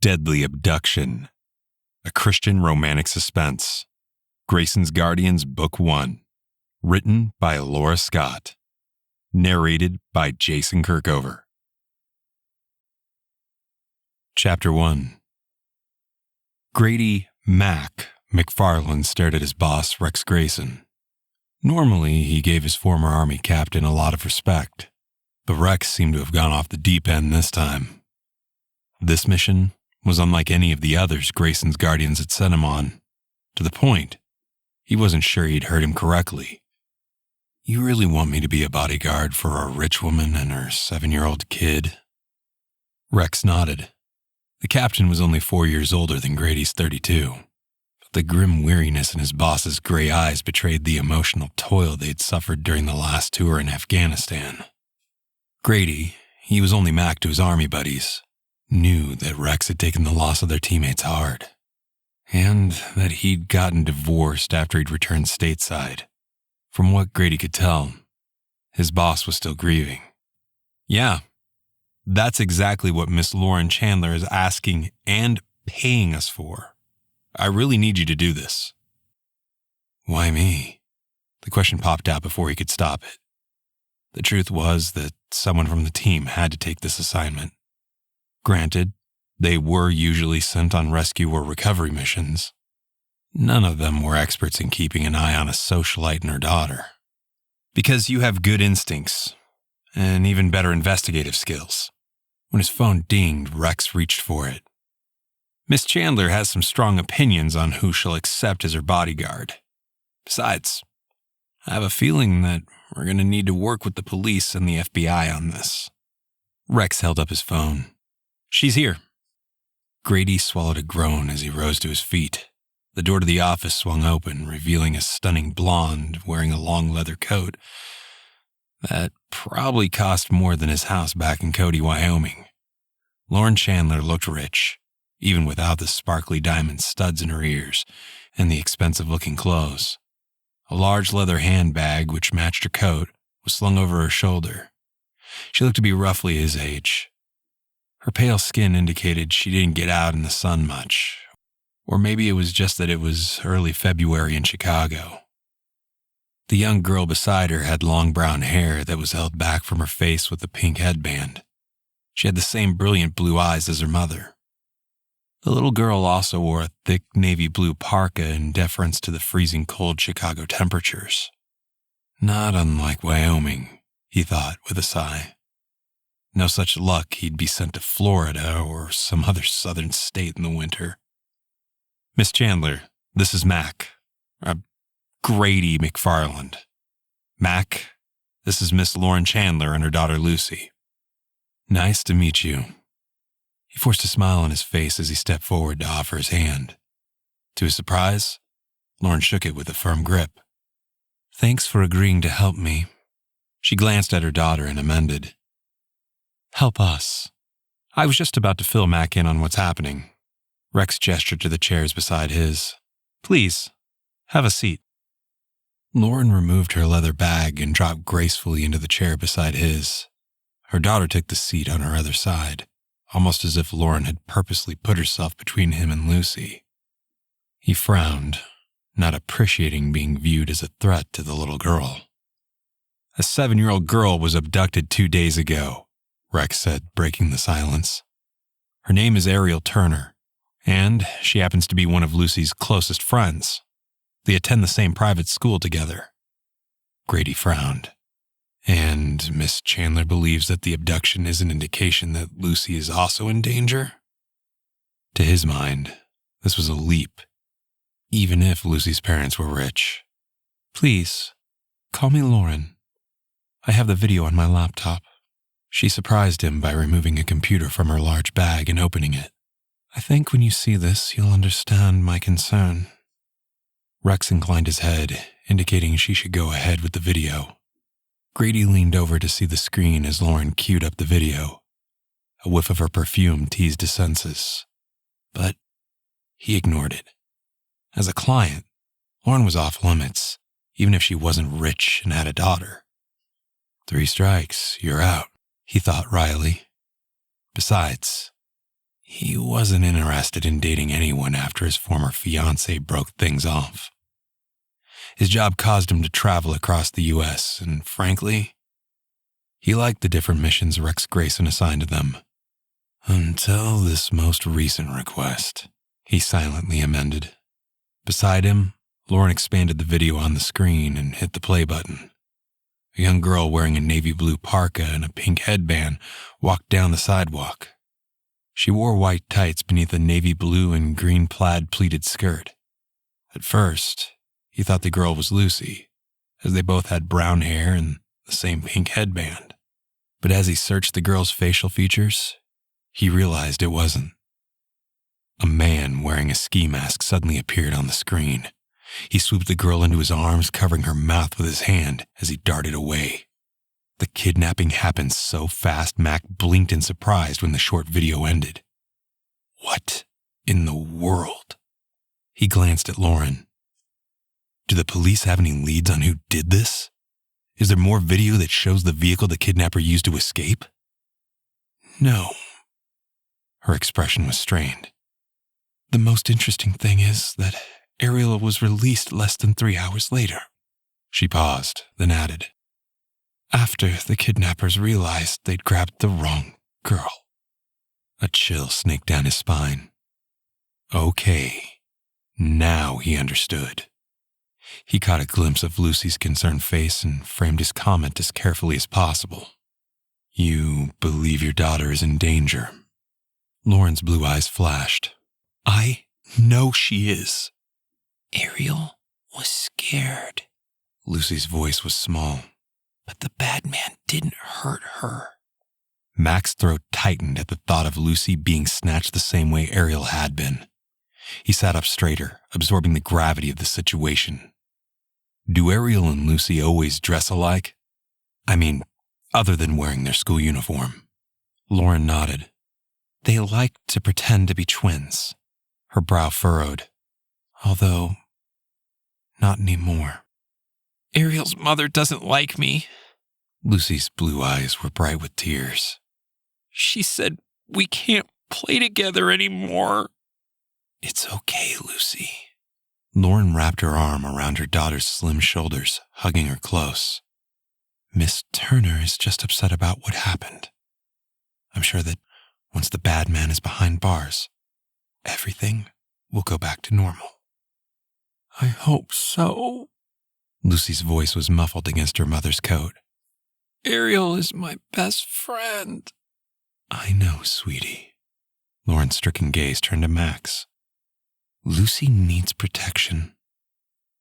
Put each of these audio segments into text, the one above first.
Deadly Abduction, a Christian romantic suspense. Grayson's Guardians, Book 1. Written by Laura Scott. Narrated by Jason Kirkover. Chapter 1. Grady McFarland stared at his boss, Rex Grayson. Normally, he gave his former Army captain a lot of respect, but Rex seemed to have gone off the deep end this time. This mission was unlike any of the others Grayson's Guardians had sent him on. To the point, he wasn't sure he'd heard him correctly. "You really want me to be a bodyguard for a rich woman and her 7-year-old kid?" Rex nodded. The captain was only 4 years older than Grady's 32, but the grim weariness in his boss's gray eyes betrayed the emotional toil they'd suffered during the last tour in Afghanistan. Grady, he was only Mac to his Army buddies, knew that Rex had taken the loss of their teammates hard, and that he'd gotten divorced after he'd returned stateside. From what Grady could tell, his boss was still grieving. "Yeah, that's exactly what Miss Lauren Chandler is asking and paying us for. I really need you to do this." "Why me?" The question popped out before he could stop it. The truth was that someone from the team had to take this assignment. Granted, they were usually sent on rescue or recovery missions. None of them were experts in keeping an eye on a socialite and her daughter. "Because you have good instincts, and even better investigative skills." When his phone dinged, Rex reached for it. "Miss Chandler has some strong opinions on who she'll accept as her bodyguard. Besides, I have a feeling that we're going to need to work with the police and the FBI on this." Rex held up his phone. "She's here." Grady swallowed a groan as he rose to his feet. The door to the office swung open, revealing a stunning blonde wearing a long leather coat that probably cost more than his house back in Cody, Wyoming. Lauren Chandler looked rich, even without the sparkly diamond studs in her ears and the expensive-looking clothes. A large leather handbag, which matched her coat, was slung over her shoulder. She looked to be roughly his age. Her pale skin indicated she didn't get out in the sun much, or maybe it was just that it was early February in Chicago. The young girl beside her had long brown hair that was held back from her face with a pink headband. She had the same brilliant blue eyes as her mother. The little girl also wore a thick navy blue parka in deference to the freezing cold Chicago temperatures. Not unlike Wyoming, he thought with a sigh. No such luck he'd be sent to Florida or some other southern state in the winter. "Miss Chandler, this is Grady McFarland. Mac, this is Miss Lauren Chandler and her daughter Lucy." "Nice to meet you." He forced a smile on his face as he stepped forward to offer his hand. To his surprise, Lauren shook it with a firm grip. "Thanks for agreeing to help me." She glanced at her daughter and amended. "Help us." "I was just about to fill Mac in on what's happening." Rex gestured to the chairs beside his. "Please, have a seat." Lauren removed her leather bag and dropped gracefully into the chair beside his. Her daughter took the seat on her other side, almost as if Lauren had purposely put herself between him and Lucy. He frowned, not appreciating being viewed as a threat to the little girl. "A 7-year-old girl was abducted 2 days ago," Rex said, breaking the silence. "Her name is Ariel Turner, and she happens to be one of Lucy's closest friends. They attend the same private school together." Grady frowned. "And Miss Chandler believes that the abduction is an indication that Lucy is also in danger?" To his mind, this was a leap, even if Lucy's parents were rich. "Please, call me Lauren. I have the video on my laptop." She surprised him by removing a computer from her large bag and opening it. "I think when you see this, you'll understand my concern." Rex inclined his head, indicating she should go ahead with the video. Grady leaned over to see the screen as Lauren queued up the video. A whiff of her perfume teased his senses, but he ignored it. As a client, Lauren was off limits, even if she wasn't rich and had a daughter. 3 strikes, you're out, he thought wryly. Besides, He wasn't interested in dating anyone after his former fiancée broke things off. His job caused him to travel across the U.S., and frankly, he liked the different missions Rex Grayson assigned to them. Until this most recent request, he silently amended. Beside him, Lauren expanded the video on the screen and hit the play button. A young girl wearing a navy blue parka and a pink headband walked down the sidewalk. She wore white tights beneath a navy blue and green plaid pleated skirt. At first, he thought the girl was Lucy, as they both had brown hair and the same pink headband. But as he searched the girl's facial features, he realized it wasn't. A man wearing a ski mask suddenly appeared on the screen. He swooped the girl into his arms, covering her mouth with his hand as he darted away. The kidnapping happened so fast, Mac blinked in surprise when the short video ended. What in the world? He glanced at Lauren. Do the police have any leads on who did this? Is there more video that shows the vehicle the kidnapper used to escape? No. Her expression was strained. The most interesting thing is that Ariel was released less than 3 hours later. She paused, then added, after the kidnappers realized they'd grabbed the wrong girl. A chill snaked down his spine. Okay, now he understood. He caught a glimpse of Lucy's concerned face and framed his comment as carefully as possible. You believe your daughter is in danger. Lauren's blue eyes flashed. I know she is. Ariel was scared. Lucy's voice was small. But the bad man didn't hurt her. Mac's throat tightened at the thought of Lucy being snatched the same way Ariel had been. He sat up straighter, absorbing the gravity of the situation. Do Ariel and Lucy always dress alike? I mean, other than wearing their school uniform. Lauren nodded. They like to pretend to be twins. Her brow furrowed. Although, not anymore. Ariel's mother doesn't like me. Lucy's blue eyes were bright with tears. She said we can't play together anymore. It's okay, Lucy. Lauren wrapped her arm around her daughter's slim shoulders, hugging her close. Miss Turner is just upset about what happened. I'm sure that once the bad man is behind bars, everything will go back to normal. I hope so. Lucy's voice was muffled against her mother's coat. Ariel is my best friend. I know, sweetie. Lauren's stricken gaze turned to Max. Lucy needs protection,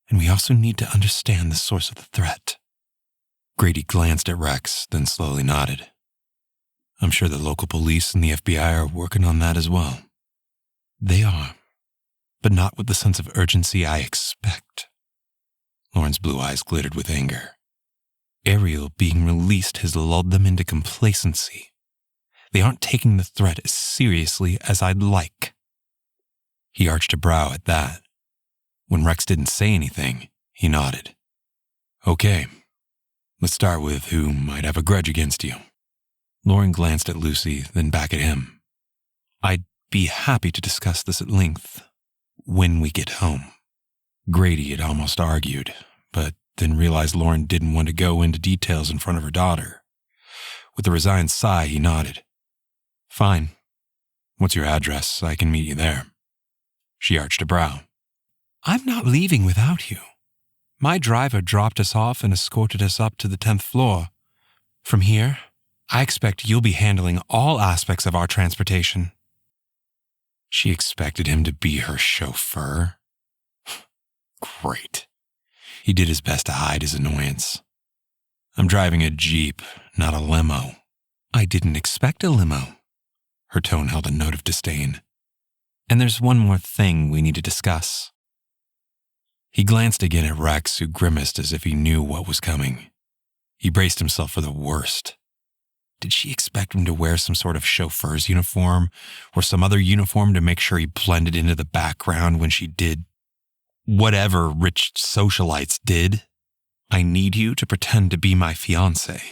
and we also need to understand the source of the threat. Grady glanced at Rex, then slowly nodded. I'm sure the local police and the FBI are working on that as well. They are, but not with the sense of urgency I expect. Lauren's blue eyes glittered with anger. Ariel being released has lulled them into complacency. They aren't taking the threat as seriously as I'd like. He arched a brow at that. When Rex didn't say anything, he nodded. Okay, let's start with who might have a grudge against you. Lauren glanced at Lucy, then back at him. I'd be happy to discuss this at length when we get home. Grady had almost argued, but then realized Lauren didn't want to go into details in front of her daughter. With a resigned sigh, he nodded. Fine. What's your address? I can meet you there. She arched a brow. I'm not leaving without you. My driver dropped us off and escorted us up to the 10th floor. From here, I expect you'll be handling all aspects of our transportation. She expected him to be her chauffeur. Great. He did his best to hide his annoyance. I'm driving a Jeep, not a limo. I didn't expect a limo. Her tone held a note of disdain. And there's one more thing we need to discuss. He glanced again at Rex, who grimaced as if he knew what was coming. He braced himself for the worst. Did she expect him to wear some sort of chauffeur's uniform or some other uniform to make sure he blended into the background when she did whatever rich socialites did? I need you to pretend to be my fiancé.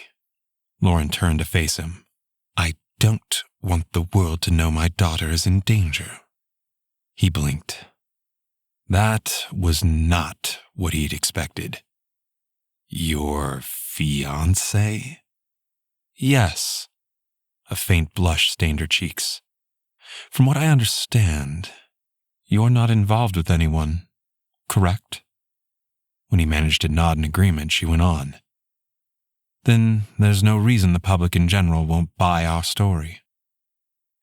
Lauren turned to face him. I don't want the world to know my daughter is in danger." He blinked. That was not what he'd expected. "Your fiancé?" "Yes." A faint blush stained her cheeks. "From what I understand, you're not involved with anyone, correct?" When he managed to nod in agreement, she went on. "Then there's no reason the public in general won't buy our story."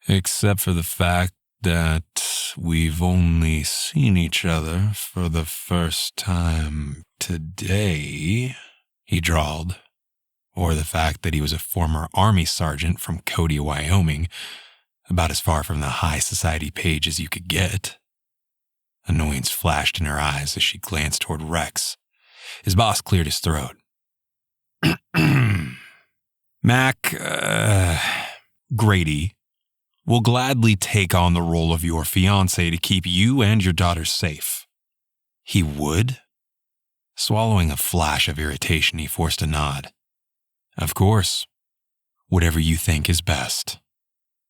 "Except for the fact that we've only seen each other for the first time today," he drawled. Or the fact that he was a former Army sergeant from Cody, Wyoming, about as far from the high society page as you could get. Annoyance flashed in her eyes as she glanced toward Rex. His boss cleared his throat. "Mac, Grady will gladly take on the role of your fiancé to keep you and your daughter safe." "He would?" Swallowing a flash of irritation, he forced a nod. "Of course. Whatever you think is best."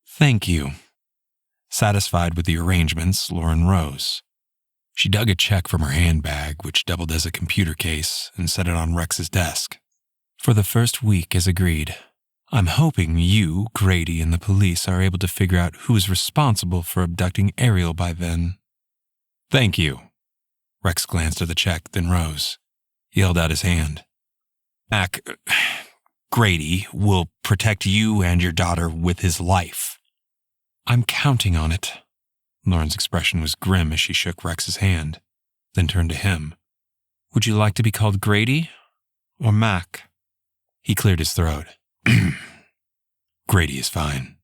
"Thank you." Satisfied with the arrangements, Lauren rose. She dug a check from her handbag, which doubled as a computer case, and set it on Rex's desk. "For the first week, as agreed. I'm hoping you, Grady, and the police are able to figure out who is responsible for abducting Ariel by then." "Thank you." Rex glanced at the check, then rose. He held out his hand. "Mac, Grady will protect you and your daughter with his life." "I'm counting on it." Lauren's expression was grim as she shook Rex's hand, then turned to him. "Would you like to be called Grady or Mac?" He cleared his throat. "Grady is fine.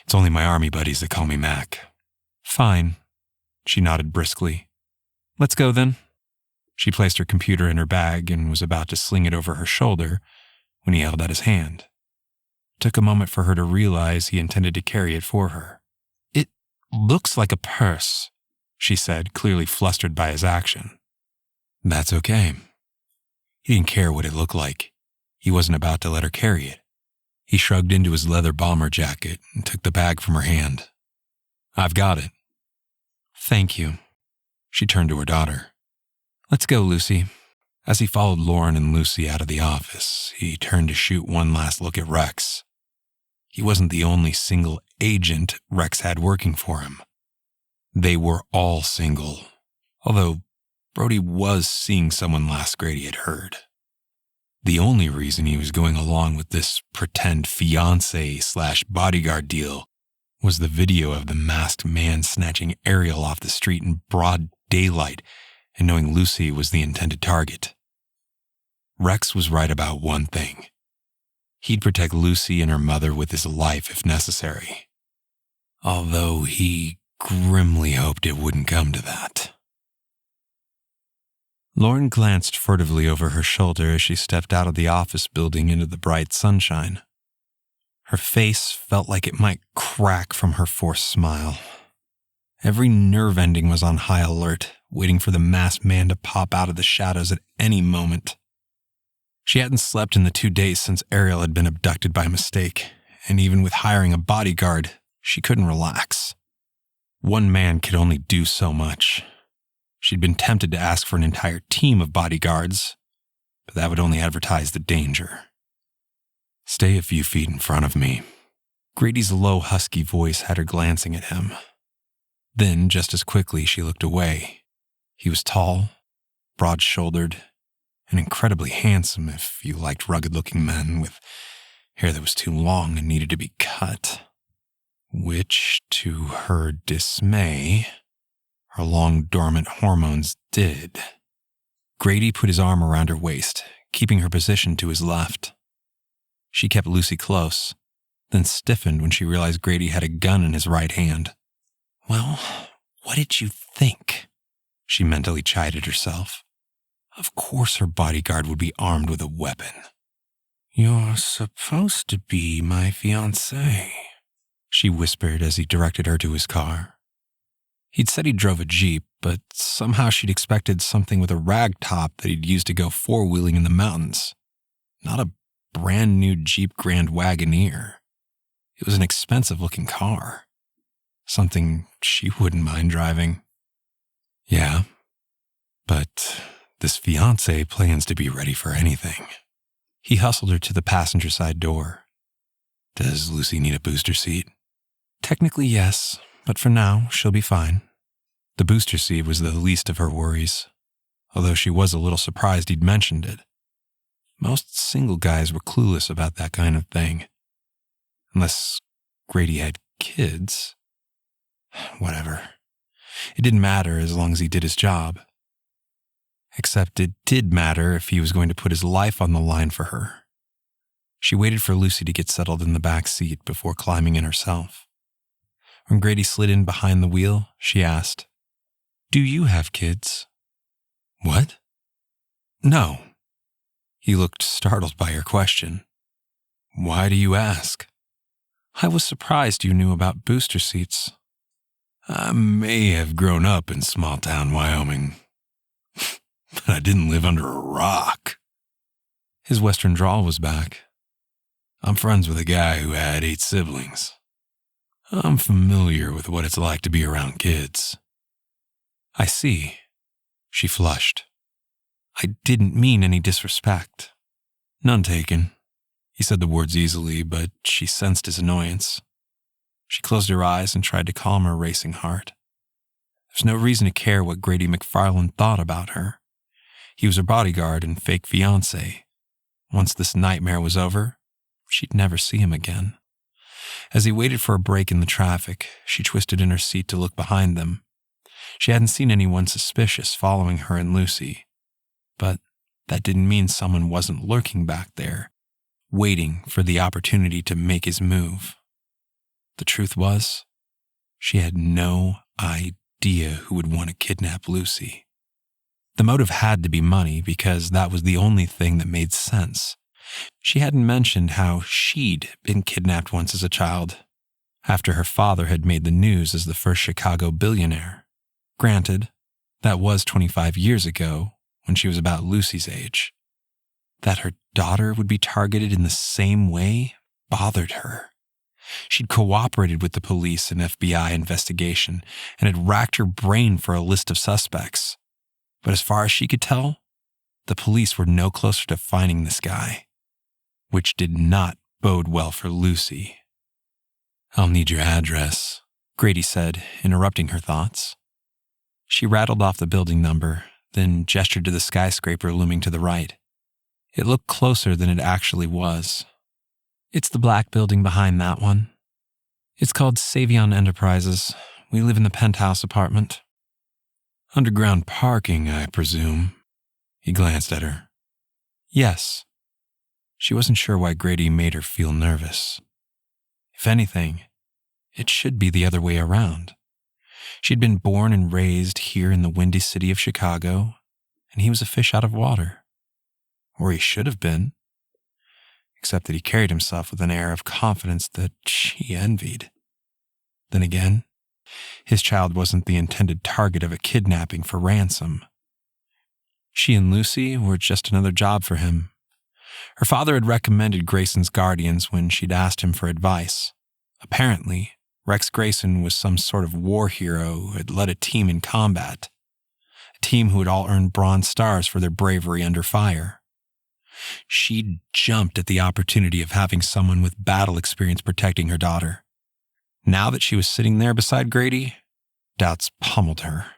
It's only my Army buddies that call me Mac." "Fine." She nodded briskly. "Let's go then." She placed her computer in her bag and was about to sling it over her shoulder when he held out his hand. It took a moment for her to realize he intended to carry it for her. "It looks like a purse," she said, clearly flustered by his action. "That's okay." He didn't care what it looked like. He wasn't about to let her carry it. He shrugged into his leather bomber jacket and took the bag from her hand. "I've got it." "Thank you." She turned to her daughter. "Let's go, Lucy." As he followed Lauren and Lucy out of the office, he turned to shoot one last look at Rex. He wasn't the only single agent Rex had working for him. They were all single, although Brody was seeing someone last Grady had heard. The only reason he was going along with this pretend fiancé/bodyguard deal was the video of the masked man snatching Ariel off the street in broad daylight and knowing Lucy was the intended target. Rex was right about one thing. He'd protect Lucy and her mother with his life if necessary, although he grimly hoped it wouldn't come to that. Lauren glanced furtively over her shoulder as she stepped out of the office building into the bright sunshine. Her face felt like it might crack from her forced smile. Every nerve ending was on high alert, waiting for the masked man to pop out of the shadows at any moment. She hadn't slept in the 2 days since Ariel had been abducted by mistake, and even with hiring a bodyguard, she couldn't relax. One man could only do so much. She'd been tempted to ask for an entire team of bodyguards, but that would only advertise the danger. "Stay a few feet in front of me." Grady's low, husky voice had her glancing at him. Then, just as quickly, she looked away. He was tall, broad-shouldered, and incredibly handsome if you liked rugged-looking men with hair that was too long and needed to be cut. Which, to her dismay, her long dormant hormones did. Grady put his arm around her waist, keeping her position to his left. She kept Lucy close, then stiffened when she realized Grady had a gun in his right hand. "Well, what did you think?" she mentally chided herself. Of course her bodyguard would be armed with a weapon. "You're supposed to be my fiancé," she whispered as he directed her to his car. He'd said he drove a Jeep, but somehow she'd expected something with a rag top that he'd use to go four-wheeling in the mountains. Not a brand new Jeep Grand Wagoneer. It was an expensive-looking car. Something she wouldn't mind driving. Yeah, but this fiancé plans to be ready for anything. He hustled her to the passenger side door. Does Lucy need a booster seat? Technically, yes, but for now, she'll be fine. The booster seat was the least of her worries, although she was a little surprised he'd mentioned it. Most single guys were clueless about that kind of thing. Unless Grady had kids. Whatever. It didn't matter as long as he did his job. Except it did matter if he was going to put his life on the line for her. She waited for Lucy to get settled in the back seat before climbing in herself. When Grady slid in behind the wheel, she asked, "Do you have kids?" "What?" "No." He looked startled by her question. "Why do you ask?" "I was surprised you knew about booster seats." "I may have grown up in small-town Wyoming, but I didn't live under a rock." His western drawl was back. "I'm friends with a guy who had 8 siblings. I'm familiar with what it's like to be around kids." "I see." She flushed. "I didn't mean any disrespect." "None taken." He said the words easily, but she sensed his annoyance. She closed her eyes and tried to calm her racing heart. There's no reason to care what Grady McFarland thought about her. He was her bodyguard and fake fiancé. Once this nightmare was over, she'd never see him again. As he waited for a break in the traffic, she twisted in her seat to look behind them. She hadn't seen anyone suspicious following her and Lucy. But that didn't mean someone wasn't lurking back there, waiting for the opportunity to make his move. The truth was, she had no idea who would want to kidnap Lucy. The motive had to be money because that was the only thing that made sense. She hadn't mentioned how she'd been kidnapped once as a child, after her father had made the news as the first Chicago billionaire. Granted, that was 25 years ago, when she was about Lucy's age. That her daughter would be targeted in the same way bothered her. She'd cooperated with the police and FBI investigation and had racked her brain for a list of suspects. But as far as she could tell, the police were no closer to finding this guy, which did not bode well for Lucy. "I'll need your address," Grady said, interrupting her thoughts. She rattled off the building number, then gestured to the skyscraper looming to the right. It looked closer than it actually was. "It's the black building behind that one. It's called Savion Enterprises. We live in the penthouse apartment." "Underground parking, I presume?" He glanced at her. "Yes." She wasn't sure why Grady made her feel nervous. If anything, it should be the other way around. She'd been born and raised here in the windy city of Chicago, and he was a fish out of water. Or he should have been. Except that he carried himself with an air of confidence that she envied. Then again, his child wasn't the intended target of a kidnapping for ransom. She and Lucy were just another job for him. Her father had recommended Grayson's guardians when she'd asked him for advice. Apparently, Rex Grayson was some sort of war hero who had led a team in combat. A team who had all earned bronze stars for their bravery under fire. She jumped at the opportunity of having someone with battle experience protecting her daughter. Now that she was sitting there beside Grady, doubts pummeled her.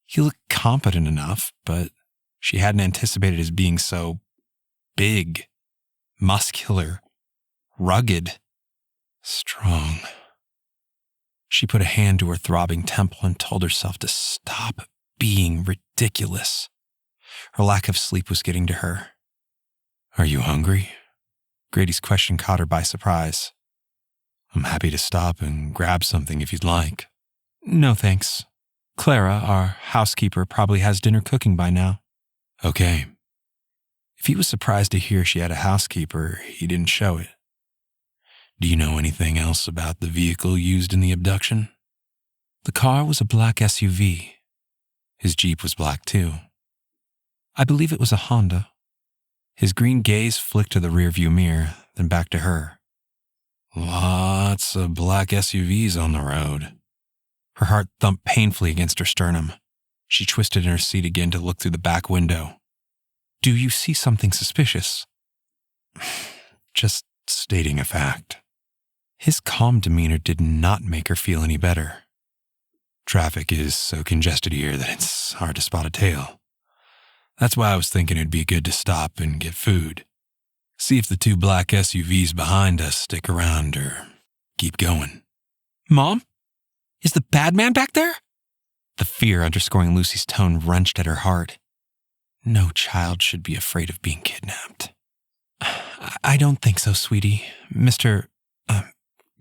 He looked competent enough, but she hadn't anticipated his being so big, muscular, rugged, strong. She put a hand to her throbbing temple and told herself to stop being ridiculous. Her lack of sleep was getting to her. "Are you hungry?" Grady's question caught her by surprise. "I'm happy to stop and grab something if you'd like." "No, thanks. Clara, our housekeeper, probably has dinner cooking by now." "Okay." If he was surprised to hear she had a housekeeper, he didn't show it. "Do you know anything else about the vehicle used in the abduction?" "The car was a black SUV. His Jeep was black too. I believe it was a Honda." His green gaze flicked to the rearview mirror, then back to her. Lots of black SUVs on the road. Her heart thumped painfully against her sternum. She twisted in her seat again to look through the back window. Do you see something suspicious? Just stating a fact. His calm demeanor did not make her feel any better. Traffic is so congested here that it's hard to spot a tail. That's why I was thinking it'd be good to stop and get food. See if the 2 black SUVs behind us stick around or keep going. Mom? Is the bad man back there? The fear underscoring Lucy's tone wrenched at her heart. No child should be afraid of being kidnapped. I don't think so, sweetie. Mr.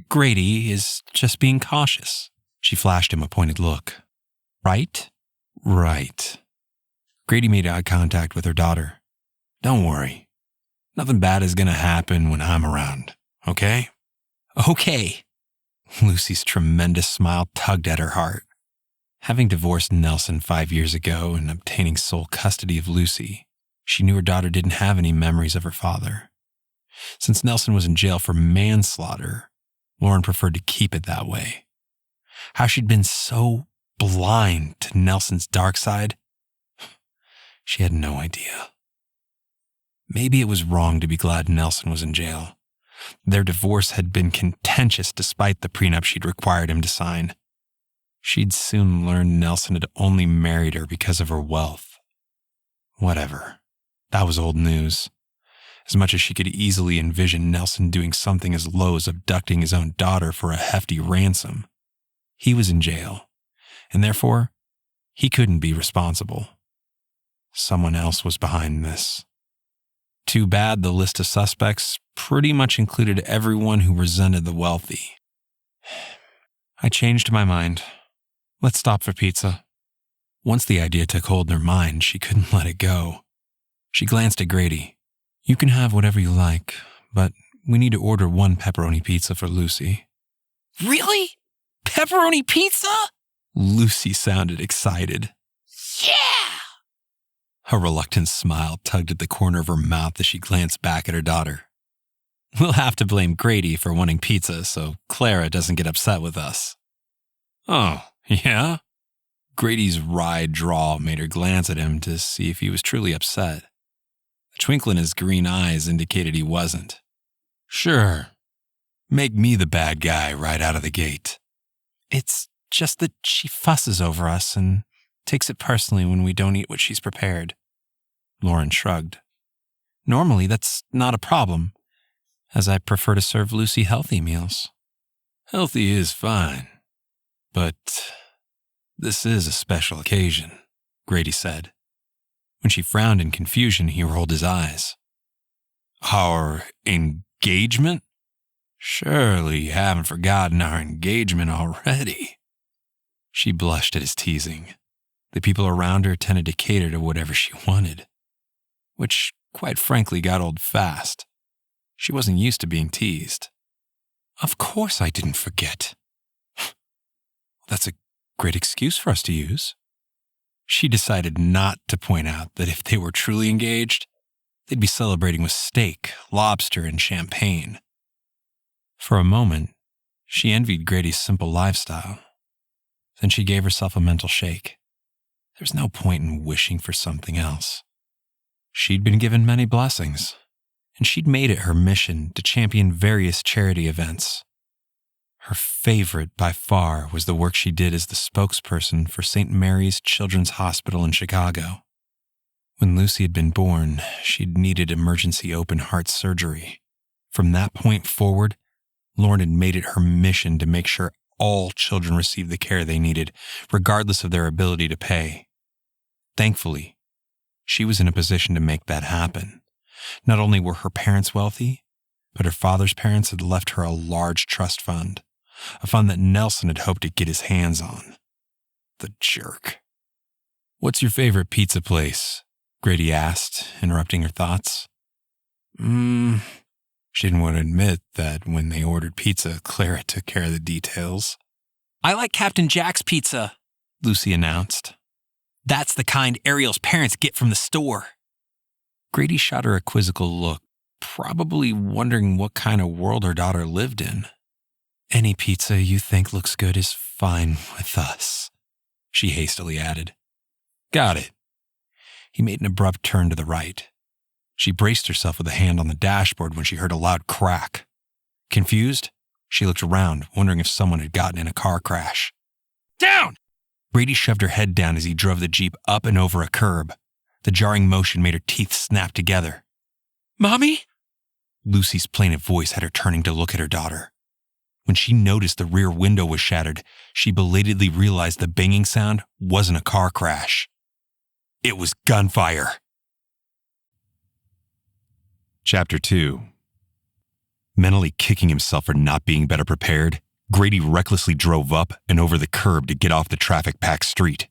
Grady is just being cautious. She flashed him a pointed look. Right? Right. Grady made eye contact with her daughter. Don't worry. Nothing bad is going to happen when I'm around, okay? Okay. Lucy's tremendous smile tugged at her heart. Having divorced Nelson 5 years ago and obtaining sole custody of Lucy, she knew her daughter didn't have any memories of her father. Since Nelson was in jail for manslaughter, Lauren preferred to keep it that way. How she'd been so blind to Nelson's dark side, she had no idea. Maybe it was wrong to be glad Nelson was in jail. Their divorce had been contentious despite the prenup she'd required him to sign. She'd soon learn Nelson had only married her because of her wealth. Whatever. That was old news. As much as she could easily envision Nelson doing something as low as abducting his own daughter for a hefty ransom, he was in jail, and therefore, he couldn't be responsible. Someone else was behind this. Too bad the list of suspects pretty much included everyone who resented the wealthy. I changed my mind. Let's stop for pizza. Once the idea took hold in her mind, she couldn't let it go. She glanced at Grady. You can have whatever you like, but we need to order 1 pepperoni pizza for Lucy. Really? Pepperoni pizza? Lucy sounded excited. Yeah! A reluctant smile tugged at the corner of her mouth as she glanced back at her daughter. We'll have to blame Grady for wanting pizza so Clara doesn't get upset with us. Oh, yeah? Grady's wry drawl made her glance at him to see if he was truly upset. The twinkle in his green eyes indicated he wasn't. Sure. Make me the bad guy right out of the gate. It's just that she fusses over us and takes it personally when we don't eat what she's prepared. Lauren shrugged. Normally, that's not a problem, as I prefer to serve Lucy healthy meals. Healthy is fine, but this is a special occasion, Grady said. When she frowned in confusion, he rolled his eyes. Our engagement? Surely you haven't forgotten our engagement already. She blushed at his teasing. The people around her tended to cater to whatever she wanted, which, quite frankly, got old fast. She wasn't used to being teased. Of course I didn't forget. That's a great excuse for us to use. She decided not to point out that if they were truly engaged, they'd be celebrating with steak, lobster, and champagne. For a moment, she envied Grady's simple lifestyle. Then she gave herself a mental shake. There's no point in wishing for something else. She'd been given many blessings, and she'd made it her mission to champion various charity events. Her favorite, by far, was the work she did as the spokesperson for St. Mary's Children's Hospital in Chicago. When Lucy had been born, she'd needed emergency open-heart surgery. From that point forward, Lauren had made it her mission to make sure all children received the care they needed, regardless of their ability to pay. Thankfully, she was in a position to make that happen. Not only were her parents wealthy, but her father's parents had left her a large trust fund, a fund that Nelson had hoped to get his hands on. The jerk. What's your favorite pizza place? Grady asked, interrupting her thoughts. She didn't want to admit that when they ordered pizza, Clara took care of the details. I like Captain Jack's pizza, Lucy announced. That's the kind Ariel's parents get from the store. Grady shot her a quizzical look, probably wondering what kind of world her daughter lived in. "Any pizza you think looks good is fine with us," she hastily added. "Got it." He made an abrupt turn to the right. She braced herself with a hand on the dashboard when she heard a loud crack. Confused, she looked around, wondering if someone had gotten in a car crash. "Down!" Grady shoved her head down as he drove the Jeep up and over a curb. The jarring motion made her teeth snap together. "Mommy?" Lucy's plaintive voice had her turning to look at her daughter. When she noticed the rear window was shattered, she belatedly realized the banging sound wasn't a car crash. It was gunfire. Chapter 2. Mentally kicking himself for not being better prepared, Grady recklessly drove up and over the curb to get off the traffic-packed street.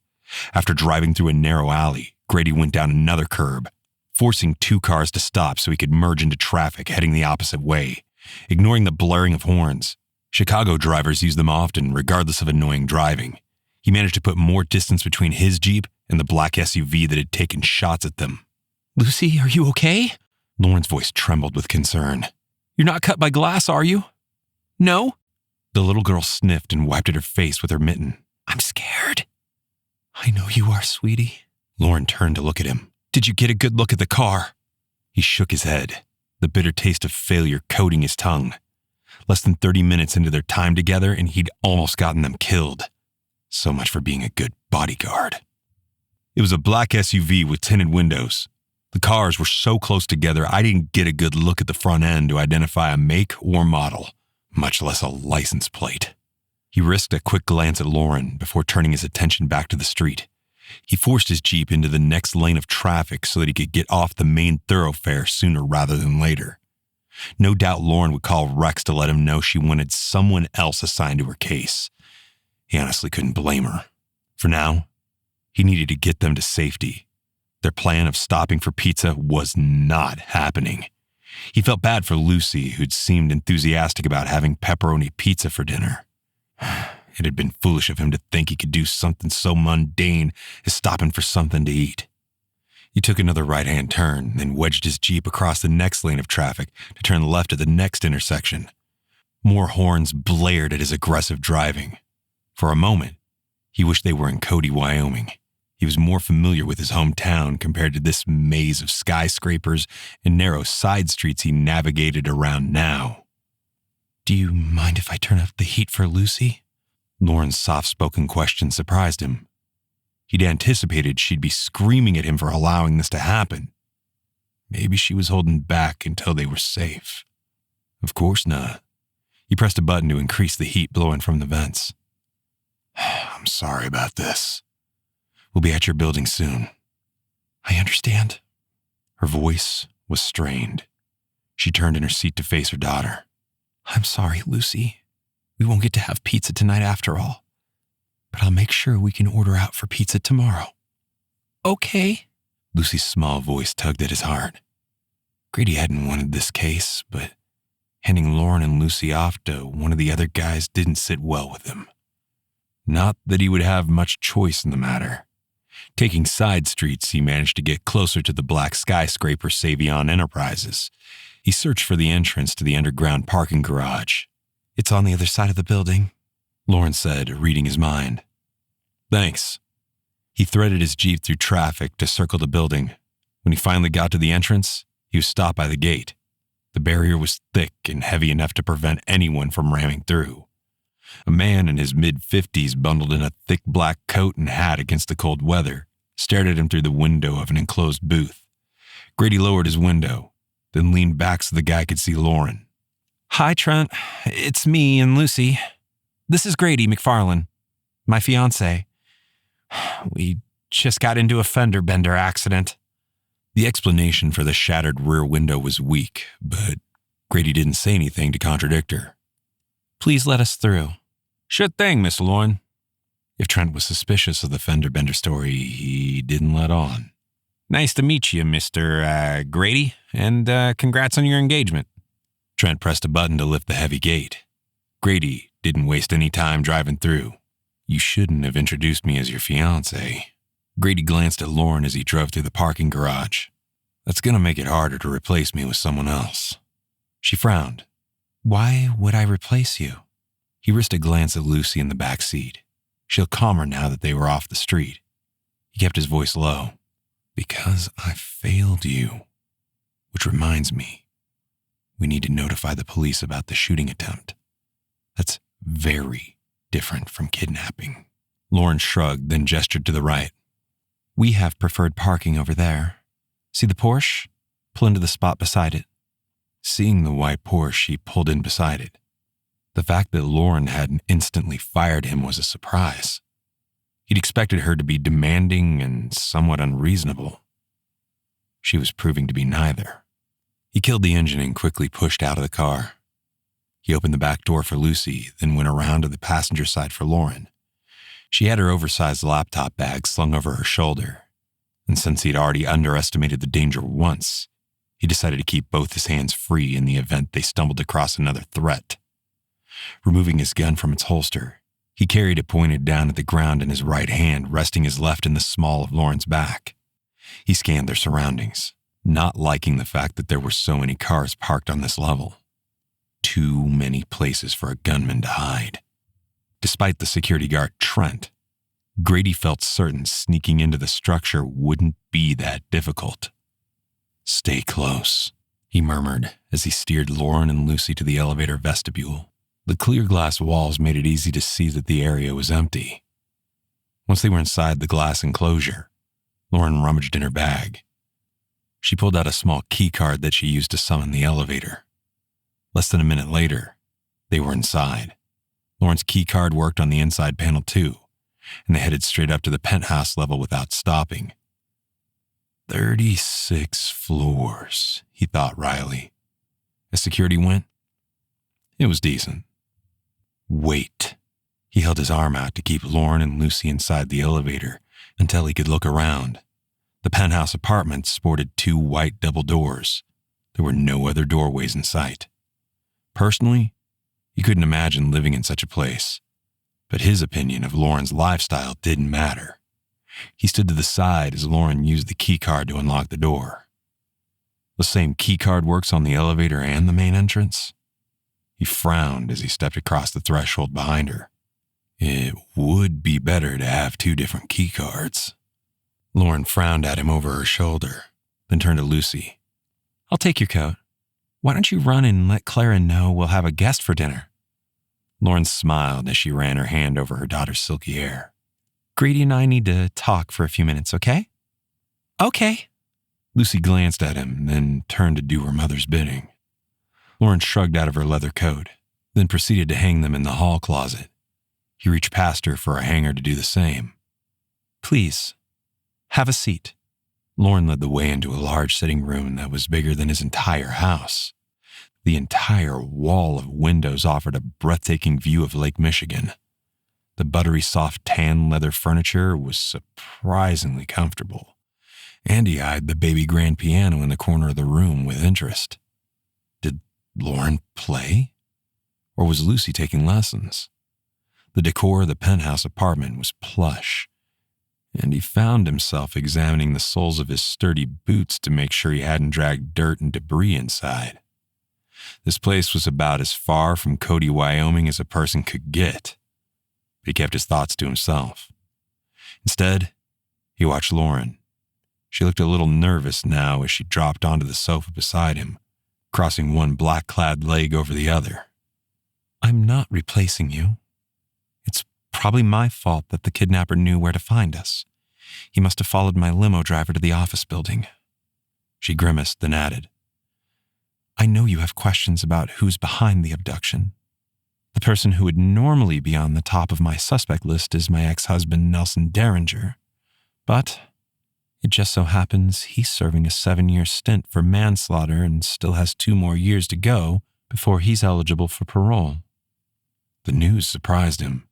After driving through a narrow alley, Grady went down another curb, forcing 2 cars to stop so he could merge into traffic heading the opposite way. Ignoring the blaring of horns, Chicago drivers use them often, regardless of annoying driving. He managed to put more distance between his Jeep and the black SUV that had taken shots at them. "Lucy, are you okay?" Lauren's voice trembled with concern. "You're not cut by glass, are you?" "No." The little girl sniffed and wiped at her face with her mitten. "I'm scared." "I know you are, sweetie." Lauren turned to look at him. "Did you get a good look at the car?" He shook his head, the bitter taste of failure coating his tongue. Less than 30 minutes into their time together, and he'd almost gotten them killed. So much for being a good bodyguard. It was a black SUV with tinted windows. The cars were so close together, I didn't get a good look at the front end to identify a make or model, much less a license plate. He risked a quick glance at Lauren before turning his attention back to the street. He forced his Jeep into the next lane of traffic so that he could get off the main thoroughfare sooner rather than later. No doubt Lauren would call Rex to let him know she wanted someone else assigned to her case. He honestly couldn't blame her. For now, he needed to get them to safety. Their plan of stopping for pizza was not happening. He felt bad for Lucy, who'd seemed enthusiastic about having pepperoni pizza for dinner. It had been foolish of him to think he could do something so mundane as stopping for something to eat. He took another right-hand turn, then wedged his Jeep across the next lane of traffic to turn left at the next intersection. More horns blared at his aggressive driving. For a moment, he wished they were in Cody, Wyoming. He was more familiar with his hometown compared to this maze of skyscrapers and narrow side streets he navigated around now. "Do you mind if I turn up the heat for Lucy?" Lauren's soft-spoken question surprised him. He'd anticipated she'd be screaming at him for allowing this to happen. Maybe she was holding back until they were safe. Of course not. He pressed a button to increase the heat blowing from the vents. "I'm sorry about this. We'll be at your building soon." "I understand." Her voice was strained. She turned in her seat to face her daughter. "I'm sorry, Lucy. We won't get to have pizza tonight after all. But I'll make sure we can order out for pizza tomorrow." "Okay." Lucy's small voice tugged at his heart. Grady hadn't wanted this case, but handing Lauren and Lucy off to one of the other guys didn't sit well with him. Not that he would have much choice in the matter. Taking side streets, he managed to get closer to the black skyscraper Savion Enterprises. He searched for the entrance to the underground parking garage. "It's on the other side of the building," Lauren said, reading his mind. "Thanks." He threaded his Jeep through traffic to circle the building. When he finally got to the entrance, he was stopped by the gate. The barrier was thick and heavy enough to prevent anyone from ramming through. A man in his mid-50s, bundled in a thick black coat and hat against the cold weather, stared at him through the window of an enclosed booth. Grady lowered his window, then leaned back so the guy could see Lauren. "Hi, Trent. It's me and Lucy. This is Grady McFarland, my fiancé. We just got into a fender bender accident." The explanation for the shattered rear window was weak, but Grady didn't say anything to contradict her. "Please let us through." "Sure thing, Miss Lauren." If Trent was suspicious of the fender bender story, he didn't let on. "Nice to meet you, Mr. Grady, and congrats on your engagement." Trent pressed a button to lift the heavy gate. Grady didn't waste any time driving through. "You shouldn't have introduced me as your fiancé." Grady glanced at Lauren as he drove through the parking garage. That's going to make it harder to replace me with someone else. She frowned. Why would I replace you? He risked a glance at Lucy in the back seat. She'll calmer now that they were off the street. He kept his voice low. Because I failed you. Which reminds me, we need to notify the police about the shooting attempt. That's very different from kidnapping. Lauren shrugged, then gestured to the right. We have preferred parking over there. See the Porsche? Pull into the spot beside it. Seeing the white Porsche, he pulled in beside it. The fact that Lauren hadn't instantly fired him was a surprise. He'd expected her to be demanding and somewhat unreasonable. She was proving to be neither. He killed the engine and quickly pushed out of the car. He opened the back door for Lucy, then went around to the passenger side for Lauren. She had her oversized laptop bag slung over her shoulder, and since he'd already underestimated the danger once, he decided to keep both his hands free in the event they stumbled across another threat. Removing his gun from its holster, he carried it pointed down at the ground in his right hand, resting his left in the small of Lauren's back. He scanned their surroundings, not liking the fact that there were so many cars parked on this level. Too many places for a gunman to hide. Despite the security guard, Trent, Grady felt certain sneaking into the structure wouldn't be that difficult. Stay close, he murmured as he steered Lauren and Lucy to the elevator vestibule. The clear glass walls made it easy to see that the area was empty. Once they were inside the glass enclosure, Lauren rummaged in her bag. She pulled out a small key card that she used to summon the elevator. Less than a minute later, they were inside. Lauren's key card worked on the inside panel too, and they headed straight up to the penthouse level without stopping. 36 floors, he thought wryly. As security went, it was decent. Wait. He held his arm out to keep Lauren and Lucy inside the elevator until he could look around. The penthouse apartments sported 2 white double doors. There were no other doorways in sight. Personally, he couldn't imagine living in such a place, but his opinion of Lauren's lifestyle didn't matter. He stood to the side as Lauren used the key card to unlock the door. The same key card works on the elevator and the main entrance. He frowned as he stepped across the threshold behind her. It would be better to have 2 different key cards. Lauren frowned at him over her shoulder, then turned to Lucy. I'll take your coat. Why don't you run and let Clara know we'll have a guest for dinner? Lauren smiled as she ran her hand over her daughter's silky hair. Grady and I need to talk for a few minutes, okay? Okay. Lucy glanced at him, then turned to do her mother's bidding. Lauren shrugged out of her leather coat, then proceeded to hang them in the hall closet. He reached past her for a hanger to do the same. Please, have a seat. Lauren led the way into a large sitting room that was bigger than his entire house. The entire wall of windows offered a breathtaking view of Lake Michigan. The buttery soft tan leather furniture was surprisingly comfortable, and he eyed the baby grand piano in the corner of the room with interest. Did Lauren play? Or was Lucy taking lessons? The decor of the penthouse apartment was plush, and he found himself examining the soles of his sturdy boots to make sure he hadn't dragged dirt and debris inside. This place was about as far from Cody, Wyoming as a person could get, but he kept his thoughts to himself. Instead, he watched Lauren. She looked a little nervous now as she dropped onto the sofa beside him, crossing one black-clad leg over the other. I'm not replacing you. It's probably my fault that the kidnapper knew where to find us. He must have followed my limo driver to the office building. She grimaced, then added, I know you have questions about who's behind the abduction. The person who would normally be on the top of my suspect list is my ex-husband, Nelson Derringer. But it just so happens he's serving a 7-year stint for manslaughter and still has 2 more years to go before he's eligible for parole. The news surprised him.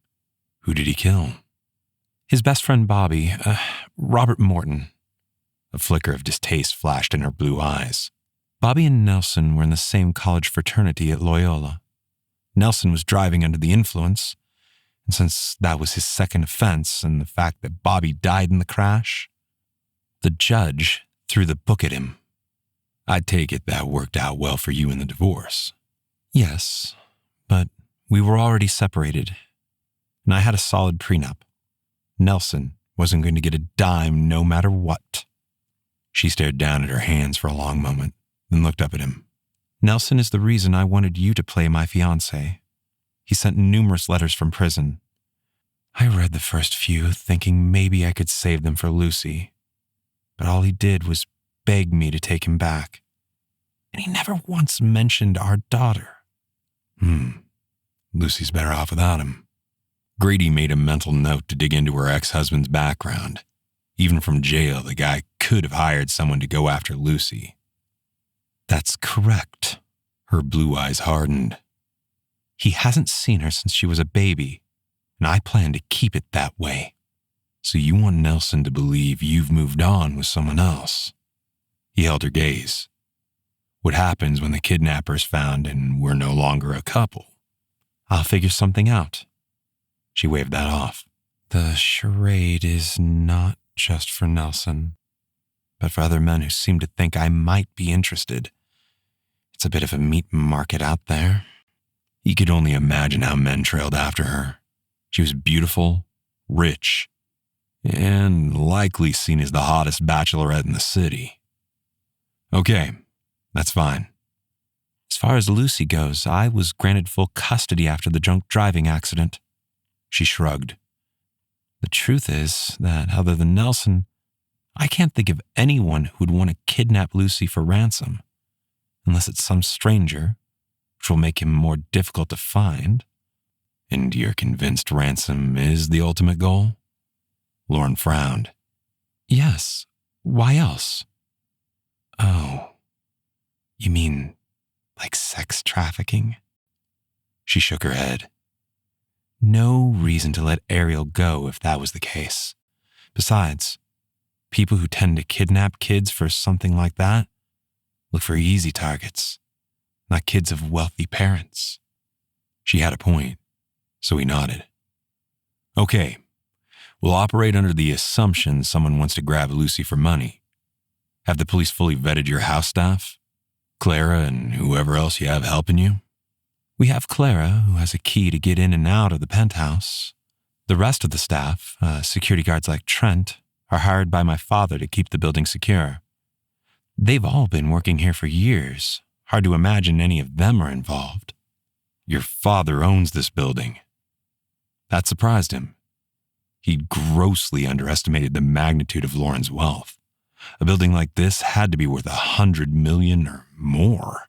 Who did he kill? His best friend Bobby, Robert Morton. A flicker of distaste flashed in her blue eyes. Bobby and Nelson were in the same college fraternity at Loyola. Nelson was driving under the influence, and since that was his second offense and the fact that Bobby died in the crash, the judge threw the book at him. I take it that worked out well for you in the divorce. Yes, but we were already separated, and I had a solid prenup. Nelson wasn't going to get a dime no matter what. She stared down at her hands for a long moment, then looked up at him. Nelson is the reason I wanted you to play my fiancé. He sent numerous letters from prison. I read the first few, thinking maybe I could save them for Lucy. But all he did was beg me to take him back. And he never once mentioned our daughter. Lucy's better off without him. Grady made a mental note to dig into her ex-husband's background. Even from jail, the guy could have hired someone to go after Lucy. That's correct. Her blue eyes hardened. He hasn't seen her since she was a baby, and I plan to keep it that way. So you want Nelson to believe you've moved on with someone else? He held her gaze. What happens when the kidnapper is found and we're no longer a couple? I'll figure something out. She waved that off. The charade is not just for Nelson, but for other men who seem to think I might be interested. It's a bit of a meat market out there. He could only imagine how men trailed after her. She was beautiful, rich, and likely seen as the hottest bachelorette in the city. Okay, that's fine. As far as Lucy goes, I was granted full custody after the drunk driving accident. She shrugged. The truth is that other than Nelson, I can't think of anyone who'd want to kidnap Lucy for ransom, unless it's some stranger, which will make him more difficult to find. And you're convinced ransom is the ultimate goal? Lauren frowned. Yes. Why else? Oh, you mean like sex trafficking? She shook her head. No reason to let Ariel go if that was the case. Besides, people who tend to kidnap kids for something like that look for easy targets, not kids of wealthy parents. She had a point, so he nodded. Okay, we'll operate under the assumption someone wants to grab Lucy for money. Have the police fully vetted your house staff? Clara and whoever else you have helping you? We have Clara, who has a key to get in and out of the penthouse. The rest of the staff, security guards like Trent, are hired by my father to keep the building secure. They've all been working here for years. Hard to imagine any of them are involved. Your father owns this building. That surprised him. He'd grossly underestimated the magnitude of Lauren's wealth. A building like this had to be worth $100 million or more.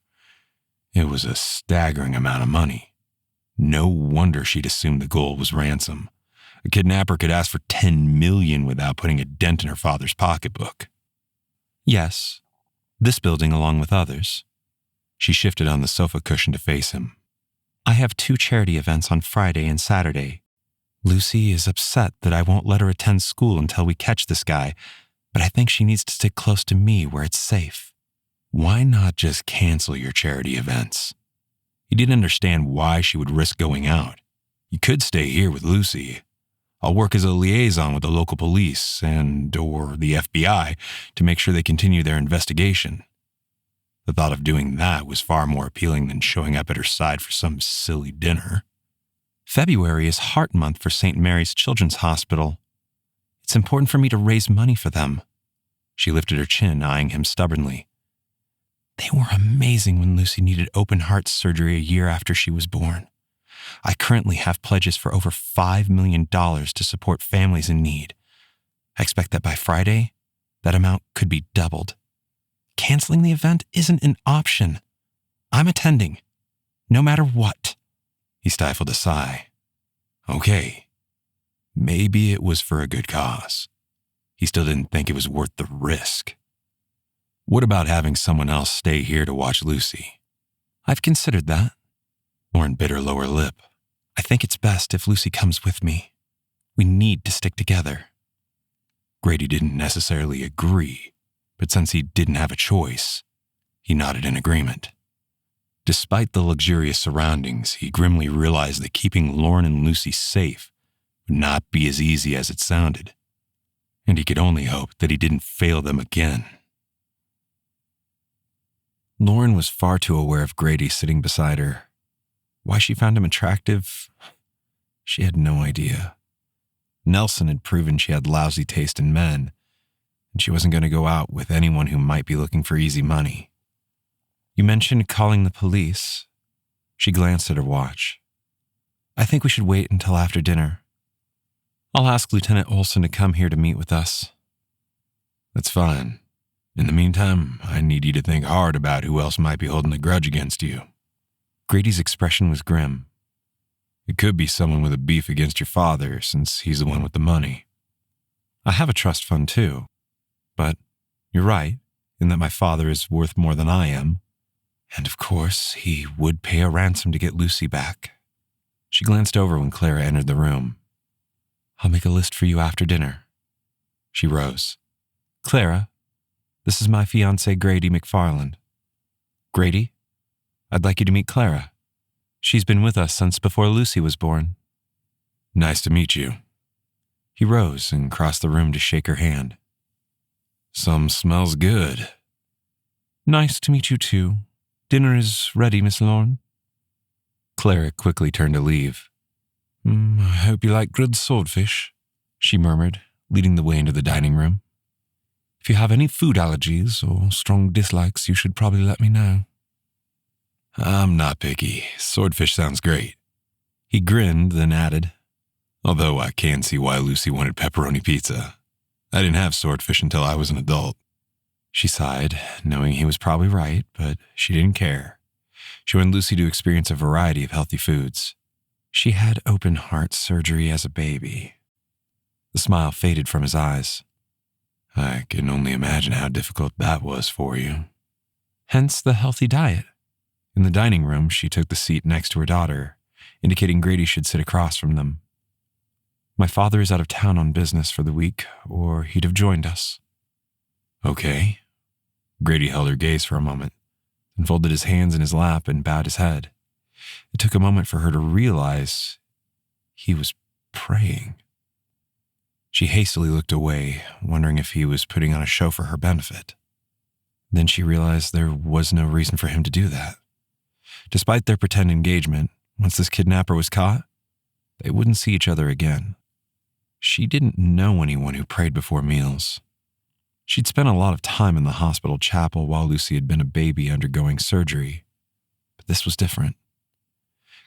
It was a staggering amount of money. No wonder she'd assumed the goal was ransom. A kidnapper could ask for $10 million without putting a dent in her father's pocketbook. Yes, this building along with others. She shifted on the sofa cushion to face him. I have 2 charity events on Friday and Saturday. Lucy is upset that I won't let her attend school until we catch this guy, but I think she needs to stick close to me where it's safe. Why not just cancel your charity events? He didn't understand why she would risk going out. You could stay here with Lucy. I'll work as a liaison with the local police or the FBI to make sure they continue their investigation. The thought of doing that was far more appealing than showing up at her side for some silly dinner. February is Heart Month for St. Mary's Children's Hospital. It's important for me to raise money for them. She lifted her chin, eyeing him stubbornly. They were amazing when Lucy needed open heart surgery a year after she was born. I currently have pledges for over $5 million to support families in need. I expect that by Friday, that amount could be doubled. Canceling the event isn't an option. I'm attending, no matter what. He stifled a sigh. Okay, maybe it was for a good cause. He still didn't think it was worth the risk. What about having someone else stay here to watch Lucy? I've considered that. Lauren bit her lower lip. I think it's best if Lucy comes with me. We need to stick together. Grady didn't necessarily agree, but since he didn't have a choice, he nodded in agreement. Despite the luxurious surroundings, he grimly realized that keeping Lauren and Lucy safe would not be as easy as it sounded, and he could only hope that he didn't fail them again. Lauren was far too aware of Grady sitting beside her. Why she found him attractive, she had no idea. Nelson had proven she had lousy taste in men, and she wasn't going to go out with anyone who might be looking for easy money. You mentioned calling the police. She glanced at her watch. I think we should wait until after dinner. I'll ask Lieutenant Olson to come here to meet with us. That's fine. In the meantime, I need you to think hard about who else might be holding a grudge against you. Grady's expression was grim. It could be someone with a beef against your father, since he's the one with the money. I have a trust fund too, but you're right in that my father is worth more than I am. And of course, he would pay a ransom to get Lucy back. She glanced over when Clara entered the room. I'll make a list for you after dinner. She rose. Clara, this is my fiancé Grady McFarland. Grady, I'd like you to meet Clara. She's been with us since before Lucy was born. Nice to meet you. He rose and crossed the room to shake her hand. Some smells good. Nice to meet you too. Dinner is ready, Miss Lauren. Clara quickly turned to leave. I hope you like grilled swordfish, she murmured, leading the way into the dining room. If you have any food allergies or strong dislikes, you should probably let me know. I'm not picky. Swordfish sounds great. He grinned, then added, Although I can see why Lucy wanted pepperoni pizza. I didn't have swordfish until I was an adult. She sighed, knowing he was probably right, but she didn't care. She wanted Lucy to experience a variety of healthy foods. She had open heart surgery as a baby. The smile faded from his eyes. I can only imagine how difficult that was for you. Hence the healthy diet. In the dining room, she took the seat next to her daughter, indicating Grady should sit across from them. My father is out of town on business for the week, or he'd have joined us. Okay. Grady held her gaze for a moment, then folded his hands in his lap and bowed his head. It took a moment for her to realize he was praying. She hastily looked away, wondering if he was putting on a show for her benefit. Then she realized there was no reason for him to do that. Despite their pretend engagement, once this kidnapper was caught, they wouldn't see each other again. She didn't know anyone who prayed before meals. She'd spent a lot of time in the hospital chapel while Lucy had been a baby undergoing surgery, but this was different.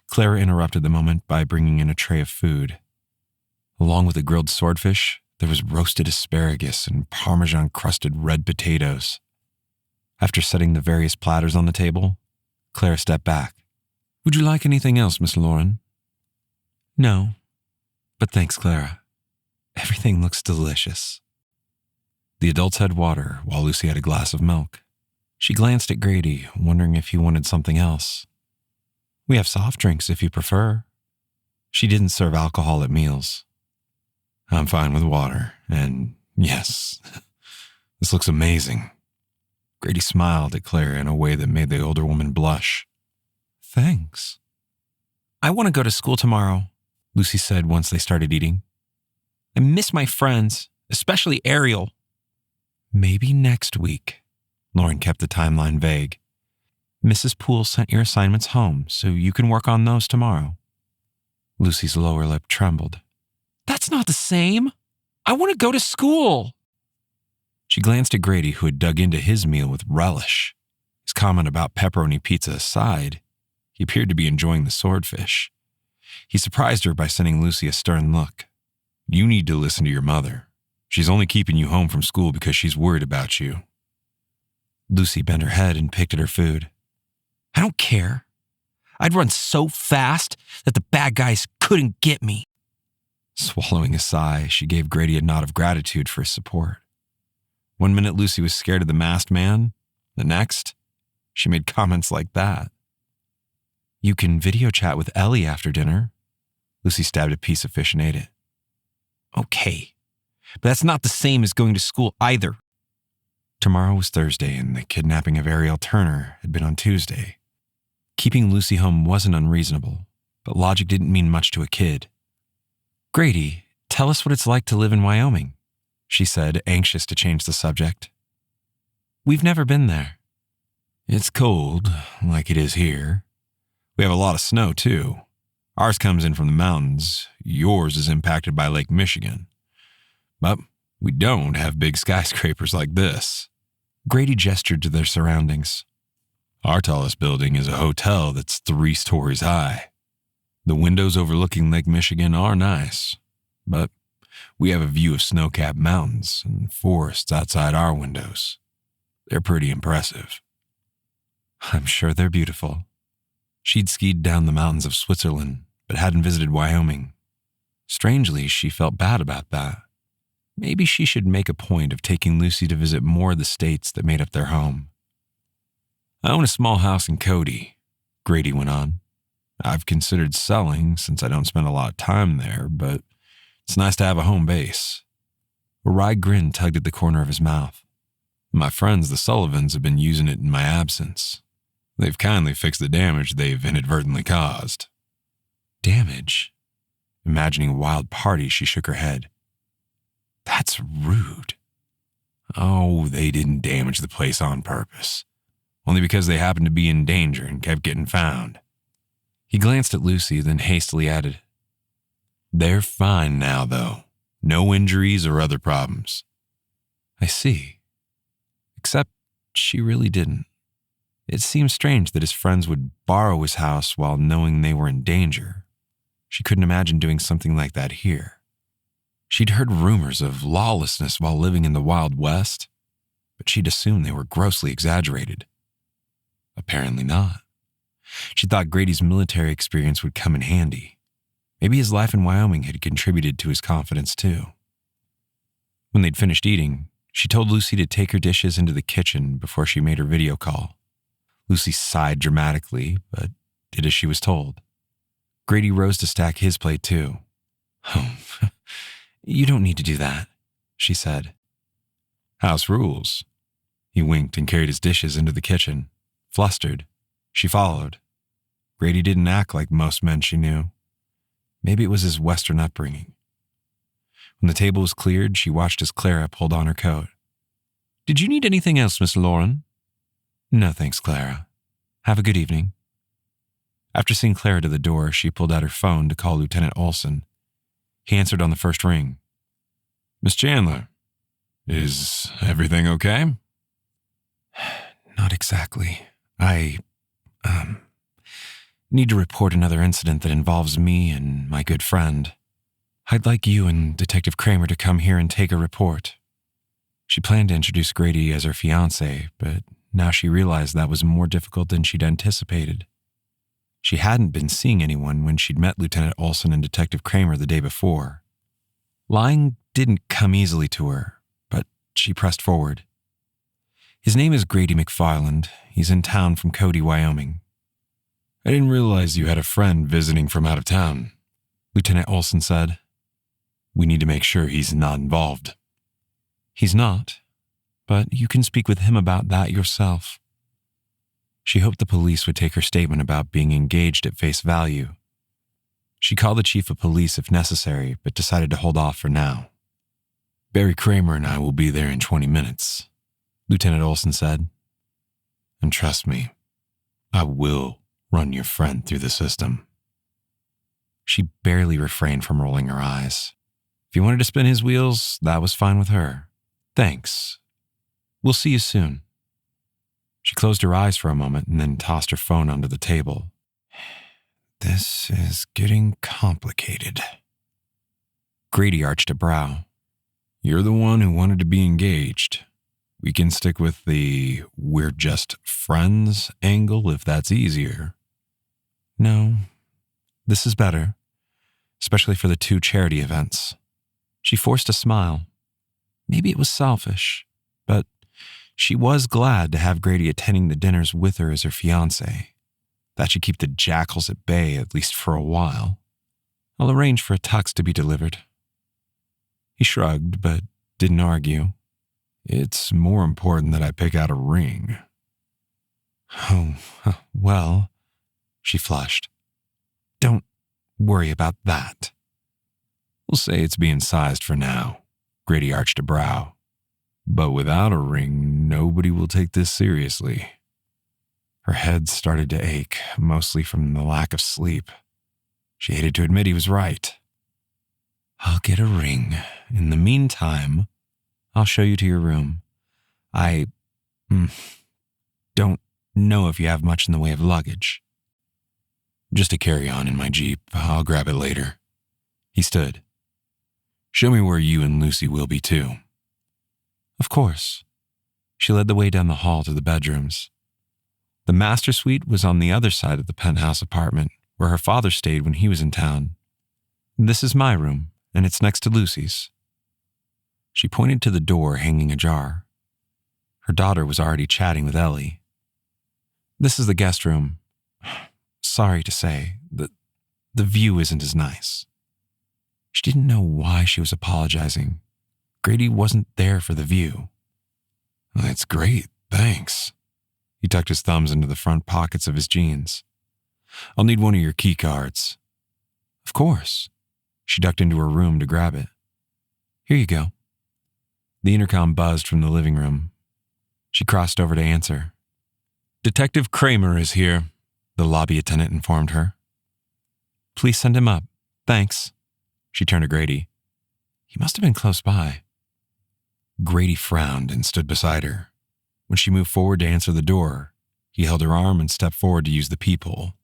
Clara interrupted the moment by bringing in a tray of food. Along with the grilled swordfish, there was roasted asparagus and Parmesan-crusted red potatoes. After setting the various platters on the table, Clara stepped back. Would you like anything else, Miss Lauren? No, but thanks, Clara. Everything looks delicious. The adults had water, while Lucy had a glass of milk. She glanced at Grady, wondering if he wanted something else. We have soft drinks if you prefer. She didn't serve alcohol at meals. I'm fine with water, and yes, this looks amazing. Grady smiled at Clara in a way that made the older woman blush. Thanks. I want to go to school tomorrow, Lucy said once they started eating. I miss my friends, especially Ariel. Maybe next week. Lauren kept the timeline vague. Mrs. Poole sent your assignments home, so you can work on those tomorrow. Lucy's lower lip trembled. That's not the same. I want to go to school. She glanced at Grady, who had dug into his meal with relish. His comment about pepperoni pizza aside, he appeared to be enjoying the swordfish. He surprised her by sending Lucy a stern look. You need to listen to your mother. She's only keeping you home from school because she's worried about you. Lucy bent her head and picked at her food. I don't care. I'd run so fast that the bad guys couldn't get me. Swallowing a sigh, she gave Grady a nod of gratitude for his support. One minute Lucy was scared of the masked man. The next, she made comments like that. You can video chat with Ellie after dinner. Lucy stabbed a piece of fish and ate it. Okay, but that's not the same as going to school either. Tomorrow was Thursday, and the kidnapping of Ariel Turner had been on Tuesday. Keeping Lucy home wasn't unreasonable, but logic didn't mean much to a kid. Grady, tell us what it's like to live in Wyoming, she said, anxious to change the subject. We've never been there. It's cold, like it is here. We have a lot of snow, too. Ours comes in from the mountains. Yours is impacted by Lake Michigan. But we don't have big skyscrapers like this. Grady gestured to their surroundings. Our tallest building is a hotel that's 3 stories high. The windows overlooking Lake Michigan are nice, but we have a view of snow-capped mountains and forests outside our windows. They're pretty impressive. I'm sure they're beautiful. She'd skied down the mountains of Switzerland, but hadn't visited Wyoming. Strangely, she felt bad about that. Maybe she should make a point of taking Lucy to visit more of the states that made up their home. I own a small house in Cody, Grady went on. I've considered selling since I don't spend a lot of time there, but it's nice to have a home base. A wry grin tugged at the corner of his mouth. My friends, the Sullivans, have been using it in my absence. They've kindly fixed the damage they've inadvertently caused. Damage? Imagining a wild party, she shook her head. That's rude. Oh, they didn't damage the place on purpose. Only because they happened to be in danger and kept getting found. He glanced at Lucy, then hastily added, They're fine now, though. No injuries or other problems. I see. Except she really didn't. It seemed strange that his friends would borrow his house while knowing they were in danger. She couldn't imagine doing something like that here. She'd heard rumors of lawlessness while living in the Wild West, but she'd assumed they were grossly exaggerated. Apparently not. She thought Grady's military experience would come in handy. Maybe his life in Wyoming had contributed to his confidence too. When they'd finished eating, she told Lucy to take her dishes into the kitchen before she made her video call. Lucy sighed dramatically, but did as she was told. Grady rose to stack his plate too. Oh, You don't need to do that, she said. House rules. He winked and carried his dishes into the kitchen. Flustered, she followed. Grady didn't act like most men she knew. Maybe it was his Western upbringing. When the table was cleared, she watched as Clara pulled on her coat. Did you need anything else, Miss Lauren? No, thanks, Clara. Have a good evening. After seeing Clara to the door, she pulled out her phone to call Lieutenant Olson. He answered on the first ring. Miss Chandler, is everything okay? Not exactly. I need to report another incident that involves me and my good friend. I'd like you and Detective Kramer to come here and take a report. She planned to introduce Grady as her fiancé, but now she realized that was more difficult than she'd anticipated. She hadn't been seeing anyone when she'd met Lieutenant Olson and Detective Kramer the day before. Lying didn't come easily to her, but she pressed forward. His name is Grady McFarland. He's in town from Cody, Wyoming. I didn't realize you had a friend visiting from out of town, Lieutenant Olson said. We need to make sure he's not involved. He's not, but you can speak with him about that yourself. She hoped the police would take her statement about being engaged at face value. She called the chief of police if necessary, but decided to hold off for now. Barry Kramer and I will be there in 20 minutes, Lieutenant Olson said. And trust me, I will run your friend through the system. She barely refrained from rolling her eyes. If he wanted to spin his wheels, that was fine with her. Thanks. We'll see you soon. She closed her eyes for a moment and then tossed her phone onto the table. This is getting complicated. Grady arched a brow. You're the one who wanted to be engaged. We can stick with the we're just friends angle if that's easier. No, this is better, especially for the 2 charity events. She forced a smile. Maybe it was selfish, but she was glad to have Grady attending the dinners with her as her fiancé. That should keep the jackals at bay, at least for a while. I'll arrange for a tux to be delivered. He shrugged, but didn't argue. It's more important that I pick out a ring. Oh, well, she flushed. Don't worry about that. We'll say it's being sized for now. Grady arched a brow. But without a ring, nobody will take this seriously. Her head started to ache, mostly from the lack of sleep. She hated to admit he was right. "I'll get a ring. In the meantime, I'll show you to your room. I don't know if you have much in the way of luggage." "Just a carry-on in my Jeep. I'll grab it later." He stood. "Show me where you and Lucy will be too." "Of course." She led the way down the hall to the bedrooms. The master suite was on the other side of the penthouse apartment, where her father stayed when he was in town. "This is my room, and it's next to Lucy's." She pointed to the door hanging ajar. Her daughter was already chatting with Ellie. "This is the guest room. Sorry to say, the view isn't as nice." She didn't know why she was apologizing. Grady wasn't there for the view. "That's great, thanks." He tucked his thumbs into the front pockets of his jeans. "I'll need one of your key cards." "Of course." She ducked into her room to grab it. "Here you go." The intercom buzzed from the living room. She crossed over to answer. "Detective Kramer is here," the lobby attendant informed her. "Please send him up. Thanks." She turned to Grady. "He must have been close by." Grady frowned and stood beside her. When she moved forward to answer the door, he held her arm and stepped forward to use the peephole.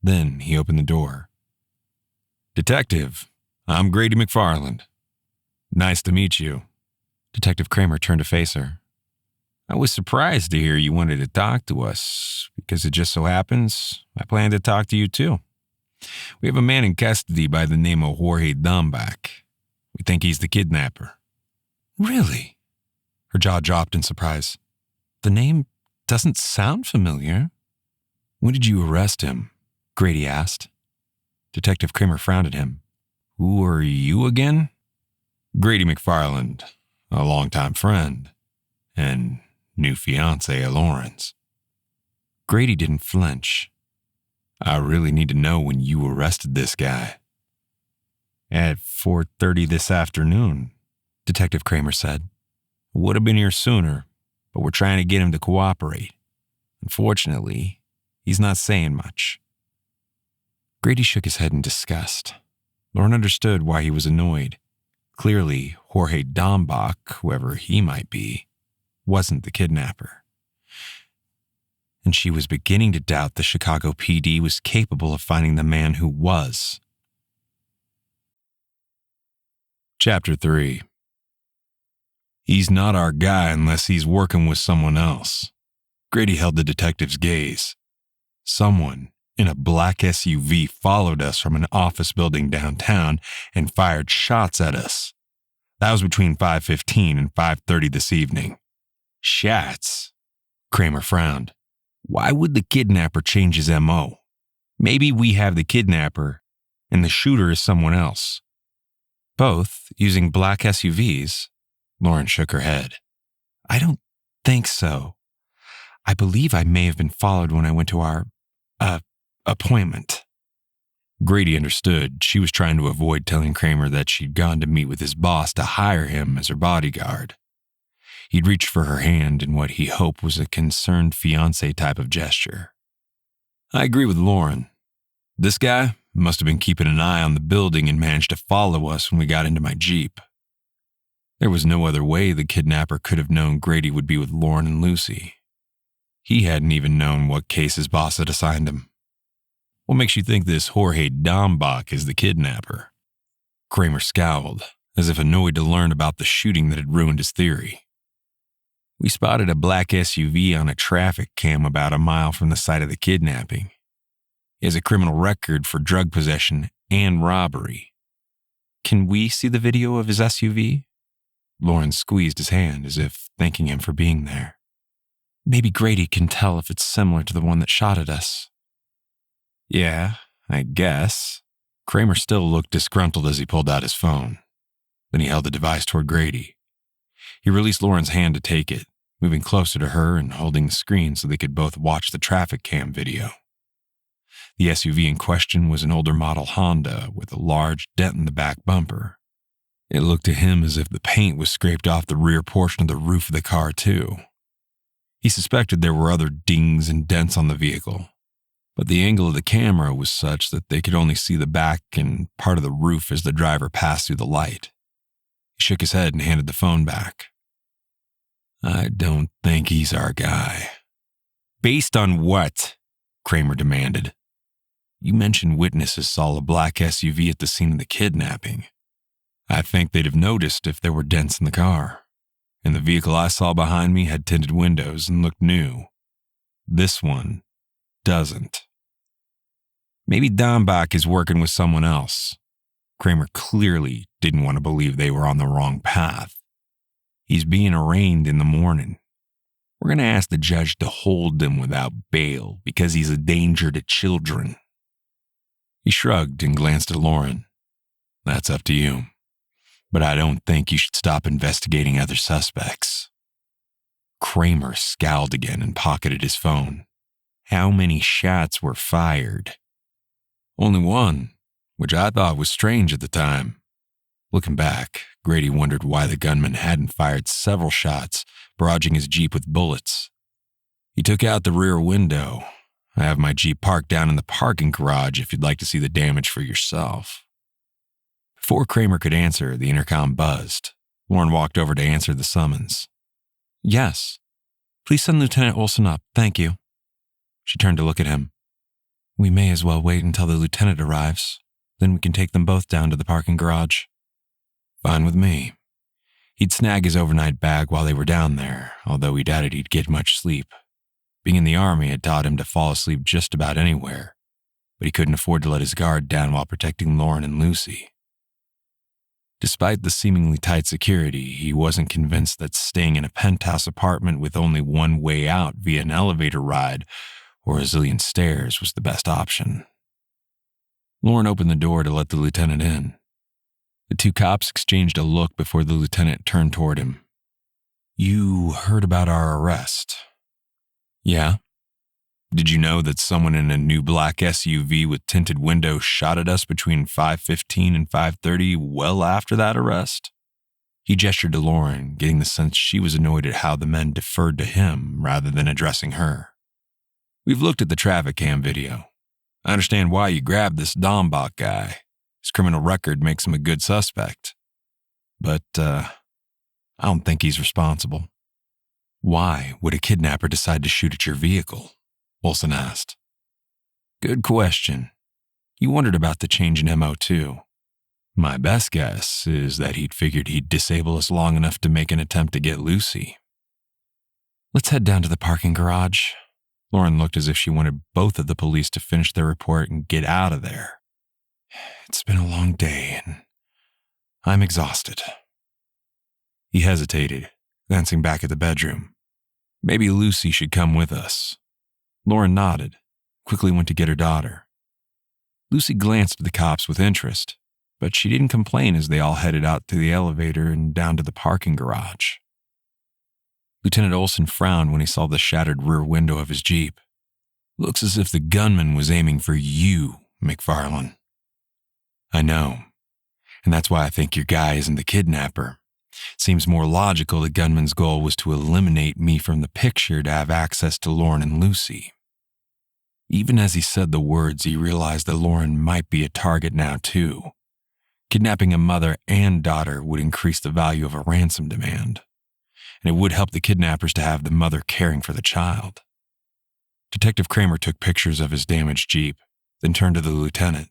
Then he opened the door. "Detective, I'm Grady McFarland. Nice to meet you." Detective Kramer turned to face her. "I was surprised to hear you wanted to talk to us, because it just so happens I plan to talk to you too. We have a man in custody by the name of Jorge Dombach. We think he's the kidnapper." "Really?" Her jaw dropped in surprise. "The name doesn't sound familiar." "When did you arrest him?" Grady asked. Detective Kramer frowned at him. "Who are you again?" "Grady McFarland, a longtime friend, and new fiancé of Lauren's." Grady didn't flinch. "I really need to know when you arrested this guy." "At 4:30 this afternoon," Detective Kramer said. "Would have been here sooner, but we're trying to get him to cooperate. Unfortunately, he's not saying much." Grady shook his head in disgust. Lauren understood why he was annoyed. Clearly, Jorge Dombach, whoever he might be, wasn't the kidnapper. And she was beginning to doubt the Chicago PD was capable of finding the man who was. Chapter 3. He's not our guy unless he's working with someone else. Grady held the detective's gaze. Someone in a black SUV followed us from an office building downtown and fired shots at us. That was between 5:15 and 5:30 this evening. Shots? Kramer frowned. Why would the kidnapper change his MO? Maybe we have the kidnapper and the shooter is someone else. Both using black SUVs? Lauren shook her head. I don't think so. I believe I may have been followed when I went to our, appointment. Grady understood. She was trying to avoid telling Kramer that she'd gone to meet with his boss to hire him as her bodyguard. He'd reached for her hand in what he hoped was a concerned fiancé type of gesture. I agree with Lauren. This guy must have been keeping an eye on the building and managed to follow us when we got into my Jeep. There was no other way the kidnapper could have known Grady would be with Lauren and Lucy. He hadn't even known what case his boss had assigned him. What makes you think this Jorge Dombach is the kidnapper? Kramer scowled, as if annoyed to learn about the shooting that had ruined his theory. We spotted a black SUV on a traffic cam about a mile from the site of the kidnapping. He has a criminal record for drug possession and robbery. Can we see the video of his SUV? Lauren squeezed his hand as if thanking him for being there. Maybe Grady can tell if it's similar to the one that shot at us. Yeah, I guess. Kramer still looked disgruntled as he pulled out his phone. Then he held the device toward Grady. He released Lauren's hand to take it, moving closer to her and holding the screen so they could both watch the traffic cam video. The SUV in question was an older model Honda with a large dent in the back bumper. It looked to him as if the paint was scraped off the rear portion of the roof of the car, too. He suspected there were other dings and dents on the vehicle, but the angle of the camera was such that they could only see the back and part of the roof as the driver passed through the light. He shook his head and handed the phone back. I don't think he's our guy. Based on what? Kramer demanded. You mentioned witnesses saw a black SUV at the scene of the kidnapping. I think they'd have noticed if there were dents in the car. And the vehicle I saw behind me had tinted windows and looked new. This one doesn't. Maybe Dombach is working with someone else. Kramer clearly didn't want to believe they were on the wrong path. He's being arraigned in the morning. We're going to ask the judge to hold him without bail because he's a danger to children. He shrugged and glanced at Lauren. That's up to you. But I don't think you should stop investigating other suspects. Kramer scowled again and pocketed his phone. How many shots were fired? Only one, which I thought was strange at the time. Looking back, Grady wondered why the gunman hadn't fired several shots, barraging his Jeep with bullets. He took out the rear window. I have my Jeep parked down in the parking garage if you'd like to see the damage for yourself. Before Kramer could answer, the intercom buzzed. Lauren walked over to answer the summons. Yes. Please send Lieutenant Olson up, thank you. She turned to look at him. We may as well wait until the lieutenant arrives. Then we can take them both down to the parking garage. Fine with me. He'd snag his overnight bag while they were down there, although he doubted he'd get much sleep. Being in the Army had taught him to fall asleep just about anywhere, but he couldn't afford to let his guard down while protecting Lauren and Lucy. Despite the seemingly tight security, he wasn't convinced that staying in a penthouse apartment with only one way out via an elevator ride or a zillion stairs was the best option. Lauren opened the door to let the lieutenant in. The two cops exchanged a look before the lieutenant turned toward him. You heard about our arrest? Yeah. Did you know that someone in a new black SUV with tinted windows shot at us between 5:15 and 5:30 well after that arrest? He gestured to Lauren, getting the sense she was annoyed at how the men deferred to him rather than addressing her. We've looked at the traffic cam video. I understand why you grabbed this Dombach guy. His criminal record makes him a good suspect. But, I don't think he's responsible. Why would a kidnapper decide to shoot at your vehicle? Olson asked. Good question. He wondered about the change in MO too. My best guess is that he'd figured he'd disable us long enough to make an attempt to get Lucy. Let's head down to the parking garage. Lauren looked as if she wanted both of the police to finish their report and get out of there. It's been a long day and I'm exhausted. He hesitated, glancing back at the bedroom. Maybe Lucy should come with us. Lauren nodded, quickly went to get her daughter. Lucy glanced at the cops with interest, but she didn't complain as they all headed out to the elevator and down to the parking garage. Lieutenant Olson frowned when he saw the shattered rear window of his Jeep. Looks as if the gunman was aiming for you, McFarland. I know, and that's why I think your guy isn't the kidnapper. Seems more logical the gunman's goal was to eliminate me from the picture to have access to Lauren and Lucy. Even as he said the words, he realized that Lauren might be a target now too. Kidnapping a mother and daughter would increase the value of a ransom demand, and it would help the kidnappers to have the mother caring for the child. Detective Kramer took pictures of his damaged Jeep, then turned to the lieutenant.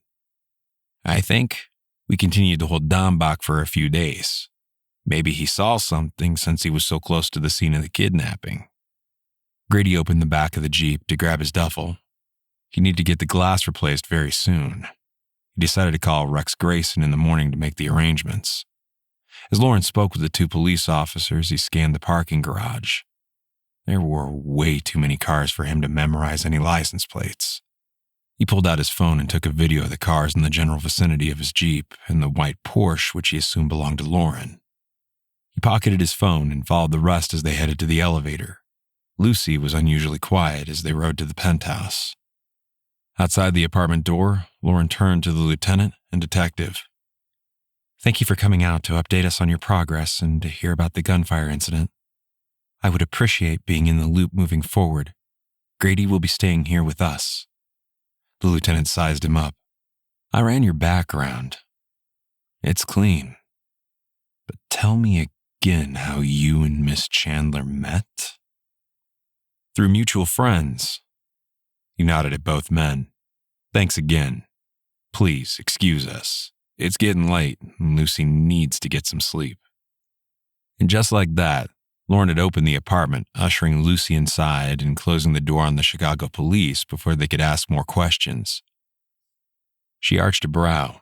I think we continued to hold Dombach for a few days. Maybe he saw something since he was so close to the scene of the kidnapping. Grady opened the back of the Jeep to grab his duffel. He needed to get the glass replaced very soon. He decided to call Rex Grayson in the morning to make the arrangements. As Lauren spoke with the two police officers, he scanned the parking garage. There were way too many cars for him to memorize any license plates. He pulled out his phone and took a video of the cars in the general vicinity of his Jeep and the white Porsche which he assumed belonged to Lauren. He pocketed his phone and followed the rest as they headed to the elevator. Lucy was unusually quiet as they rode to the penthouse. Outside the apartment door, Lauren turned to the lieutenant and detective. Thank you for coming out to update us on your progress and to hear about the gunfire incident. I would appreciate being in the loop moving forward. Grady will be staying here with us. The lieutenant sized him up. I ran your background. It's clean. But tell me again how you and Miss Chandler met? Through mutual friends. He nodded at both men. Thanks again. Please excuse us. It's getting late and Lucy needs to get some sleep. And just like that, Lauren had opened the apartment, ushering Lucy inside and closing the door on the Chicago police before they could ask more questions. She arched a brow.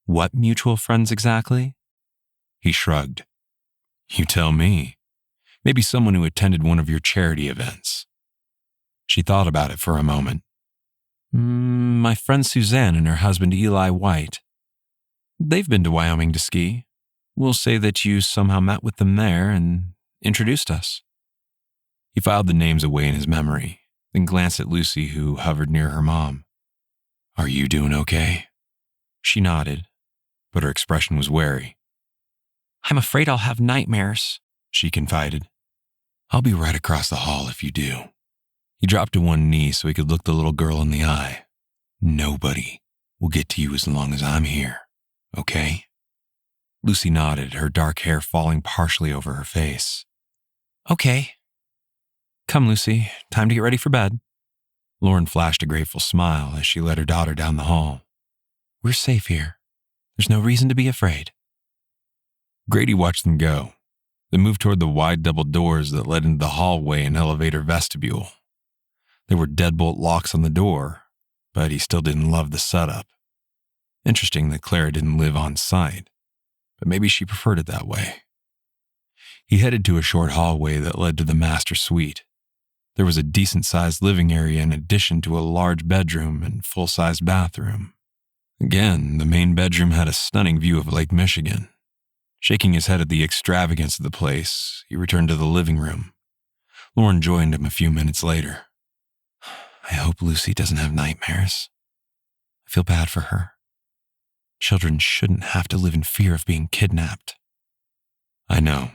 What mutual friends exactly? He shrugged. You tell me. Maybe someone who attended one of your charity events. She thought about it for a moment. My friend Suzanne and her husband Eli White. They've been to Wyoming to ski. We'll say that you somehow met with them there and introduced us. He filed the names away in his memory, then glanced at Lucy, who hovered near her mom. Are you doing okay? She nodded, but her expression was wary. I'm afraid I'll have nightmares, she confided. I'll be right across the hall if you do. He dropped to one knee so he could look the little girl in the eye. Nobody will get to you as long as I'm here, okay? Lucy nodded, her dark hair falling partially over her face. Okay. Come, Lucy, time to get ready for bed. Lauren flashed a grateful smile as she led her daughter down the hall. We're safe here. There's no reason to be afraid. Grady watched them go, then moved toward the wide double doors that led into the hallway and elevator vestibule. There were deadbolt locks on the door, but he still didn't love the setup. Interesting that Clara didn't live on site, but maybe she preferred it that way. He headed to a short hallway that led to the master suite. There was a decent-sized living area in addition to a large bedroom and full-sized bathroom. Again, the main bedroom had a stunning view of Lake Michigan. Shaking his head at the extravagance of the place, he returned to the living room. Lauren joined him a few minutes later. I hope Lucy doesn't have nightmares. I feel bad for her. Children shouldn't have to live in fear of being kidnapped. I know,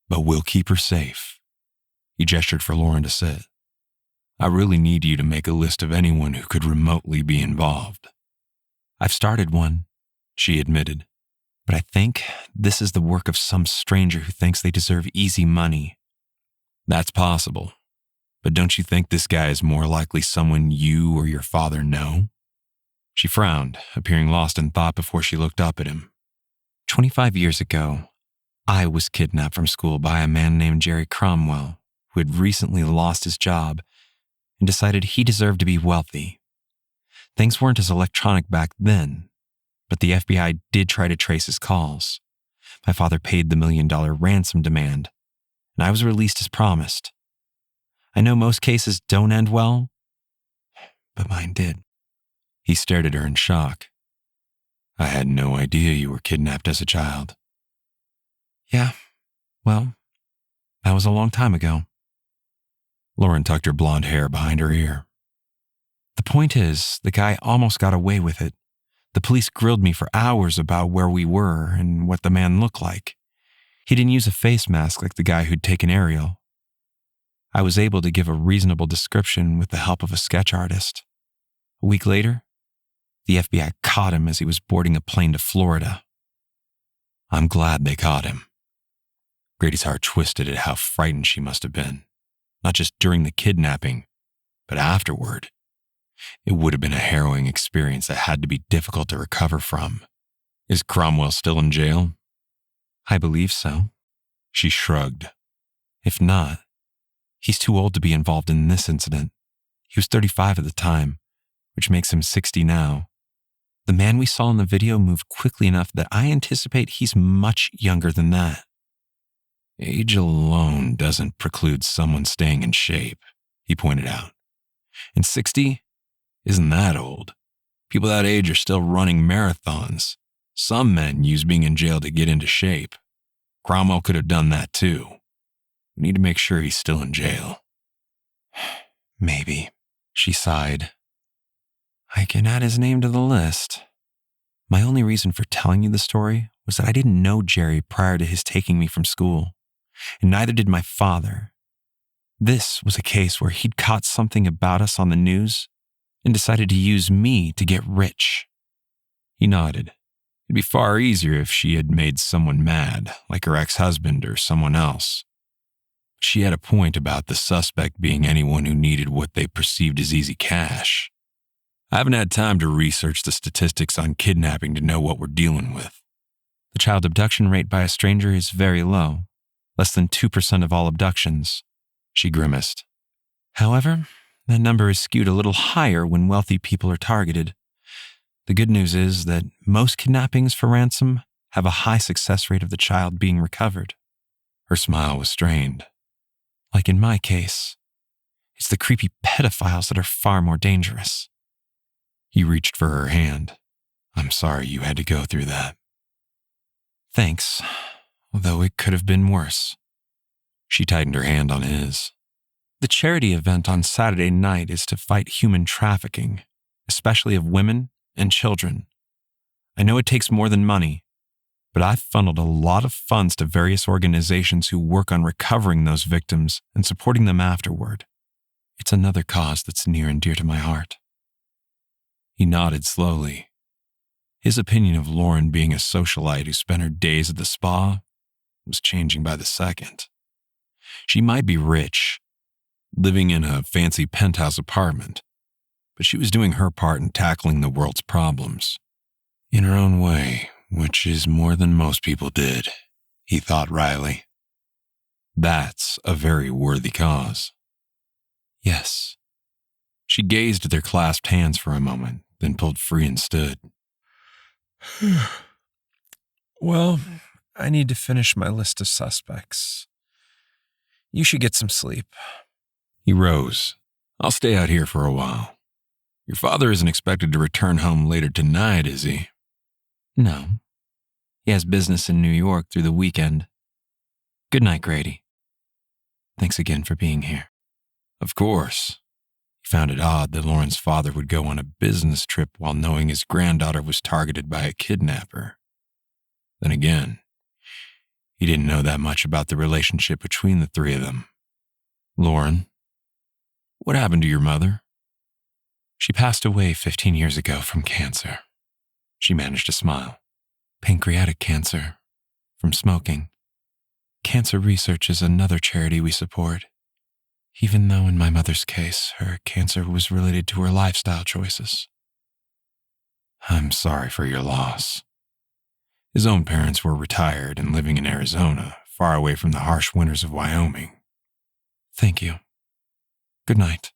but we'll keep her safe. He gestured for Lauren to sit. I really need you to make a list of anyone who could remotely be involved. I've started one, she admitted, but I think this is the work of some stranger who thinks they deserve easy money. That's possible, but don't you think this guy is more likely someone you or your father know? She frowned, appearing lost in thought before she looked up at him. 25 years ago, I was kidnapped from school by a man named Jerry Cromwell, who had recently lost his job and decided he deserved to be wealthy. Things weren't as electronic back then, but the FBI did try to trace his calls. My father paid the $1 million ransom demand, and I was released as promised. I know most cases don't end well, but mine did. He stared at her in shock. I had no idea you were kidnapped as a child. Yeah, well, that was a long time ago. Lauren tucked her blonde hair behind her ear. The point is, the guy almost got away with it. The police grilled me for hours about where we were and what the man looked like. He didn't use a face mask like the guy who'd taken Ariel. I was able to give a reasonable description with the help of a sketch artist. A week later, the FBI caught him as he was boarding a plane to Florida. I'm glad they caught him. Grady's heart twisted at how frightened she must have been, not just during the kidnapping, but afterward. It would have been a harrowing experience that had to be difficult to recover from. Is Cromwell still in jail? I believe so. She shrugged. If not, he's too old to be involved in this incident. He was 35 at the time, which makes him 60 now. The man we saw in the video moved quickly enough that I anticipate he's much younger than that. Age alone doesn't preclude someone staying in shape, he pointed out. And 60 isn't that old. People that age are still running marathons. Some men use being in jail to get into shape. Cromwell could have done that too. We need to make sure he's still in jail. Maybe, she sighed. I can add his name to the list. My only reason for telling you the story was that I didn't know Jerry prior to his taking me from school, and neither did my father. This was a case where he'd caught something about us on the news and decided to use me to get rich. He nodded. It'd be far easier if she had made someone mad, like her ex-husband or someone else. She had a point about the suspect being anyone who needed what they perceived as easy cash. I haven't had time to research the statistics on kidnapping to know what we're dealing with. The child abduction rate by a stranger is very low, less than 2% of all abductions, she grimaced. However, that number is skewed a little higher when wealthy people are targeted. The good news is that most kidnappings for ransom have a high success rate of the child being recovered. Her smile was strained. Like in my case, it's the creepy pedophiles that are far more dangerous. He reached for her hand. I'm sorry you had to go through that. Thanks, although it could have been worse. She tightened her hand on his. The charity event on Saturday night is to fight human trafficking, especially of women and children. I know it takes more than money, but I've funneled a lot of funds to various organizations who work on recovering those victims and supporting them afterward. It's another cause that's near and dear to my heart. He nodded slowly. His opinion of Lauren being a socialite who spent her days at the spa was changing by the second. She might be rich, living in a fancy penthouse apartment, but she was doing her part in tackling the world's problems. In her own way, which is more than most people did, he thought wryly. That's a very worthy cause. Yes. She gazed at their clasped hands for a moment, then pulled free and stood. Well, I need to finish my list of suspects. You should get some sleep. He rose. I'll stay out here for a while. Your father isn't expected to return home later tonight, is he? No. He has business in New York through the weekend. Good night, Grady. Thanks again for being here. Of course. He found it odd that Lauren's father would go on a business trip while knowing his granddaughter was targeted by a kidnapper. Then again, he didn't know that much about the relationship between the three of them. Lauren, what happened to your mother? She passed away 15 years ago from cancer. She managed to smile. Pancreatic cancer, from smoking. Cancer research is another charity we support, even though in my mother's case, her cancer was related to her lifestyle choices. I'm sorry for your loss. His own parents were retired and living in Arizona, far away from the harsh winters of Wyoming. Thank you. Good night.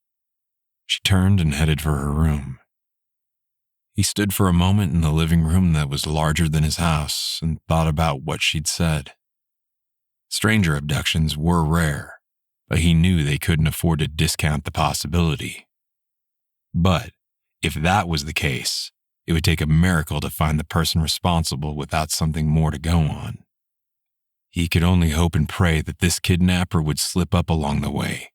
She turned and headed for her room. He stood for a moment in the living room that was larger than his house and thought about what she'd said. Stranger abductions were rare, but he knew they couldn't afford to discount the possibility. But if that was the case, it would take a miracle to find the person responsible without something more to go on. He could only hope and pray that this kidnapper would slip up along the way,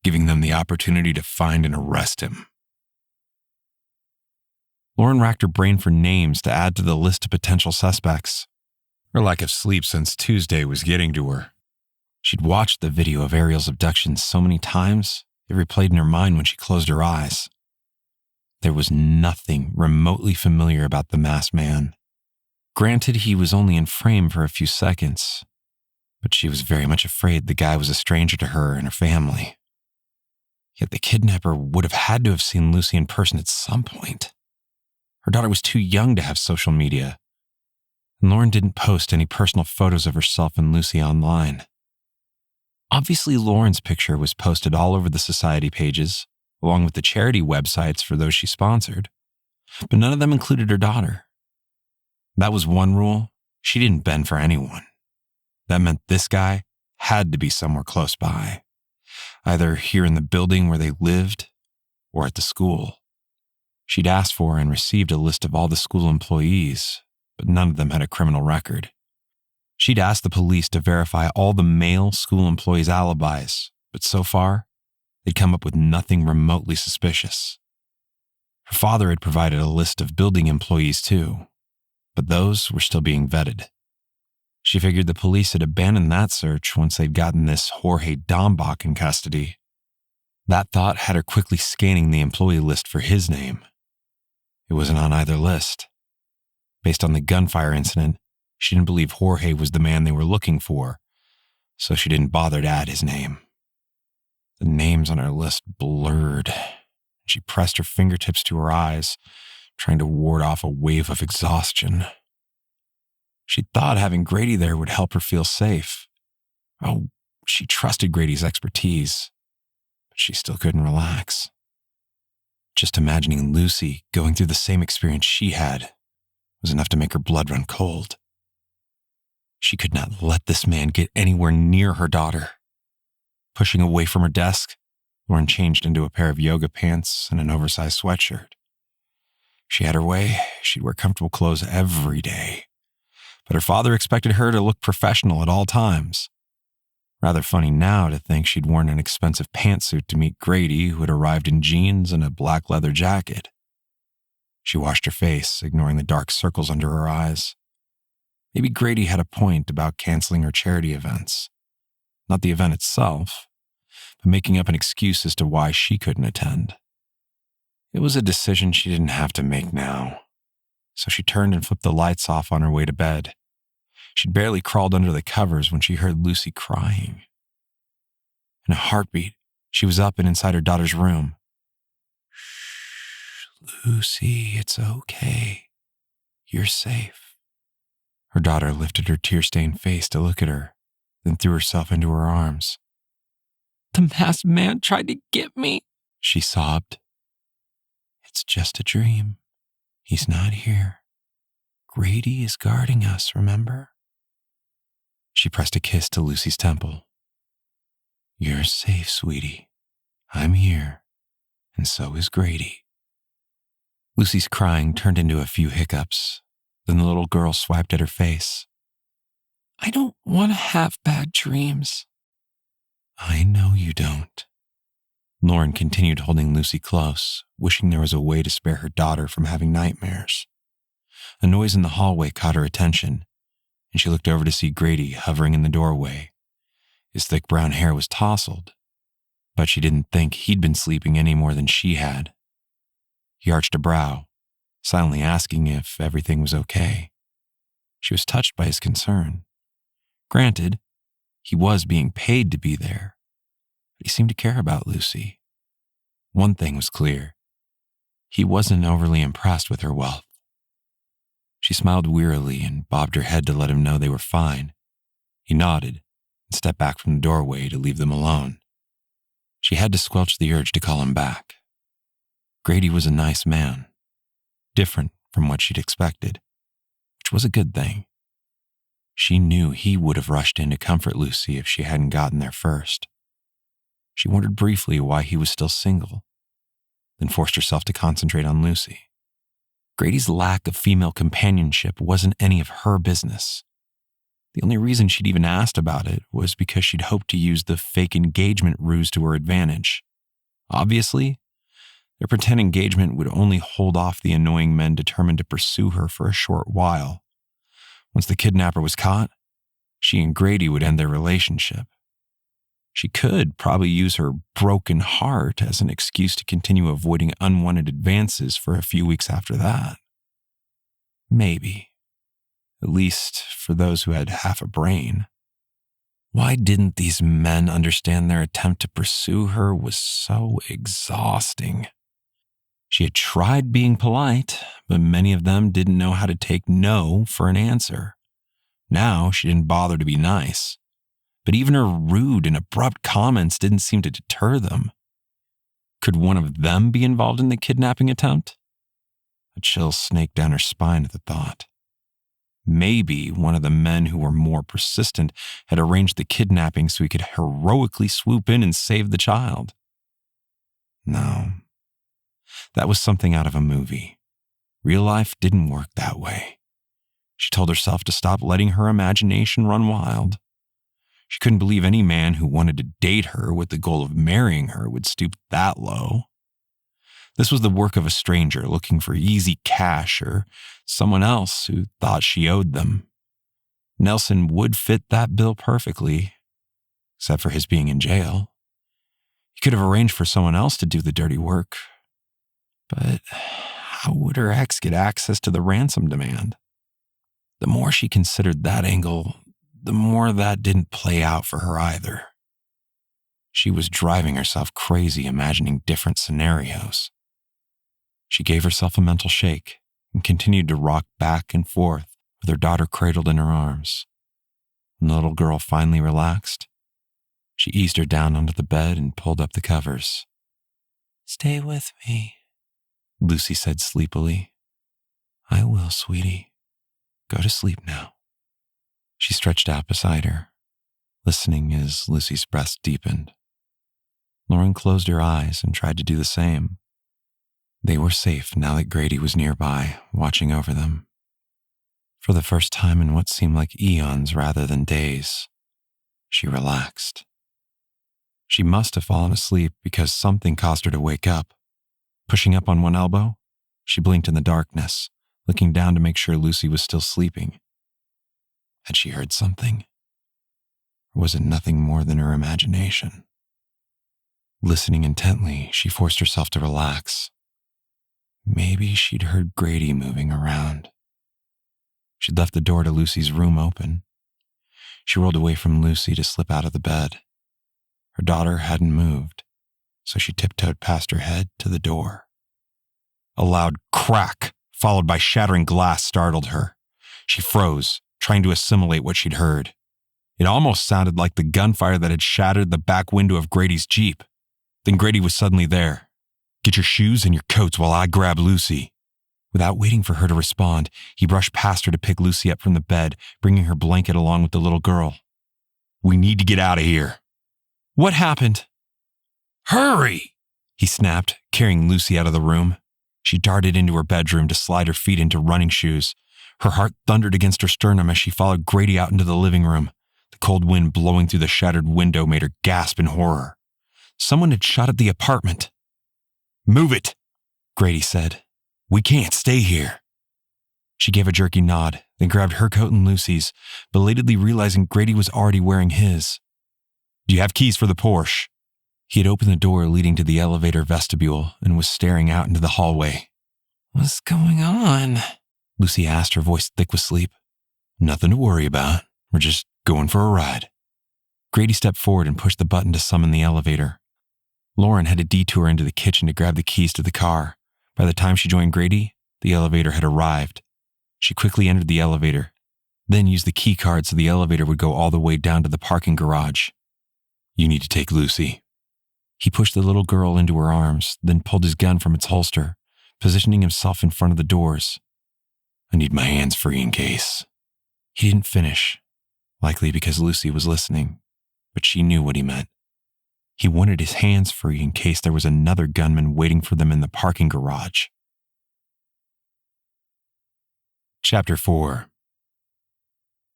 giving them the opportunity to find and arrest him. Lauren racked her brain for names to add to the list of potential suspects. Her lack of sleep since Tuesday was getting to her. She'd watched the video of Ariel's abduction so many times, it replayed in her mind when she closed her eyes. There was nothing remotely familiar about the masked man. Granted, he was only in frame for a few seconds, but she was very much afraid the guy was a stranger to her and her family. Yet the kidnapper would have had to have seen Lucy in person at some point. Her daughter was too young to have social media, and Lauren didn't post any personal photos of herself and Lucy online. Obviously, Lauren's picture was posted all over the society pages, along with the charity websites for those she sponsored, but none of them included her daughter. That was one rule: she didn't bend for anyone. That meant this guy had to be somewhere close by, either here in the building where they lived or at the school. She'd asked for and received a list of all the school employees, but none of them had a criminal record. She'd asked the police to verify all the male school employees' alibis, but so far, they'd come up with nothing remotely suspicious. Her father had provided a list of building employees too, but those were still being vetted. She figured the police had abandoned that search once they'd gotten this Jorge Dombach in custody. That thought had her quickly scanning the employee list for his name. It wasn't on either list. Based on the gunfire incident, she didn't believe Jorge was the man they were looking for, so she didn't bother to add his name. The names on her list blurred, and she pressed her fingertips to her eyes, trying to ward off a wave of exhaustion. She thought having Grady there would help her feel safe. Oh, she trusted Grady's expertise, but she still couldn't relax. Just imagining Lucy going through the same experience she had was enough to make her blood run cold. She could not let this man get anywhere near her daughter. Pushing away from her desk, Lauren changed into a pair of yoga pants and an oversized sweatshirt. She had her way, she'd wear comfortable clothes every day. But her father expected her to look professional at all times. Rather funny now to think she'd worn an expensive pantsuit to meet Grady, who had arrived in jeans and a black leather jacket. She washed her face, ignoring the dark circles under her eyes. Maybe Grady had a point about canceling her charity events. Not the event itself, but making up an excuse as to why she couldn't attend. It was a decision she didn't have to make now, so she turned and flipped the lights off on her way to bed. She'd barely crawled under the covers when she heard Lucy crying. In a heartbeat, she was up and inside her daughter's room. "Shh, Lucy, it's okay. You're safe." Her daughter lifted her tear-stained face to look at her, then threw herself into her arms. "The masked man tried to get me," she sobbed. "It's just a dream. He's not here. Grady is guarding us, remember?" She pressed a kiss to Lucy's temple. "You're safe, sweetie. I'm here, and so is Grady." Lucy's crying turned into a few hiccups. Then the little girl swiped at her face. "I don't want to have bad dreams." "I know you don't." Lauren continued holding Lucy close, wishing there was a way to spare her daughter from having nightmares. A noise in the hallway caught her attention, and she looked over to see Grady hovering in the doorway. His thick brown hair was tousled, but she didn't think he'd been sleeping any more than she had. He arched a brow, silently asking if everything was okay. She was touched by his concern. Granted, he was being paid to be there, but he seemed to care about Lucy. One thing was clear. He wasn't overly impressed with her wealth. She smiled wearily and bobbed her head to let him know they were fine. He nodded and stepped back from the doorway to leave them alone. She had to squelch the urge to call him back. Grady was a nice man, different from what she'd expected, which was a good thing. She knew he would have rushed in to comfort Lucy if she hadn't gotten there first. She wondered briefly why he was still single, then forced herself to concentrate on Lucy. Grady's lack of female companionship wasn't any of her business. The only reason she'd even asked about it was because she'd hoped to use the fake engagement ruse to her advantage. Obviously, their pretend engagement would only hold off the annoying men determined to pursue her for a short while. Once the kidnapper was caught, she and Grady would end their relationship. She could probably use her broken heart as an excuse to continue avoiding unwanted advances for a few weeks after that. Maybe. At least for those who had half a brain. Why didn't these men understand their attempt to pursue her was so exhausting? She had tried being polite, but many of them didn't know how to take no for an answer. Now she didn't bother to be nice. But even her rude and abrupt comments didn't seem to deter them. Could one of them be involved in the kidnapping attempt? A chill snaked down her spine at the thought. Maybe one of the men who were more persistent had arranged the kidnapping so he could heroically swoop in and save the child. No, that was something out of a movie. Real life didn't work that way. She told herself to stop letting her imagination run wild. She couldn't believe any man who wanted to date her with the goal of marrying her would stoop that low. This was the work of a stranger looking for easy cash or someone else who thought she owed them. Nelson would fit that bill perfectly, except for his being in jail. He could have arranged for someone else to do the dirty work. But how would her ex get access to the ransom demand? The more she considered that angle, the more that didn't play out for her either. She was driving herself crazy imagining different scenarios. She gave herself a mental shake and continued to rock back and forth with her daughter cradled in her arms. When the little girl finally relaxed, she eased her down onto the bed and pulled up the covers. "Stay with me," Lucy said sleepily. "I will, sweetie. Go to sleep now." She stretched out beside her, listening as Lucy's breaths deepened. Lauren closed her eyes and tried to do the same. They were safe now that Grady was nearby, watching over them. For the first time in what seemed like eons rather than days, she relaxed. She must have fallen asleep because something caused her to wake up. Pushing up on one elbow, she blinked in the darkness, looking down to make sure Lucy was still sleeping. Had she heard something? Or was it nothing more than her imagination? Listening intently, she forced herself to relax. Maybe she'd heard Grady moving around. She'd left the door to Lucy's room open. She rolled away from Lucy to slip out of the bed. Her daughter hadn't moved, so she tiptoed past her head to the door. A loud crack, followed by shattering glass, startled her. She froze, trying to assimilate what she'd heard. It almost sounded like the gunfire that had shattered the back window of Grady's Jeep. Then Grady was suddenly there. "Get your shoes and your coats while I grab Lucy." Without waiting for her to respond, he brushed past her to pick Lucy up from the bed, bringing her blanket along with the little girl. "We need to get out of here." "What happened?" "Hurry!" he snapped, carrying Lucy out of the room. She darted into her bedroom to slide her feet into running shoes. Her heart thundered against her sternum as she followed Grady out into the living room. The cold wind blowing through the shattered window made her gasp in horror. Someone had shot at the apartment. "Move it," Grady said. "We can't stay here." She gave a jerky nod, then grabbed her coat and Lucy's, belatedly realizing Grady was already wearing his. "Do you have keys for the Porsche?" He had opened the door leading to the elevator vestibule and was staring out into the hallway. "What's going on?" Lucy asked, her voice thick with sleep. "Nothing to worry about. We're just going for a ride." Grady stepped forward and pushed the button to summon the elevator. Lauren had to detour into the kitchen to grab the keys to the car. By the time she joined Grady, the elevator had arrived. She quickly entered the elevator, then used the key card so the elevator would go all the way down to the parking garage. "You need to take Lucy." He pushed the little girl into her arms, then pulled his gun from its holster, positioning himself in front of the doors. "I need my hands free in case." He didn't finish, likely because Lucy was listening, but she knew what he meant. He wanted his hands free in case there was another gunman waiting for them in the parking garage. Chapter 4.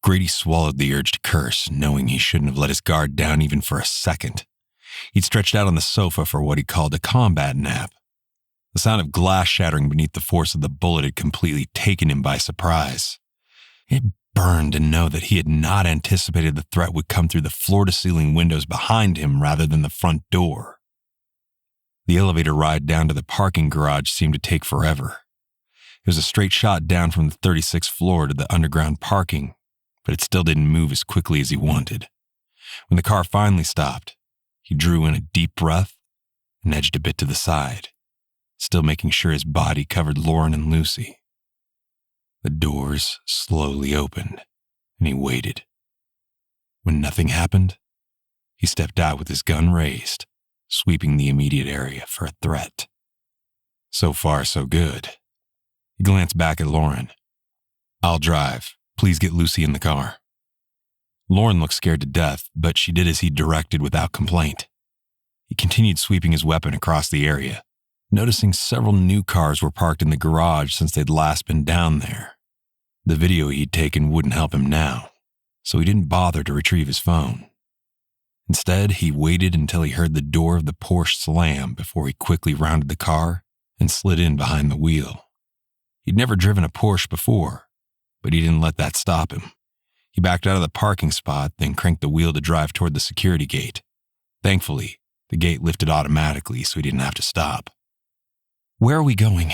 Grady swallowed the urge to curse, knowing he shouldn't have let his guard down even for a second. He'd stretched out on the sofa for what he called a combat nap. The sound of glass shattering beneath the force of the bullet had completely taken him by surprise. It burned to know that he had not anticipated the threat would come through the floor-to-ceiling windows behind him rather than the front door. The elevator ride down to the parking garage seemed to take forever. It was a straight shot down from the 36th floor to the underground parking, but it still didn't move as quickly as he wanted. When the car finally stopped, he drew in a deep breath and edged a bit to the side, still making sure his body covered Lauren and Lucy. The doors slowly opened, and he waited. When nothing happened, he stepped out with his gun raised, sweeping the immediate area for a threat. So far, so good. He glanced back at Lauren. "I'll drive. Please get Lucy in the car." Lauren looked scared to death, but she did as he directed without complaint. He continued sweeping his weapon across the area, noticing several new cars were parked in the garage since they'd last been down there. The video he'd taken wouldn't help him now, so he didn't bother to retrieve his phone. Instead, he waited until he heard the door of the Porsche slam before he quickly rounded the car and slid in behind the wheel. He'd never driven a Porsche before, but he didn't let that stop him. He backed out of the parking spot, then cranked the wheel to drive toward the security gate. Thankfully, the gate lifted automatically so he didn't have to stop. "Where are we going?"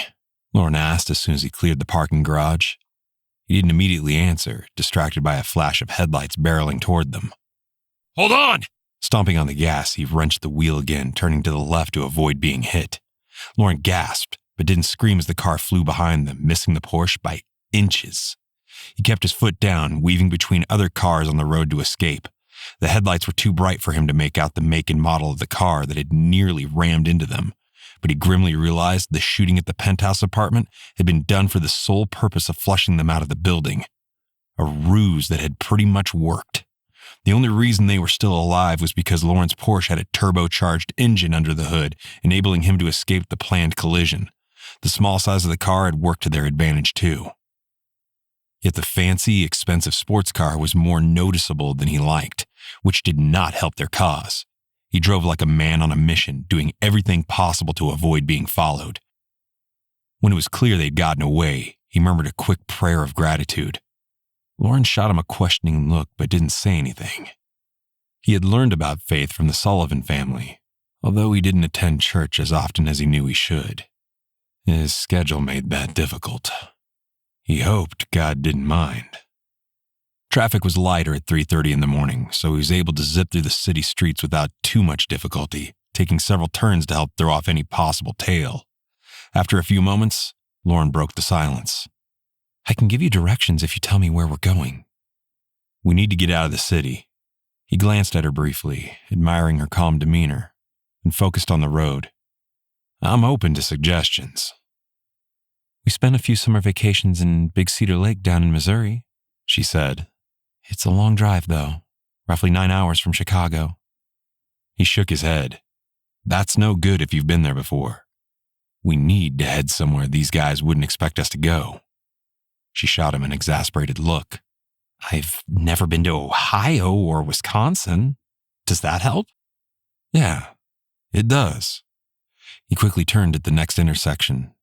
Lauren asked as soon as he cleared the parking garage. He didn't immediately answer, distracted by a flash of headlights barreling toward them. "Hold on!" Stomping on the gas, he wrenched the wheel again, turning to the left to avoid being hit. Lauren gasped, but didn't scream as the car flew behind them, missing the Porsche by inches. He kept his foot down, weaving between other cars on the road to escape. The headlights were too bright for him to make out the make and model of the car that had nearly rammed into them, but he grimly realized the shooting at the penthouse apartment had been done for the sole purpose of flushing them out of the building. A ruse that had pretty much worked. The only reason they were still alive was because Lauren's Porsche had a turbocharged engine under the hood, enabling him to escape the planned collision. The small size of the car had worked to their advantage too. Yet the fancy, expensive sports car was more noticeable than he liked, which did not help their cause. He drove like a man on a mission, doing everything possible to avoid being followed. When it was clear they'd gotten away, he murmured a quick prayer of gratitude. Lauren shot him a questioning look but didn't say anything. He had learned about faith from the Sullivan family, although he didn't attend church as often as he knew he should. His schedule made that difficult. He hoped God didn't mind. Traffic was lighter at 3:30 in the morning, so he was able to zip through the city streets without too much difficulty, taking several turns to help throw off any possible tail. After a few moments, Lauren broke the silence. "I can give you directions if you tell me where we're going." "We need to get out of the city." He glanced at her briefly, admiring her calm demeanor, and focused on the road. "I'm open to suggestions." "We spent a few summer vacations in Big Cedar Lake down in Missouri," she said. "It's a long drive, though, roughly 9 hours from Chicago." He shook his head. "That's no good if you've been there before. We need to head somewhere these guys wouldn't expect us to go." She shot him an exasperated look. "I've never been to Ohio or Wisconsin. Does that help?" "Yeah, it does." He quickly turned at the next intersection.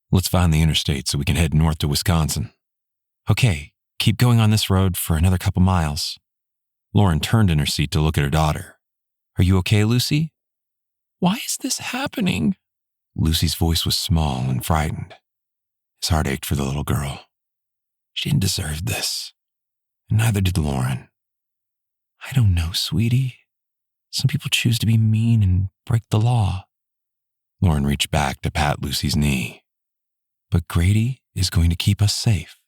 "Let's find the interstate so we can head north to Wisconsin." "Okay, keep going on this road for another couple miles." Lauren turned in her seat to look at her daughter. "Are you okay, Lucy?" "Why is this happening?" Lucy's voice was small and frightened. His heart ached for the little girl. She didn't deserve this, and neither did Lauren. "I don't know, sweetie. Some people choose to be mean and break the law." Lauren reached back to pat Lucy's knee. "But Grady is going to keep us safe.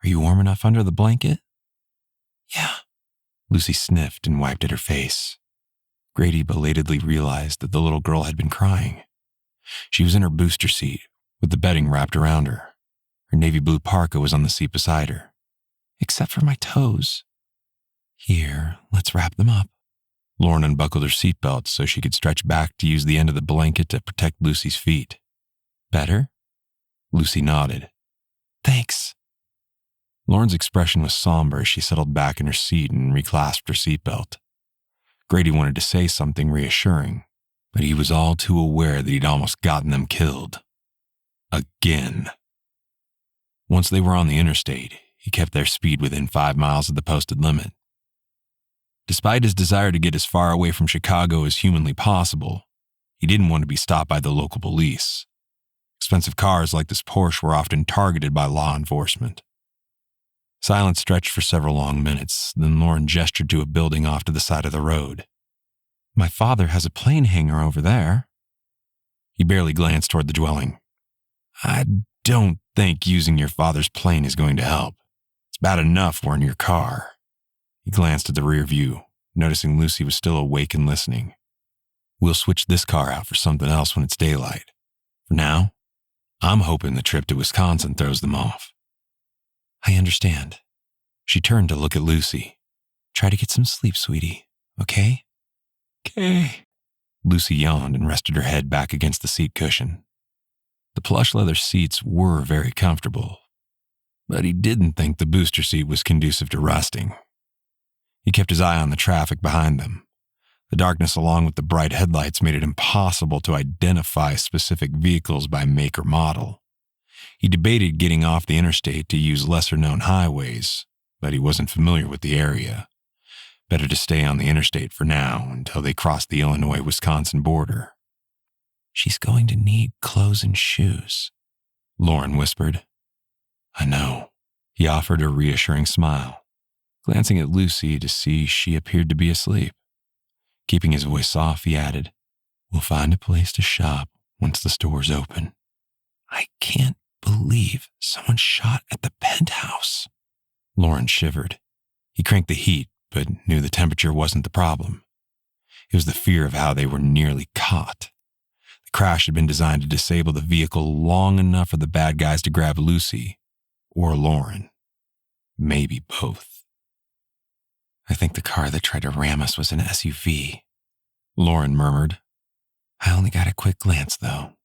Are you warm enough under the blanket?" "Yeah." Lucy sniffed and wiped at her face. Grady belatedly realized that the little girl had been crying. She was in her booster seat, with the bedding wrapped around her. Her navy blue parka was on the seat beside her. "Except for my toes." "Here, let's wrap them up." Lauren unbuckled her seatbelt so she could stretch back to use the end of the blanket to protect Lucy's feet. "Better?" Lucy nodded. "Thanks." Lauren's expression was somber as she settled back in her seat and reclasped her seatbelt. Grady wanted to say something reassuring, but he was all too aware that he'd almost gotten them killed. Again. Once they were on the interstate, he kept their speed within 5 miles of the posted limit. Despite his desire to get as far away from Chicago as humanly possible, he didn't want to be stopped by the local police. Expensive cars like this Porsche were often targeted by law enforcement. Silence stretched for several long minutes, then Lauren gestured to a building off to the side of the road. "My father has a plane hangar over there." He barely glanced toward the dwelling. "I don't think using your father's plane is going to help. It's bad enough we're in your car." He glanced at the rear view, noticing Lucy was still awake and listening. "We'll switch this car out for something else when it's daylight. For now, I'm hoping the trip to Wisconsin throws them off." "I understand." She turned to look at Lucy. "Try to get some sleep, sweetie, okay?" "Okay." Lucy yawned and rested her head back against the seat cushion. The plush leather seats were very comfortable, but he didn't think the booster seat was conducive to resting. He kept his eye on the traffic behind them. The darkness along with the bright headlights made it impossible to identify specific vehicles by make or model. He debated getting off the interstate to use lesser-known highways, but he wasn't familiar with the area. Better to stay on the interstate for now until they crossed the Illinois-Wisconsin border. "She's going to need clothes and shoes," Lauren whispered. "I know." He offered a reassuring smile, glancing at Lucy to see she appeared to be asleep. Keeping his voice soft, he added, "We'll find a place to shop once the store's open." "I can't believe someone shot at the penthouse." Lauren shivered. He cranked the heat, but knew the temperature wasn't the problem. It was the fear of how they were nearly caught. The crash had been designed to disable the vehicle long enough for the bad guys to grab Lucy, or Lauren. Maybe both. "I think the car that tried to ram us was an SUV," Lauren murmured. "I only got a quick glance, though.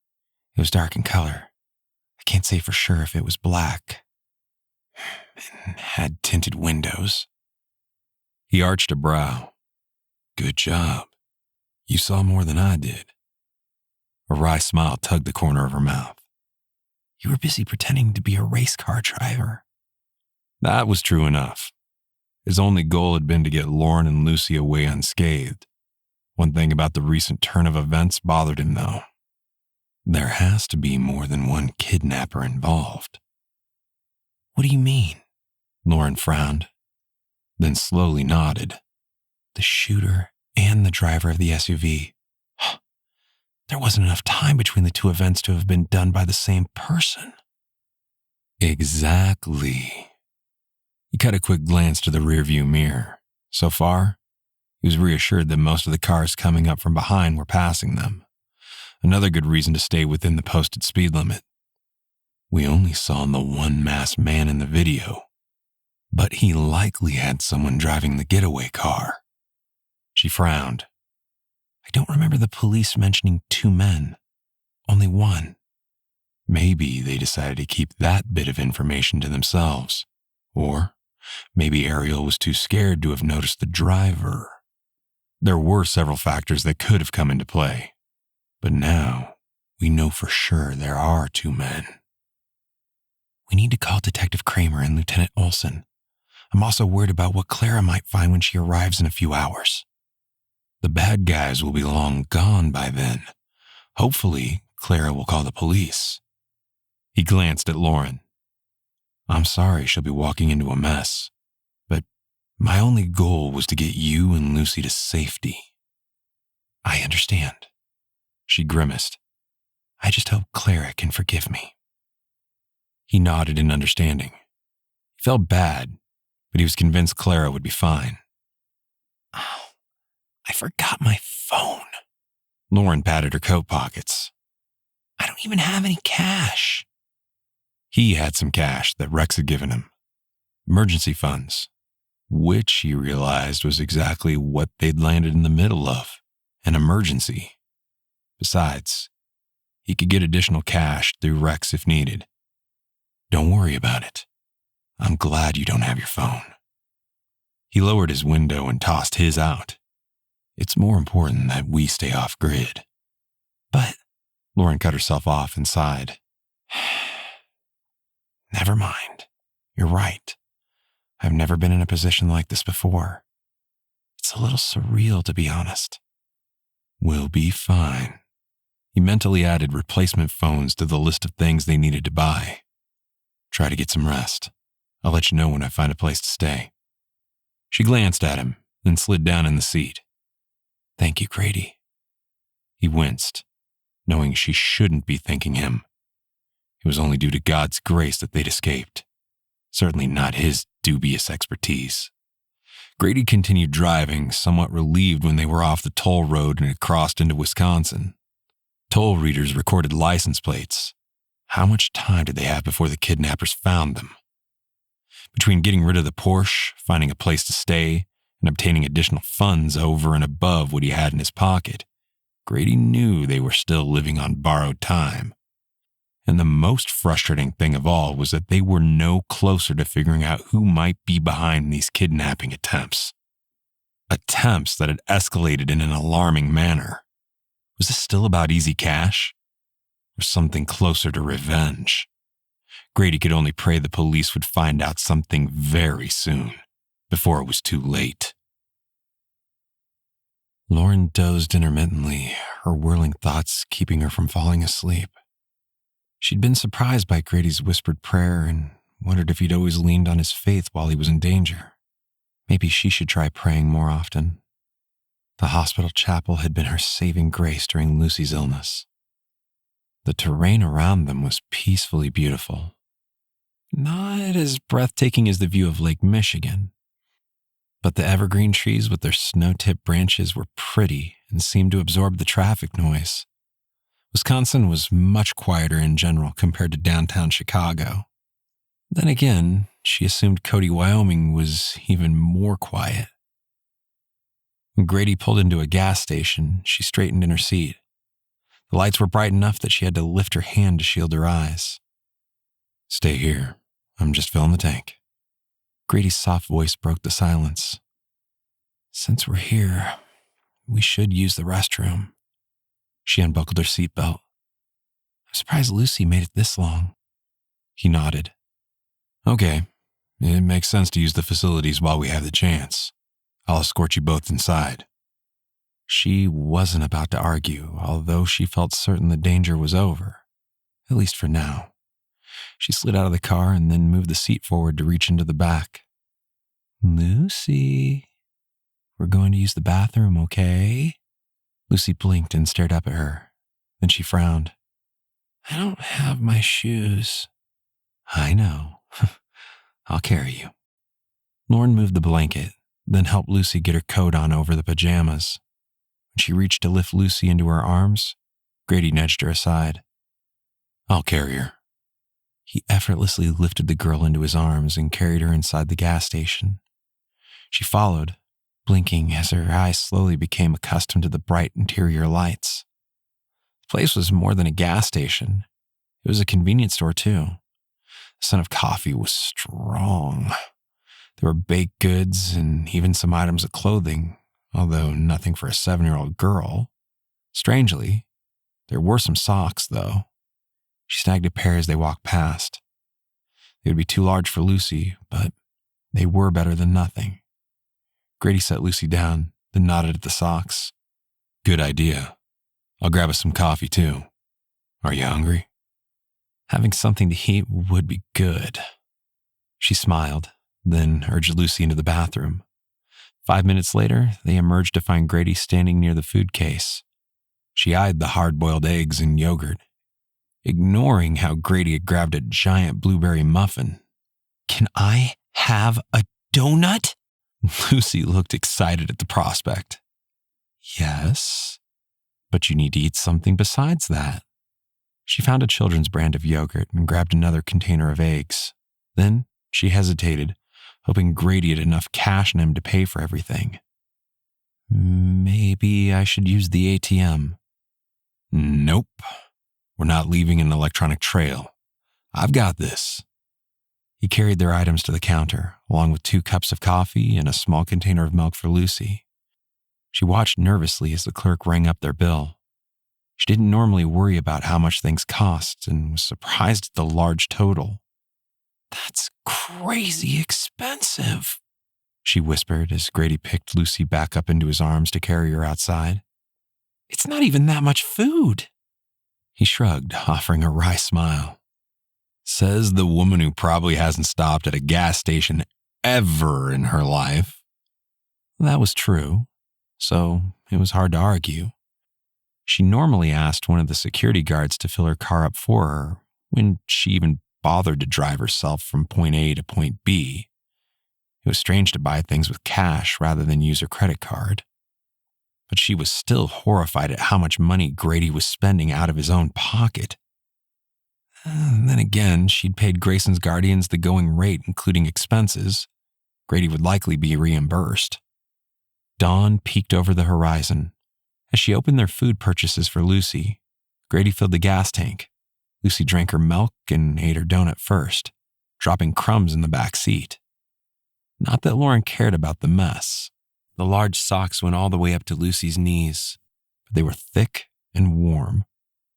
It was dark in color. I can't say for sure if it was black and had tinted windows." He arched a brow. "Good job. You saw more than I did." A wry smile tugged the corner of her mouth. "You were busy pretending to be a race car driver." That was true enough. His only goal had been to get Lauren and Lucy away unscathed. One thing about the recent turn of events bothered him, though. There has to be more than one kidnapper involved. "What do you mean?" Lauren frowned, then slowly nodded. "The shooter and the driver of the SUV. There wasn't enough time between the two events to have been done by the same person." Exactly. He cut a quick glance to the rearview mirror. So far, he was reassured that most of the cars coming up from behind were passing them. Another good reason to stay within the posted speed limit. We only saw the one masked man in the video, but he likely had someone driving the getaway car. She frowned. "I don't remember the police mentioning two men, only one." Maybe they decided to keep that bit of information to themselves. Or maybe Ariel was too scared to have noticed the driver. There were several factors that could have come into play. But now, we know for sure there are two men. "We need to call Detective Kramer and Lieutenant Olson. I'm also worried about what Clara might find when she arrives in a few hours." The bad guys will be long gone by then. Hopefully, Clara will call the police. He glanced at Lauren. "I'm sorry she'll be walking into a mess, but my only goal was to get you and Lucy to safety." "I understand." She grimaced. "I just hope Clara can forgive me." He nodded in understanding. He felt bad, but he was convinced Clara would be fine. "Oh, I forgot my phone." Lauren patted her coat pockets. "I don't even have any cash." He had some cash that Rex had given him. Emergency funds, which he realized was exactly what they'd landed in the middle of, an emergency. Besides, he could get additional cash through Rex if needed. "Don't worry about it. I'm glad you don't have your phone." He lowered his window and tossed his out. "It's more important that we stay off grid." "But," Lauren cut herself off and sighed. "Never mind. You're right. I've never been in a position like this before. It's a little surreal, to be honest." "We'll be fine." He mentally added replacement phones to the list of things they needed to buy. "Try to get some rest. I'll let you know when I find a place to stay." She glanced at him, then slid down in the seat. "Thank you, Grady." He winced, knowing she shouldn't be thanking him. It was only due to God's grace that they'd escaped. Certainly not his dubious expertise. Grady continued driving, somewhat relieved when they were off the toll road and had crossed into Wisconsin. Toll readers recorded license plates. How much time did they have before the kidnappers found them? Between getting rid of the Porsche, finding a place to stay, and obtaining additional funds over and above what he had in his pocket, Grady knew they were still living on borrowed time. And the most frustrating thing of all was that they were no closer to figuring out who might be behind these kidnapping attempts. Attempts that had escalated in an alarming manner. Was this still about easy cash? Or something closer to revenge? Grady could only pray the police would find out something very soon, before it was too late. Lauren dozed intermittently, her whirling thoughts keeping her from falling asleep. She'd been surprised by Grady's whispered prayer and wondered if he'd always leaned on his faith while he was in danger. Maybe she should try praying more often. The hospital chapel had been her saving grace during Lucy's illness. The terrain around them was peacefully beautiful. Not as breathtaking as the view of Lake Michigan, but the evergreen trees with their snow-tipped branches were pretty and seemed to absorb the traffic noise. Wisconsin was much quieter in general compared to downtown Chicago. Then again, she assumed Cody, Wyoming was even more quiet. When Grady pulled into a gas station, she straightened in her seat. The lights were bright enough that she had to lift her hand to shield her eyes. "Stay here. I'm just filling the tank." Grady's soft voice broke the silence. "Since we're here, we should use the restroom." She unbuckled her seatbelt. "I'm surprised Lucy made it this long." He nodded. "Okay, it makes sense to use the facilities while we have the chance. I'll escort you both inside." She wasn't about to argue, although she felt certain the danger was over, at least for now. She slid out of the car and then moved the seat forward to reach into the back. "Lucy, we're going to use the bathroom, okay?" Lucy blinked and stared up at her. Then she frowned. "I don't have my shoes." "I know. I'll carry you." Lauren moved the blanket, then helped Lucy get her coat on over the pajamas. When she reached to lift Lucy into her arms, Grady nudged her aside. "I'll carry her." He effortlessly lifted the girl into his arms and carried her inside the gas station. She followed, blinking as her eyes slowly became accustomed to the bright interior lights. The place was more than a gas station. It was a convenience store, too. The scent of coffee was strong. There were baked goods and even some items of clothing, although nothing for a 7-year-old girl. Strangely, there were some socks, though. She snagged a pair as they walked past. They would be too large for Lucy, but they were better than nothing. Grady set Lucy down, then nodded at the socks. "Good idea. I'll grab us some coffee, too. Are you hungry?" Having something to eat would be good. She smiled, then urged Lucy into the bathroom. 5 minutes later, they emerged to find Grady standing near the food case. She eyed the hard-boiled eggs and yogurt, ignoring how Grady had grabbed a giant blueberry muffin. "Can I have a donut?" Lucy looked excited at the prospect. "Yes, but you need to eat something besides that." She found a children's brand of yogurt and grabbed another container of eggs. Then she hesitated, hoping Grady had enough cash in him to pay for everything. "Maybe I should use the ATM." "Nope. We're not leaving an electronic trail. I've got this." He carried their items to the counter, along with 2 cups of coffee and a small container of milk for Lucy. She watched nervously as the clerk rang up their bill. She didn't normally worry about how much things cost and was surprised at the large total. "That's crazy expensive," she whispered as Grady picked Lucy back up into his arms to carry her outside. "It's not even that much food." He shrugged, offering a wry smile. "Says the woman who probably hasn't stopped at a gas station ever in her life." That was true, so it was hard to argue. She normally asked one of the security guards to fill her car up for her when she even bothered to drive herself from point A to point B. It was strange to buy things with cash rather than use her credit card. But she was still horrified at how much money Grady was spending out of his own pocket. And then again, she'd paid Grayson's guardians the going rate, including expenses. Grady would likely be reimbursed. Dawn peeked over the horizon. As she opened their food purchases for Lucy, Grady filled the gas tank. Lucy drank her milk and ate her donut first, dropping crumbs in the back seat. Not that Lauren cared about the mess. The large socks went all the way up to Lucy's knees, but they were thick and warm,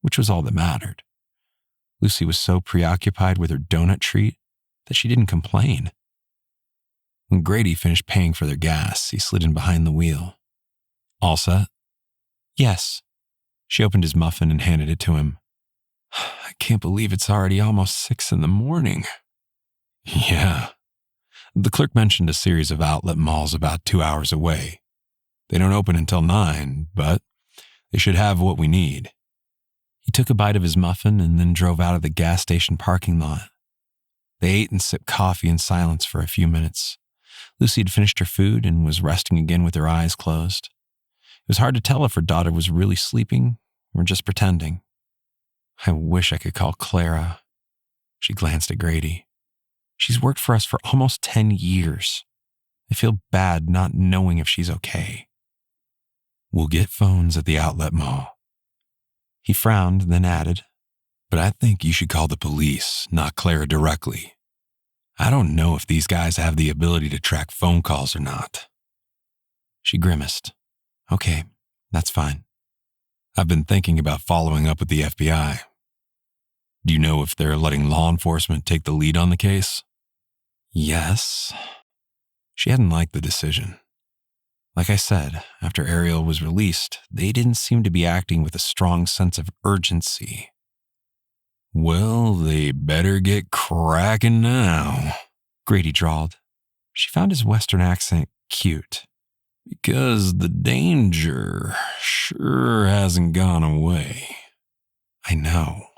which was all that mattered. Lucy was so preoccupied with her donut treat that she didn't complain. When Grady finished paying for their gas, he slid in behind the wheel. "All set?" "Yes." She opened his muffin and handed it to him. "I can't believe it's already almost 6 a.m. "Yeah." The clerk mentioned a series of outlet malls about 2 hours away. "They don't open until 9, but they should have what we need." He took a bite of his muffin and then drove out of the gas station parking lot. They ate and sipped coffee in silence for a few minutes. Lucy had finished her food and was resting again with her eyes closed. It was hard to tell if her daughter was really sleeping or just pretending. "I wish I could call Clara." She glanced at Grady. "She's worked for us for almost 10 years. I feel bad not knowing if she's okay." "We'll get phones at the outlet mall." He frowned, then added, "But I think you should call the police, not Clara directly. I don't know if these guys have the ability to track phone calls or not." She grimaced. "Okay, that's fine. I've been thinking about following up with the FBI. Do you know if they're letting law enforcement take the lead on the case?" "Yes." She hadn't liked the decision. Like I said, after Ariel was released, they didn't seem to be acting with a strong sense of urgency. "Well, they better get cracking now," Grady drawled. She found his Western accent cute. "Because the danger sure hasn't gone away." "I know.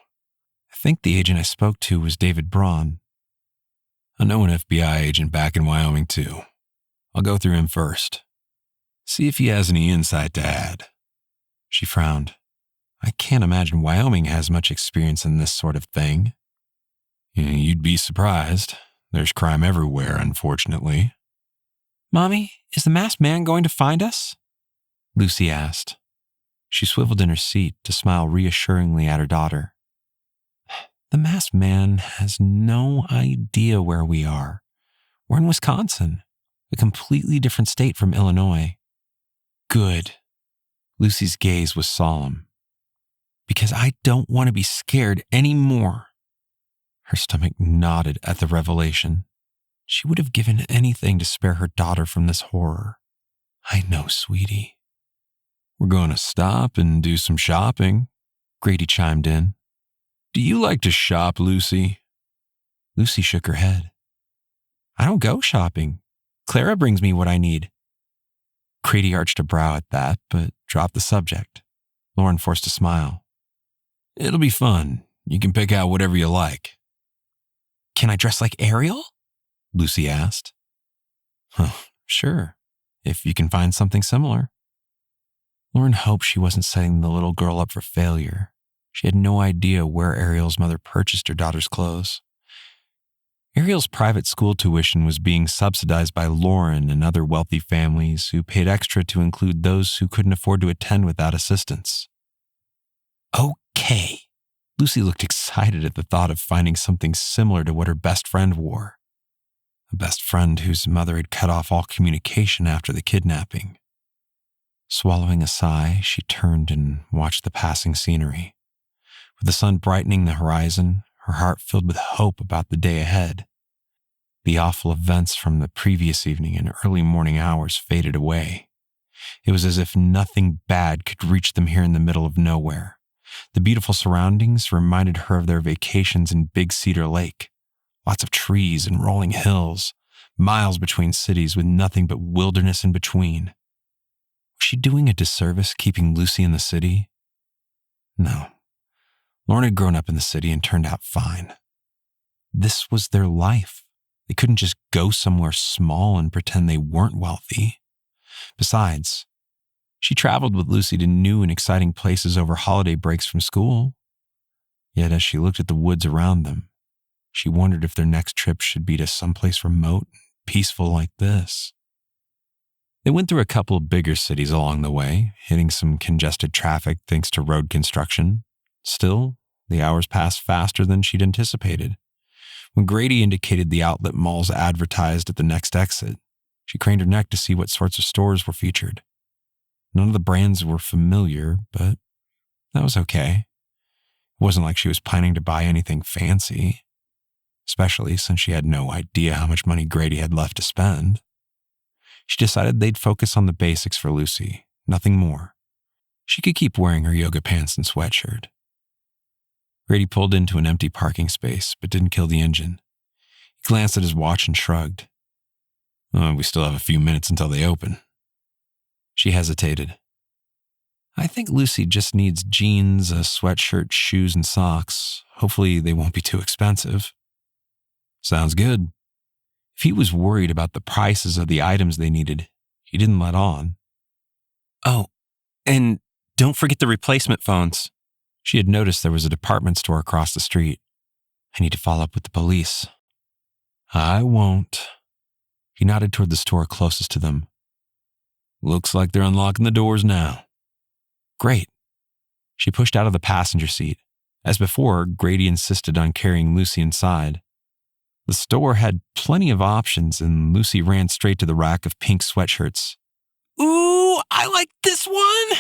I think the agent I spoke to was David Braun." "I know an FBI agent back in Wyoming, too. I'll go through him first. See if he has any insight to add." She frowned. "I can't imagine Wyoming has much experience in this sort of thing." "You'd be surprised. There's crime everywhere, unfortunately." "Mommy, is the masked man going to find us?" Lucy asked. She swiveled in her seat to smile reassuringly at her daughter. "The masked man has no idea where we are. We're in Wisconsin, a completely different state from Illinois." "Good." Lucy's gaze was solemn. "Because I don't want to be scared anymore." Her stomach nodded at the revelation. She would have given anything to spare her daughter from this horror. "I know, sweetie." "We're going to stop and do some shopping," Grady chimed in. "Do you like to shop, Lucy?" Lucy shook her head. "I don't go shopping. Clara brings me what I need." Grady arched a brow at that, but dropped the subject. Lauren forced a smile. "It'll be fun. You can pick out whatever you like." "Can I dress like Ariel?" Lucy asked. Sure, if you can find something similar." Lauren hoped she wasn't setting the little girl up for failure. She had no idea where Ariel's mother purchased her daughter's clothes. Ariel's private school tuition was being subsidized by Lauren and other wealthy families who paid extra to include those who couldn't afford to attend without assistance. "Okay." Lucy looked excited at the thought of finding something similar to what her best friend wore. A best friend whose mother had cut off all communication after the kidnapping. Swallowing a sigh, she turned and watched the passing scenery. With the sun brightening the horizon, her heart filled with hope about the day ahead. The awful events from the previous evening and early morning hours faded away. It was as if nothing bad could reach them here in the middle of nowhere. The beautiful surroundings reminded her of their vacations in Big Cedar Lake. Lots of trees and rolling hills, miles between cities with nothing but wilderness in between. Was she doing a disservice keeping Lucy in the city? No. Lauren had grown up in the city and turned out fine. This was their life. They couldn't just go somewhere small and pretend they weren't wealthy. Besides, she traveled with Lucy to new and exciting places over holiday breaks from school. Yet as she looked at the woods around them, she wondered if their next trip should be to someplace remote and peaceful like this. They went through a couple of bigger cities along the way, hitting some congested traffic thanks to road construction. Still, the hours passed faster than she'd anticipated. When Grady indicated the outlet malls advertised at the next exit, she craned her neck to see what sorts of stores were featured. None of the brands were familiar, but that was okay. It wasn't like she was planning to buy anything fancy, especially since she had no idea how much money Grady had left to spend. She decided they'd focus on the basics for Lucy, nothing more. She could keep wearing her yoga pants and sweatshirt. Grady pulled into an empty parking space, but didn't kill the engine. He glanced at his watch and shrugged. We still have a few minutes until they open. She hesitated. I think Lucy just needs jeans, a sweatshirt, shoes, and socks. Hopefully they won't be too expensive. Sounds good. If he was worried about the prices of the items they needed, he didn't let on. Oh, and don't forget the replacement phones. She had noticed there was a department store across the street. I need to follow up with the police. I won't. He nodded toward the store closest to them. Looks like they're unlocking the doors now. Great. She pushed out of the passenger seat. As before, Grady insisted on carrying Lucy inside. The store had plenty of options, and Lucy ran straight to the rack of pink sweatshirts. Ooh, I like this one!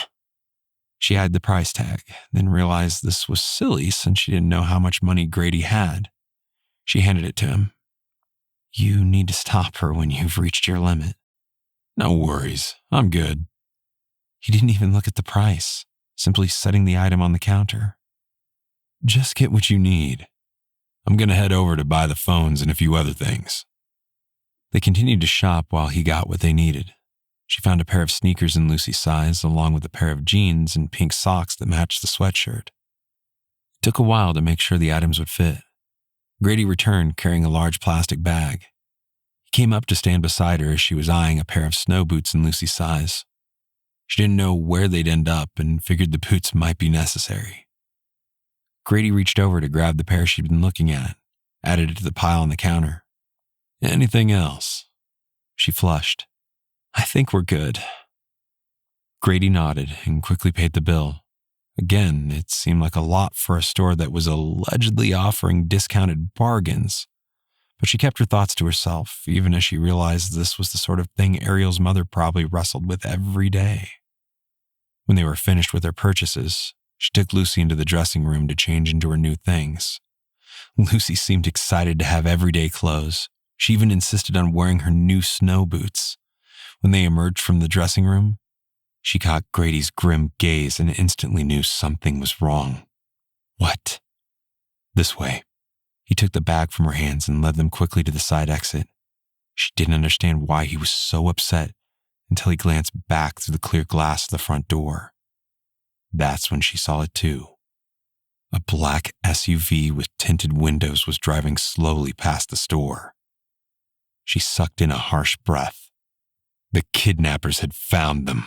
She eyed the price tag, then realized this was silly since she didn't know how much money Grady had. She handed it to him. You need to stop her when you've reached your limit. No worries, I'm good. He didn't even look at the price, simply setting the item on the counter. Just get what you need. I'm going to head over to buy the phones and a few other things. They continued to shop while he got what they needed. She found a pair of sneakers in Lucy's size, along with a pair of jeans and pink socks that matched the sweatshirt. It took a while to make sure the items would fit. Grady returned carrying a large plastic bag. He came up to stand beside her as she was eyeing a pair of snow boots in Lucy's size. She didn't know where they'd end up and figured the boots might be necessary. Grady reached over to grab the pair she'd been looking at, added it to the pile on the counter. Anything else? She flushed. I think we're good. Grady nodded and quickly paid the bill. Again, it seemed like a lot for a store that was allegedly offering discounted bargains. But she kept her thoughts to herself, even as she realized this was the sort of thing Ariel's mother probably wrestled with every day. When they were finished with their purchases, she took Lucy into the dressing room to change into her new things. Lucy seemed excited to have everyday clothes. She even insisted on wearing her new snow boots. When they emerged from the dressing room, she caught Grady's grim gaze and instantly knew something was wrong. What? This way. He took the bag from her hands and led them quickly to the side exit. She didn't understand why he was so upset until he glanced back through the clear glass of the front door. That's when she saw it too. A black SUV with tinted windows was driving slowly past the store. She sucked in a harsh breath. The kidnappers had found them.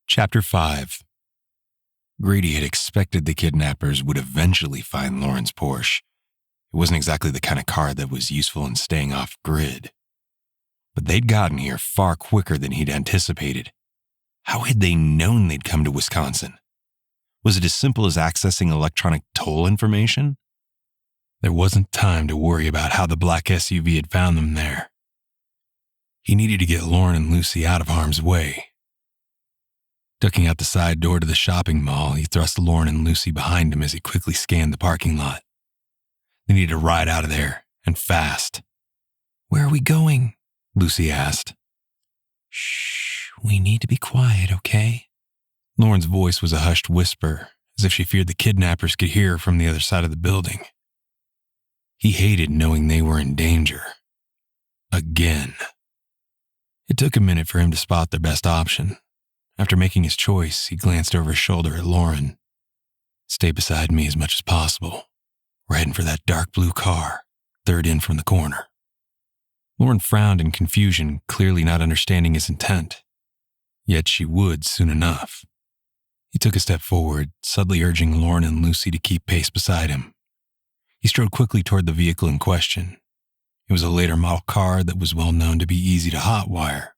Chapter 5. Grady had expected the kidnappers would eventually find Lauren's Porsche. It wasn't exactly the kind of car that was useful in staying off grid. But they'd gotten here far quicker than he'd anticipated. How had they known they'd come to Wisconsin? Was it as simple as accessing electronic toll information? There wasn't time to worry about how the black SUV had found them there. He needed to get Lauren and Lucy out of harm's way. Ducking out the side door to the shopping mall, he thrust Lauren and Lucy behind him as he quickly scanned the parking lot. They needed a ride out of there, and fast. Where are we going? Lucy asked. Shh, we need to be quiet, okay? Lauren's voice was a hushed whisper, as if she feared the kidnappers could hear her from the other side of the building. He hated knowing they were in danger. Again. It took a minute for him to spot their best option. After making his choice, he glanced over his shoulder at Lauren. Stay beside me as much as possible. We're heading for that dark blue car, third in from the corner. Lauren frowned in confusion, clearly not understanding his intent. Yet she would soon enough. He took a step forward, subtly urging Lauren and Lucy to keep pace beside him. He strode quickly toward the vehicle in question. It was a later model car that was well known to be easy to hotwire.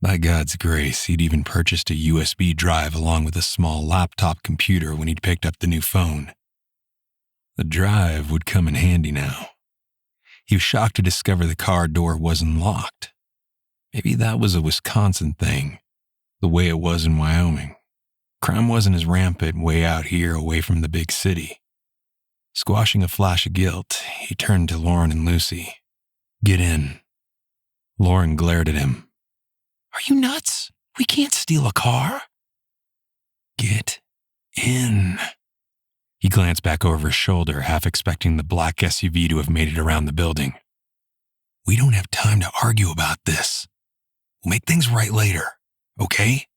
By God's grace, he'd even purchased a USB drive along with a small laptop computer when he'd picked up the new phone. The drive would come in handy now. He was shocked to discover the car door wasn't locked. Maybe that was a Wisconsin thing, the way it was in Wyoming. Crime wasn't as rampant way out here away from the big city. Squashing a flash of guilt, he turned to Lauren and Lucy. "Get in." Lauren glared at him. "Are you nuts? We can't steal a car." "Get in." He glanced back over his shoulder, half expecting the black SUV to have made it around the building. "We don't have time to argue about this. We'll make things right later, okay?"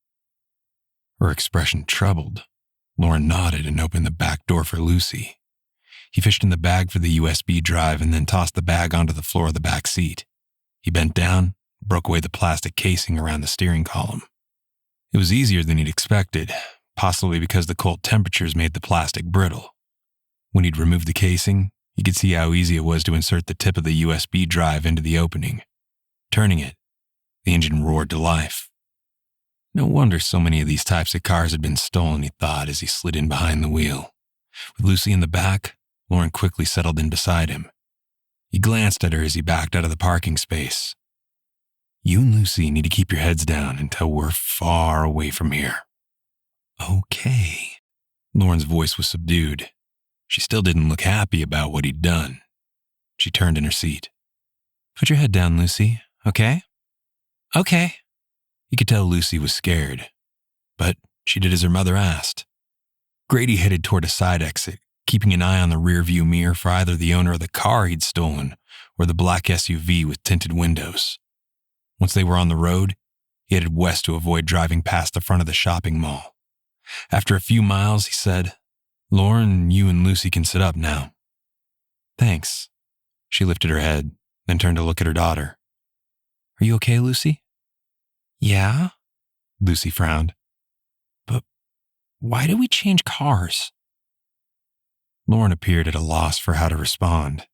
Her expression troubled. Lauren nodded and opened the back door for Lucy. He fished in the bag for the USB drive and then tossed the bag onto the floor of the back seat. He bent down, broke away the plastic casing around the steering column. It was easier than he'd expected, possibly because the cold temperatures made the plastic brittle. When he'd removed the casing, he could see how easy it was to insert the tip of the USB drive into the opening. Turning it, the engine roared to life. No wonder so many of these types of cars had been stolen, he thought as he slid in behind the wheel. With Lucy in the back, Lauren quickly settled in beside him. He glanced at her as he backed out of the parking space. "You and Lucy need to keep your heads down until we're far away from here." "Okay." Lauren's voice was subdued. She still didn't look happy about what he'd done. She turned in her seat. "Put your head down, Lucy, okay?" "Okay." He could tell Lucy was scared, but she did as her mother asked. Grady headed toward a side exit, keeping an eye on the rearview mirror for either the owner of the car he'd stolen or the black SUV with tinted windows. Once they were on the road, he headed west to avoid driving past the front of the shopping mall. After a few miles, he said, "Lauren, you and Lucy can sit up now." "Thanks." She lifted her head, then turned to look at her daughter. "Are you okay, Lucy?" "Yeah," Lucy frowned. "But why did we change cars?" Lauren appeared at a loss for how to respond.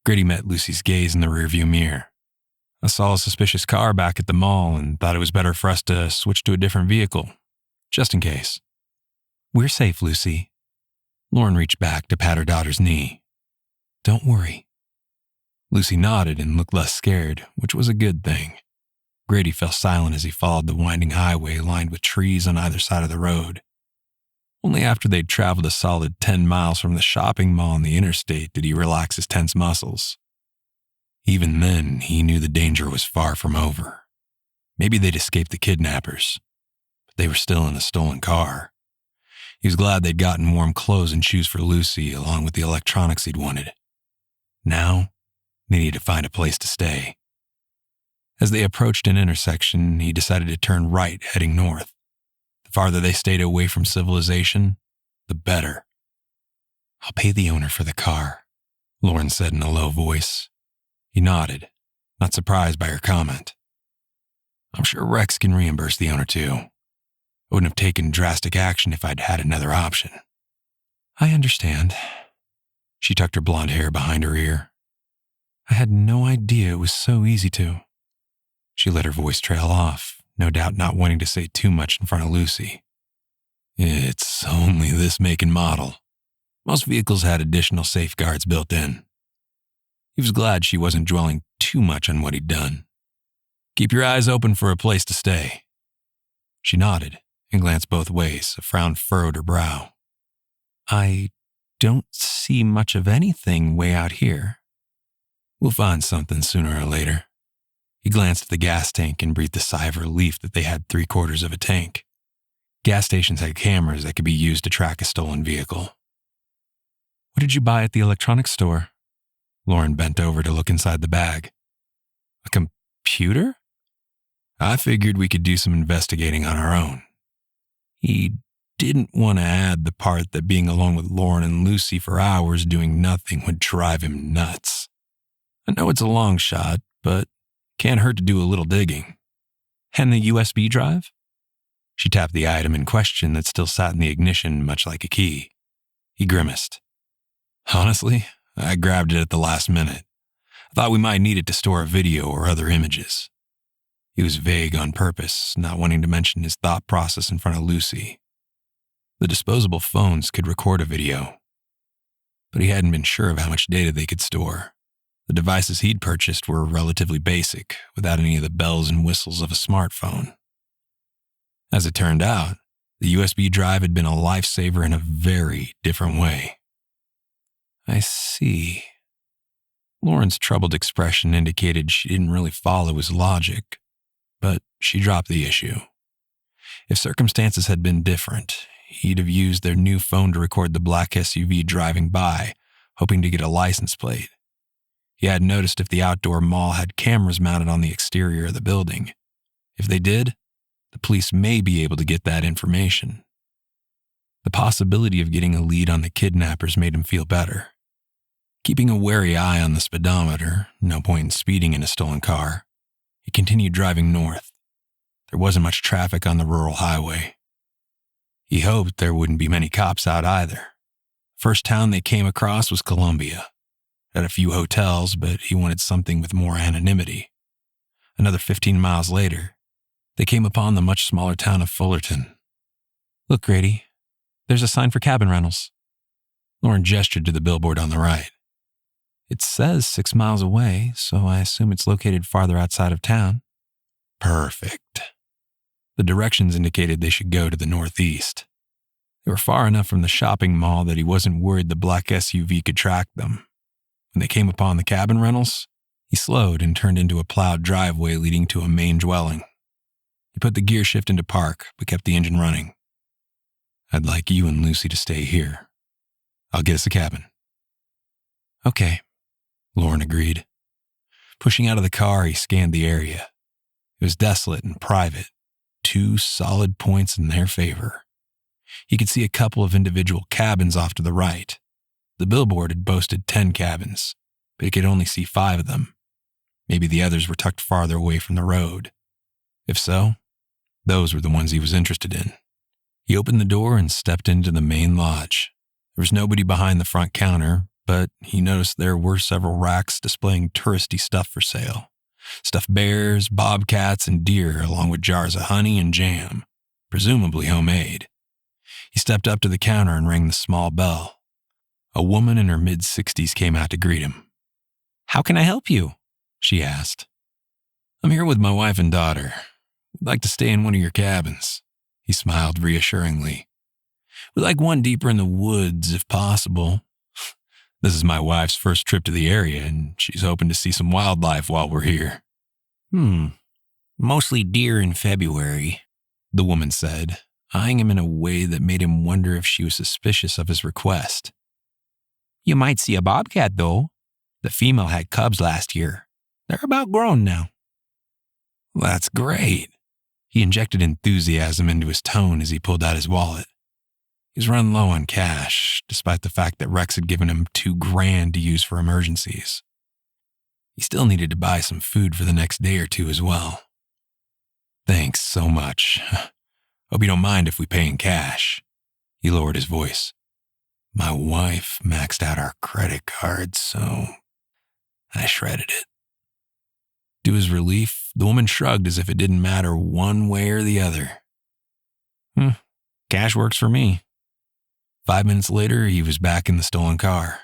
Grady met Lucy's gaze in the rearview mirror. "I saw a suspicious car back at the mall and thought it was better for us to switch to a different vehicle, just in case." "We're safe, Lucy." Lauren reached back to pat her daughter's knee. "Don't worry." Lucy nodded and looked less scared, which was a good thing. Grady fell silent as he followed the winding highway lined with trees on either side of the road. Only after they'd traveled a solid 10 miles from the shopping mall on the interstate did he relax his tense muscles. Even then, he knew the danger was far from over. Maybe they'd escaped the kidnappers, but they were still in a stolen car. He was glad they'd gotten warm clothes and shoes for Lucy, along with the electronics he'd wanted. Now, they needed to find a place to stay. As they approached an intersection, he decided to turn right, heading north. The farther they stayed away from civilization, the better. "I'll pay the owner for the car," Lauren said in a low voice. He nodded, not surprised by her comment. "I'm sure Rex can reimburse the owner too. I wouldn't have taken drastic action if I'd had another option." "I understand." She tucked her blonde hair behind her ear. "I had no idea it was so easy to." She let her voice trail off, no doubt not wanting to say too much in front of Lucy. "It's only this make and model. Most vehicles had additional safeguards built in." He was glad she wasn't dwelling too much on what he'd done. "Keep your eyes open for a place to stay." She nodded and glanced both ways, a frown furrowed her brow. "I don't see much of anything way out here." "We'll find something sooner or later." He glanced at the gas tank and breathed a sigh of relief that they had 3/4 of a tank. Gas stations had cameras that could be used to track a stolen vehicle. "What did you buy at the electronics store?" Lauren bent over to look inside the bag. "A computer?" "I figured we could do some investigating on our own." He didn't want to add the part that being alone with Lauren and Lucy for hours doing nothing would drive him nuts. "I know it's a long shot, but can't hurt to do a little digging." "And the USB drive?" She tapped the item in question that still sat in the ignition, much like a key. He grimaced. "Honestly, I grabbed it at the last minute. I thought we might need it to store a video or other images." He was vague on purpose, not wanting to mention his thought process in front of Lucy. The disposable phones could record a video, but he hadn't been sure of how much data they could store. The devices he'd purchased were relatively basic, without any of the bells and whistles of a smartphone. As it turned out, The USB drive had been a lifesaver in a very different way. I see. Lauren's troubled expression indicated she didn't really follow his logic, but she dropped the issue. If circumstances had been different, he'd have used their new phone to record the black SUV driving by, hoping to get a license plate. He had noticed if the outdoor mall had cameras mounted on the exterior of the building. If they did, the police may be able to get that information. The possibility of getting a lead on the kidnappers made him feel better. Keeping a wary eye on the speedometer, no point in speeding in a stolen car, he continued driving north. There wasn't much traffic on the rural highway. He hoped there wouldn't be many cops out either. First town they came across was Columbia. It had a few hotels, but he wanted something with more anonymity. Another 15 miles later, they came upon the much smaller town of Fullerton. Look, Grady, there's a sign for cabin rentals. Lauren gestured to the billboard on the right. It says 6 miles away, so I assume it's located farther outside of town. Perfect. The directions indicated they should go to the northeast. They were far enough from the shopping mall that he wasn't worried the black SUV could track them. When they came upon the cabin rentals, he slowed and turned into a plowed driveway leading to a main dwelling. He put the gear shift into park, but kept the engine running. I'd like you and Lucy to stay here. I'll get us a cabin. Okay, Lauren agreed. Pushing out of the car, he scanned the area. It was desolate and private, 2 solid points in their favor. He could see a couple of individual cabins off to the right. The billboard had boasted 10 cabins, but he could only see 5 of them. Maybe the others were tucked farther away from the road. If so, those were the ones he was interested in. He opened the door and stepped into the main lodge. There was nobody behind the front counter, but he noticed there were several racks displaying touristy stuff for sale. Stuffed bears, bobcats, and deer, along with jars of honey and jam, presumably homemade. He stepped up to the counter and rang the small bell. A woman in her mid-60s came out to greet him. "How can I help you?" she asked. "I'm here with my wife and daughter. We'd like to stay in one of your cabins." He smiled reassuringly. "We'd like one deeper in the woods, if possible. This is my wife's first trip to the area, and she's hoping to see some wildlife while we're here." Mostly deer in February," the woman said, eyeing him in a way that made him wonder if she was suspicious of his request. "You might see a bobcat, though. The female had cubs last year. They're about grown now." "That's great." He injected enthusiasm into his tone as he pulled out his wallet. He was running low on cash, despite the fact that Rex had given him $2,000 to use for emergencies. He still needed to buy some food for the next day or two as well. "Thanks so much. Hope you don't mind if we pay in cash." He lowered his voice. "My wife maxed out our credit card, so I shredded it." To his relief, the woman shrugged as if it didn't matter one way or the other. Cash works for me." 5 minutes later, he was back in the stolen car.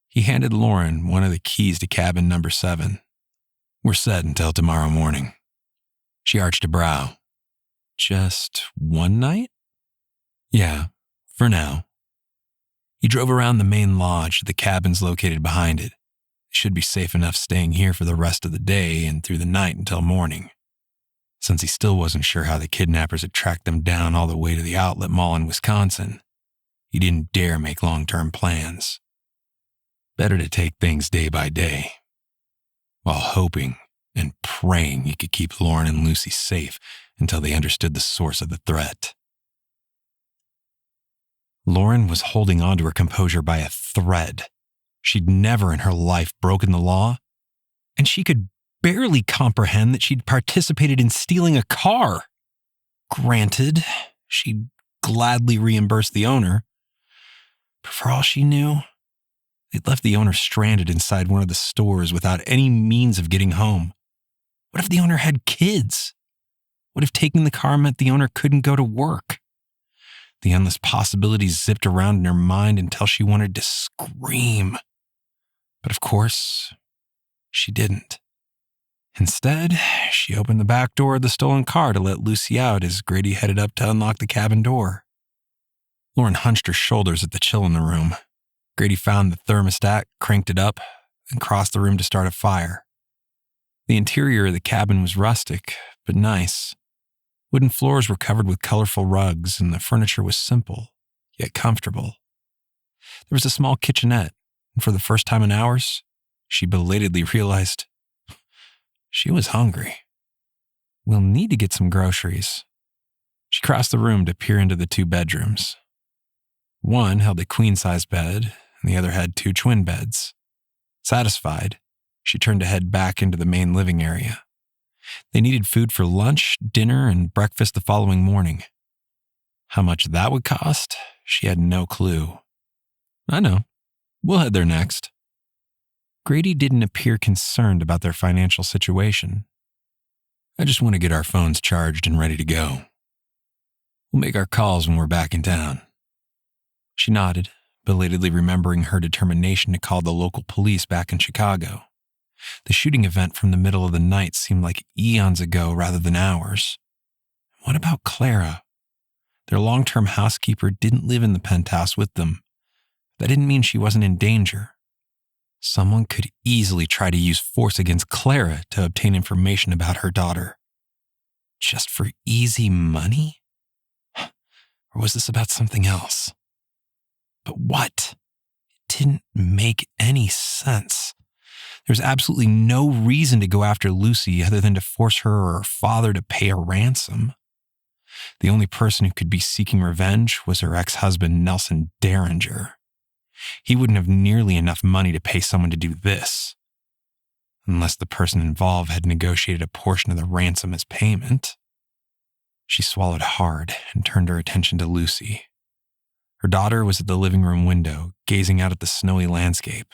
He handed Lauren one of the keys to cabin number 7. "We're set until tomorrow morning." She arched a brow. "Just one night?" "Yeah, for now." He drove around the main lodge to the cabins located behind it. They should be safe enough staying here for the rest of the day and through the night until morning. Since he still wasn't sure how the kidnappers had tracked them down all the way to the outlet mall in Wisconsin, he didn't dare make long-term plans. Better to take things day by day, while hoping and praying he could keep Lauren and Lucy safe until they understood the source of the threat. Lauren was holding on to her composure by a thread. She'd never in her life broken the law, and she could barely comprehend that she'd participated in stealing a car. Granted, she'd gladly reimburse the owner, but for all she knew, they'd left the owner stranded inside one of the stores without any means of getting home. What if the owner had kids? What if taking the car meant the owner couldn't go to work? The endless possibilities zipped around in her mind until she wanted to scream. But of course, she didn't. Instead, she opened the back door of the stolen car to let Lucy out as Grady headed up to unlock the cabin door. Lauren hunched her shoulders at the chill in the room. Grady found the thermostat, cranked it up, and crossed the room to start a fire. The interior of the cabin was rustic, but nice. Wooden floors were covered with colorful rugs, and the furniture was simple, yet comfortable. There was a small kitchenette, and for the first time in hours, she belatedly realized she was hungry. We'll need to get some groceries. She crossed the room to peer into the two bedrooms. One held a queen-size bed, and the other had two twin beds. Satisfied, she turned to head back into the main living area. They needed food for lunch, dinner, and breakfast the following morning. How much that would cost, she had no clue. I know. We'll head there next. Grady didn't appear concerned about their financial situation. I just want to get our phones charged and ready to go. We'll make our calls when we're back in town. She nodded, belatedly remembering her determination to call the local police back in Chicago. The shooting event from the middle of the night seemed like eons ago rather than hours. What about Clara? Their long-term housekeeper didn't live in the penthouse with them. That didn't mean she wasn't in danger. Someone could easily try to use force against Clara to obtain information about her daughter. Just for easy money? Or was this about something else? But what? It didn't make any sense. There was absolutely no reason to go after Lucy other than to force her or her father to pay a ransom. The only person who could be seeking revenge was her ex-husband, Nelson Derringer. He wouldn't have nearly enough money to pay someone to do this, unless the person involved had negotiated a portion of the ransom as payment. She swallowed hard and turned her attention to Lucy. Her daughter was at the living room window, gazing out at the snowy landscape.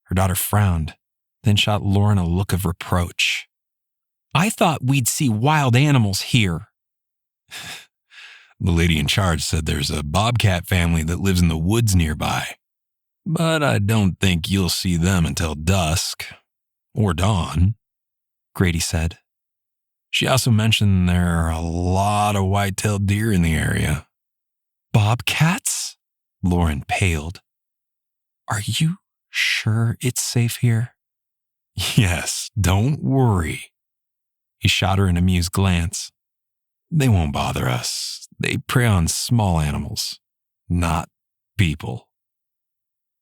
Her daughter frowned, then shot Lauren a look of reproach. I thought we'd see wild animals here. The lady in charge said there's a bobcat family that lives in the woods nearby. But I don't think you'll see them until dusk. Or dawn, Grady said. She also mentioned there are a lot of white-tailed deer in the area. Bobcats? Lauren paled. Are you sure it's safe here? Yes, don't worry. He shot her an amused glance. They won't bother us. They prey on small animals, not people.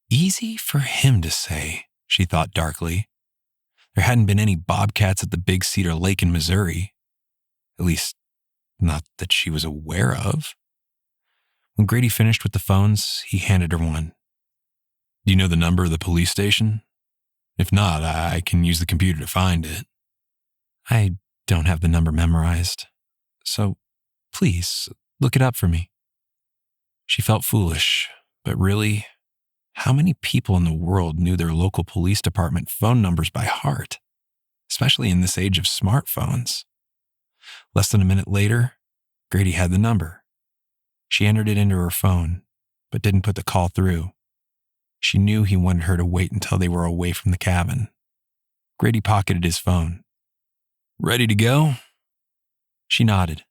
Easy for him to say, she thought darkly. There hadn't been any bobcats at the Big Cedar Lake in Missouri. At least, not that she was aware of. When Grady finished with the phones, he handed her one. Do you know the number of the police station? If not, I can use the computer to find it. I don't have the number memorized, so please look it up for me. She felt foolish, but really, how many people in the world knew their local police department phone numbers by heart, especially in this age of smartphones? Less than a minute later, Grady had the number. She entered it into her phone, but didn't put the call through. She knew he wanted her to wait until they were away from the cabin. Grady pocketed his phone. Ready to go? She nodded.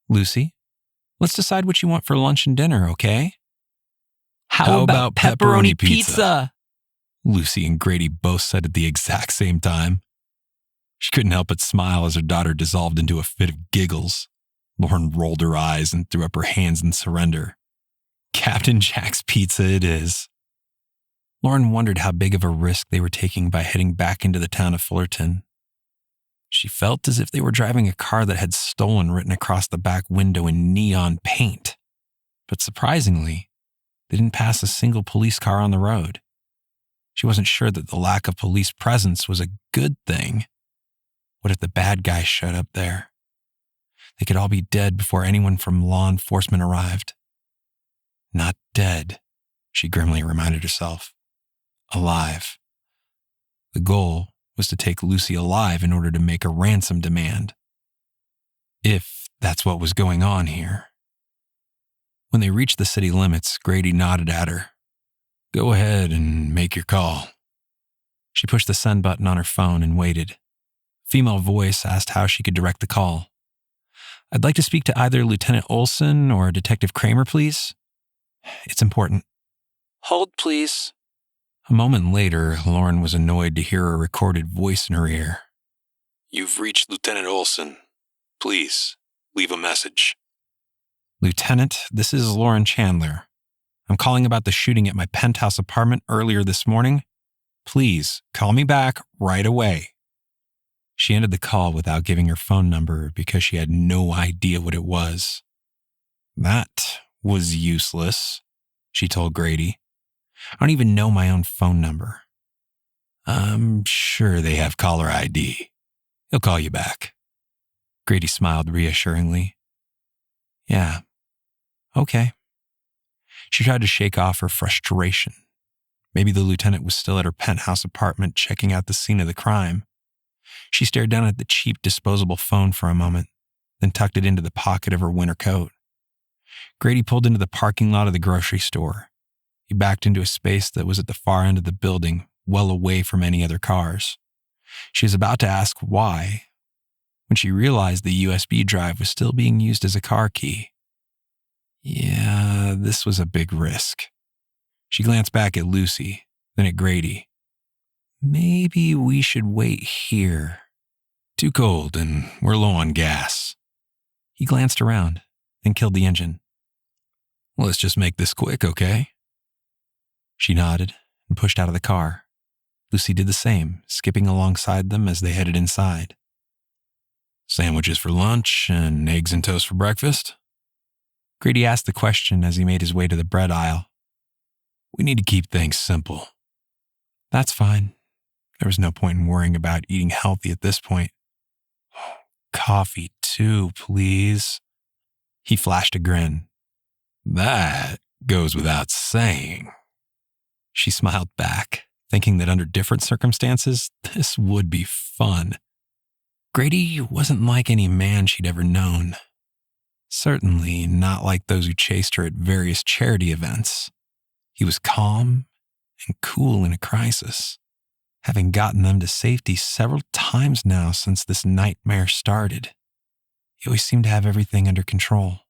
Lucy, let's decide what you want for lunch and dinner, okay? How about pepperoni pizza? Lucy and Grady both said at the exact same time. She couldn't help but smile as her daughter dissolved into a fit of giggles. Lauren rolled her eyes and threw up her hands in surrender. Captain Jack's Pizza it is. Lauren wondered how big of a risk they were taking by heading back into the town of Fullerton. She felt as if they were driving a car that had stolen written across the back window in neon paint. But surprisingly, they didn't pass a single police car on the road. She wasn't sure that the lack of police presence was a good thing. What if the bad guys showed up there? They could all be dead before anyone from law enforcement arrived. Not dead, she grimly reminded herself. Alive. The goal was to take Lucy alive in order to make a ransom demand. If that's what was going on here. When they reached the city limits, Grady nodded at her. Go ahead and make your call. She pushed the send button on her phone and waited. Female voice asked how she could direct the call. I'd like to speak to either Lieutenant Olson or Detective Kramer, please. It's important. Hold, please. A moment later, Lauren was annoyed to hear a recorded voice in her ear. You've reached Lieutenant Olson. Please, leave a message. Lieutenant, this is Lauren Chandler. I'm calling about the shooting at my penthouse apartment earlier this morning. Please, call me back right away. She ended the call without giving her phone number because she had no idea what it was. That was useless, she told Grady. I don't even know my own phone number. I'm sure they have caller ID. He'll call you back. Grady smiled reassuringly. Yeah, okay. She tried to shake off her frustration. Maybe the lieutenant was still at her penthouse apartment checking out the scene of the crime. She stared down at the cheap disposable phone for a moment, then tucked it into the pocket of her winter coat. Grady pulled into the parking lot of the grocery store. He backed into a space that was at the far end of the building, well away from any other cars. She was about to ask why, when she realized the USB drive was still being used as a car key. Yeah, this was a big risk. She glanced back at Lucy, then at Grady. Maybe we should wait here. Too cold and we're low on gas. He glanced around, then killed the engine. Let's just make this quick, okay? She nodded and pushed out of the car. Lucy did the same, skipping alongside them as they headed inside. Sandwiches for lunch and eggs and toast for breakfast? Grady asked the question as he made his way to the bread aisle. We need to keep things simple. That's fine. There was no point in worrying about eating healthy at this point. Coffee too, please. He flashed a grin. That goes without saying. She smiled back, thinking that under different circumstances, this would be fun. Grady wasn't like any man she'd ever known. Certainly not like those who chased her at various charity events. He was calm and cool in a crisis, having gotten them to safety several times now since this nightmare started. He always seemed to have everything under control.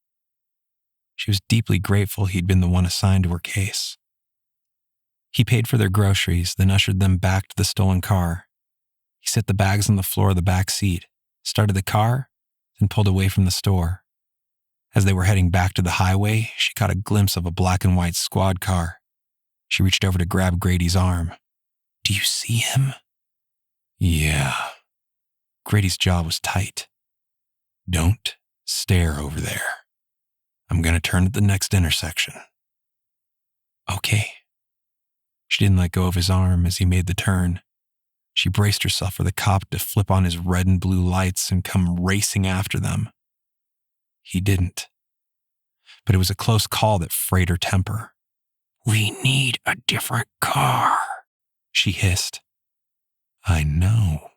She was deeply grateful he'd been the one assigned to her case. He paid for their groceries, then ushered them back to the stolen car. He set the bags on the floor of the back seat, started the car, then pulled away from the store. As they were heading back to the highway, she caught a glimpse of a black and white squad car. She reached over to grab Grady's arm. Do you see him? Yeah. Grady's jaw was tight. Don't stare over there. I'm going to turn at the next intersection. Okay. She didn't let go of his arm as he made the turn. She braced herself for the cop to flip on his red and blue lights and come racing after them. He didn't. But it was a close call that frayed her temper. We need a different car, she hissed. I know,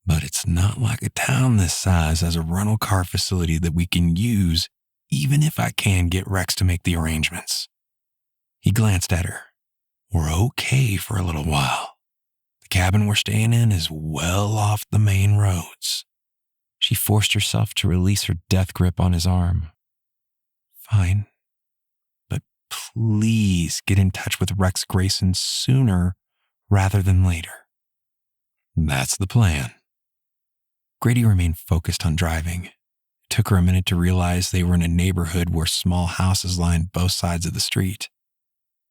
but it's not like a town this size has a rental car facility that we can use, even if I can get Rex to make the arrangements. He glanced at her. We're okay for a little while. The cabin we're staying in is well off the main roads. She forced herself to release her death grip on his arm. Fine. But please get in touch with Rex Grayson sooner rather than later. That's the plan. Grady remained focused on driving. It took her a minute to realize they were in a neighborhood where small houses lined both sides of the street.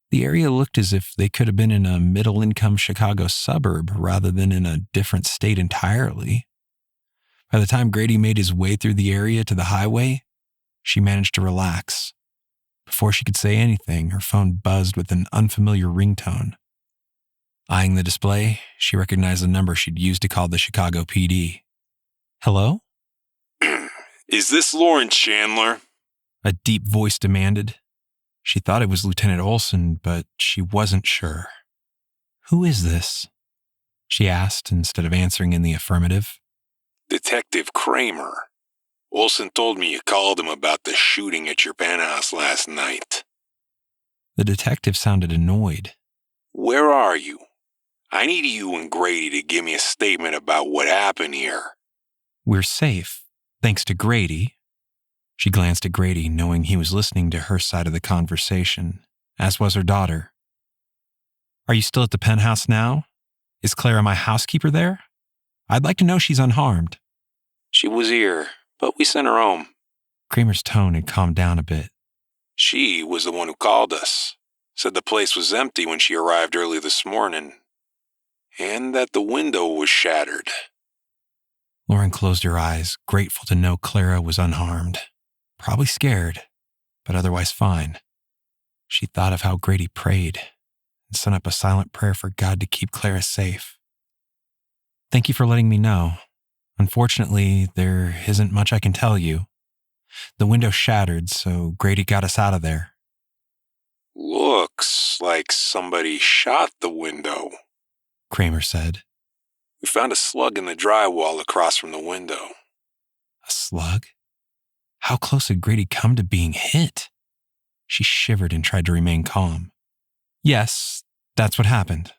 The area looked as if they could have been in a middle-income Chicago suburb rather than in a different state entirely. By the time Grady made his way through the area to the highway, she managed to relax. Before she could say anything, her phone buzzed with an unfamiliar ringtone. Eyeing the display, she recognized the number she'd used to call the Chicago PD. Hello? Is this Lauren Chandler? A deep voice demanded. She thought it was Lieutenant Olson, but she wasn't sure. Who is this? She asked instead of answering in the affirmative. Detective Kramer. Olson told me you called him about the shooting at your penthouse last night. The detective sounded annoyed. Where are you? I need you and Grady to give me a statement about what happened here. We're safe, thanks to Grady. She glanced at Grady, knowing he was listening to her side of the conversation, as was her daughter. Are you still at the penthouse now? Is Clara my housekeeper there? I'd like to know she's unharmed. She was here, but we sent her home. Kramer's tone had calmed down a bit. She was the one who called us. Said the place was empty when she arrived early this morning. And that the window was shattered. Lauren closed her eyes, grateful to know Clara was unharmed. Probably scared, but otherwise fine. She thought of how Grady prayed and sent up a silent prayer for God to keep Clara safe. Thank you for letting me know. Unfortunately, there isn't much I can tell you. The window shattered, so Grady got us out of there. Looks like somebody shot the window, Kramer said. We found a slug in the drywall across from the window. A slug? How close had Grady come to being hit? She shivered and tried to remain calm. Yes, that's what happened.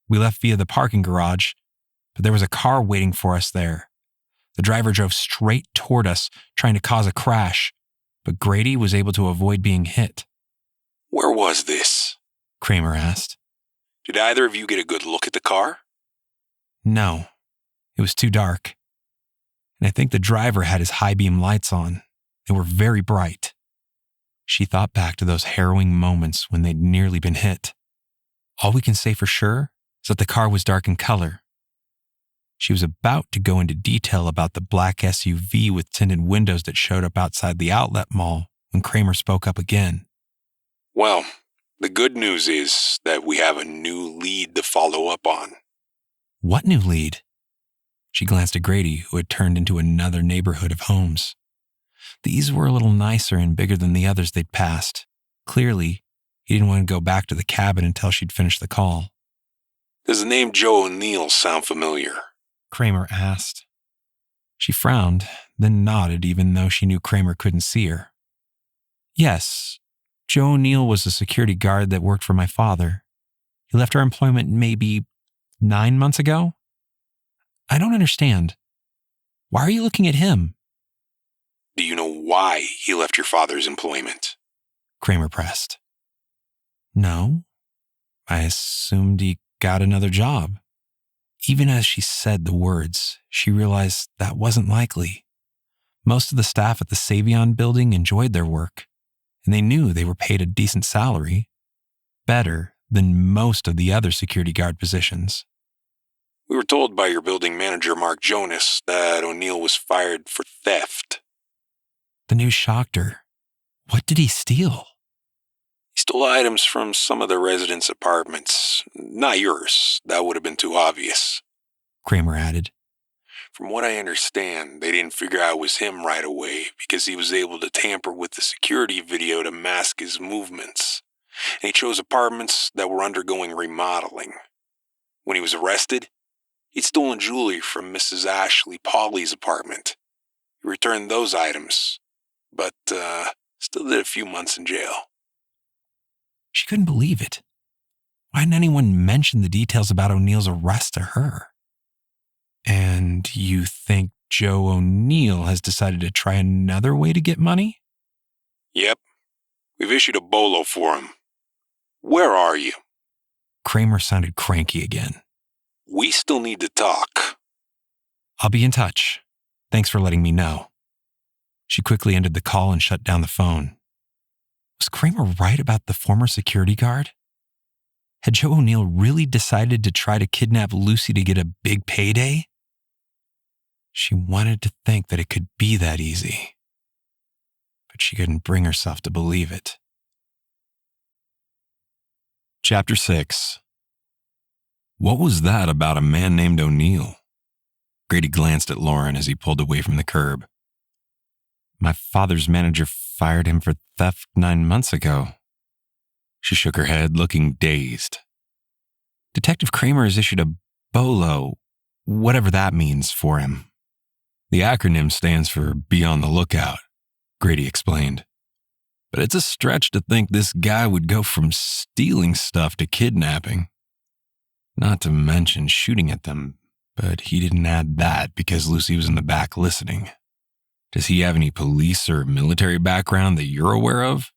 We left via the parking garage, but there was a car waiting for us there. The driver drove straight toward us, trying to cause a crash, but Grady was able to avoid being hit. Where was this? Kramer asked. Did either of you get a good look at the car? No, it was too dark. And I think the driver had his high-beam lights on. They were very bright. She thought back to those harrowing moments when they'd nearly been hit. All we can say for sure is that the car was dark in color. She was about to go into detail about the black SUV with tinted windows that showed up outside the outlet mall when Kramer spoke up again. Well, the good news is that we have a new lead to follow up on. What new lead? She glanced at Grady, who had turned into another neighborhood of homes. These were a little nicer and bigger than the others they'd passed. Clearly, he didn't want to go back to the cabin until she'd finished the call. Does the name Joe O'Neill sound familiar? Kramer asked. She frowned, then nodded even though she knew Kramer couldn't see her. Yes, Joe O'Neill was a security guard that worked for my father. He left our employment maybe 9 months ago? I don't understand. Why are you looking at him? Do you know why he left your father's employment? Kramer pressed. No, I assumed he got another job. Even as she said the words, she realized that wasn't likely. Most of the staff at the Savion building enjoyed their work, and they knew they were paid a decent salary, better than most of the other security guard positions. We were told by your building manager, Mark Jonas, that O'Neill was fired for theft. The news shocked her. What did he steal? He stole items from some of the residents' apartments. Not yours. That would have been too obvious. Kramer added. From what I understand, they didn't figure out it was him right away because he was able to tamper with the security video to mask his movements. And he chose apartments that were undergoing remodeling. When he was arrested, he'd stolen jewelry from Mrs. Ashley Pauly's apartment. He returned those items, but still did a few months in jail. She couldn't believe it. Why didn't anyone mention the details about O'Neill's arrest to her? And you think Joe O'Neill has decided to try another way to get money? Yep. We've issued a bolo for him. Where are you? Kramer sounded cranky again. We still need to talk. I'll be in touch. Thanks for letting me know. She quickly ended the call and shut down the phone. Was Kramer right about the former security guard? Had Joe O'Neill really decided to try to kidnap Lucy to get a big payday? She wanted to think that it could be that easy, but she couldn't bring herself to believe it. Chapter 6. What was that about a man named O'Neill? Grady glanced at Lauren as he pulled away from the curb. My father's manager fired him for theft 9 months ago. She shook her head, looking dazed. Detective Kramer has issued a BOLO, whatever that means, for him. The acronym stands for Be on the Lookout, Grady explained. But it's a stretch to think this guy would go from stealing stuff to kidnapping. Not to mention shooting at them, but he didn't add that because Lucy was in the back listening. Does he have any police or military background that you're aware of?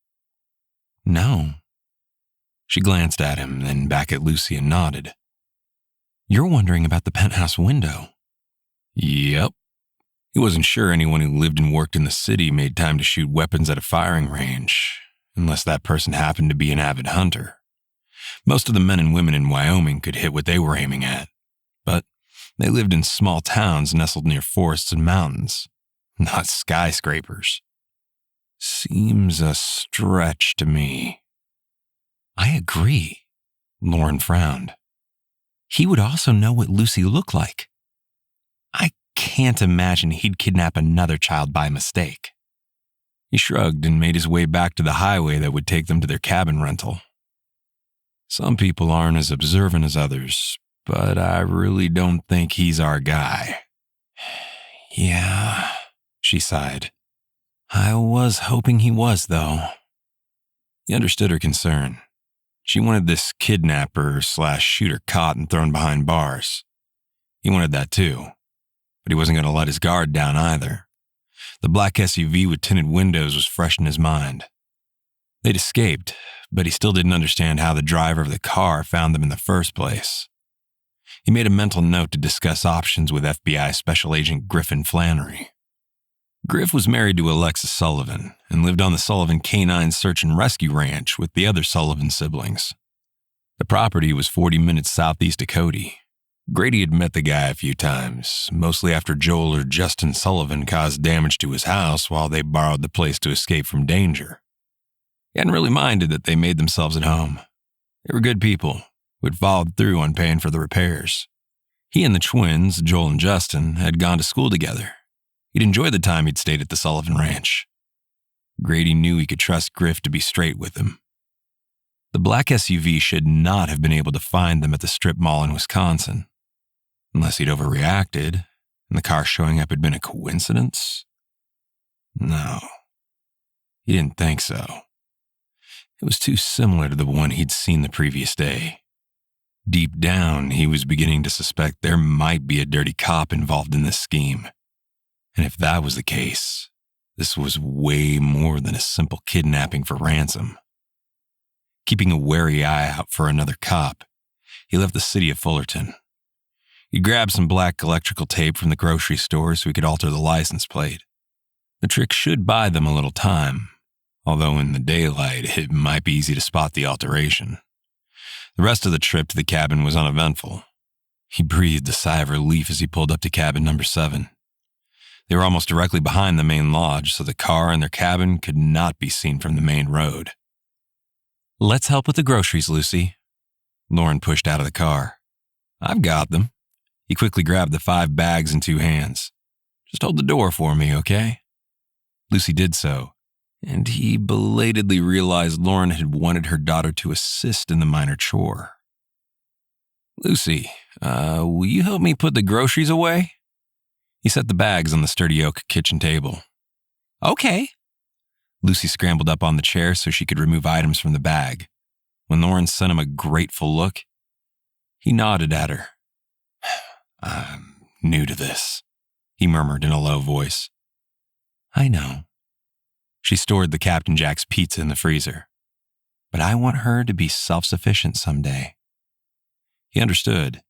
No. She glanced at him, then back at Lucy and nodded. You're wondering about the penthouse window. Yep. He wasn't sure anyone who lived and worked in the city made time to shoot weapons at a firing range, unless that person happened to be an avid hunter. Most of the men and women in Wyoming could hit what they were aiming at, but they lived in small towns nestled near forests and mountains, not skyscrapers. Seems a stretch to me. I agree. Lauren frowned. He would also know what Lucy looked like. I can't imagine he'd kidnap another child by mistake. He shrugged and made his way back to the highway that would take them to their cabin rental. Some people aren't as observant as others, but I really don't think he's our guy. Yeah, she sighed. I was hoping he was, though. He understood her concern. She wanted this kidnapper/shooter caught and thrown behind bars. He wanted that too, but he wasn't going to let his guard down either. The black SUV with tinted windows was fresh in his mind. They'd escaped, but he still didn't understand how the driver of the car found them in the first place. He made a mental note to discuss options with FBI Special Agent Griffin Flannery. Griff was married to Alexis Sullivan and lived on the Sullivan Canine Search and Rescue Ranch with the other Sullivan siblings. The property was 40 minutes southeast of Cody. Grady had met the guy a few times, mostly after Joel or Justin Sullivan caused damage to his house while they borrowed the place to escape from danger. He hadn't really minded that they made themselves at home. They were good people who had followed through on paying for the repairs. He and the twins, Joel and Justin, had gone to school together. He'd enjoyed the time he'd stayed at the Sullivan Ranch. Grady knew he could trust Griff to be straight with him. The black SUV should not have been able to find them at the strip mall in Wisconsin, unless he'd overreacted and the car showing up had been a coincidence. No, he didn't think so. It was too similar to the one he'd seen the previous day. Deep down, he was beginning to suspect there might be a dirty cop involved in this scheme. And if that was the case, this was way more than a simple kidnapping for ransom. Keeping a wary eye out for another cop, he left the city of Fullerton. He grabbed some black electrical tape from the grocery store so he could alter the license plate. The trick should buy them a little time, although in the daylight it might be easy to spot the alteration. The rest of the trip to the cabin was uneventful. He breathed a sigh of relief as he pulled up to cabin number 7. They were almost directly behind the main lodge, so the car and their cabin could not be seen from the main road. Let's help with the groceries, Lucy. Lauren pushed out of the car. I've got them. He quickly grabbed the 5 bags in 2 hands. Just hold the door for me, okay? Lucy did so, and he belatedly realized Lauren had wanted her daughter to assist in the minor chore. Lucy, will you help me put the groceries away? He set the bags on the sturdy oak kitchen table. Okay. Lucy scrambled up on the chair so she could remove items from the bag. When Lauren sent him a grateful look, he nodded at her. I'm new to this, he murmured in a low voice. I know. She stored the Captain Jack's pizza in the freezer. But I want her to be self-sufficient someday. He understood,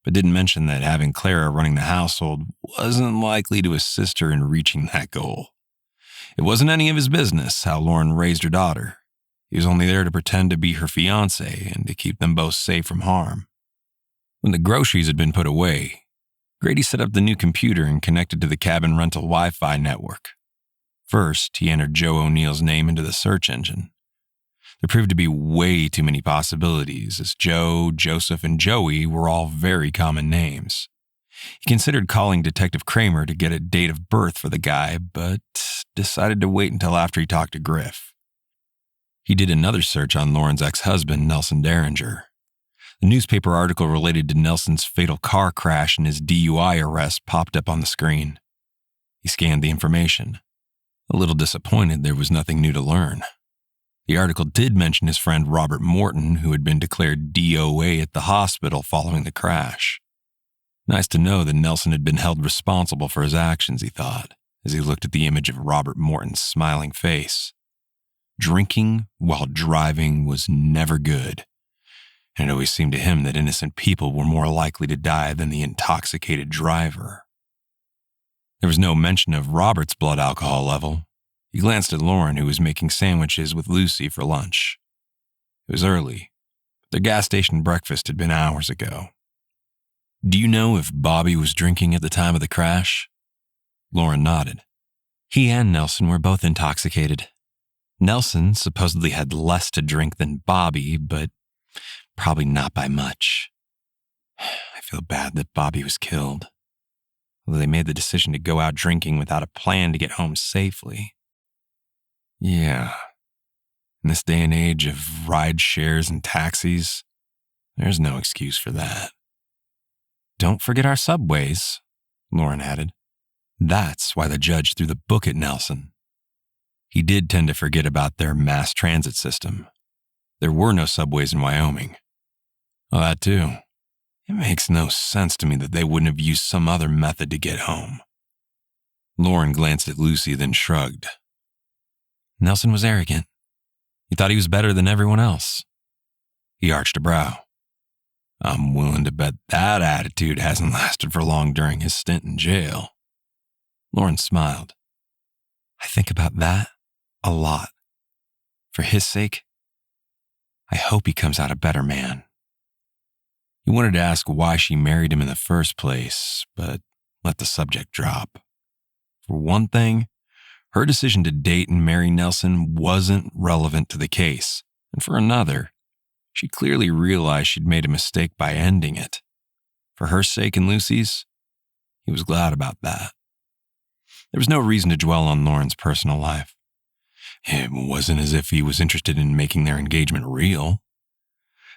but didn't mention that having Clara running the household wasn't likely to assist her in reaching that goal. It wasn't any of his business how Lauren raised her daughter. He was only there to pretend to be her fiancé and to keep them both safe from harm. When the groceries had been put away, Grady set up the new computer and connected to the cabin rental Wi-Fi network. First, he entered Joe O'Neill's name into the search engine. There proved to be way too many possibilities, as Joe, Joseph, and Joey were all very common names. He considered calling Detective Kramer to get a date of birth for the guy, but decided to wait until after he talked to Griff. He did another search on Lauren's ex-husband, Nelson Derringer. The newspaper article related to Nelson's fatal car crash and his DUI arrest popped up on the screen. He scanned the information. A little disappointed there was nothing new to learn. The article did mention his friend Robert Morton, who had been declared DOA at the hospital following the crash. Nice to know that Nelson had been held responsible for his actions, he thought, as he looked at the image of Robert Morton's smiling face. Drinking while driving was never good, and it always seemed to him that innocent people were more likely to die than the intoxicated driver. There was no mention of Robert's blood alcohol level. He glanced at Lauren, who was making sandwiches with Lucy for lunch. It was early, but their gas station breakfast had been hours ago. Do you know if Bobby was drinking at the time of the crash? Lauren nodded. He and Nelson were both intoxicated. Nelson supposedly had less to drink than Bobby, but probably not by much. I feel bad that Bobby was killed. Although they made the decision to go out drinking without a plan to get home safely. Yeah. In this day and age of ride shares and taxis, there's no excuse for that. Don't forget our subways, Lauren added. That's why the judge threw the book at Nelson. He did tend to forget about their mass transit system. There were no subways in Wyoming. Well, that too. It makes no sense to me that they wouldn't have used some other method to get home. Lauren glanced at Lucy, then shrugged. Nelson was arrogant. He thought he was better than everyone else. He arched a brow. I'm willing to bet that attitude hasn't lasted for long during his stint in jail. Lauren smiled. I think about that a lot. For his sake, I hope he comes out a better man. He wanted to ask why she married him in the first place, but let the subject drop. For one thing, her decision to date and marry Nelson wasn't relevant to the case, and for another, she clearly realized she'd made a mistake by ending it. For her sake and Lucy's, he was glad about that. There was no reason to dwell on Lauren's personal life. It wasn't as if he was interested in making their engagement real.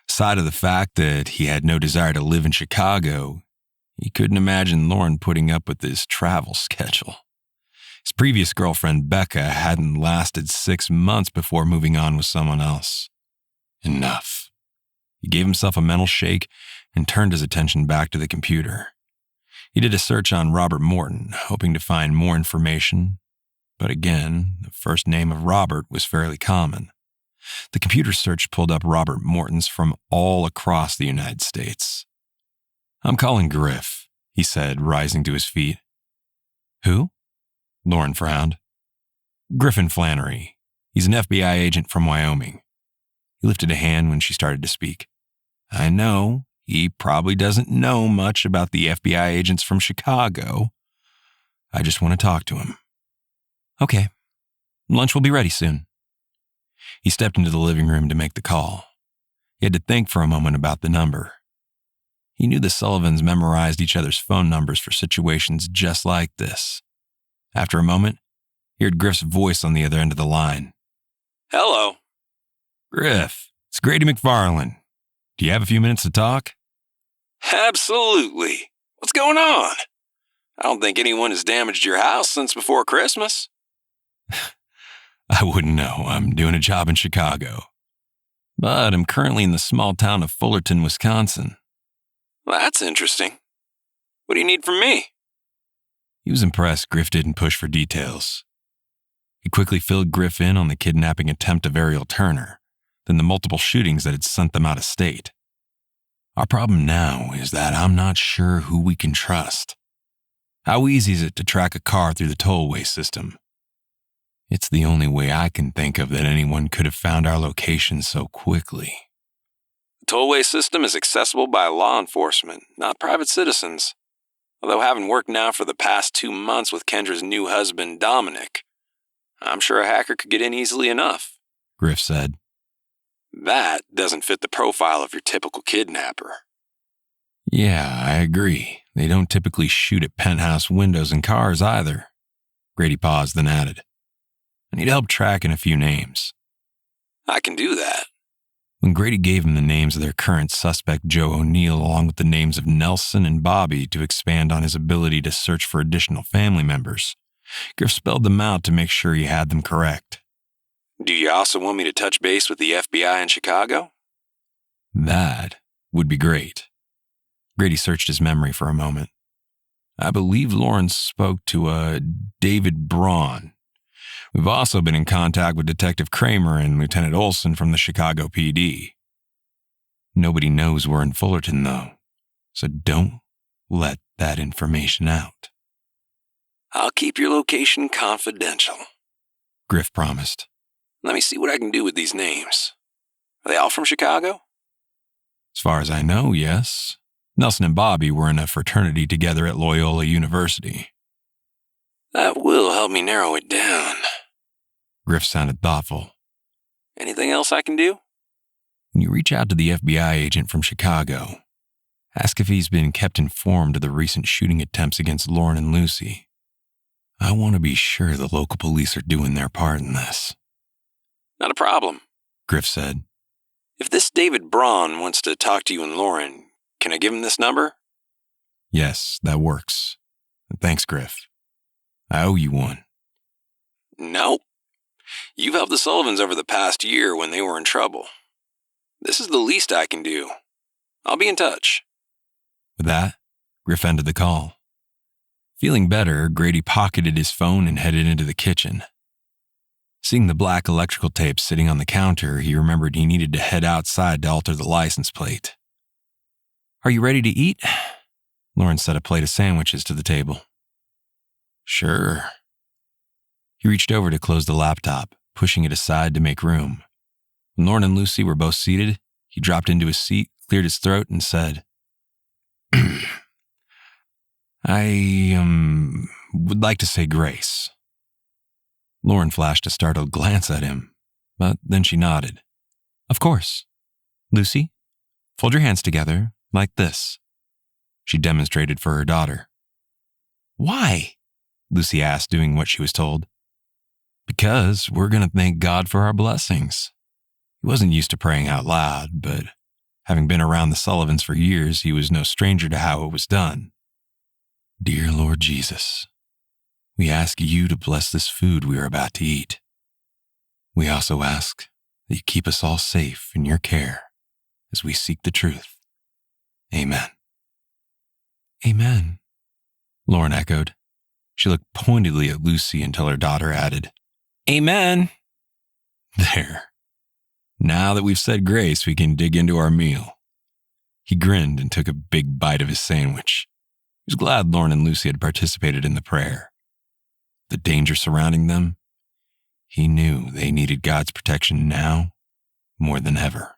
Aside of the fact that he had no desire to live in Chicago, he couldn't imagine Lauren putting up with his travel schedule. His previous girlfriend, Becca, hadn't lasted 6 months before moving on with someone else. Enough. He gave himself a mental shake and turned his attention back to the computer. He did a search on Robert Morton, hoping to find more information, but again, the first name of Robert was fairly common. The computer search pulled up Robert Mortons from all across the United States. I'm calling Griff, he said, rising to his feet. Who? Lauren frowned. Griffin Flannery. He's an FBI agent from Wyoming. He lifted a hand when she started to speak. I know, he probably doesn't know much about the FBI agents from Chicago. I just want to talk to him. Okay. Lunch will be ready soon. He stepped into the living room to make the call. He had to think for a moment about the number. He knew the Sullivans memorized each other's phone numbers for situations just like this. After a moment, he heard Griff's voice on the other end of the line. Hello. Griff, it's Grady McFarland. Do you have a few minutes to talk? Absolutely. What's going on? I don't think anyone has damaged your house since before Christmas. I wouldn't know. I'm doing a job in Chicago. But I'm currently in the small town of Fullerton, Wisconsin. That's interesting. What do you need from me? He was impressed Griff didn't push for details. He quickly filled Griff in on the kidnapping attempt of Ariel Turner, then the multiple shootings that had sent them out of state. Our problem now is that I'm not sure who we can trust. How easy is it to track a car through the tollway system? It's the only way I can think of that anyone could have found our location so quickly. The tollway system is accessible by law enforcement, not private citizens. Although having worked now for the past 2 months with Kendra's new husband, Dominic, I'm sure a hacker could get in easily enough, Griff said. That doesn't fit the profile of your typical kidnapper. Yeah, I agree. They don't typically shoot at penthouse windows and cars either. Grady paused, then added, I need help tracking a few names. I can do that. When Grady gave him the names of their current suspect, Joe O'Neill, along with the names of Nelson and Bobby to expand on his ability to search for additional family members, Griff spelled them out to make sure he had them correct. Do you also want me to touch base with the FBI in Chicago? That would be great. Grady searched his memory for a moment. I believe Lawrence spoke to a David Braun. We've also been in contact with Detective Kramer and Lieutenant Olson from the Chicago PD. Nobody knows we're in Fullerton, though, so don't let that information out. I'll keep your location confidential, Griff promised. Let me see what I can do with these names. Are they all from Chicago? As far as I know, yes. Nelson and Bobby were in a fraternity together at Loyola University. That will help me narrow it down. Griff sounded thoughtful. Anything else I can do? When you reach out to the FBI agent from Chicago, ask if he's been kept informed of the recent shooting attempts against Lauren and Lucy. I want to be sure the local police are doing their part in this. Not a problem, Griff said. If this David Braun wants to talk to you and Lauren, can I give him this number? Yes, that works. Thanks, Griff. I owe you one. Nope. You've helped the Sullivans over the past year when they were in trouble. This is the least I can do. I'll be in touch. With that, Griff ended the call. Feeling better, Grady pocketed his phone and headed into the kitchen. Seeing the black electrical tape sitting on the counter, he remembered he needed to head outside to alter the license plate. Are you ready to eat? Lauren set a plate of sandwiches to the table. Sure. He reached over to close the laptop, pushing it aside to make room. When Lauren and Lucy were both seated, he dropped into his seat, cleared his throat, and said, I would like to say grace. Lauren flashed a startled glance at him, but then she nodded. Of course. Lucy, fold your hands together, like this. She demonstrated for her daughter. Why? Lucy asked, doing what she was told. Because we're going to thank God for our blessings. He wasn't used to praying out loud, but having been around the Sullivans for years, he was no stranger to how it was done. Dear Lord Jesus, we ask you to bless this food we are about to eat. We also ask that you keep us all safe in your care as we seek the truth. Amen. Amen, Lauren echoed. She looked pointedly at Lucy until her daughter added, Amen. There. Now that we've said grace, we can dig into our meal. He grinned and took a big bite of his sandwich. He was glad Lauren and Lucy had participated in the prayer. The danger surrounding them, he knew they needed God's protection now more than ever.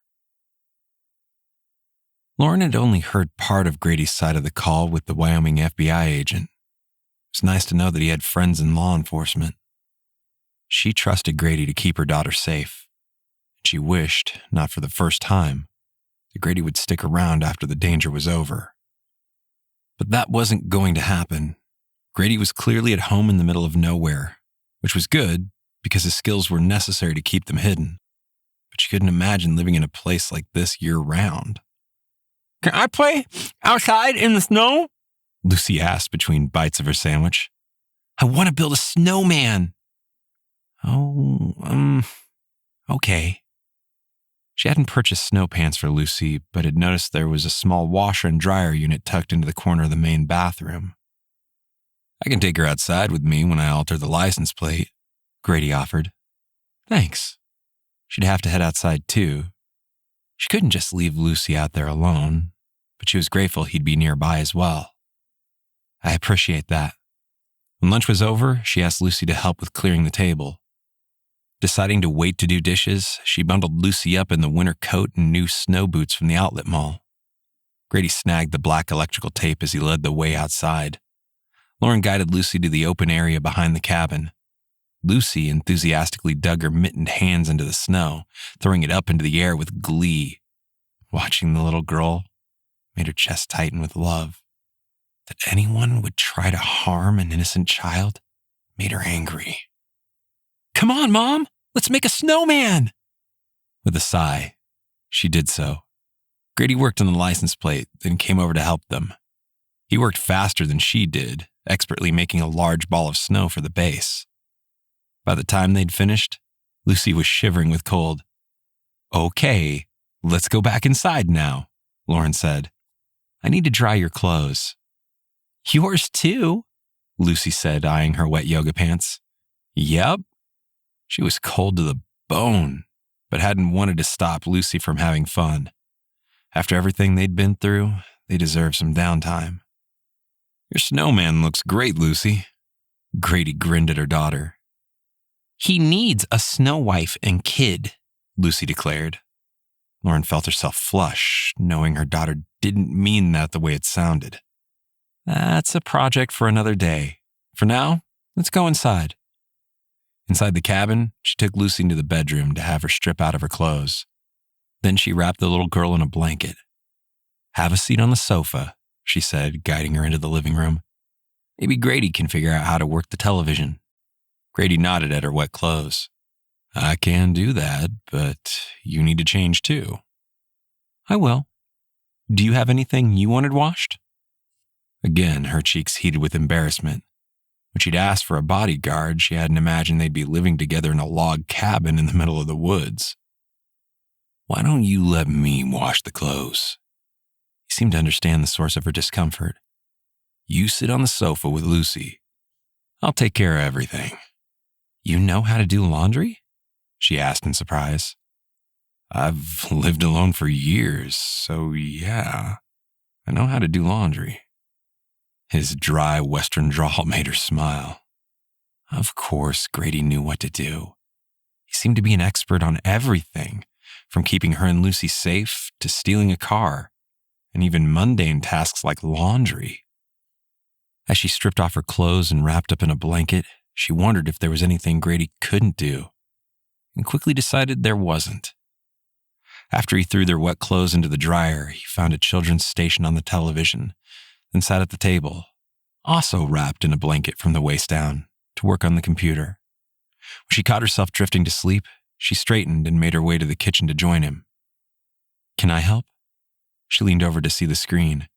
Lauren had only heard part of Grady's side of the call with the Wyoming FBI agent. It was nice to know that he had friends in law enforcement. She trusted Grady to keep her daughter safe. She wished, not for the first time, that Grady would stick around after the danger was over. But that wasn't going to happen. Grady was clearly at home in the middle of nowhere, which was good because his skills were necessary to keep them hidden. But she couldn't imagine living in a place like this year-round. Can I play outside in the snow? Lucy asked between bites of her sandwich. I want to build a snowman. Okay. She hadn't purchased snow pants for Lucy, but had noticed there was a small washer and dryer unit tucked into the corner of the main bathroom. I can take her outside with me when I alter the license plate, Grady offered. Thanks. She'd have to head outside too. She couldn't just leave Lucy out there alone, but she was grateful he'd be nearby as well. I appreciate that. When lunch was over, she asked Lucy to help with clearing the table. Deciding to wait to do dishes, she bundled Lucy up in the winter coat and new snow boots from the outlet mall. Grady snagged the black electrical tape as he led the way outside. Lauren guided Lucy to the open area behind the cabin. Lucy enthusiastically dug her mittened hands into the snow, throwing it up into the air with glee. Watching the little girl made her chest tighten with love. That anyone would try to harm an innocent child made her angry. Come on, Mom! Let's make a snowman! With a sigh, she did so. Grady worked on the license plate, then came over to help them. He worked faster than she did, expertly making a large ball of snow for the base. By the time they'd finished, Lucy was shivering with cold. Okay, let's go back inside now, Lauren said. I need to dry your clothes. Yours too, Lucy said, eyeing her wet yoga pants. Yep. She was cold to the bone, but hadn't wanted to stop Lucy from having fun. After everything they'd been through, they deserved some downtime. Your snowman looks great, Lucy. Grady grinned at her daughter. He needs a snow wife and kid, Lucy declared. Lauren felt herself flush, knowing her daughter didn't mean that the way it sounded. That's a project for another day. For now, let's go inside. Inside the cabin, she took Lucy into the bedroom to have her strip out of her clothes. Then she wrapped the little girl in a blanket. Have a seat on the sofa, she said, guiding her into the living room. Maybe Grady can figure out how to work the television. Grady nodded at her wet clothes. I can do that, but you need to change too. I will. Do you have anything you wanted washed? Again, her cheeks heated with embarrassment. When she'd asked for a bodyguard, she hadn't imagined they'd be living together in a log cabin in the middle of the woods. Why don't you let me wash the clothes? He seemed to understand the source of her discomfort. You sit on the sofa with Lucy. I'll take care of everything. You know how to do laundry? She asked in surprise. I've lived alone for years, so yeah, I know how to do laundry. His dry Western drawl made her smile. Of course, Grady knew what to do. He seemed to be an expert on everything, from keeping her and Lucy safe to stealing a car, and even mundane tasks like laundry. As she stripped off her clothes and wrapped up in a blanket, she wondered if there was anything Grady couldn't do, and quickly decided there wasn't. After he threw their wet clothes into the dryer, he found a children's station on the television, then sat at the table, also wrapped in a blanket from the waist down, to work on the computer. When she caught herself drifting to sleep, she straightened and made her way to the kitchen to join him. Can I help? She leaned over to see the screen.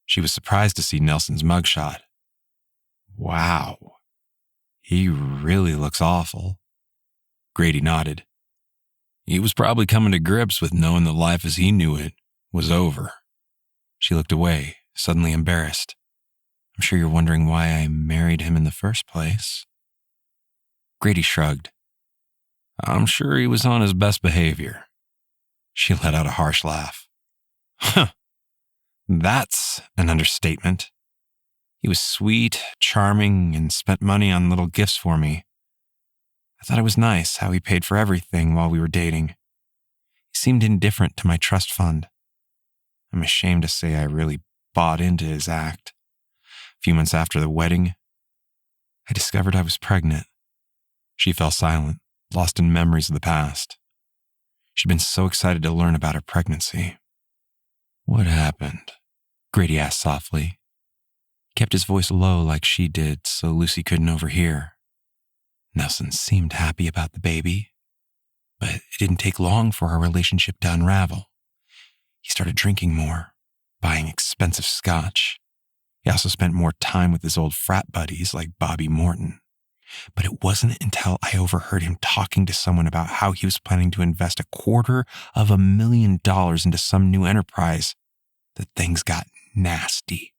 She was surprised to see Nelson's mugshot. Wow, he really looks awful. Grady nodded. He was probably coming to grips with knowing that life as he knew it was over. She looked away, suddenly embarrassed. I'm sure you're wondering why I married him in the first place. Grady shrugged. I'm sure he was on his best behavior. She let out a harsh laugh. Huh, that's an understatement. He was sweet, charming, and spent money on little gifts for me. I thought it was nice how he paid for everything while we were dating. He seemed indifferent to my trust fund. I'm ashamed to say I really bought into his act. A few months after the wedding, I discovered I was pregnant. She fell silent, lost in memories of the past. She'd been so excited to learn about her pregnancy. What happened? Grady asked softly. He kept his voice low like she did so Lucy couldn't overhear. Nelson seemed happy about the baby, but it didn't take long for our relationship to unravel. He started drinking more, buying expensive scotch. He also spent more time with his old frat buddies like Bobby Morton. But it wasn't until I overheard him talking to someone about how he was planning to invest $250,000 into some new enterprise that things got nasty.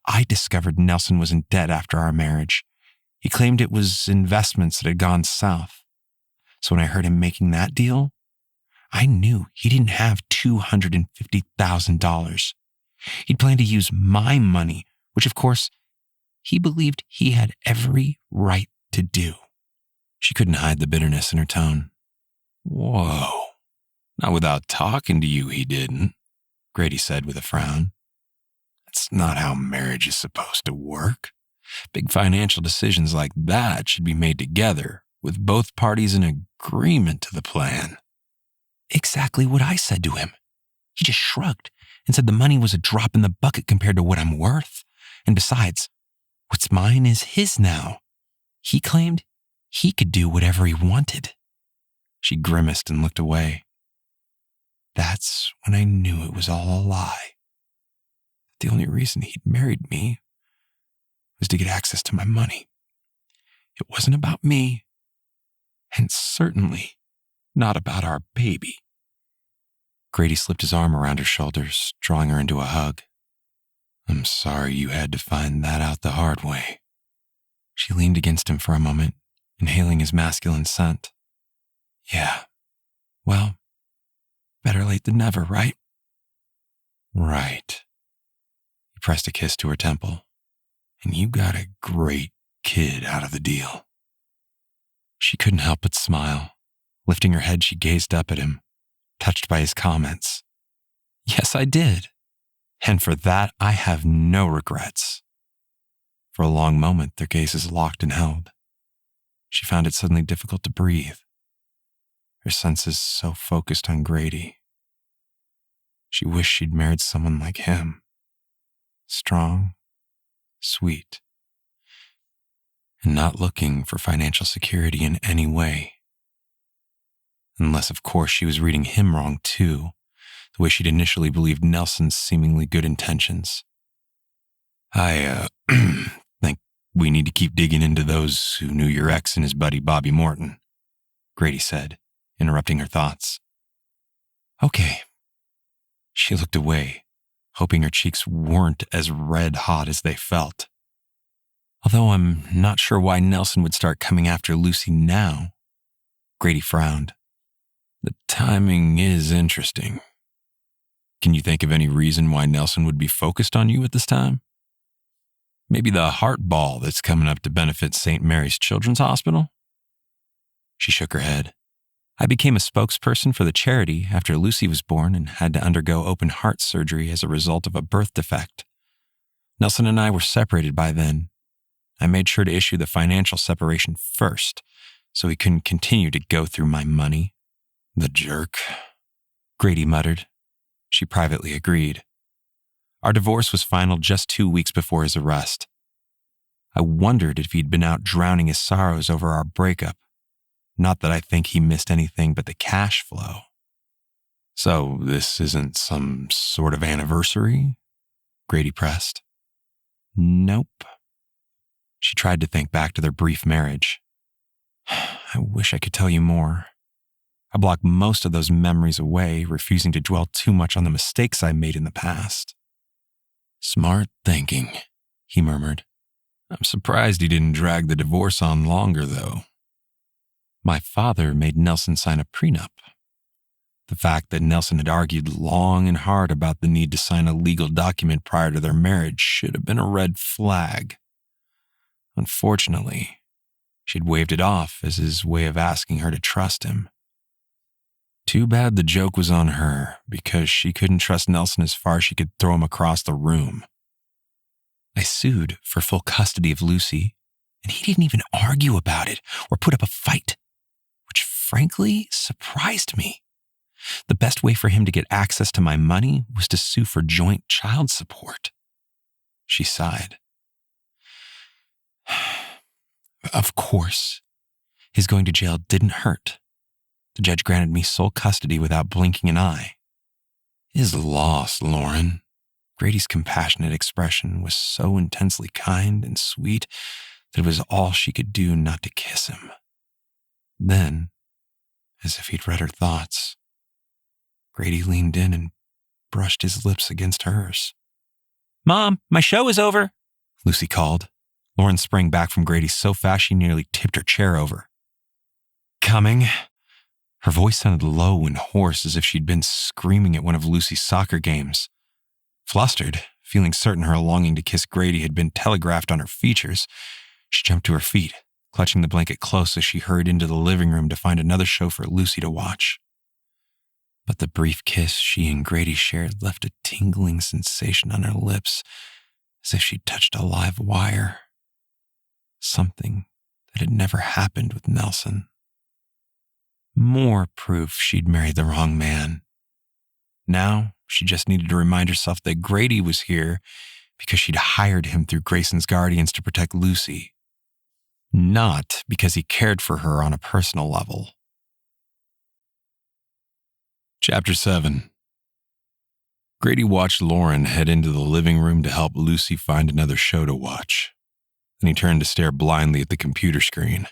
I discovered Nelson was in debt after our marriage. He claimed it was investments that had gone south. So when I heard him making that deal, I knew he didn't have $250,000. He'd planned to use my money, which of course, he believed he had every right to do. She couldn't hide the bitterness in her tone. Whoa, not without talking to you, he didn't, Grady said with a frown. That's not how marriage is supposed to work. Big financial decisions like that should be made together, with both parties in agreement to the plan. Exactly what I said to him. He just shrugged and said the money was a drop in the bucket compared to what I'm worth. And besides, what's mine is his now. He claimed he could do whatever he wanted. She grimaced and looked away. That's when I knew it was all a lie. The only reason he'd married me was to get access to my money. It wasn't about me. And certainly not about our baby. Grady slipped his arm around her shoulders, drawing her into a hug. I'm sorry you had to find that out the hard way. She leaned against him for a moment, inhaling his masculine scent. Yeah, well, better late than never, right? Right. He pressed a kiss to her temple. And you got a great kid out of the deal. She couldn't help but smile. Lifting her head, she gazed up at him, touched by his comments. Yes, I did. And for that, I have no regrets. For a long moment, their gazes locked and held. She found it suddenly difficult to breathe. Her senses so focused on Grady. She wished she'd married someone like him. Strong, sweet, and not looking for financial security in any way. Unless, of course, she was reading him wrong too, the way she'd initially believed Nelson's seemingly good intentions. I think we need to keep digging into those who knew your ex and his buddy Bobby Morton, Grady said, interrupting her thoughts. Okay. She looked away, hoping her cheeks weren't as red hot as they felt. Although I'm not sure why Nelson would start coming after Lucy now. Grady frowned. The timing is interesting. Can you think of any reason why Nelson would be focused on you at this time? Maybe the heart ball that's coming up to benefit St. Mary's Children's Hospital? She shook her head. I became a spokesperson for the charity after Lucy was born and had to undergo open heart surgery as a result of a birth defect. Nelson and I were separated by then. I made sure to issue the financial separation first, so he couldn't continue to go through my money. The jerk, Grady muttered. She privately agreed. Our divorce was final just 2 weeks before his arrest. I wondered if he'd been out drowning his sorrows over our breakup. Not that I think he missed anything but the cash flow. So this isn't some sort of anniversary? Grady pressed. Nope. She tried to think back to their brief marriage. I wish I could tell you more. I blocked most of those memories away, refusing to dwell too much on the mistakes I made in the past. Smart thinking, he murmured. I'm surprised he didn't drag the divorce on longer, though. My father made Nelson sign a prenup. The fact that Nelson had argued long and hard about the need to sign a legal document prior to their marriage should have been a red flag. Unfortunately, she'd waved it off as his way of asking her to trust him. Too bad the joke was on her, because she couldn't trust Nelson as far as she could throw him across the room. I sued for full custody of Lucy, and he didn't even argue about it or put up a fight, which frankly surprised me. The best way for him to get access to my money was to sue for joint child support. She sighed. Of course, his going to jail didn't hurt. The judge granted me sole custody without blinking an eye. His loss, Lauren. Grady's compassionate expression was so intensely kind and sweet that it was all she could do not to kiss him. Then, as if he'd read her thoughts, Grady leaned in and brushed his lips against hers. "Mom, my show is over," Lucy called. Lauren sprang back from Grady so fast she nearly tipped her chair over. "Coming?" Her voice sounded low and hoarse as if she'd been screaming at one of Lucy's soccer games. Flustered, feeling certain her longing to kiss Grady had been telegraphed on her features, she jumped to her feet, clutching the blanket close as she hurried into the living room to find another show for Lucy to watch. But the brief kiss she and Grady shared left a tingling sensation on her lips, as if she'd touched a live wire. Something that had never happened with Nelson. More proof she'd married the wrong man. Now, she just needed to remind herself that Grady was here because she'd hired him through Grayson's guardians to protect Lucy, not because he cared for her on a personal level. Chapter 7. Grady watched Lauren head into the living room to help Lucy find another show to watch. Then he turned to stare blindly at the computer screen.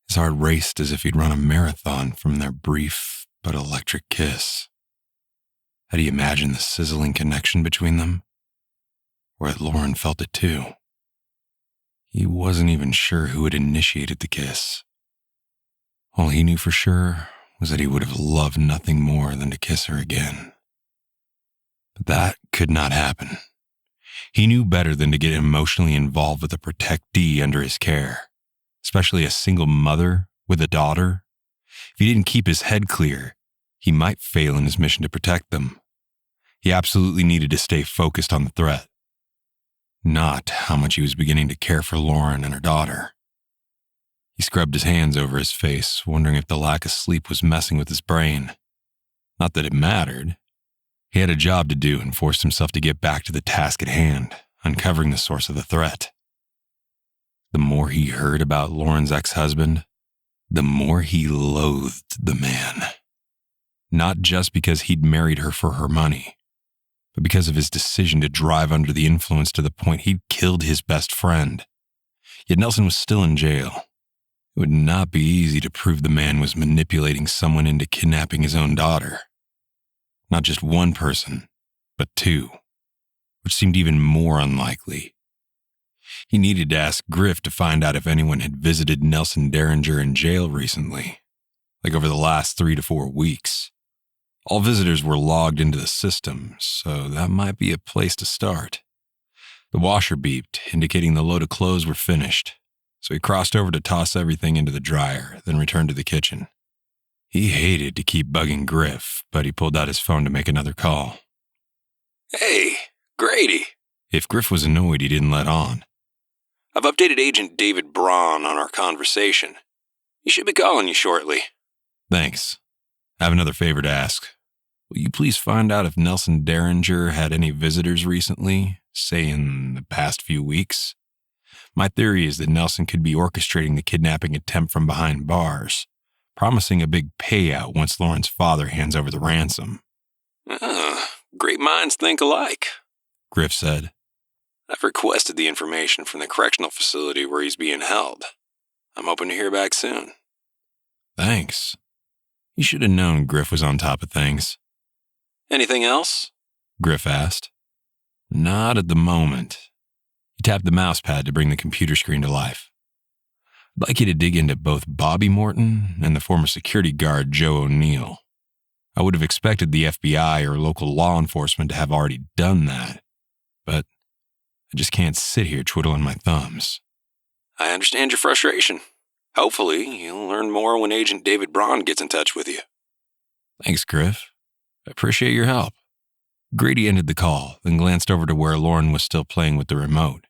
His heart raced as if he'd run a marathon from their brief but electric kiss. Had he imagined the sizzling connection between them? Or had Lauren felt it too? He wasn't even sure who had initiated the kiss. All he knew for sure was that he would have loved nothing more than to kiss her again. But that could not happen. He knew better than to get emotionally involved with a protectee under his care, especially a single mother with a daughter. If he didn't keep his head clear, he might fail in his mission to protect them. He absolutely needed to stay focused on the threat, not how much he was beginning to care for Lauren and her daughter. He scrubbed his hands over his face, wondering if the lack of sleep was messing with his brain. Not that it mattered. He had a job to do and forced himself to get back to the task at hand, uncovering the source of the threat. The more he heard about Lauren's ex-husband, the more he loathed the man. Not just because he'd married her for her money, but because of his decision to drive under the influence to the point he'd killed his best friend. Yet Nelson was still in jail. It would not be easy to prove the man was manipulating someone into kidnapping his own daughter. Not just one person, but two, which seemed even more unlikely. He needed to ask Griff to find out if anyone had visited Nelson Derringer in jail recently, like over the last 3 to 4 weeks. All visitors were logged into the system, so that might be a place to start. The washer beeped, indicating the load of clothes were finished, so he crossed over to toss everything into the dryer, then returned to the kitchen. He hated to keep bugging Griff, but he pulled out his phone to make another call. Hey, Grady. If Griff was annoyed, he didn't let on. I've updated Agent David Braun on our conversation. He should be calling you shortly. Thanks. I have another favor to ask. Will you please find out if Nelson Derringer had any visitors recently, say in the past few weeks? My theory is that Nelson could be orchestrating the kidnapping attempt from behind bars, promising a big payout once Lauren's father hands over the ransom. Great minds think alike, Griff said. I've requested the information from the correctional facility where he's being held. I'm hoping to hear back soon. Thanks. You should have known Griff was on top of things. Anything else? Griff asked. Not at the moment. He tapped the mouse pad to bring the computer screen to life. I'd like you to dig into both Bobby Morton and the former security guard Joe O'Neill. I would have expected the FBI or local law enforcement to have already done that, but I just can't sit here twiddling my thumbs. I understand your frustration. Hopefully, you'll learn more when Agent David Braun gets in touch with you. Thanks, Griff. I appreciate your help. Grady ended the call, then glanced over to where Lauren was still playing with the remote.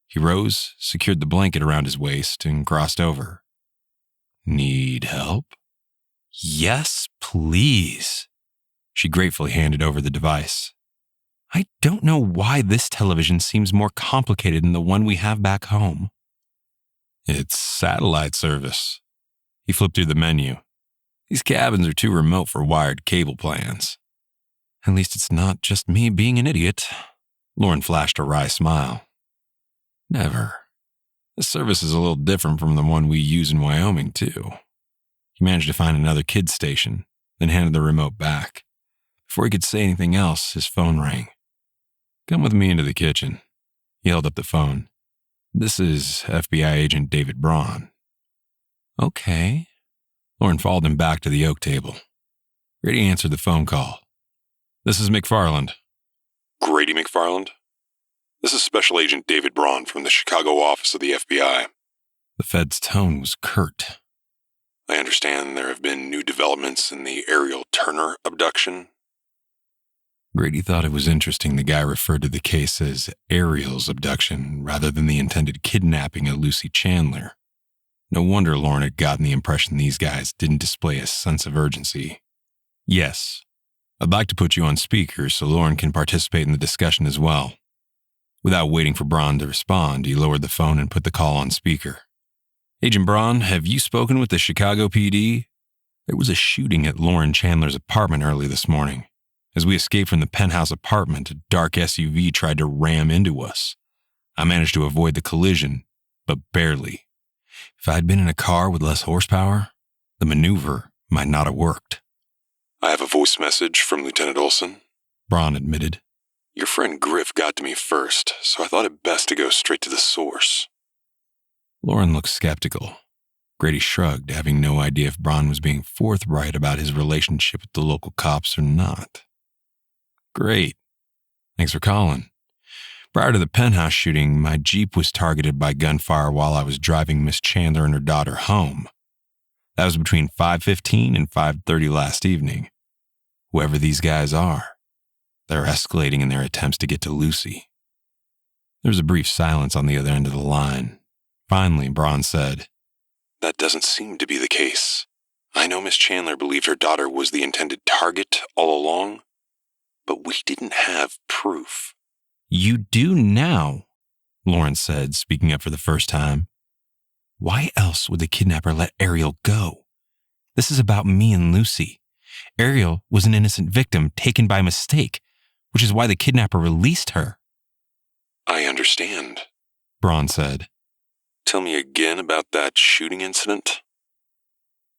He rose, secured the blanket around his waist, and crossed over. Need help? Yes, please. She gratefully handed over the device. I don't know why this television seems more complicated than the one we have back home. It's satellite service. He flipped through the menu. These cabins are too remote for wired cable plans. At least it's not just me being an idiot. Lauren flashed a wry smile. Never. This service is a little different from the one we use in Wyoming, too. He managed to find another kid's station, then handed the remote back. Before he could say anything else, his phone rang. Come with me into the kitchen. He held up the phone. This is FBI agent David Braun. Okay. Lauren followed him back to the oak table. Grady answered the phone call. This is McFarland. Grady McFarland? This is Special Agent David Braun from the Chicago office of the FBI. The Fed's tone was curt. I understand there have been new developments in the Ariel Turner abduction. Grady thought it was interesting the guy referred to the case as Ariel's abduction rather than the intended kidnapping of Lucy Chandler. No wonder Lauren had gotten the impression these guys didn't display a sense of urgency. Yes, I'd like to put you on speaker so Lauren can participate in the discussion as well. Without waiting for Braun to respond, he lowered the phone and put the call on speaker. Agent Braun, have you spoken with the Chicago PD? There was a shooting at Lauren Chandler's apartment early this morning. As we escaped from the penthouse apartment, a dark SUV tried to ram into us. I managed to avoid the collision, but barely. If I'd been in a car with less horsepower, the maneuver might not have worked. I have a voice message from Lieutenant Olson. Braun admitted. Your friend Griff got to me first, so I thought it best to go straight to the source. Lauren looked skeptical. Grady shrugged, having no idea if Braun was being forthright about his relationship with the local cops or not. Great. Thanks for calling. Prior to the penthouse shooting, my Jeep was targeted by gunfire while I was driving Miss Chandler and her daughter home. That was between 5:15 and 5:30 last evening. Whoever these guys are, they're escalating in their attempts to get to Lucy. There was a brief silence on the other end of the line. Finally, Braun said, That doesn't seem to be the case. I know Miss Chandler believed her daughter was the intended target all along, but we didn't have proof. You do now, Lauren said, speaking up for the first time. Why else would the kidnapper let Ariel go? This is about me and Lucy. Ariel was an innocent victim taken by mistake, which is why the kidnapper released her. I understand, Braun said. Tell me again about that shooting incident.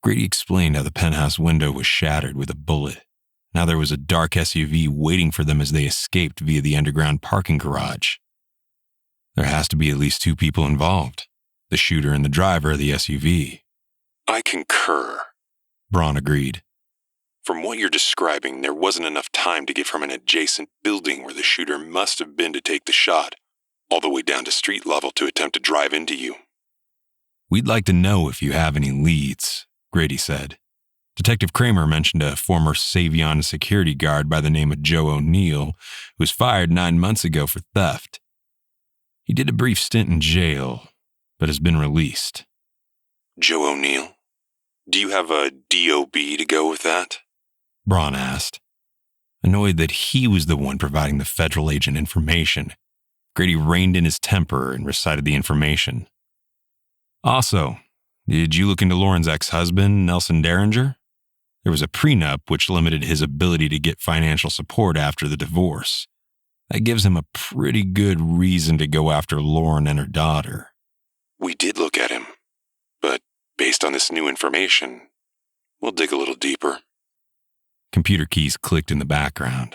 Grady explained how the penthouse window was shattered with a bullet. Now there was a dark SUV waiting for them as they escaped via the underground parking garage. There has to be at least two people involved, the shooter and the driver of the SUV. I concur, Braun agreed. From what you're describing, there wasn't enough time to get from an adjacent building where the shooter must have been to take the shot, all the way down to street level to attempt to drive into you. We'd like to know if you have any leads, Grady said. Detective Kramer mentioned a former Savion security guard by the name of Joe O'Neill, who was fired 9 months ago for theft. He did a brief stint in jail, but has been released. Joe O'Neill? Do you have a DOB to go with that? Braun asked. Annoyed that he was the one providing the federal agent information, Grady reined in his temper and recited the information. Also, did you look into Lauren's ex-husband, Nelson Derringer? There was a prenup which limited his ability to get financial support after the divorce. That gives him a pretty good reason to go after Lauren and her daughter. We did look at him, but based on this new information, we'll dig a little deeper. Computer keys clicked in the background.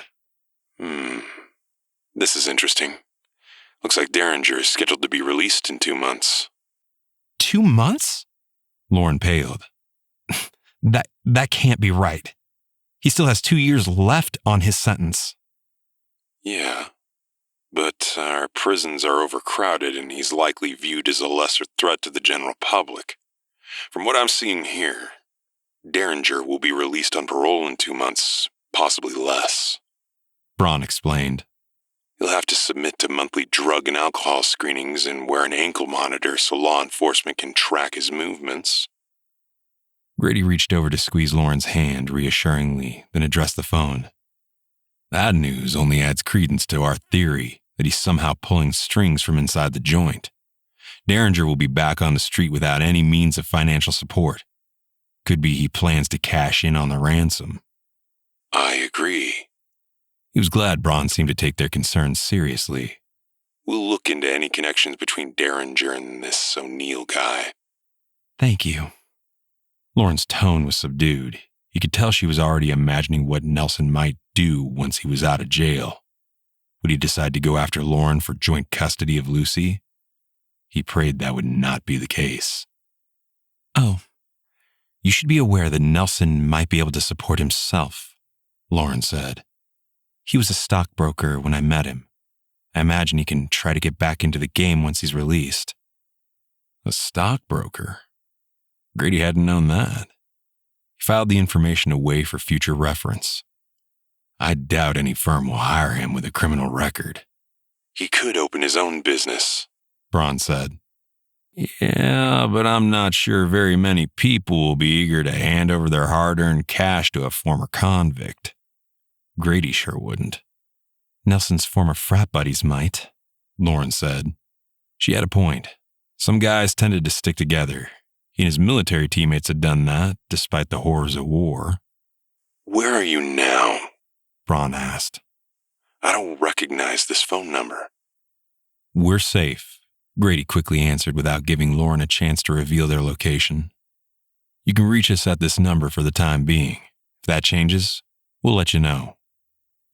This is interesting. Looks like Derringer is scheduled to be released in 2 months. 2 months? Lauren paled. That can't be right. He still has 2 years left on his sentence. Yeah, but our prisons are overcrowded and he's likely viewed as a lesser threat to the general public. From what I'm seeing here, Derringer will be released on parole in 2 months, possibly less. Braun explained. He'll have to submit to monthly drug and alcohol screenings and wear an ankle monitor so law enforcement can track his movements. Grady reached over to squeeze Lauren's hand reassuringly, then addressed the phone. That news only adds credence to our theory that he's somehow pulling strings from inside the joint. Derringer will be back on the street without any means of financial support. Could be he plans to cash in on the ransom. I agree. He was glad Braun seemed to take their concerns seriously. We'll look into any connections between Derringer and this O'Neill guy. Thank you. Lauren's tone was subdued. You could tell she was already imagining what Nelson might do once he was out of jail. Would he decide to go after Lauren for joint custody of Lucy? He prayed that would not be the case. Oh, you should be aware that Nelson might be able to support himself, Lauren said. He was a stockbroker when I met him. I imagine he can try to get back into the game once he's released. A stockbroker? Grady hadn't known that. He filed the information away for future reference. I doubt any firm will hire him with a criminal record. He could open his own business, Braun said. Yeah, but I'm not sure very many people will be eager to hand over their hard-earned cash to a former convict. Grady sure wouldn't. Nelson's former frat buddies might, Lauren said. She had a point. Some guys tended to stick together. He and his military teammates had done that, despite the horrors of war. Where are you now? Braun asked. I don't recognize this phone number. We're safe, Grady quickly answered without giving Lauren a chance to reveal their location. You can reach us at this number for the time being. If that changes, we'll let you know.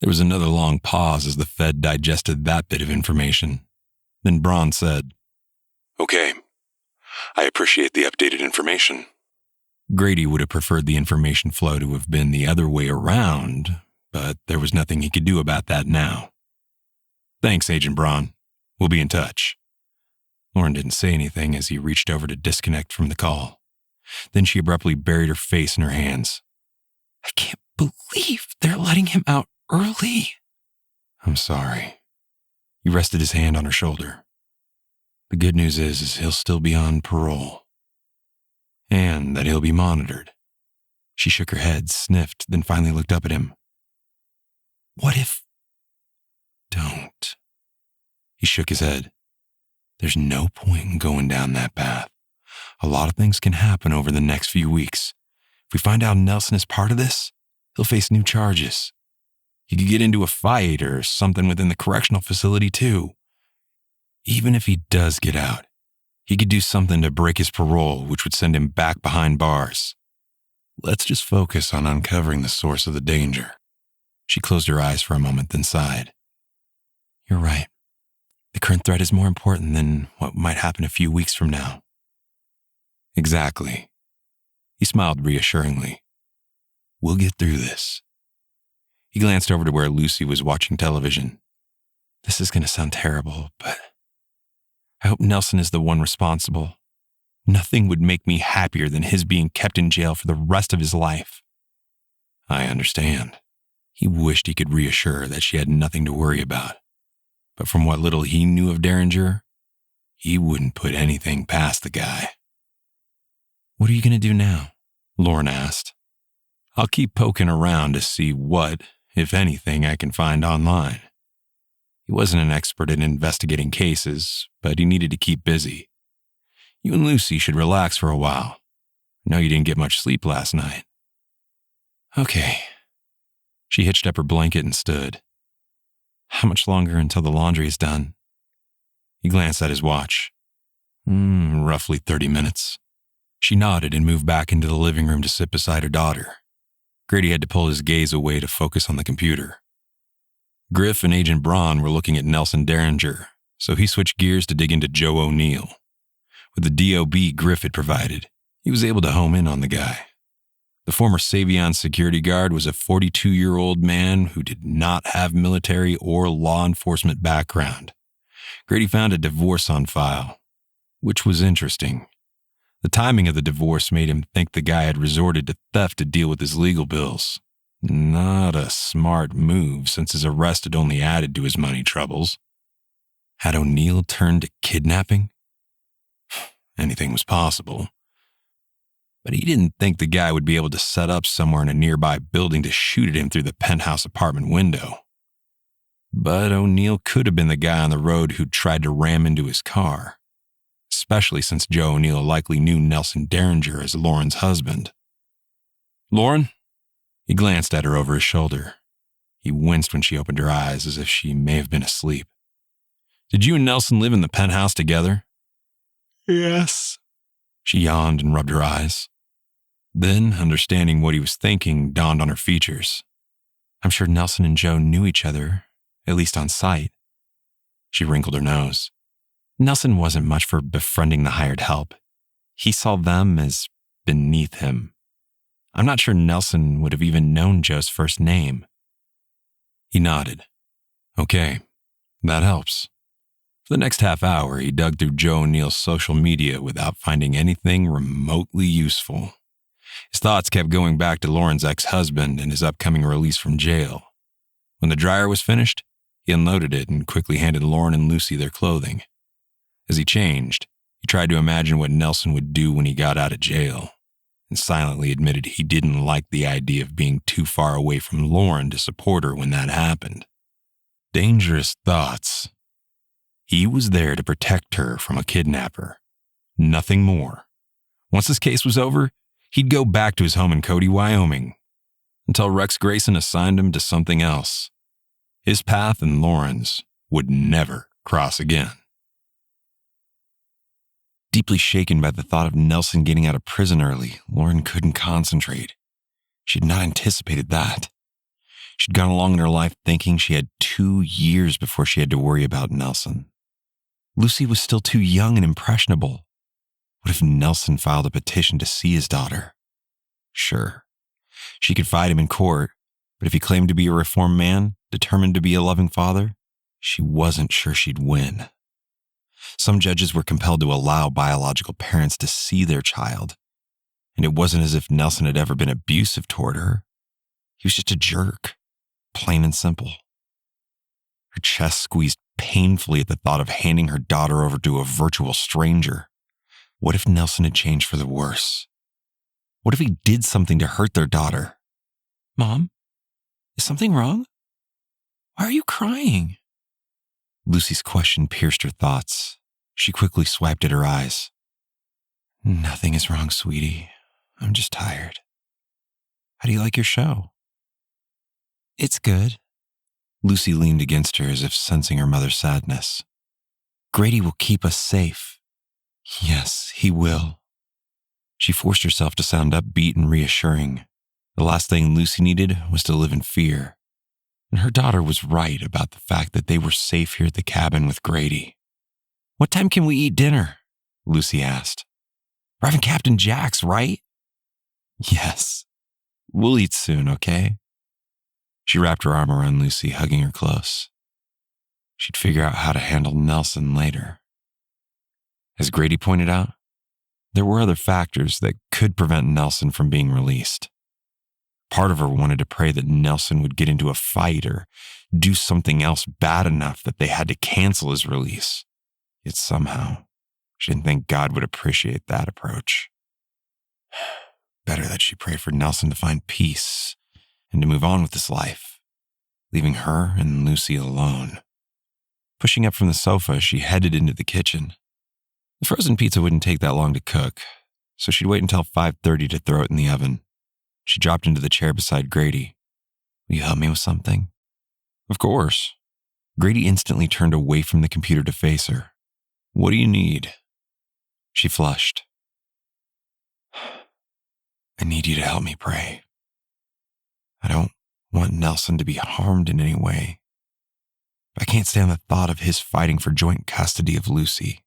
There was another long pause as the Fed digested that bit of information. Then Braun said, Okay. I appreciate the updated information. Grady would have preferred the information flow to have been the other way around, but there was nothing he could do about that now. Thanks, Agent Braun. We'll be in touch. Lauren didn't say anything as he reached over to disconnect from the call. Then she abruptly buried her face in her hands. I can't believe they're letting him out early. I'm sorry. He rested his hand on her shoulder. The good news is he'll still be on parole. And that he'll be monitored. She shook her head, sniffed, then finally looked up at him. What if... Don't. He shook his head. There's no point in going down that path. A lot of things can happen over the next few weeks. If we find out Nelson is part of this, he'll face new charges. He could get into a fight or something within the correctional facility too. Even if he does get out, he could do something to break his parole, which would send him back behind bars. Let's just focus on uncovering the source of the danger. She closed her eyes for a moment, then sighed. You're right. The current threat is more important than what might happen a few weeks from now. Exactly. He smiled reassuringly. We'll get through this. He glanced over to where Lucy was watching television. This is going to sound terrible, but I hope Nelson is the one responsible. Nothing would make me happier than his being kept in jail for the rest of his life. I understand. He wished he could reassure her that she had nothing to worry about. But from what little he knew of Derringer, he wouldn't put anything past the guy. What are you going to do now? Lauren asked. I'll keep poking around to see what, if anything, I can find online. He wasn't an expert in investigating cases, but he needed to keep busy. You and Lucy should relax for a while. I know you didn't get much sleep last night. Okay. She hitched up her blanket and stood. How much longer until the laundry is done? He glanced at his watch. Roughly 30 minutes. She nodded and moved back into the living room to sit beside her daughter. Grady had to pull his gaze away to focus on the computer. Griff and Agent Braun were looking at Nelson Derringer, so he switched gears to dig into Joe O'Neill. With the DOB Griff had provided, he was able to home in on the guy. The former Savion security guard was a 42-year-old man who did not have military or law enforcement background. Grady found a divorce on file, which was interesting. The timing of the divorce made him think the guy had resorted to theft to deal with his legal bills. Not a smart move, since his arrest had only added to his money troubles. Had O'Neill turned to kidnapping? Anything was possible. But he didn't think the guy would be able to set up somewhere in a nearby building to shoot at him through the penthouse apartment window. But O'Neill could have been the guy on the road who'd tried to ram into his car, especially since Joe O'Neill likely knew Nelson Derringer as Lauren's husband. Lauren? He glanced at her over his shoulder. He winced when she opened her eyes as if she may have been asleep. Did you and Nelson live in the penthouse together? Yes. She yawned and rubbed her eyes. Then, understanding what he was thinking dawned on her features. I'm sure Nelson and Joe knew each other, at least on sight. She wrinkled her nose. Nelson wasn't much for befriending the hired help. He saw them as beneath him. I'm not sure Nelson would have even known Joe's first name. He nodded. Okay, that helps. For the next half hour, he dug through Joe O'Neill's social media without finding anything remotely useful. His thoughts kept going back to Lauren's ex-husband and his upcoming release from jail. When the dryer was finished, he unloaded it and quickly handed Lauren and Lucy their clothing. As he changed, he tried to imagine what Nelson would do when he got out of jail, and silently admitted he didn't like the idea of being too far away from Lauren to support her when that happened. Dangerous thoughts. He was there to protect her from a kidnapper. Nothing more. Once this case was over, he'd go back to his home in Cody, Wyoming, until Rex Grayson assigned him to something else. His path and Lauren's would never cross again. Deeply shaken by the thought of Nelson getting out of prison early, Lauren couldn't concentrate. She had not anticipated that. She'd gone along in her life thinking she had 2 years before she had to worry about Nelson. Lucy was still too young and impressionable. What if Nelson filed a petition to see his daughter? Sure, she could fight him in court, but if he claimed to be a reformed man, determined to be a loving father, she wasn't sure she'd win. Some judges were compelled to allow biological parents to see their child, and it wasn't as if Nelson had ever been abusive toward her. He was just a jerk, plain and simple. Her chest squeezed painfully at the thought of handing her daughter over to a virtual stranger. What if Nelson had changed for the worse? What if he did something to hurt their daughter? Mom, is something wrong? Why are you crying? Lucy's question pierced her thoughts. She quickly swiped at her eyes. Nothing is wrong, sweetie. I'm just tired. How do you like your show? It's good. Lucy leaned against her as if sensing her mother's sadness. Grady will keep us safe. Yes, he will. She forced herself to sound upbeat and reassuring. The last thing Lucy needed was to live in fear. And her daughter was right about the fact that they were safe here at the cabin with Grady. What time can we eat dinner? Lucy asked. We're having Captain Jack's, right? Yes. We'll eat soon, okay? She wrapped her arm around Lucy, hugging her close. She'd figure out how to handle Nelson later. As Grady pointed out, there were other factors that could prevent Nelson from being released. Part of her wanted to pray that Nelson would get into a fight or do something else bad enough that they had to cancel his release. Yet somehow, she didn't think God would appreciate that approach. Better that she pray for Nelson to find peace and to move on with his life, leaving her and Lucy alone. Pushing up from the sofa, she headed into the kitchen. The frozen pizza wouldn't take that long to cook, so she'd wait until 5:30 to throw it in the oven. She dropped into the chair beside Grady. Will you help me with something? Of course. Grady instantly turned away from the computer to face her. What do you need? She flushed. I need you to help me pray. I don't want Nelson to be harmed in any way. I can't stand the thought of his fighting for joint custody of Lucy.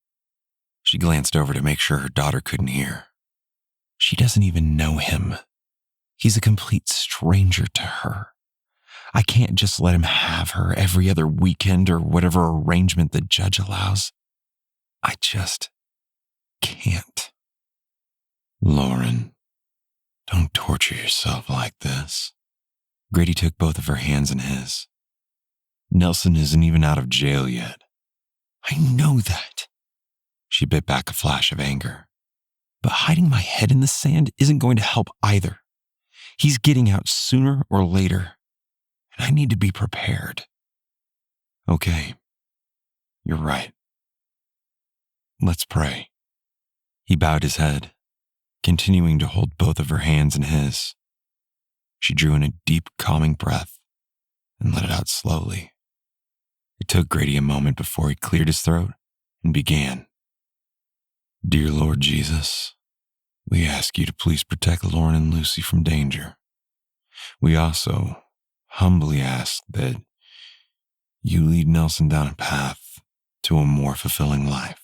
She glanced over to make sure her daughter couldn't hear. She doesn't even know him. He's a complete stranger to her. I can't just let him have her every other weekend or whatever arrangement the judge allows. I just can't. Lauren, don't torture yourself like this. Grady took both of her hands in his. Nelson isn't even out of jail yet. I know that. She bit back a flash of anger. But hiding my head in the sand isn't going to help either. He's getting out sooner or later, and I need to be prepared. Okay, you're right. Let's pray. He bowed his head, continuing to hold both of her hands in his. She drew in a deep, calming breath and let it out slowly. It took Grady a moment before he cleared his throat and began. Dear Lord Jesus, we ask you to please protect Lauren and Lucy from danger. We also humbly ask that you lead Nelson down a path to a more fulfilling life.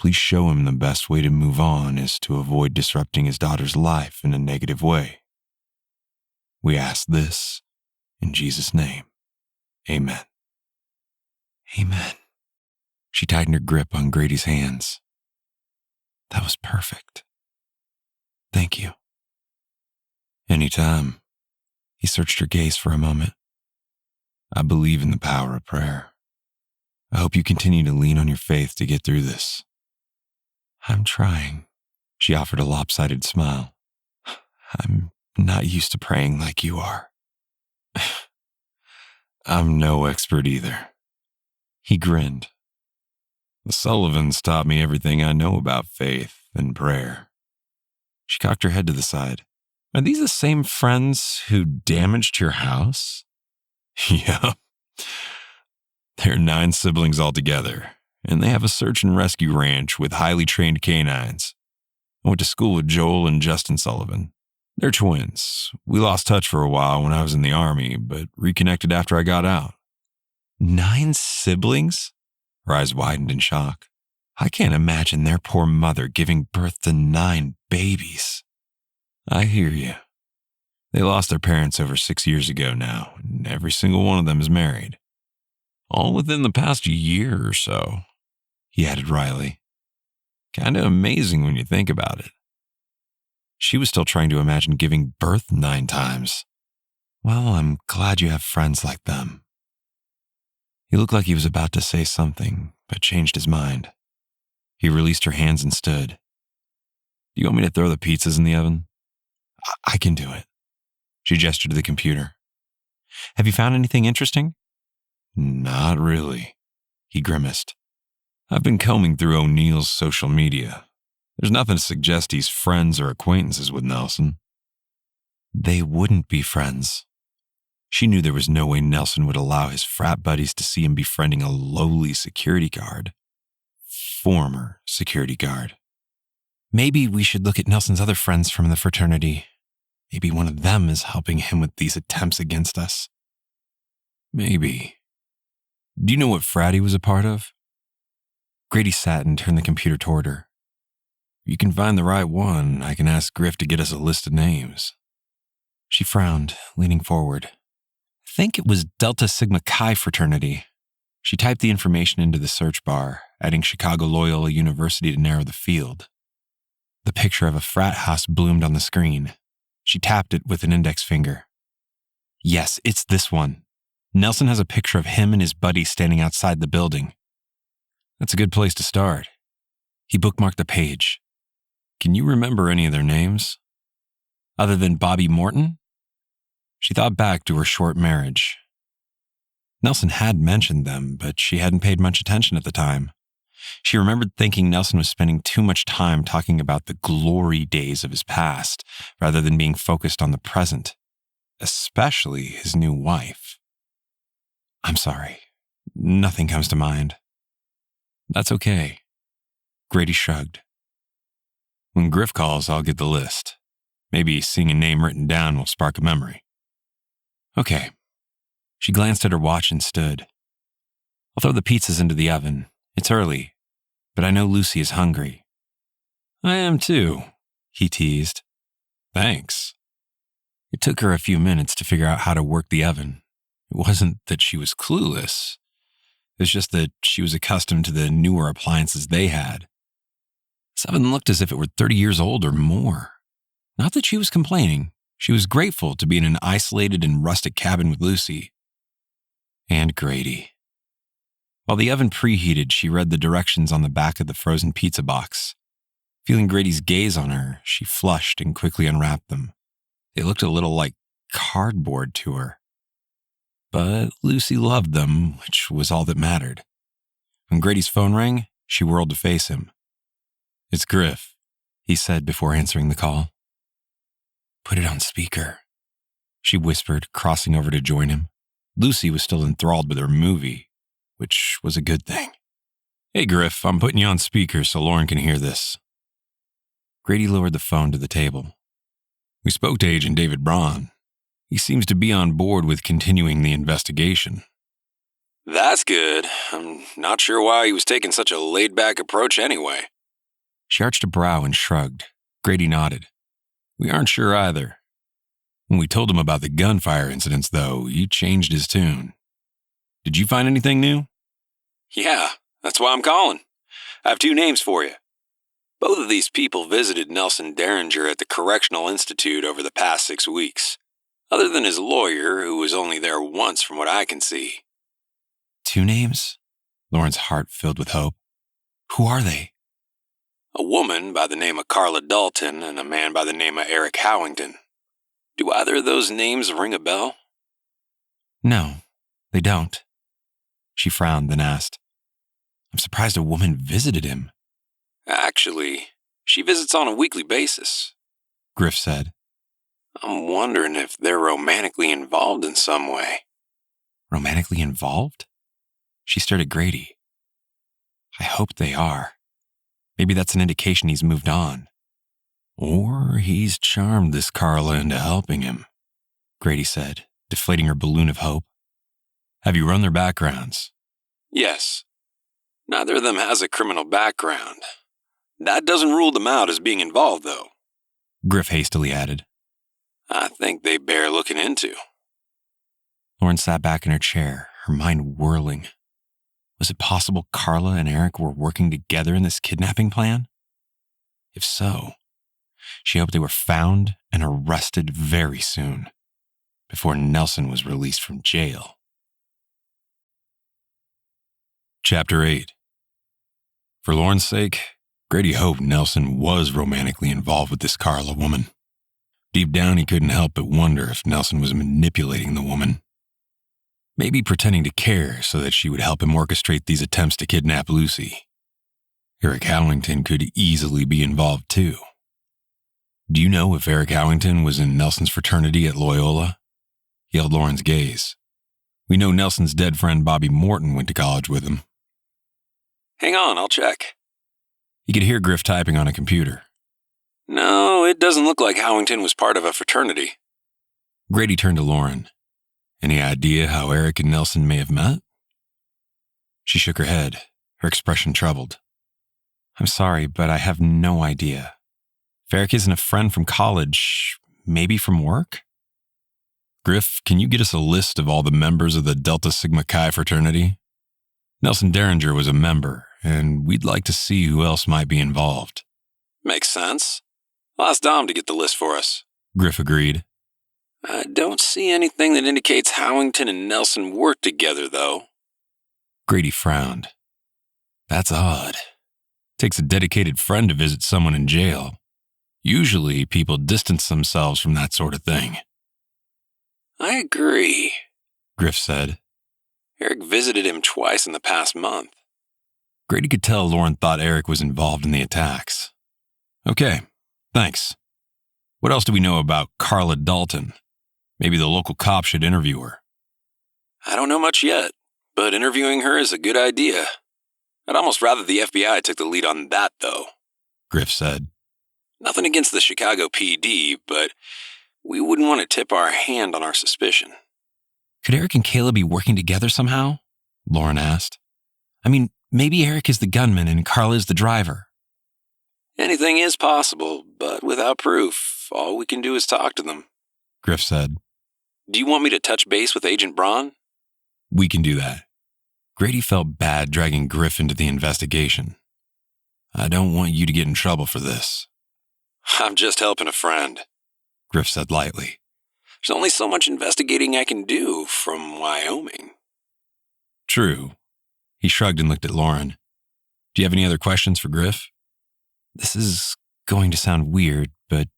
Please show him the best way to move on is to avoid disrupting his daughter's life in a negative way. We ask this in Jesus' name. Amen. Amen. She tightened her grip on Grady's hands. That was perfect. Thank you. Anytime. He searched her gaze for a moment. I believe in the power of prayer. I hope you continue to lean on your faith to get through this. I'm trying. She offered a lopsided smile. I'm not used to praying like you are. I'm no expert either. He grinned. The Sullivans taught me everything I know about faith and prayer. She cocked her head to the side. Are these the same friends who damaged your house? Yeah. There are 9 siblings altogether, and they have a search and rescue ranch with highly trained canines. I went to school with Joel and Justin Sullivan. They're twins. We lost touch for a while when I was in the Army, but reconnected after I got out. 9 siblings? Her eyes widened in shock. I can't imagine their poor mother giving birth to 9 babies. I hear you. They lost their parents over 6 years ago now, and every single one of them is married. All within the past year or so, he added wryly. Kinda amazing when you think about it. She was still trying to imagine giving birth 9 times. Well, I'm glad you have friends like them. He looked like he was about to say something, but changed his mind. He released her hands and stood. Do you want me to throw the pizzas in the oven? I can do it. She gestured to the computer. Have you found anything interesting? Not really, he grimaced. I've been combing through O'Neill's social media. There's nothing to suggest he's friends or acquaintances with Nelson. They wouldn't be friends. She knew there was no way Nelson would allow his frat buddies to see him befriending a lowly security guard. Former security guard. Maybe we should look at Nelson's other friends from the fraternity. Maybe one of them is helping him with these attempts against us. Maybe. Do you know what frat he was a part of? Grady sat and turned the computer toward her. If you can find the right one, I can ask Griff to get us a list of names. She frowned, leaning forward. I think it was Delta Sigma Chi fraternity. She typed the information into the search bar, adding Chicago Loyola University to narrow the field. The picture of a frat house bloomed on the screen. She tapped it with an index finger. Yes, it's this one. Nelson has a picture of him and his buddy standing outside the building. That's a good place to start. He bookmarked the page. Can you remember any of their names? Other than Bobby Morton? She thought back to her short marriage. Nelson had mentioned them, but she hadn't paid much attention at the time. She remembered thinking Nelson was spending too much time talking about the glory days of his past, rather than being focused on the present, especially his new wife. I'm sorry. Nothing comes to mind. That's okay. Grady shrugged. When Griff calls, I'll get the list. Maybe seeing a name written down will spark a memory. Okay. She glanced at her watch and stood. I'll throw the pizzas into the oven. It's early, but I know Lucy is hungry. I am too, he teased. Thanks. It took her a few minutes to figure out how to work the oven. It wasn't that she was clueless. It was just that she was accustomed to the newer appliances they had. This oven looked as if it were 30 years old or more. Not that she was complaining. She was grateful to be in an isolated and rustic cabin with Lucy. And Grady. While the oven preheated, she read the directions on the back of the frozen pizza box. Feeling Grady's gaze on her, she flushed and quickly unwrapped them. They looked a little like cardboard to her. But Lucy loved them, which was all that mattered. When Grady's phone rang, she whirled to face him. It's Griff, he said before answering the call. Put it on speaker, she whispered, crossing over to join him. Lucy was still enthralled with her movie, which was a good thing. Hey, Griff, I'm putting you on speaker so Lauren can hear this. Grady lowered the phone to the table. We spoke to Agent David Braun. He seems to be on board with continuing the investigation. That's good. I'm not sure why he was taking such a laid-back approach anyway. She arched a brow and shrugged. Grady nodded. We aren't sure either. When we told him about the gunfire incidents, though, he changed his tune. Did you find anything new? Yeah, that's why I'm calling. I have 2 names for you. Both of these people visited Nelson Derringer at the Correctional Institute over the past 6 weeks. Other than his lawyer, who was only there once from what I can see. 2 names? Lauren's heart filled with hope. Who are they? A woman by the name of Carla Dalton and a man by the name of Eric Howington. Do either of those names ring a bell? No, they don't. She frowned, then asked, I'm surprised a woman visited him. Actually, she visits on a weekly basis, Griff said. I'm wondering if they're romantically involved in some way. Romantically involved? She stared at Grady. I hope they are. Maybe that's an indication he's moved on. Or he's charmed this Carla into helping him, Grady said, deflating her balloon of hope. Have you run their backgrounds? Yes. Neither of them has a criminal background. That doesn't rule them out as being involved, though. Griff hastily added. I think they bear looking into. Lauren sat back in her chair, her mind whirling. Was it possible Carla and Eric were working together in this kidnapping plan? If so, she hoped they were found and arrested very soon, before Nelson was released from jail. Chapter 8. For Lauren's sake, Grady hoped Nelson was romantically involved with this Carla woman. Deep down, he couldn't help but wonder if Nelson was manipulating the woman. Maybe pretending to care so that she would help him orchestrate these attempts to kidnap Lucy. Eric Howington could easily be involved too. Do you know if Eric Howington was in Nelson's fraternity at Loyola? He held Lauren's gaze. We know Nelson's dead friend Bobby Morton went to college with him. Hang on, I'll check. He could hear Griff typing on a computer. No, it doesn't look like Howington was part of a fraternity. Grady turned to Lauren. Any idea how Eric and Nelson may have met? She shook her head, her expression troubled. I'm sorry, but I have no idea. If Eric isn't a friend from college, maybe from work? Griff, can you get us a list of all the members of the Delta Sigma Chi fraternity? Nelson Derringer was a member, and we'd like to see who else might be involved. Makes sense. I'll ask Dom to get the list for us. Griff agreed. I don't see anything that indicates Howington and Nelson worked together, though. Grady frowned. That's odd. Takes a dedicated friend to visit someone in jail. Usually, people distance themselves from that sort of thing. I agree, Griff said. Eric visited him twice in the past month. Grady could tell Lauren thought Eric was involved in the attacks. Okay, thanks. What else do we know about Carla Dalton? Maybe the local cop should interview her. I don't know much yet, but interviewing her is a good idea. I'd almost rather the FBI took the lead on that, though, Griff said. Nothing against the Chicago PD, but we wouldn't want to tip our hand on our suspicion. Could Eric and Kayla be working together somehow? Lauren asked. I mean, maybe Eric is the gunman and Carla is the driver. Anything is possible, but without proof, all we can do is talk to them, Griff said. Do you want me to touch base with Agent Braun? We can do that. Grady felt bad dragging Griff into the investigation. I don't want you to get in trouble for this. I'm just helping a friend, Griff said lightly. There's only so much investigating I can do from Wyoming. True. He shrugged and looked at Lauren. Do you have any other questions for Griff? This is going to sound weird, but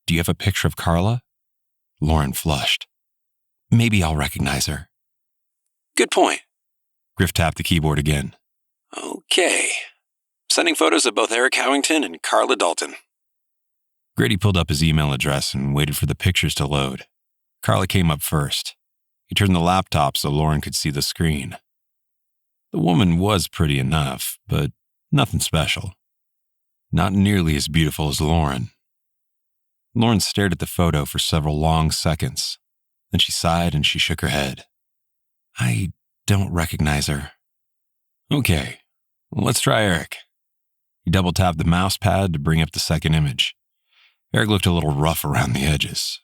do you have a picture of Carla? Lauren flushed. Maybe I'll recognize her. Good point. Griff tapped the keyboard again. Okay. Sending photos of both Eric Howington and Carla Dalton. Grady pulled up his email address and waited for the pictures to load. Carla came up first. He turned the laptop so Lauren could see the screen. The woman was pretty enough, but nothing special. Not nearly as beautiful as Lauren. Lauren stared at the photo for several long seconds. Then she sighed and she shook her head. I don't recognize her. Okay, let's try Eric. He double-tapped the mouse pad to bring up the second image. Eric looked a little rough around the edges.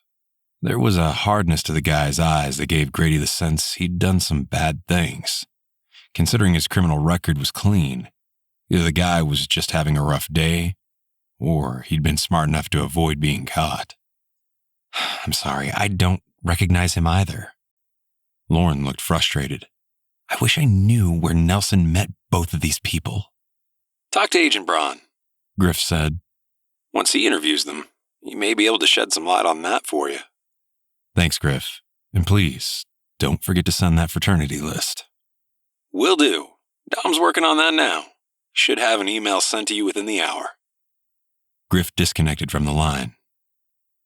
There was a hardness to the guy's eyes that gave Grady the sense he'd done some bad things. Considering his criminal record was clean, either the guy was just having a rough day, or he'd been smart enough to avoid being caught. I'm sorry, I don't recognize him either. Lauren looked frustrated. I wish I knew where Nelson met both of these people. Talk to Agent Braun, Griff said. Once he interviews them, he may be able to shed some light on that for you. Thanks, Griff. And please, don't forget to send that fraternity list. Will do. Dom's working on that now. Should have an email sent to you within the hour. Griff disconnected from the line.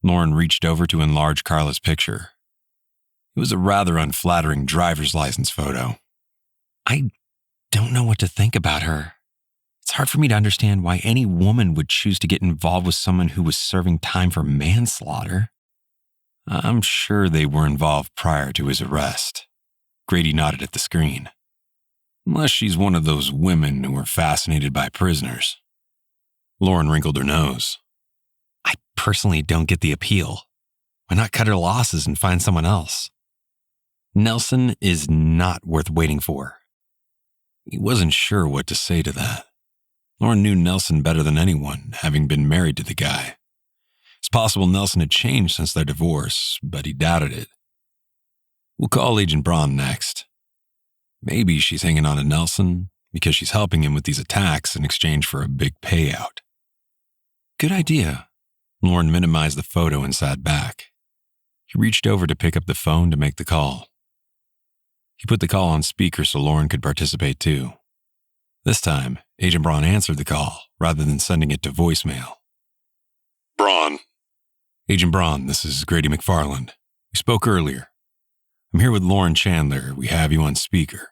Lauren reached over to enlarge Carla's picture. It was a rather unflattering driver's license photo. I don't know what to think about her. hard for me to understand why any woman would choose to get involved with someone who was serving time for manslaughter. I'm sure they were involved prior to his arrest. Grady nodded at the screen. Unless she's one of those women who are fascinated by prisoners. Lauren wrinkled her nose. I personally don't get the appeal. Why not cut her losses and find someone else? Nelson is not worth waiting for. He wasn't sure what to say to that. Lauren knew Nelson better than anyone, having been married to the guy. It's possible Nelson had changed since their divorce, but he doubted it. We'll call Agent Braun next. Maybe she's hanging on to Nelson because she's helping him with these attacks in exchange for a big payout. Good idea. Lauren minimized the photo and sat back. He reached over to pick up the phone to make the call. He put the call on speaker so Lauren could participate too. This time, Agent Braun answered the call rather than sending it to voicemail. Braun. Agent Braun, this is Grady McFarland. We spoke earlier. I'm here with Lauren Chandler. We have you on speaker.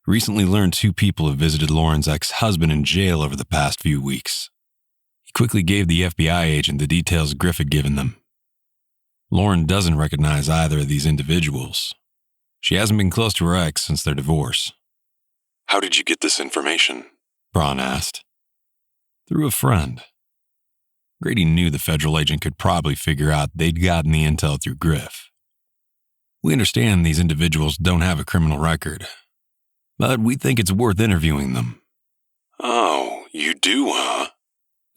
We recently learned 2 people have visited Lauren's ex-husband in jail over the past few weeks. He quickly gave the FBI agent the details Griff had given them. Lauren doesn't recognize either of these individuals. She hasn't been close to her ex since their divorce. How did you get this information? Braun asked. Through a friend. Grady knew the federal agent could probably figure out they'd gotten the intel through Griff. We understand these individuals don't have a criminal record, but we think it's worth interviewing them. Oh, you do, huh?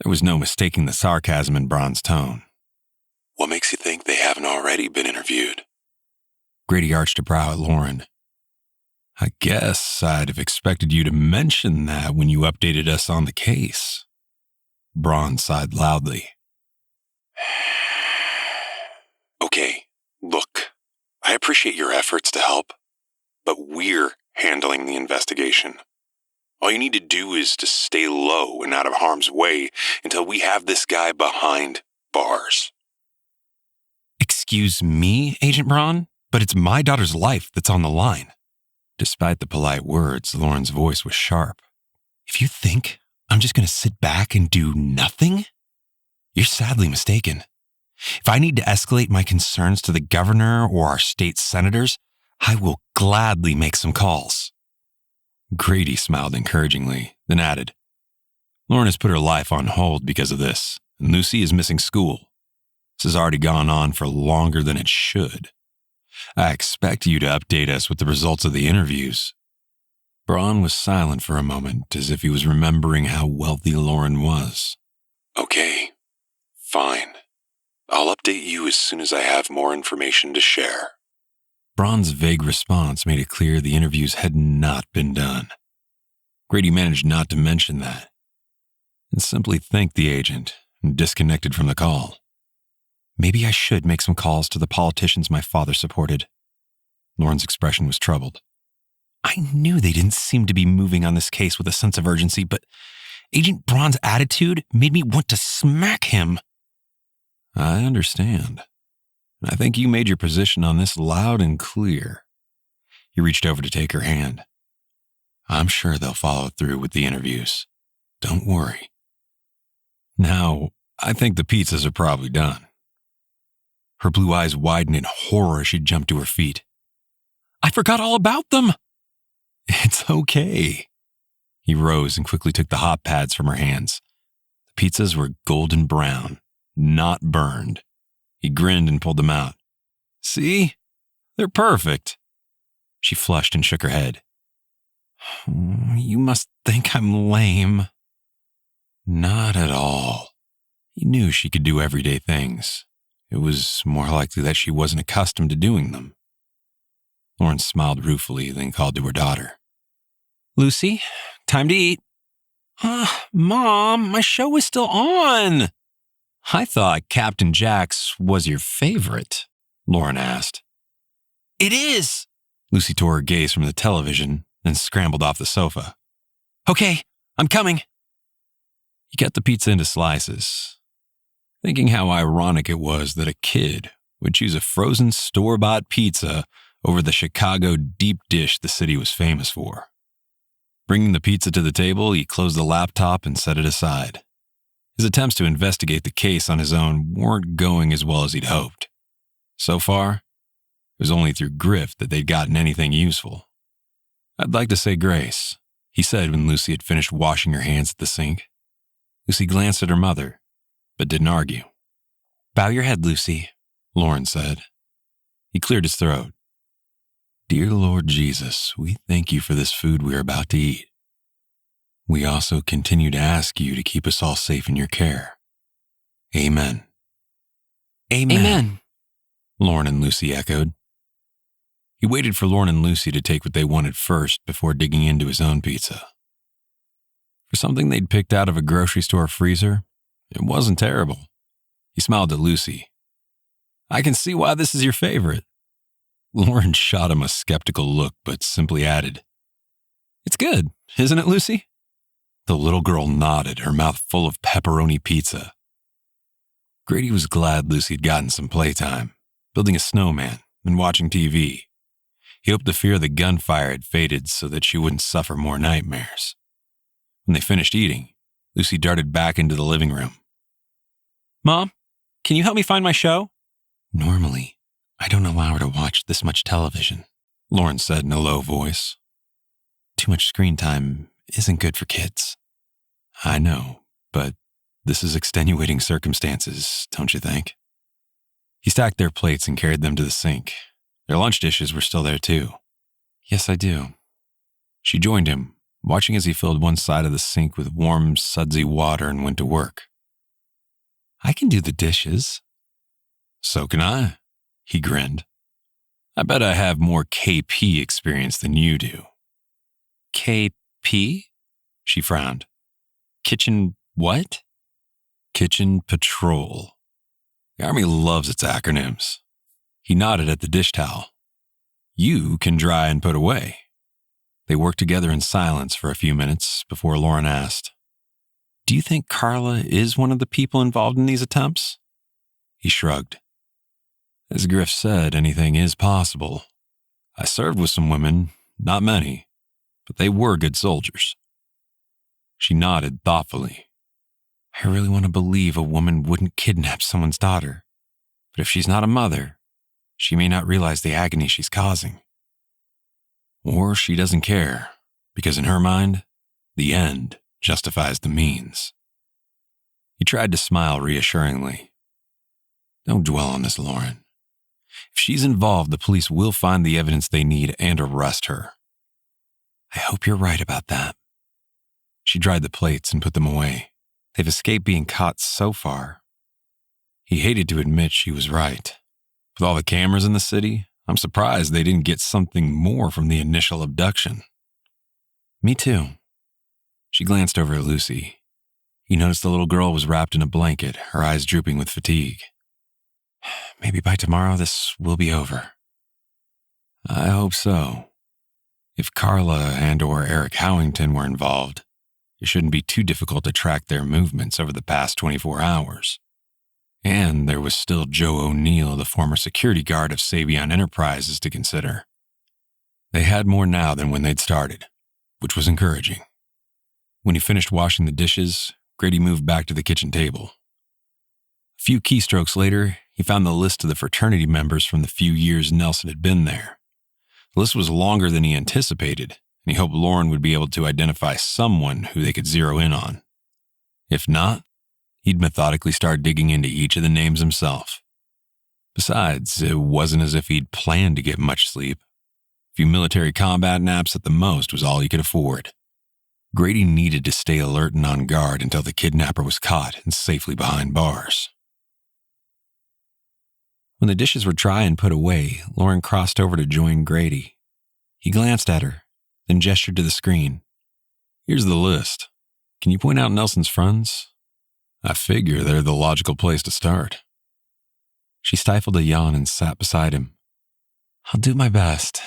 There was no mistaking the sarcasm in Braun's tone. What makes you think they haven't already been interviewed? Grady arched a brow at Lauren. I guess I'd have expected you to mention that when you updated us on the case. Braun sighed loudly. Okay, look, I appreciate your efforts to help, but we're handling the investigation. All you need to do is to stay low and out of harm's way until we have this guy behind bars. Excuse me, Agent Braun, but it's my daughter's life that's on the line. Despite the polite words, Lauren's voice was sharp. If you think I'm just going to sit back and do nothing, you're sadly mistaken. If I need to escalate my concerns to the governor or our state senators, I will gladly make some calls. Grady smiled encouragingly, then added, Lauren has put her life on hold because of this, and Lucy is missing school. This has already gone on for longer than it should. I expect you to update us with the results of the interviews. Braun was silent for a moment, as if he was remembering how wealthy Lauren was. Okay, fine. I'll update you as soon as I have more information to share. Braun's vague response made it clear the interviews had not been done. Grady managed not to mention that, and simply thanked the agent and disconnected from the call. Maybe I should make some calls to the politicians my father supported. Lauren's expression was troubled. I knew they didn't seem to be moving on this case with a sense of urgency, but Agent Braun's attitude made me want to smack him. I understand. I think you made your position on this loud and clear. He reached over to take her hand. I'm sure they'll follow through with the interviews. Don't worry. Now, I think the pizzas are probably done. Her blue eyes widened in horror as she jumped to her feet. I forgot all about them. It's okay. He rose and quickly took the hot pads from her hands. The pizzas were golden brown, not burned. He grinned and pulled them out. See? They're perfect. She flushed and shook her head. You must think I'm lame. Not at all. He knew she could do everyday things. It was more likely that she wasn't accustomed to doing them. Lauren smiled ruefully, then called to her daughter. Lucy, time to eat. Mom, my show is still on. I thought Captain Jack's was your favorite, Lauren asked. It is. Lucy tore her gaze from the television and scrambled off the sofa. Okay, I'm coming. He cut the pizza into slices, thinking how ironic it was that a kid would choose a frozen store-bought pizza over the Chicago deep dish the city was famous for. Bringing the pizza to the table, he closed the laptop and set it aside. His attempts to investigate the case on his own weren't going as well as he'd hoped. So far, it was only through grift that they'd gotten anything useful. "I'd like to say grace," he said when Lucy had finished washing her hands at the sink. Lucy glanced at her mother, but didn't argue. "Bow your head, Lucy," Lauren said. He cleared his throat. "Dear Lord Jesus, we thank you for this food we are about to eat. We also continue to ask you to keep us all safe in your care. Amen." Amen. Amen. Lauren and Lucy echoed. He waited for Lauren and Lucy to take what they wanted first before digging into his own pizza. For something they'd picked out of a grocery store freezer, it wasn't terrible. He smiled at Lucy. "I can see why this is your favorite." Lauren shot him a skeptical look, but simply added, "It's good, isn't it, Lucy?" The little girl nodded, her mouth full of pepperoni pizza. Grady was glad Lucy had gotten some playtime, building a snowman and watching TV. He hoped the fear of the gunfire had faded so that she wouldn't suffer more nightmares. When they finished eating, Lucy darted back into the living room. "Mom, can you help me find my show?" "Normally, I don't allow her to watch this much television," Lauren said in a low voice. "Too much screen time isn't good for kids." "I know, but this is extenuating circumstances, don't you think?" He stacked their plates and carried them to the sink. Their lunch dishes were still there too. "Yes, I do." She joined him, watching as he filled one side of the sink with warm, sudsy water and went to work. "I can do the dishes." "So can I," he grinned. "I bet I have more KP experience than you do." "KP?" She frowned. "Kitchen what?" "Kitchen Patrol. The Army loves its acronyms." He nodded at the dish towel. "You can dry and put away." They worked together in silence for a few minutes before Lauren asked, "Do you think Carla is one of the people involved in these attempts?" He shrugged. "As Griff said, anything is possible. I served with some women, not many, but they were good soldiers." She nodded thoughtfully. "I really want to believe a woman wouldn't kidnap someone's daughter. But if she's not a mother, she may not realize the agony she's causing. Or she doesn't care, because in her mind, the end justifies the means." He tried to smile reassuringly. "Don't dwell on this, Lauren. If she's involved, the police will find the evidence they need and arrest her." "I hope you're right about that." She dried the plates and put them away. They've escaped being caught so far. He hated to admit she was right. With all the cameras in the city, I'm surprised they didn't get something more from the initial abduction. "Me too." She glanced over at Lucy. He noticed the little girl was wrapped in a blanket, her eyes drooping with fatigue. "Maybe by tomorrow this will be over." "I hope so. If Carla and/or Eric Howington were involved, it shouldn't be too difficult to track their movements over the past 24 hours. And there was still Joe O'Neill, the former security guard of Savion Enterprises, to consider. They had more now than when they'd started, which was encouraging. When he finished washing the dishes, Grady moved back to the kitchen table. A few keystrokes later, he found the list of the fraternity members from the few years Nelson had been there. The list was longer than he anticipated, and he hoped Lauren would be able to identify someone who they could zero in on. If not, he'd methodically start digging into each of the names himself. Besides, it wasn't as if he'd planned to get much sleep. A few military combat naps at the most was all he could afford. Grady needed to stay alert and on guard until the kidnapper was caught and safely behind bars. When the dishes were dry and put away, Lauren crossed over to join Grady. He glanced at her, then gestured to the screen. "Here's the list. Can you point out Nelson's friends? I figure they're the logical place to start." She stifled a yawn and sat beside him. "I'll do my best."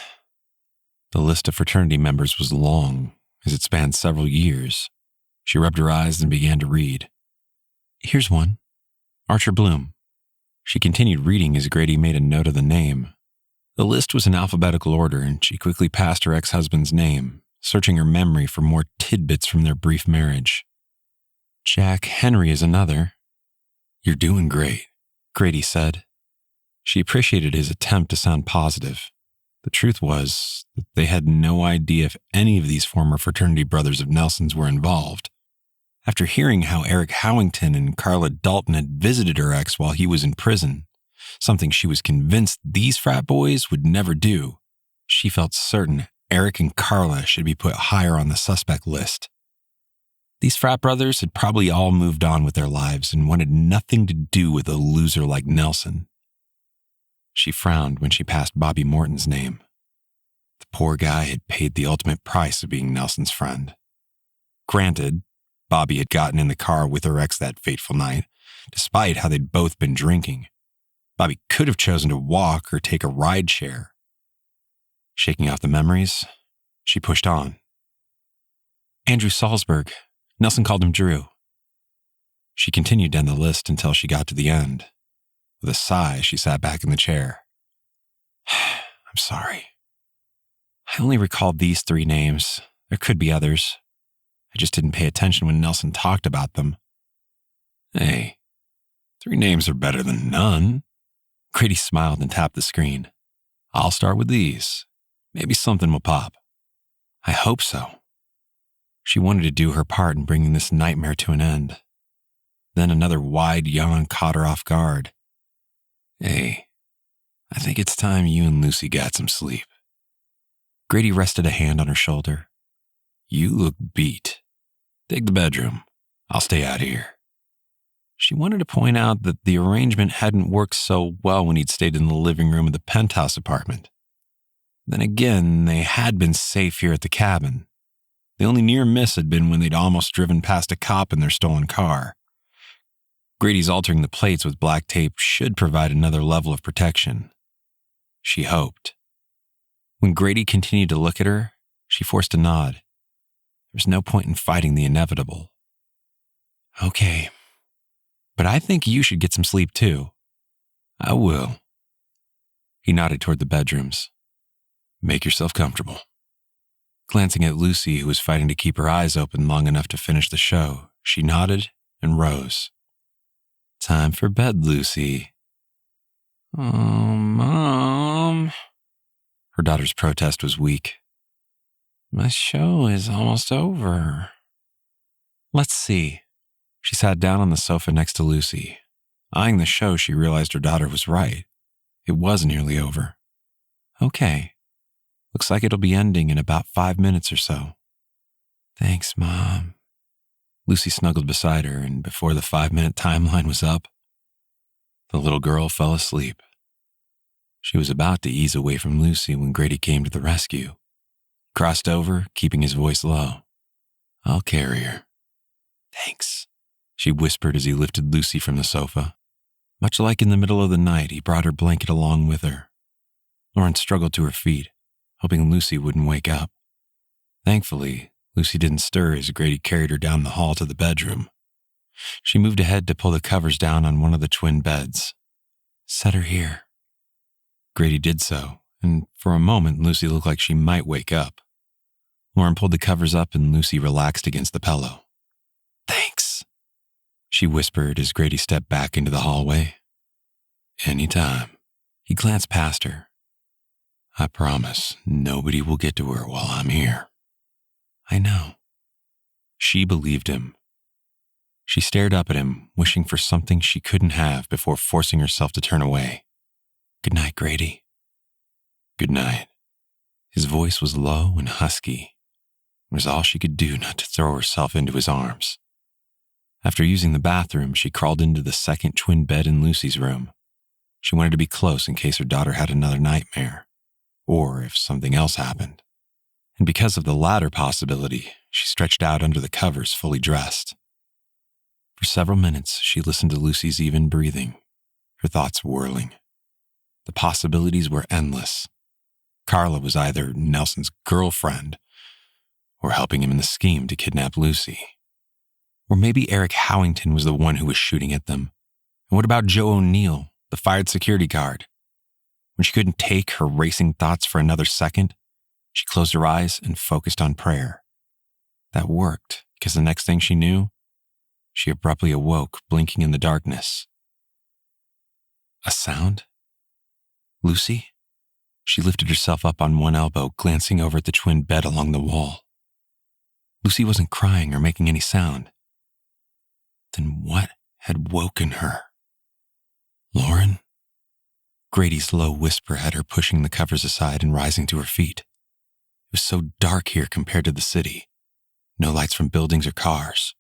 The list of fraternity members was long, as it spanned several years. She rubbed her eyes and began to read. "Here's one. Archer Bloom." She continued reading as Grady made a note of the name. The list was in alphabetical order, and she quickly passed her ex-husband's name, searching her memory for more tidbits from their brief marriage. Jack Henry is another. You're doing great, Grady said. She appreciated his attempt to sound positive. The truth was that they had no idea if any of these former fraternity brothers of Nelson's were involved. After hearing how Eric Howington and Carla Dalton had visited her ex while he was in prison, something she was convinced these frat boys would never do, she felt certain Eric and Carla should be put higher on the suspect list. These frat brothers had probably all moved on with their lives and wanted nothing to do with a loser like Nelson. She frowned when she passed Bobby Morton's name. The poor guy had paid the ultimate price of being Nelson's friend. Granted, Bobby had gotten in the car with her ex that fateful night, despite how they'd both been drinking. Bobby could have chosen to walk or take a ride share. Shaking off the memories, she pushed on. Andrew Salzberg. Nelson called him Drew. She continued down the list until she got to the end. With a sigh, she sat back in the chair. I'm sorry. I only recalled these 3 names. There could be others. I just didn't pay attention when Nelson talked about them. Hey, 3 names are better than none. Grady smiled and tapped the screen. I'll start with these. Maybe something will pop. I hope so. She wanted to do her part in bringing this nightmare to an end. Then another wide yawn caught her off guard. Hey, I think it's time you and Lucy got some sleep. Grady rested a hand on her shoulder. You look beat. Take the bedroom. I'll stay out here. She wanted to point out that the arrangement hadn't worked so well when he'd stayed in the living room of the penthouse apartment. Then again, they had been safe here at the cabin. The only near miss had been when they'd almost driven past a cop in their stolen car. Grady's altering the plates with black tape should provide another level of protection. She hoped. When Grady continued to look at her, she forced a nod. There was no point in fighting the inevitable. Okay, but I think you should get some sleep too. I will. He nodded toward the bedrooms. Make yourself comfortable. Glancing at Lucy, who was fighting to keep her eyes open long enough to finish the show, she nodded and rose. Time for bed, Lucy. Oh, Mom. Her daughter's protest was weak. My show is almost over. Let's see. She sat down on the sofa next to Lucy. Eyeing the show, she realized her daughter was right. It was nearly over. Okay. Looks like it'll be ending in about 5 minutes or so. Thanks, Mom. Lucy snuggled beside her, and before the 5-minute timeline was up, the little girl fell asleep. She was about to ease away from Lucy when Grady came to the rescue. He crossed over, keeping his voice low. I'll carry her. Thanks, she whispered as he lifted Lucy from the sofa. Much like in the middle of the night, he brought her blanket along with her. Lauren struggled to her feet, hoping Lucy wouldn't wake up. Thankfully, Lucy didn't stir as Grady carried her down the hall to the bedroom. She moved ahead to pull the covers down on one of the twin beds. Set her here. Grady did so, and for a moment Lucy looked like she might wake up. Lauren pulled the covers up and Lucy relaxed against the pillow. Thanks, she whispered as Grady stepped back into the hallway. Anytime. He glanced past her. I promise nobody will get to her while I'm here. I know. She believed him. She stared up at him, wishing for something she couldn't have before forcing herself to turn away. Good night, Grady. Good night. His voice was low and husky. It was all she could do not to throw herself into his arms. After using the bathroom, she crawled into the second twin bed in Lucy's room. She wanted to be close in case her daughter had another nightmare, or if something else happened. And because of the latter possibility, she stretched out under the covers fully dressed. For several minutes, she listened to Lucy's even breathing, her thoughts whirling. The possibilities were endless. Carla was either Nelson's girlfriend or helping him in the scheme to kidnap Lucy. Or maybe Eric Howington was the one who was shooting at them. And what about Joe O'Neill, the fired security guard? When she couldn't take her racing thoughts for another second, She closed her eyes and focused on prayer. That worked, because the next thing she knew, she abruptly awoke, blinking in the darkness. A sound? Lucy? She lifted herself up on one elbow, glancing over at the twin bed along the wall. Lucy wasn't crying or making any sound. Then what had woken her? Lauren? Grady's low whisper had her pushing the covers aside and rising to her feet. It was so dark here compared to the city. No lights from buildings or cars.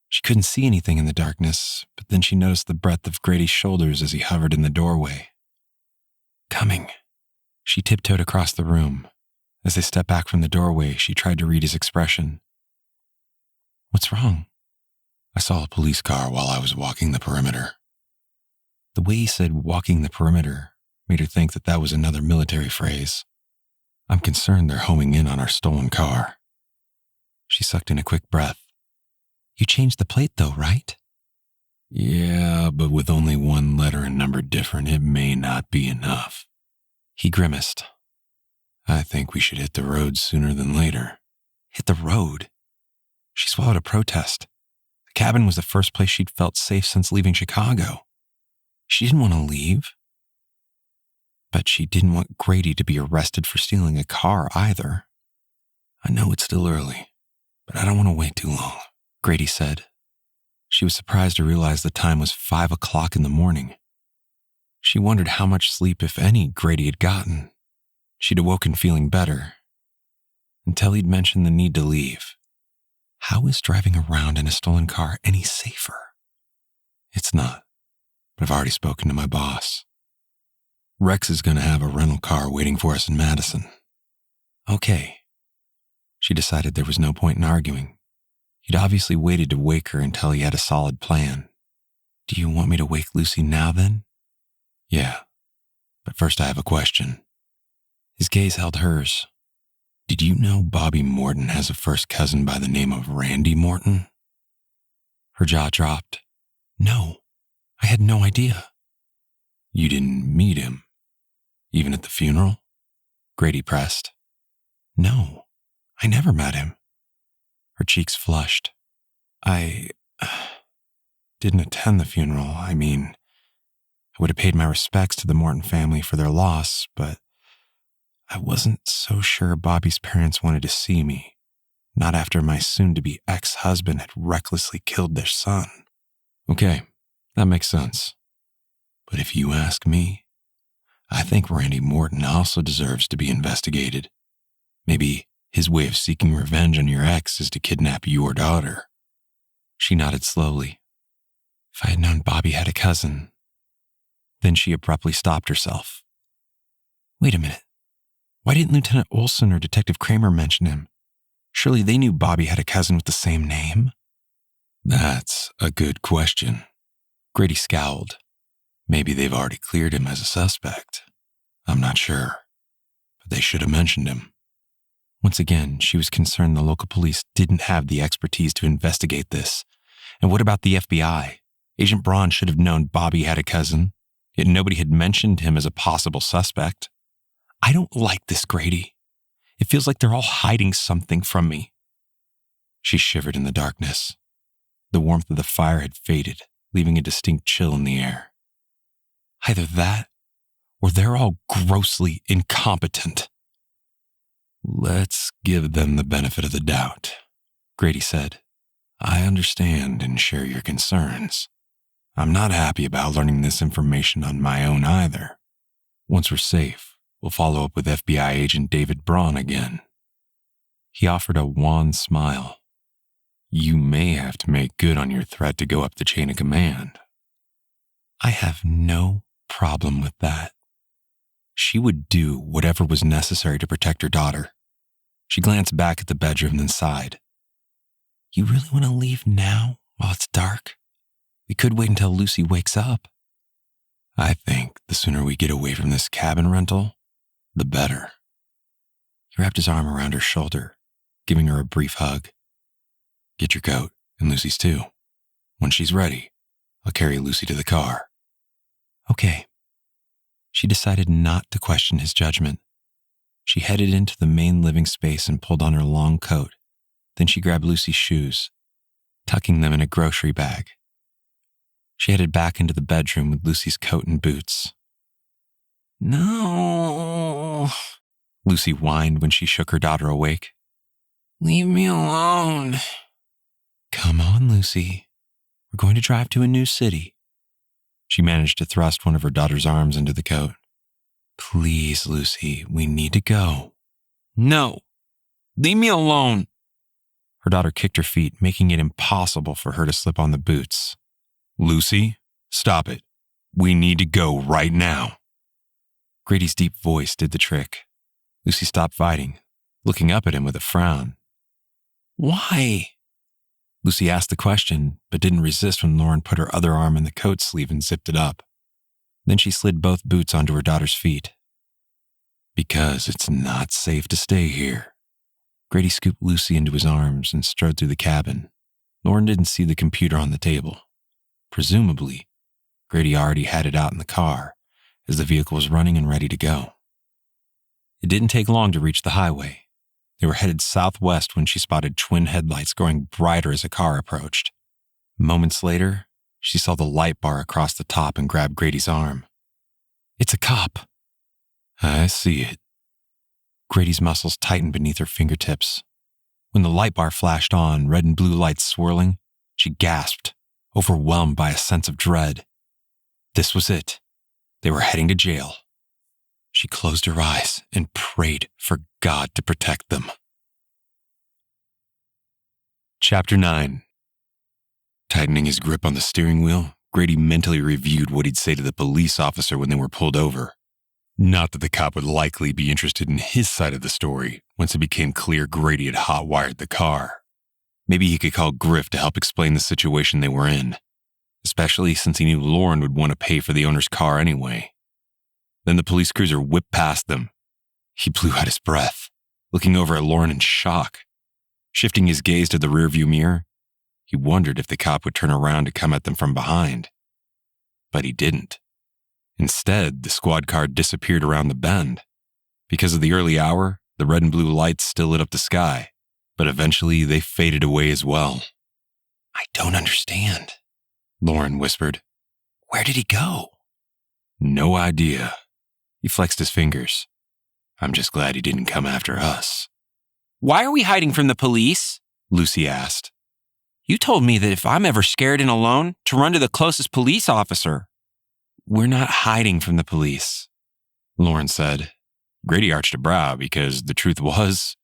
She couldn't see anything in the darkness, but then she noticed the breadth of Grady's shoulders as he hovered in the doorway. Coming. She tiptoed across the room. As they stepped back from the doorway, she tried to read his expression. What's wrong? I saw a police car while I was walking the perimeter. The way he said walking the perimeter made her think that was another military phrase. I'm concerned they're homing in on our stolen car. She sucked in a quick breath. You changed the plate though, right? Yeah, but with only one letter and number different, it may not be enough. He grimaced. I think we should hit the road sooner than later. Hit the road? She swallowed a protest. The cabin was the first place she'd felt safe since leaving Chicago. She didn't want to leave. But she didn't want Grady to be arrested for stealing a car either. I know it's still early, but I don't want to wait too long, Grady said. She was surprised to realize the time was 5 o'clock in the morning. She wondered how much sleep, if any, Grady had gotten. She'd awoken feeling better, until he'd mentioned the need to leave. How is driving around in a stolen car any safer? It's not, but I've already spoken to my boss. Rex is going to have a rental car waiting for us in Madison. Okay. She decided there was no point in arguing. He'd obviously waited to wake her until he had a solid plan. Do you want me to wake Lucy now then? Yeah, but first I have a question. His gaze held hers. Did you know Bobby Morton has a first cousin by the name of Randy Morton? Her jaw dropped. No, I had no idea. You didn't meet him, even at the funeral? Grady pressed. No, I never met him. Her cheeks flushed. I didn't attend the funeral. I would have paid my respects to the Morton family for their loss, but I wasn't so sure Bobby's parents wanted to see me, not after my soon-to-be ex-husband had recklessly killed their son. Okay, that makes sense. But if you ask me, I think Randy Morton also deserves to be investigated. Maybe his way of seeking revenge on your ex is to kidnap your daughter. She nodded slowly. If I had known Bobby had a cousin. Then she abruptly stopped herself. Wait a minute. Why didn't Lieutenant Olson or Detective Kramer mention him? Surely they knew Bobby had a cousin with the same name? That's a good question. Grady scowled. Maybe they've already cleared him as a suspect. I'm not sure. But they should have mentioned him. Once again, she was concerned the local police didn't have the expertise to investigate this. And what about the FBI? Agent Braun should have known Bobby had a cousin, yet nobody had mentioned him as a possible suspect. I don't like this, Grady. It feels like they're all hiding something from me. She shivered in the darkness. The warmth of the fire had faded, leaving a distinct chill in the air. Either that, or they're all grossly incompetent. Let's give them the benefit of the doubt, Grady said. I understand and share your concerns. I'm not happy about learning this information on my own either. Once we're safe, we'll follow up with FBI agent David Braun again. He offered a wan smile. You may have to make good on your threat to go up the chain of command. I have no problem with that. She would do whatever was necessary to protect her daughter. She glanced back at the bedroom, then sighed. You really want to leave now while it's dark? We could wait until Lucy wakes up. I think the sooner we get away from this cabin rental, the better. He wrapped his arm around her shoulder, giving her a brief hug. Get your coat, and Lucy's too. When she's ready, I'll carry Lucy to the car. Okay. She decided not to question his judgment. She headed into the main living space and pulled on her long coat. Then she grabbed Lucy's shoes, tucking them in a grocery bag. She headed back into the bedroom with Lucy's coat and boots. "No," Lucy whined when she shook her daughter awake. "Leave me alone." "Come on, Lucy. We're going to drive to a new city." She managed to thrust one of her daughter's arms into the coat. "Please, Lucy, we need to go." "No. Leave me alone." Her daughter kicked her feet, making it impossible for her to slip on the boots. "Lucy, stop it. We need to go right now." Grady's deep voice did the trick. Lucy stopped fighting, looking up at him with a frown. "Why?" Lucy asked the question, but didn't resist when Lauren put her other arm in the coat sleeve and zipped it up. Then she slid both boots onto her daughter's feet. "Because it's not safe to stay here." Grady scooped Lucy into his arms and strode through the cabin. Lauren didn't see the computer on the table. Presumably, Grady already had it out in the car, as the vehicle was running and ready to go. It didn't take long to reach the highway. They were headed southwest when she spotted twin headlights growing brighter as a car approached. Moments later, she saw the light bar across the top and grabbed Grady's arm. "It's a cop." "I see it." Grady's muscles tightened beneath her fingertips. When the light bar flashed on, red and blue lights swirling, she gasped, overwhelmed by a sense of dread. This was it. They were heading to jail. She closed her eyes and prayed for God to protect them. Chapter 9. Tightening his grip on the steering wheel, Grady mentally reviewed what he'd say to the police officer when they were pulled over. Not that the cop would likely be interested in his side of the story once it became clear Grady had hot-wired the car. Maybe he could call Griff to help explain the situation they were in, especially since he knew Lauren would want to pay for the owner's car anyway. Then the police cruiser whipped past them. He blew out his breath, looking over at Lauren in shock. Shifting his gaze to the rearview mirror, he wondered if the cop would turn around to come at them from behind. But he didn't. Instead, the squad car disappeared around the bend. Because of the early hour, the red and blue lights still lit up the sky, but eventually they faded away as well. "I don't understand," Lauren whispered. "Where did he go?" "No idea." He flexed his fingers. "I'm just glad he didn't come after us." "Why are we hiding from the police?" Lucy asked. "You told me that if I'm ever scared and alone, to run to the closest police officer." "We're not hiding from the police," Lauren said. Grady arched a brow because the truth was,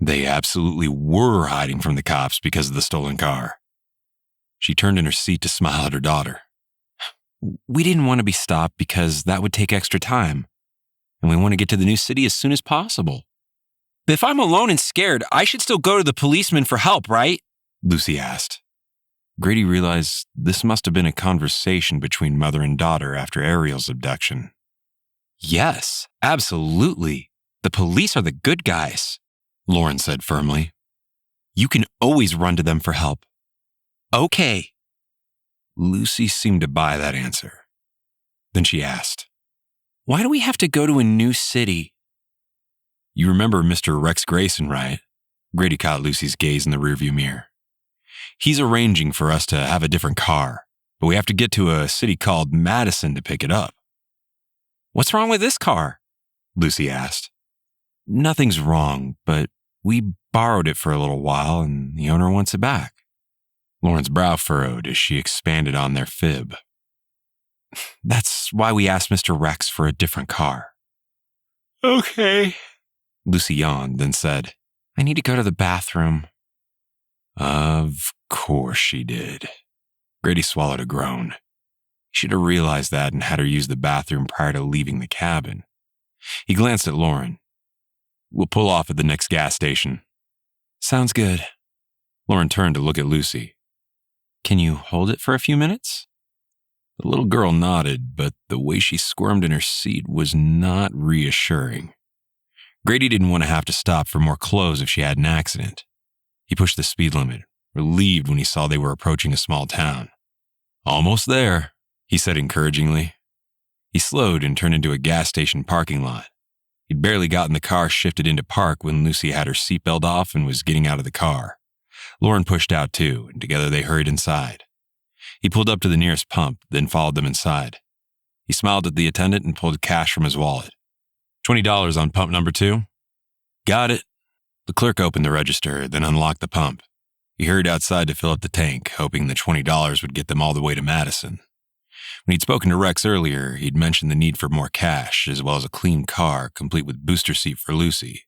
they absolutely were hiding from the cops because of the stolen car. She turned in her seat to smile at her daughter. "We didn't want to be stopped because that would take extra time, and we want to get to the new city as soon as possible." "But if I'm alone and scared, I should still go to the policeman for help, right?" Lucy asked. Grady realized this must have been a conversation between mother and daughter after Ariel's abduction. "Yes, absolutely. The police are the good guys," Lauren said firmly. "You can always run to them for help." "Okay." Lucy seemed to buy that answer. Then she asked, "Why do we have to go to a new city?" "You remember Mr. Rex Grayson, right?" Grady caught Lucy's gaze in the rearview mirror. "He's arranging for us to have a different car, but we have to get to a city called Madison to pick it up." "What's wrong with this car?" Lucy asked. "Nothing's wrong, but we borrowed it for a little while and the owner wants it back." Lauren's brow furrowed as she expanded on their fib. "That's why we asked Mr. Rex for a different car." "Okay." Lucy yawned, then said, "I need to go to the bathroom." Of course she did. Grady swallowed a groan. He should have realized that and had her use the bathroom prior to leaving the cabin. He glanced at Lauren. "We'll pull off at the next gas station." "Sounds good." Lauren turned to look at Lucy. "Can you hold it for a few minutes?" The little girl nodded, but the way she squirmed in her seat was not reassuring. Grady didn't want to have to stop for more clothes if she had an accident. He pushed the speed limit, relieved when he saw they were approaching a small town. "Almost there," he said encouragingly. He slowed and turned into a gas station parking lot. He'd barely gotten the car shifted into park when Lucy had her seatbelt off and was getting out of the car. Lauren pushed out too, and together they hurried inside. He pulled up to the nearest pump, then followed them inside. He smiled at the attendant and pulled cash from his wallet. $20 on pump number 2? Got it. The clerk opened the register, then unlocked the pump. He hurried outside to fill up the tank, hoping the $20 would get them all the way to Madison. When he'd spoken to Rex earlier, he'd mentioned the need for more cash, as well as a clean car, complete with booster seat for Lucy.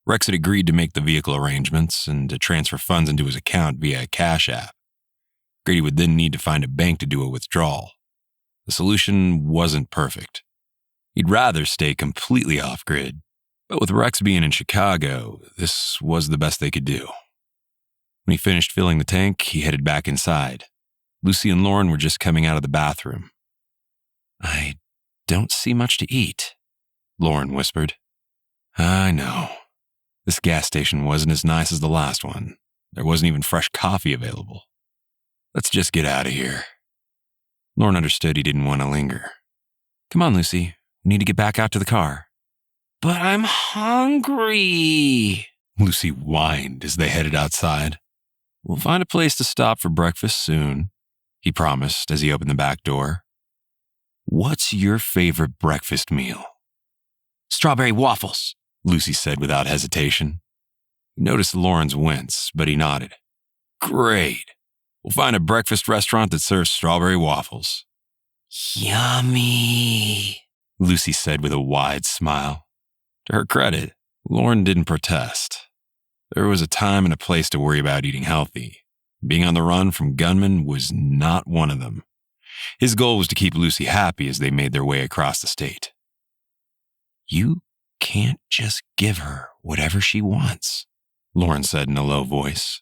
Rex had agreed to make the vehicle arrangements and to transfer funds into his account via a cash app. Grady would then need to find a bank to do a withdrawal. The solution wasn't perfect. He'd rather stay completely off-grid, but with Rex being in Chicago, this was the best they could do. When he finished filling the tank, he headed back inside. Lucy and Lauren were just coming out of the bathroom. "I don't see much to eat," Lauren whispered. "I know. This gas station wasn't as nice as the last one. There wasn't even fresh coffee available. Let's just get out of here." Lauren understood he didn't want to linger. "Come on, Lucy. We need to get back out to the car." "But I'm hungry," Lucy whined as they headed outside. "We'll find a place to stop for breakfast soon," he promised as he opened the back door. "What's your favorite breakfast meal?" "Strawberry waffles," Lucy said without hesitation. He noticed Lauren's wince, but he nodded. "Great. We'll find a breakfast restaurant that serves strawberry waffles." "Yummy," Lucy said with a wide smile. To her credit, Lauren didn't protest. There was a time and a place to worry about eating healthy. Being on the run from gunmen was not one of them. His goal was to keep Lucy happy as they made their way across the state. "You can't just give her whatever she wants," Lauren said in a low voice.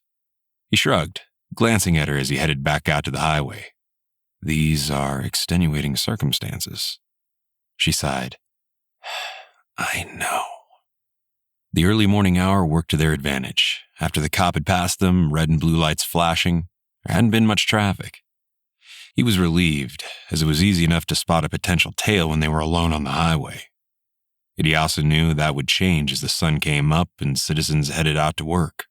He shrugged, glancing at her as he headed back out to the highway. "These are extenuating circumstances," she sighed. "I know." The early morning hour worked to their advantage. After the cop had passed them, red and blue lights flashing, there hadn't been much traffic. He was relieved, as it was easy enough to spot a potential tail when they were alone on the highway. Yet he also knew that would change as the sun came up and citizens headed out to work.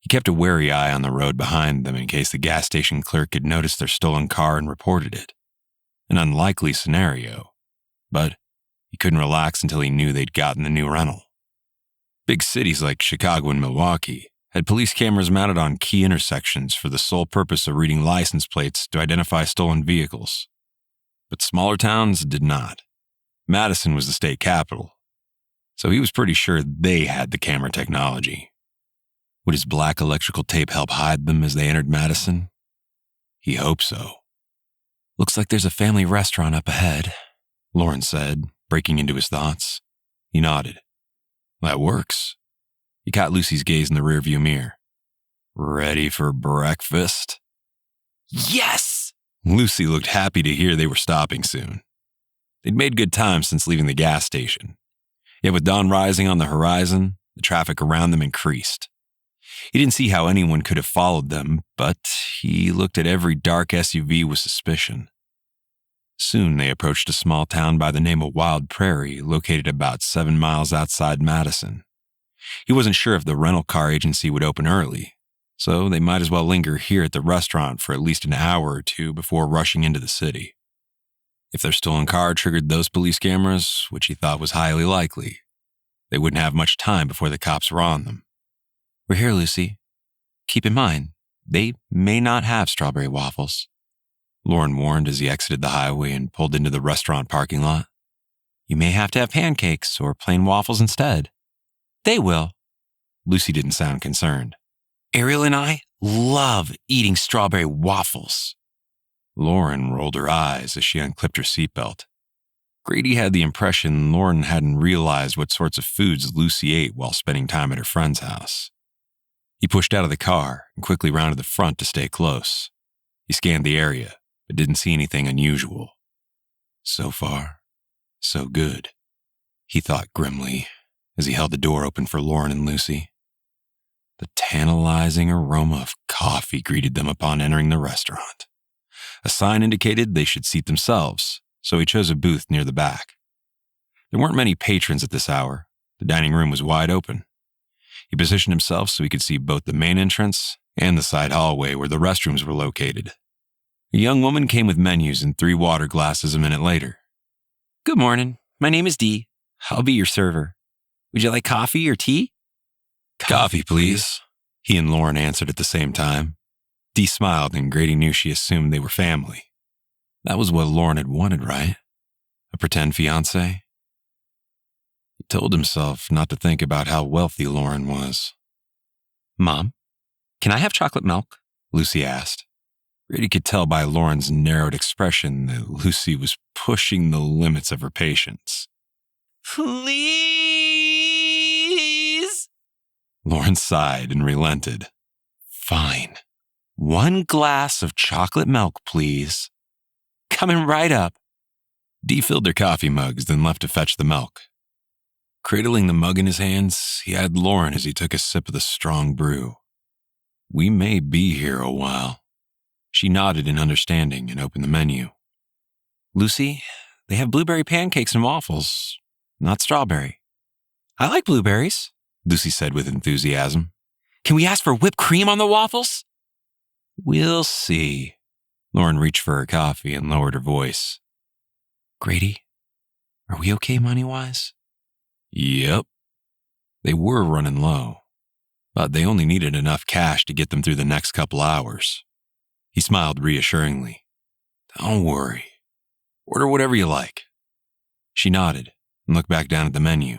He kept a wary eye on the road behind them in case the gas station clerk had noticed their stolen car and reported it. An unlikely scenario, but he couldn't relax until he knew they'd gotten the new rental. Big cities like Chicago and Milwaukee had police cameras mounted on key intersections for the sole purpose of reading license plates to identify stolen vehicles. But smaller towns did not. Madison was the state capital, so he was pretty sure they had the camera technology. Would his black electrical tape help hide them as they entered Madison? He hoped so. "Looks like there's a family restaurant up ahead," Lauren said, breaking into his thoughts. He nodded. "That works." He caught Lucy's gaze in the rearview mirror. "Ready for breakfast?" "Yes!" Lucy looked happy to hear they were stopping soon. They'd made good time since leaving the gas station. Yet with dawn rising on the horizon, the traffic around them increased. He didn't see how anyone could have followed them, but he looked at every dark SUV with suspicion. Soon they approached a small town by the name of Wild Prairie, located about 7 miles outside Madison. He wasn't sure if the rental car agency would open early, so they might as well linger here at the restaurant for at least an hour or two before rushing into the city. If their stolen car triggered those police cameras, which he thought was highly likely, they wouldn't have much time before the cops were on them. "We're here, Lucy. Keep in mind, they may not have strawberry waffles," Lauren warned as he exited the highway and pulled into the restaurant parking lot. "You may have to have pancakes or plain waffles instead." "They will." Lucy didn't sound concerned. "Ariel and I love eating strawberry waffles." Lauren rolled her eyes as she unclipped her seatbelt. Grady had the impression Lauren hadn't realized what sorts of foods Lucy ate while spending time at her friend's house. He pushed out of the car and quickly rounded the front to stay close. He scanned the area, but didn't see anything unusual. So far, so good, he thought grimly as he held the door open for Lauren and Lucy. The tantalizing aroma of coffee greeted them upon entering the restaurant. A sign indicated they should seat themselves, so he chose a booth near the back. There weren't many patrons at this hour. The dining room was wide open. He positioned himself so he could see both the main entrance and the side hallway where the restrooms were located. A young woman came with menus and 3 water glasses a minute later. Good morning. My name is Dee. I'll be your server. Would you like coffee or tea? Coffee, please. He and Lauren answered at the same time. Dee smiled and Grady knew she assumed they were family. That was what Lauren had wanted, right? A pretend fiancé? He told himself not to think about how wealthy Lauren was. Mom, can I have chocolate milk? Lucy asked. Grady could tell by Lauren's narrowed expression that Lucy was pushing the limits of her patience. Please. Lauren sighed and relented. Fine. 1 glass of chocolate milk, please. Coming right up. Dee filled their coffee mugs, then left to fetch the milk. Cradling the mug in his hands, he eyed Lauren as he took a sip of the strong brew. We may be here a while. She nodded in understanding and opened the menu. Lucy, they have blueberry pancakes and waffles, not strawberry. I like blueberries, Lucy said with enthusiasm. Can we ask for whipped cream on the waffles? We'll see. Lauren reached for her coffee and lowered her voice. Grady, are we okay money-wise? Yep. They were running low, but they only needed enough cash to get them through the next couple hours. He smiled reassuringly. Don't worry. Order whatever you like. She nodded and looked back down at the menu.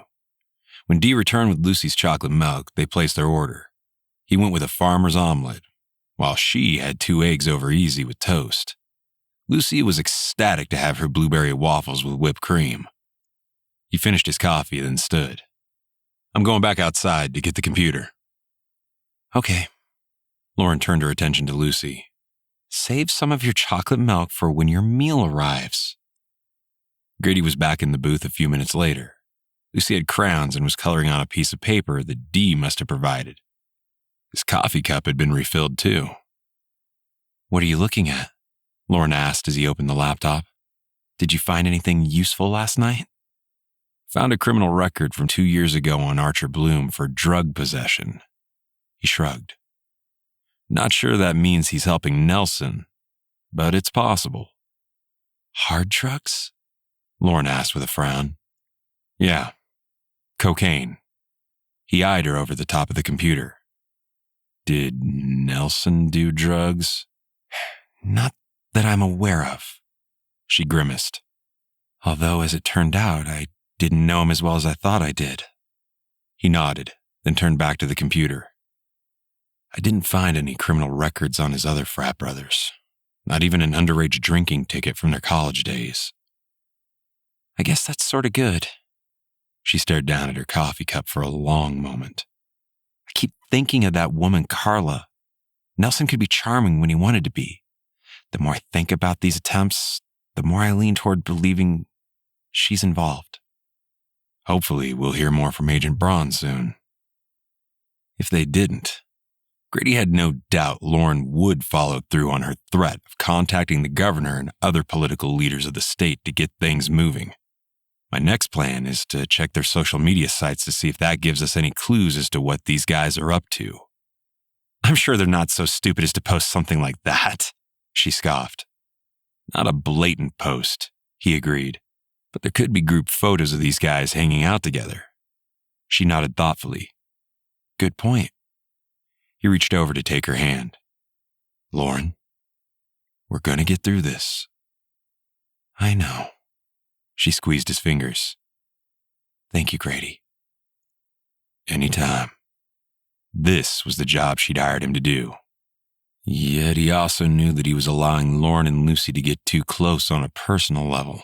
When Dee returned with Lucy's chocolate milk, they placed their order. He went with a farmer's omelet, while she had 2 eggs over easy with toast. Lucy was ecstatic to have her blueberry waffles with whipped cream. He finished his coffee, then stood. I'm going back outside to get the computer. Okay. Lauren turned her attention to Lucy. Save some of your chocolate milk for when your meal arrives. Grady was back in the booth a few minutes later. Lucy had crowns and was coloring on a piece of paper that Dee must have provided. His coffee cup had been refilled too. What are you looking at? Lauren asked as he opened the laptop. Did you find anything useful last night? Found a criminal record from 2 years ago on Archer Bloom for drug possession. He shrugged. Not sure that means he's helping Nelson, but it's possible. Hard drugs? Lauren asked with a frown. Yeah. Cocaine. He eyed her over the top of the computer. Did Nelson do drugs? Not that I'm aware of. She grimaced. Although, as it turned out, I didn't know him as well as I thought I did. He nodded, then turned back to the computer. I didn't find any criminal records on his other frat brothers. Not even an underage drinking ticket from their college days. I guess that's sort of good. She stared down at her coffee cup for a long moment. I keep thinking of that woman, Carla. Nelson could be charming when he wanted to be. The more I think about these attempts, the more I lean toward believing she's involved. Hopefully, we'll hear more from Agent Braun soon. If they didn't, Grady had no doubt Lauren would follow through on her threat of contacting the governor and other political leaders of the state to get things moving. My next plan is to check their social media sites to see if that gives us any clues as to what these guys are up to. I'm sure they're not so stupid as to post something like that, she scoffed. Not a blatant post, he agreed, but there could be group photos of these guys hanging out together. She nodded thoughtfully. Good point. He reached over to take her hand. Lauren, we're going to get through this. I know. She squeezed his fingers. Thank you, Grady. Anytime. This was the job she'd hired him to do. Yet he also knew that he was allowing Lauren and Lucy to get too close on a personal level.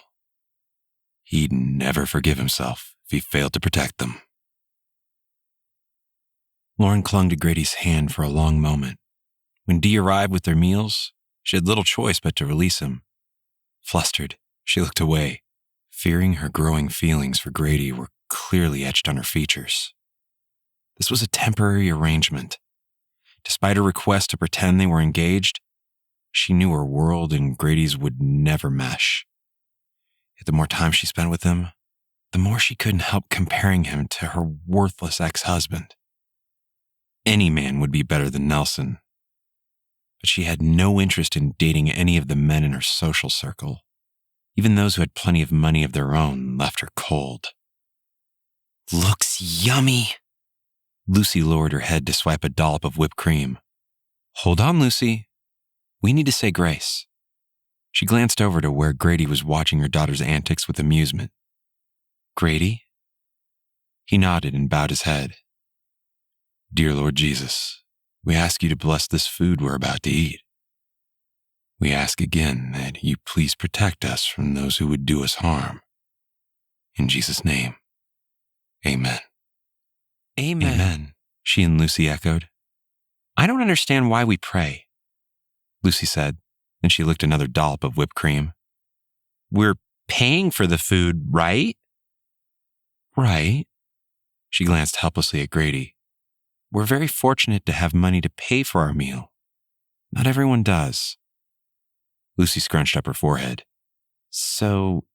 He'd never forgive himself if he failed to protect them. Lauren clung to Grady's hand for a long moment. When Dee arrived with their meals, she had little choice but to release him. Flustered, she looked away, fearing her growing feelings for Grady were clearly etched on her features. This was a temporary arrangement. Despite her request to pretend they were engaged, she knew her world and Grady's would never mesh. Yet the more time she spent with him, the more she couldn't help comparing him to her worthless ex-husband. Any man would be better than Nelson, but she had no interest in dating any of the men in her social circle. Even those who had plenty of money of their own left her cold. "Looks yummy." Lucy lowered her head to swipe a dollop of whipped cream. "Hold on, Lucy. We need to say grace." She glanced over to where Grady was watching her daughter's antics with amusement. "Grady?" He nodded and bowed his head. "Dear Lord Jesus, we ask you to bless this food we're about to eat. We ask again that you please protect us from those who would do us harm. In Jesus' name, amen." Amen. "Amen," she and Lucy echoed. "I don't understand why we pray," Lucy said. Then she licked another dollop of whipped cream. "We're paying for the food, right?" "Right." She glanced helplessly at Grady. "We're very fortunate to have money to pay for our meal. Not everyone does." Lucy scrunched up her forehead. "So,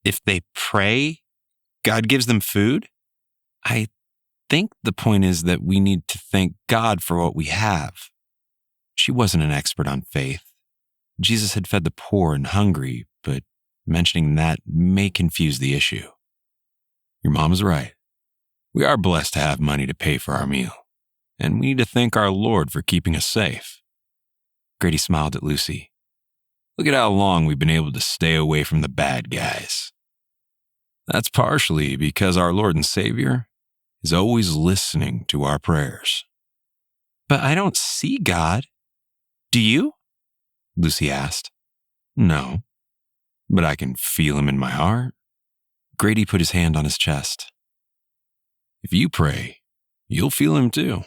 if they pray, God gives them food?" "I think the point is that we need to thank God for what we have." She wasn't an expert on faith. Jesus had fed the poor and hungry, but mentioning that may confuse the issue. Your mom is right. We are blessed to have money to pay for our meal, and we need to thank our Lord for keeping us safe. Grady smiled at Lucy. Look at how long we've been able to stay away from the bad guys. That's partially because our Lord and Savior is always listening to our prayers. "But I don't see God. Do you?" Lucy asked. No, but I can feel him in my heart. Grady put his hand on his chest. If you pray, you'll feel him too.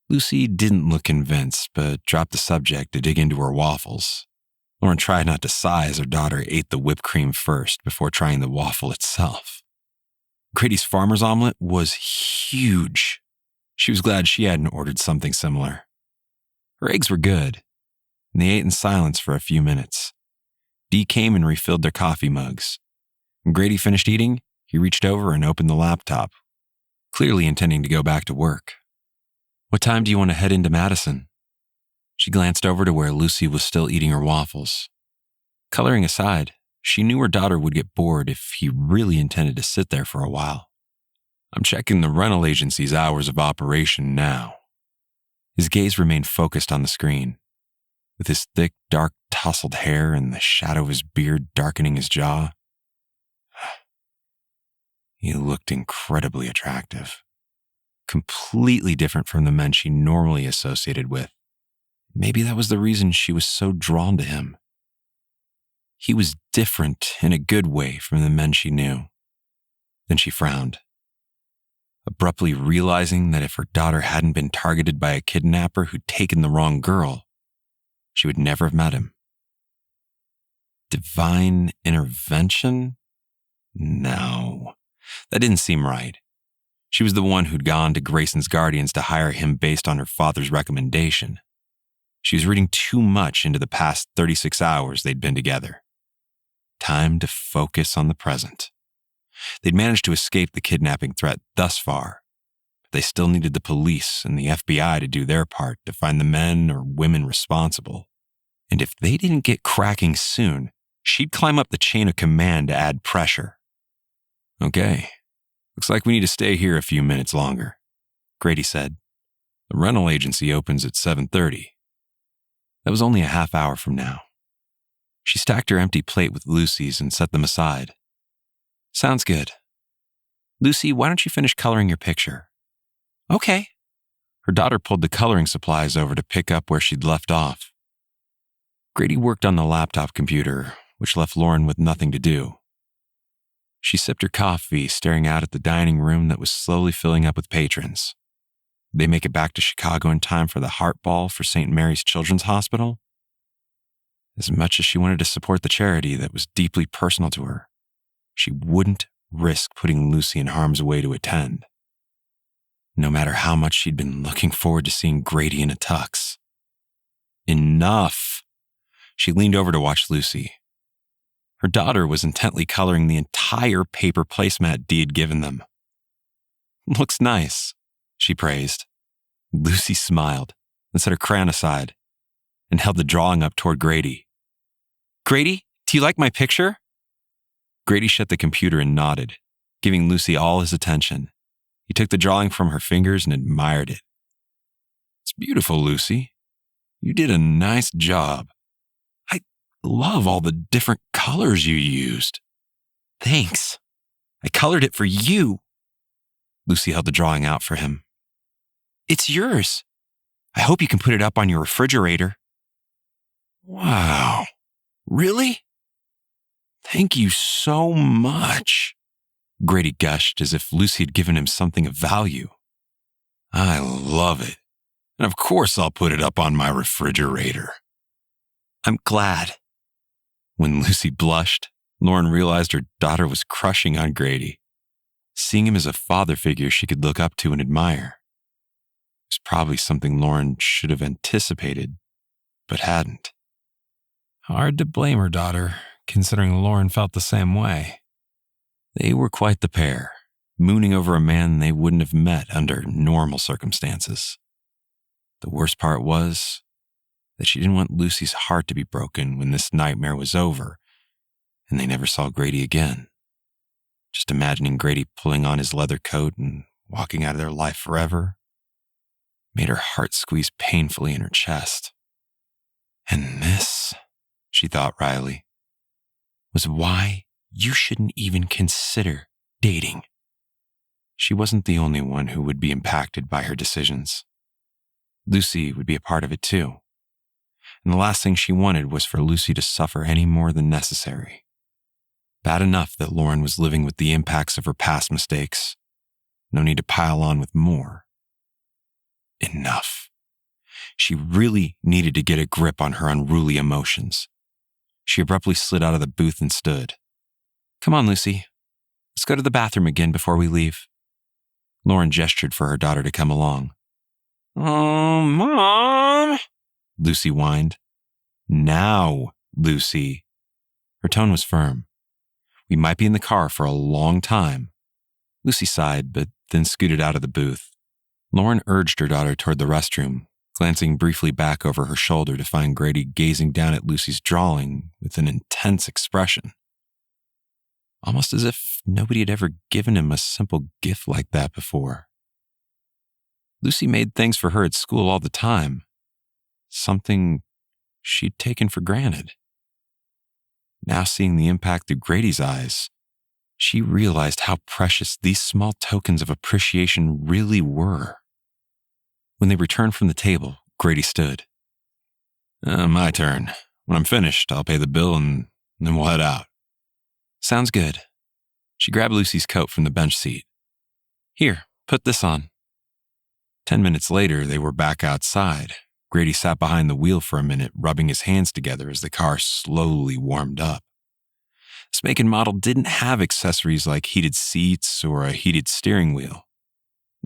Lucy didn't look convinced, but dropped the subject to dig into her waffles. Lauren tried not to sigh as her daughter ate the whipped cream first before trying the waffle itself. Grady's farmer's omelet was huge. She was glad she hadn't ordered something similar. Her eggs were good, and they ate in silence for a few minutes. Dee came and refilled their coffee mugs. When Grady finished eating, he reached over and opened the laptop, clearly intending to go back to work. "What time do you want to head into Madison?" She glanced over to where Lucy was still eating her waffles. Coloring aside, she knew her daughter would get bored if he really intended to sit there for a while. I'm checking the rental agency's hours of operation now. His gaze remained focused on the screen. With his thick, dark, tousled hair and the shadow of his beard darkening his jaw, he looked incredibly attractive. Completely different from the men she normally associated with. Maybe that was the reason she was so drawn to him. He was different in a good way from the men she knew. Then she frowned, abruptly realizing that if her daughter hadn't been targeted by a kidnapper who'd taken the wrong girl, she would never have met him. Divine intervention? No, that didn't seem right. She was the one who'd gone to Grayson's guardians to hire him based on her father's recommendation. She was reading too much into the past 36 hours they'd been together. Time to focus on the present. They'd managed to escape the kidnapping threat thus far, but they still needed the police and the FBI to do their part to find the men or women responsible. And if they didn't get cracking soon, she'd climb up the chain of command to add pressure. Okay, looks like we need to stay here a few minutes longer, Grady said. The rental agency opens at 7:30. That was only a half hour from now. She stacked her empty plate with Lucy's and set them aside. "Sounds good. Lucy, why don't you finish coloring your picture?" "Okay." Her daughter pulled the coloring supplies over to pick up where she'd left off. Grady worked on the laptop computer, which left Lauren with nothing to do. She sipped her coffee, staring out at the dining room that was slowly filling up with patrons. Would they make it back to Chicago in time for the Heart Ball for St. Mary's Children's Hospital? As much as she wanted to support the charity that was deeply personal to her, she wouldn't risk putting Lucy in harm's way to attend. No matter how much she'd been looking forward to seeing Grady in a tux. Enough! She leaned over to watch Lucy. Her daughter was intently coloring the entire paper placemat Dee had given them. "Looks nice," she praised. Lucy smiled and set her crayon aside and held the drawing up toward Grady. "Grady, do you like my picture?" Grady shut the computer and nodded, giving Lucy all his attention. He took the drawing from her fingers and admired it. "It's beautiful, Lucy. You did a nice job. I love all the different colors you used." "Thanks. I colored it for you." Lucy held the drawing out for him. "It's yours. I hope you can put it up on your refrigerator." Wow. Really? Thank you so much. Grady gushed as if Lucy had given him something of value. I love it. And of course I'll put it up on my refrigerator. "I'm glad." When Lucy blushed, Lauren realized her daughter was crushing on Grady, seeing him as a father figure she could look up to and admire. It was probably something Lauren should have anticipated, but hadn't. Hard to blame her daughter, considering Lauren felt the same way. They were quite the pair, mooning over a man they wouldn't have met under normal circumstances. The worst part was that she didn't want Lucy's heart to be broken when this nightmare was over and they never saw Grady again. Just imagining Grady pulling on his leather coat and walking out of their life forever made her heart squeeze painfully in her chest. And this, she thought wryly, was why you shouldn't even consider dating. She wasn't the only one who would be impacted by her decisions. Lucy would be a part of it too. And the last thing she wanted was for Lucy to suffer any more than necessary. Bad enough that Lauren was living with the impacts of her past mistakes. No need to pile on with more. Enough. She really needed to get a grip on her unruly emotions. She abruptly slid out of the booth and stood. "Come on, Lucy. Let's go to the bathroom again before we leave." Lauren gestured for her daughter to come along. "Oh, Mom," Lucy whined. "Now, Lucy." Her tone was firm. "We might be in the car for a long time." Lucy sighed, but then scooted out of the booth. Lauren urged her daughter toward the restroom, glancing briefly back over her shoulder to find Grady gazing down at Lucy's drawing with an intense expression. Almost as if nobody had ever given him a simple gift like that before. Lucy made things for her at school all the time, something she'd taken for granted. Now seeing the impact through Grady's eyes, she realized how precious these small tokens of appreciation really were. When they returned from the table, Grady stood. My turn. When I'm finished, I'll pay the bill and then we'll head out." "Sounds good." She grabbed Lucy's coat from the bench seat. "Here, put this on." 10 minutes later, they were back outside. Grady sat behind the wheel for a minute, rubbing his hands together as the car slowly warmed up. This make and model didn't have accessories like heated seats or a heated steering wheel.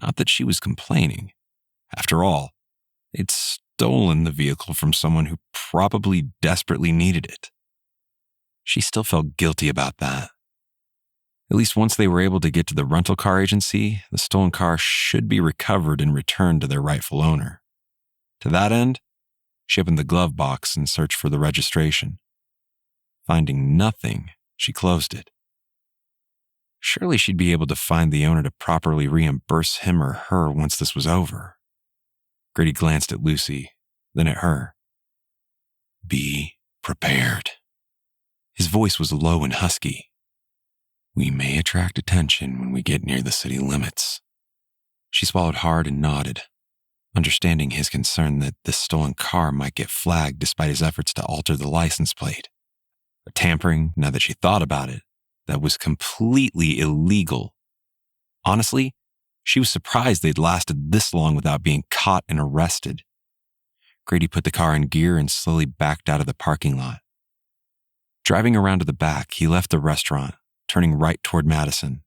Not that she was complaining. After all, they'd stolen the vehicle from someone who probably desperately needed it. She still felt guilty about that. At least once they were able to get to the rental car agency, the stolen car should be recovered and returned to their rightful owner. To that end, she opened the glove box and searched for the registration. Finding nothing, she closed it. Surely she'd be able to find the owner to properly reimburse him or her once this was over. Grady glanced at Lucy, then at her. "Be prepared." His voice was low and husky. "We may attract attention when we get near the city limits." She swallowed hard and nodded, understanding his concern that this stolen car might get flagged despite his efforts to alter the license plate. A tampering, now that she thought about it, that was completely illegal. Honestly, she was surprised they'd lasted this long without being caught and arrested. Grady put the car in gear and slowly backed out of the parking lot. Driving around to the back, he left the restaurant, turning right toward Madison.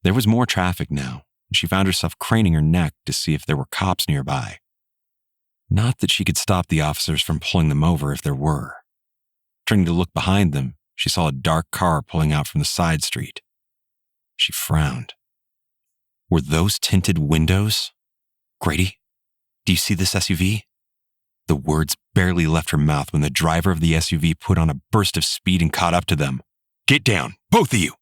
There was more traffic now, and she found herself craning her neck to see if there were cops nearby. Not that she could stop the officers from pulling them over if there were. Turning to look behind them, she saw a dark car pulling out from the side street. She frowned. Were those tinted windows? Grady, do you see this SUV? The words barely left her mouth when the driver of the SUV put on a burst of speed and caught up to them. Get down, both of you!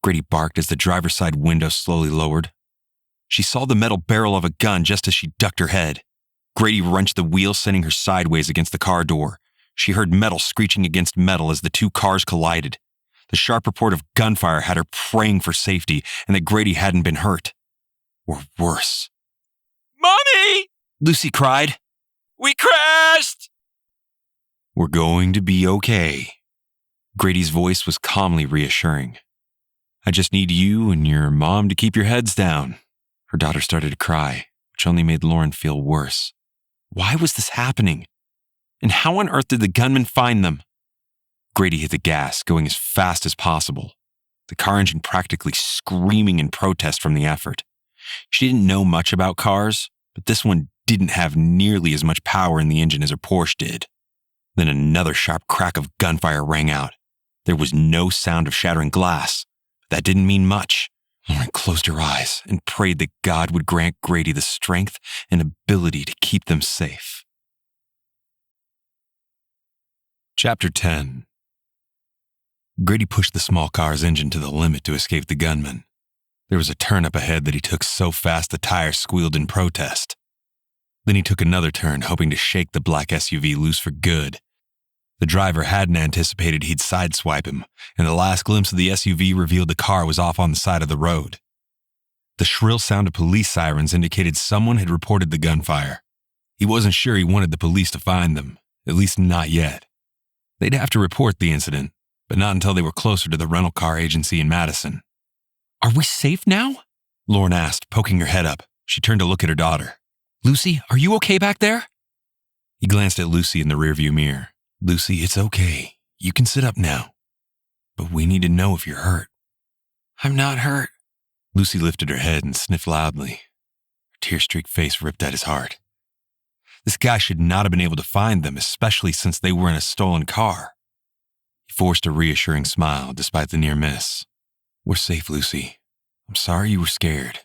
Grady barked as the driver's side window slowly lowered. She saw the metal barrel of a gun just as she ducked her head. Grady wrenched the wheel, sending her sideways against the car door. She heard metal screeching against metal as the two cars collided. The sharp report of gunfire had her praying for safety and that Grady hadn't been hurt. Or worse. "Mommy!" Lucy cried. "We crashed!" "We're going to be okay." Grady's voice was calmly reassuring. "I just need you and your mom to keep your heads down." Her daughter started to cry, which only made Lauren feel worse. Why was this happening? And how on earth did the gunman find them? Grady hit the gas, going as fast as possible, the car engine practically screaming in protest from the effort. She didn't know much about cars, but this one didn't have nearly as much power in the engine as her Porsche did. Then another sharp crack of gunfire rang out. There was no sound of shattering glass, but that didn't mean much. Lauren closed her eyes and prayed that God would grant Grady the strength and ability to keep them safe. Chapter 10. Grady pushed the small car's engine to the limit to escape the gunman. There was a turn up ahead that he took so fast the tires squealed in protest. Then he took another turn, hoping to shake the black SUV loose for good. The driver hadn't anticipated he'd sideswipe him, and the last glimpse of the SUV revealed the car was off on the side of the road. The shrill sound of police sirens indicated someone had reported the gunfire. He wasn't sure he wanted the police to find them, at least not yet. They'd have to report the incident, but not until they were closer to the rental car agency in Madison. "Are we safe now?" Lauren asked, poking her head up. She turned to look at her daughter. "Lucy, are you okay back there?" He glanced at Lucy in the rearview mirror. "Lucy, it's okay. You can sit up now. But we need to know if you're hurt." "I'm not hurt." Lucy lifted her head and sniffed loudly. Her tear-streaked face ripped at his heart. This guy should not have been able to find them, especially since they were in a stolen car. He forced a reassuring smile despite the near miss. "We're safe, Lucy. I'm sorry you were scared,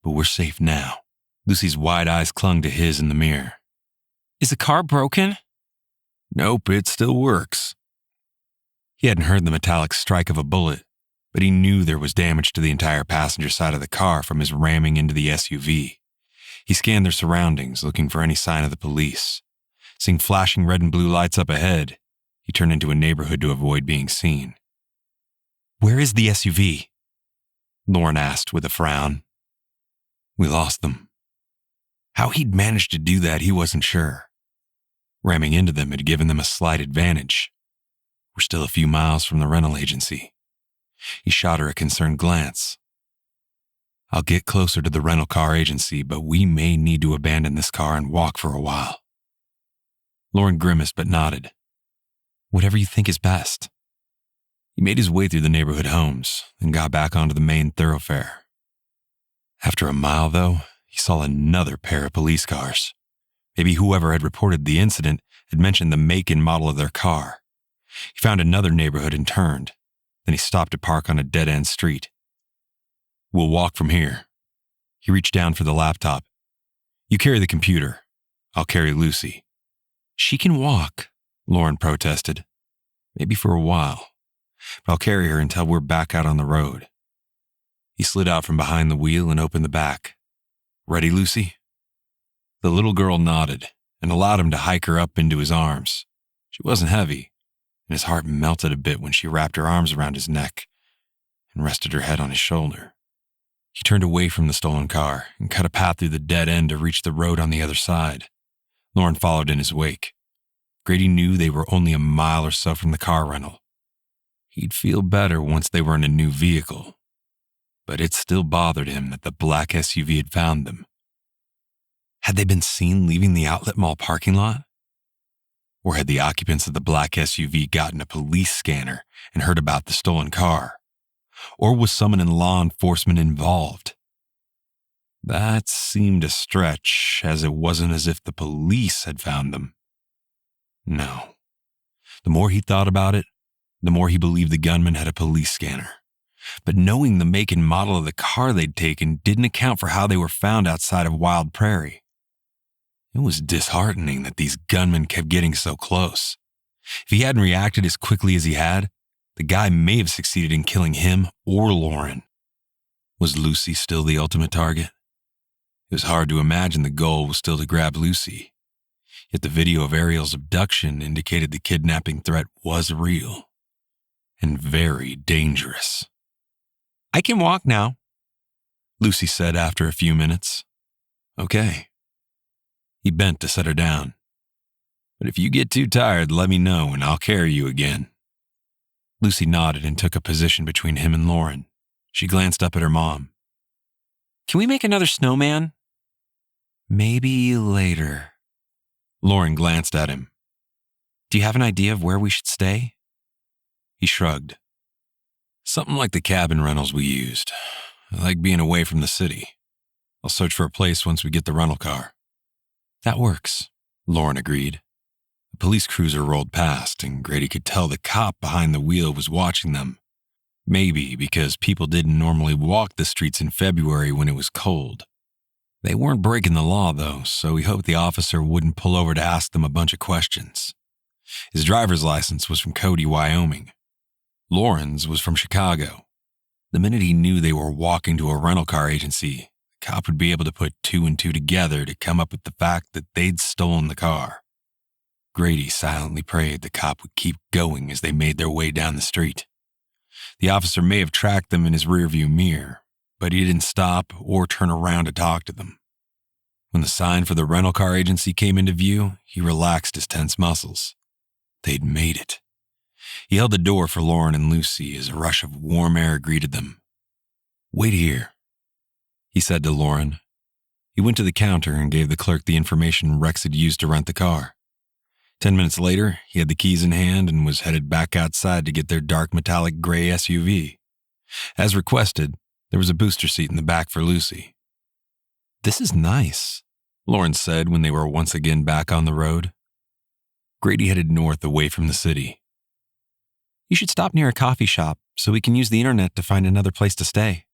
but we're safe now." Lucy's wide eyes clung to his in the mirror. "Is the car broken?" "Nope, it still works." He hadn't heard the metallic strike of a bullet, but he knew there was damage to the entire passenger side of the car from his ramming into the SUV. He scanned their surroundings, looking for any sign of the police. Seeing flashing red and blue lights up ahead, he turned into a neighborhood to avoid being seen. "Where is the SUV?" Lauren asked with a frown. "We lost them." How he'd managed to do that, he wasn't sure. Ramming into them had given them a slight advantage. We're still a few miles from the rental agency. He shot her a concerned glance. "I'll get closer to the rental car agency, but we may need to abandon this car and walk for a while." Lauren grimaced but nodded. "Whatever you think is best." He made his way through the neighborhood homes, then got back onto the main thoroughfare. After a mile, though, he saw another pair of police cars. Maybe whoever had reported the incident had mentioned the make and model of their car. He found another neighborhood and turned. Then he stopped to park on a dead-end street. "We'll walk from here." He reached down for the laptop. "You carry the computer. I'll carry Lucy." "She can walk," Lauren protested. "Maybe for a while, but I'll carry her until we're back out on the road." He slid out from behind the wheel and opened the back. "Ready, Lucy?" The little girl nodded and allowed him to hike her up into his arms. She wasn't heavy, and his heart melted a bit when she wrapped her arms around his neck and rested her head on his shoulder. He turned away from the stolen car and cut a path through the dead end to reach the road on the other side. Lauren followed in his wake. Grady knew they were only a mile or so from the car rental. He'd feel better once they were in a new vehicle, but it still bothered him that the black SUV had found them. Had they been seen leaving the outlet mall parking lot? Or had the occupants of the black SUV gotten a police scanner and heard about the stolen car? Or was someone in law enforcement involved? That seemed a stretch, as it wasn't as if the police had found them. No. The more he thought about it, the more he believed the gunman had a police scanner. But knowing the make and model of the car they'd taken didn't account for how they were found outside of Wild Prairie. It was disheartening that these gunmen kept getting so close. If he hadn't reacted as quickly as he had, the guy may have succeeded in killing him or Lauren. Was Lucy still the ultimate target? It was hard to imagine the goal was still to grab Lucy. Yet the video of Ariel's abduction indicated the kidnapping threat was real and very dangerous. "I can walk now," Lucy said after a few minutes. "Okay." He bent to set her down. "But if you get too tired, let me know and I'll carry you again." Lucy nodded and took a position between him and Lauren. She glanced up at her mom. "Can we make another snowman?" "Maybe later." Lauren glanced at him. "Do you have an idea of where we should stay?" He shrugged. "Something like the cabin rentals we used. I like being away from the city. I'll search for a place once we get the rental car." "That works," Lauren agreed. A police cruiser rolled past, and Grady could tell the cop behind the wheel was watching them. Maybe because people didn't normally walk the streets in February when it was cold. They weren't breaking the law, though, so he hoped the officer wouldn't pull over to ask them a bunch of questions. His driver's license was from Cody, Wyoming. Lauren's was from Chicago. The minute he knew they were walking to a rental car agency, the cop would be able to put two and two together to come up with the fact that they'd stolen the car. Grady silently prayed the cop would keep going as they made their way down the street. The officer may have tracked them in his rearview mirror, but he didn't stop or turn around to talk to them. When the sign for the rental car agency came into view, he relaxed his tense muscles. They'd made it. He held the door for Lauren and Lucy as a rush of warm air greeted them. "Wait here," he said to Lauren. He went to the counter and gave the clerk the information Rex had used to rent the car. 10 minutes later, he had the keys in hand and was headed back outside to get their dark metallic gray SUV. As requested, there was a booster seat in the back for Lucy. "This is nice," Lauren said when they were once again back on the road. Grady headed north away from the city. "You should stop near a coffee shop so we can use the internet to find another place to stay."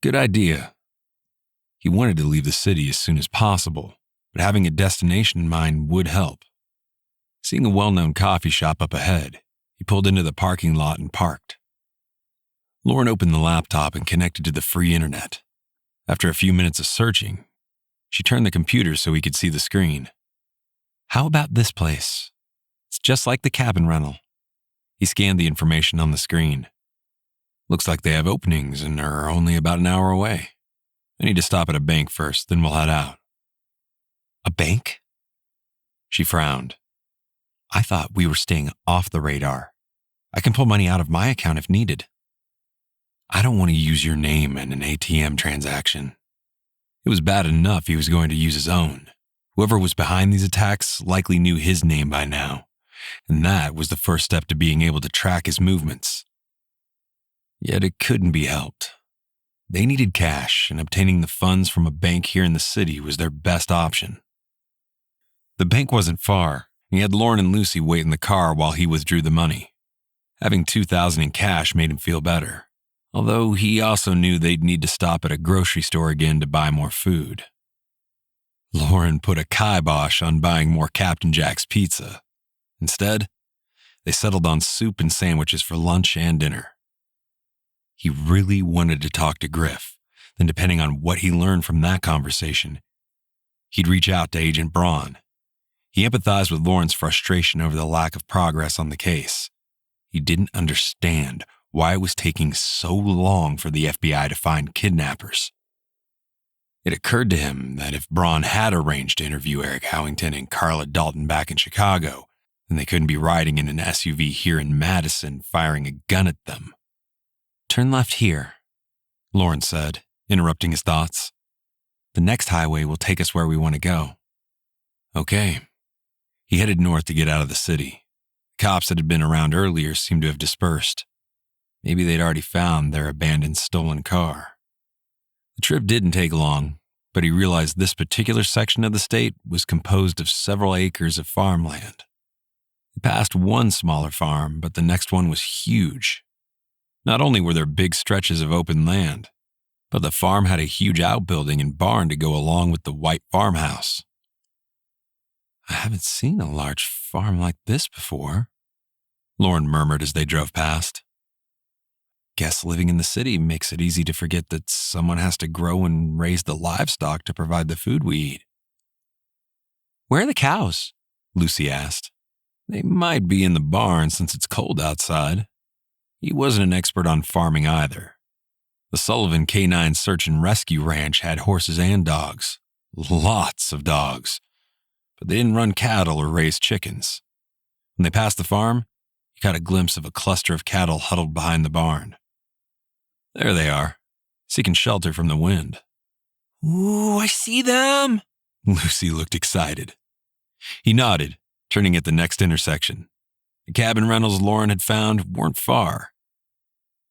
"Good idea." He wanted to leave the city as soon as possible, but having a destination in mind would help. Seeing a well-known coffee shop up ahead, he pulled into the parking lot and parked. Lauren opened the laptop and connected to the free internet. After a few minutes of searching, she turned the computer so he could see the screen. "How about this place? It's just like the cabin rental." He scanned the information on the screen. "Looks like they have openings and are only about an hour away. I need to stop at a bank first, then we'll head out." "A bank?" She frowned. "I thought we were staying off the radar. I can pull money out of my account if needed." "I don't want to use your name in an ATM transaction." It was bad enough he was going to use his own. Whoever was behind these attacks likely knew his name by now, and that was the first step to being able to track his movements. Yet it couldn't be helped. They needed cash, and obtaining the funds from a bank here in the city was their best option. The bank wasn't far. He had Lauren and Lucy wait in the car while he withdrew the money. Having $2,000 in cash made him feel better, although he also knew they'd need to stop at a grocery store again to buy more food. Lauren put a kibosh on buying more Captain Jack's pizza. Instead, they settled on soup and sandwiches for lunch and dinner. He really wanted to talk to Griff, then depending on what he learned from that conversation, he'd reach out to Agent Braun. He empathized with Lauren's frustration over the lack of progress on the case. He didn't understand why it was taking so long for the FBI to find kidnappers. It occurred to him that if Braun had arranged to interview Eric Howington and Carla Dalton back in Chicago, then they couldn't be riding in an SUV here in Madison firing a gun at them. "Turn left here," Lauren said, interrupting his thoughts. "The next highway will take us where we want to go." Okay. He headed north to get out of the city. The cops that had been around earlier seemed to have dispersed. Maybe they'd already found their abandoned stolen car. The trip didn't take long, but he realized this particular section of the state was composed of several acres of farmland. He passed one smaller farm, but the next one was huge. Not only were there big stretches of open land, but the farm had a huge outbuilding and barn to go along with the white farmhouse. I haven't seen a large farm like this before, Lauren murmured as they drove past. Guess living in the city makes it easy to forget that someone has to grow and raise the livestock to provide the food we eat. Where are the cows? Lucy asked. They might be in the barn since it's cold outside. He wasn't an expert on farming either. The Sullivan K9 Search and Rescue Ranch had horses and dogs. Lots of dogs. But they didn't run cattle or raise chickens. When they passed the farm, he caught a glimpse of a cluster of cattle huddled behind the barn. There they are, seeking shelter from the wind. Ooh, I see them! Lucy looked excited. He nodded, turning at the next intersection. The cabin rentals Lauren had found weren't far.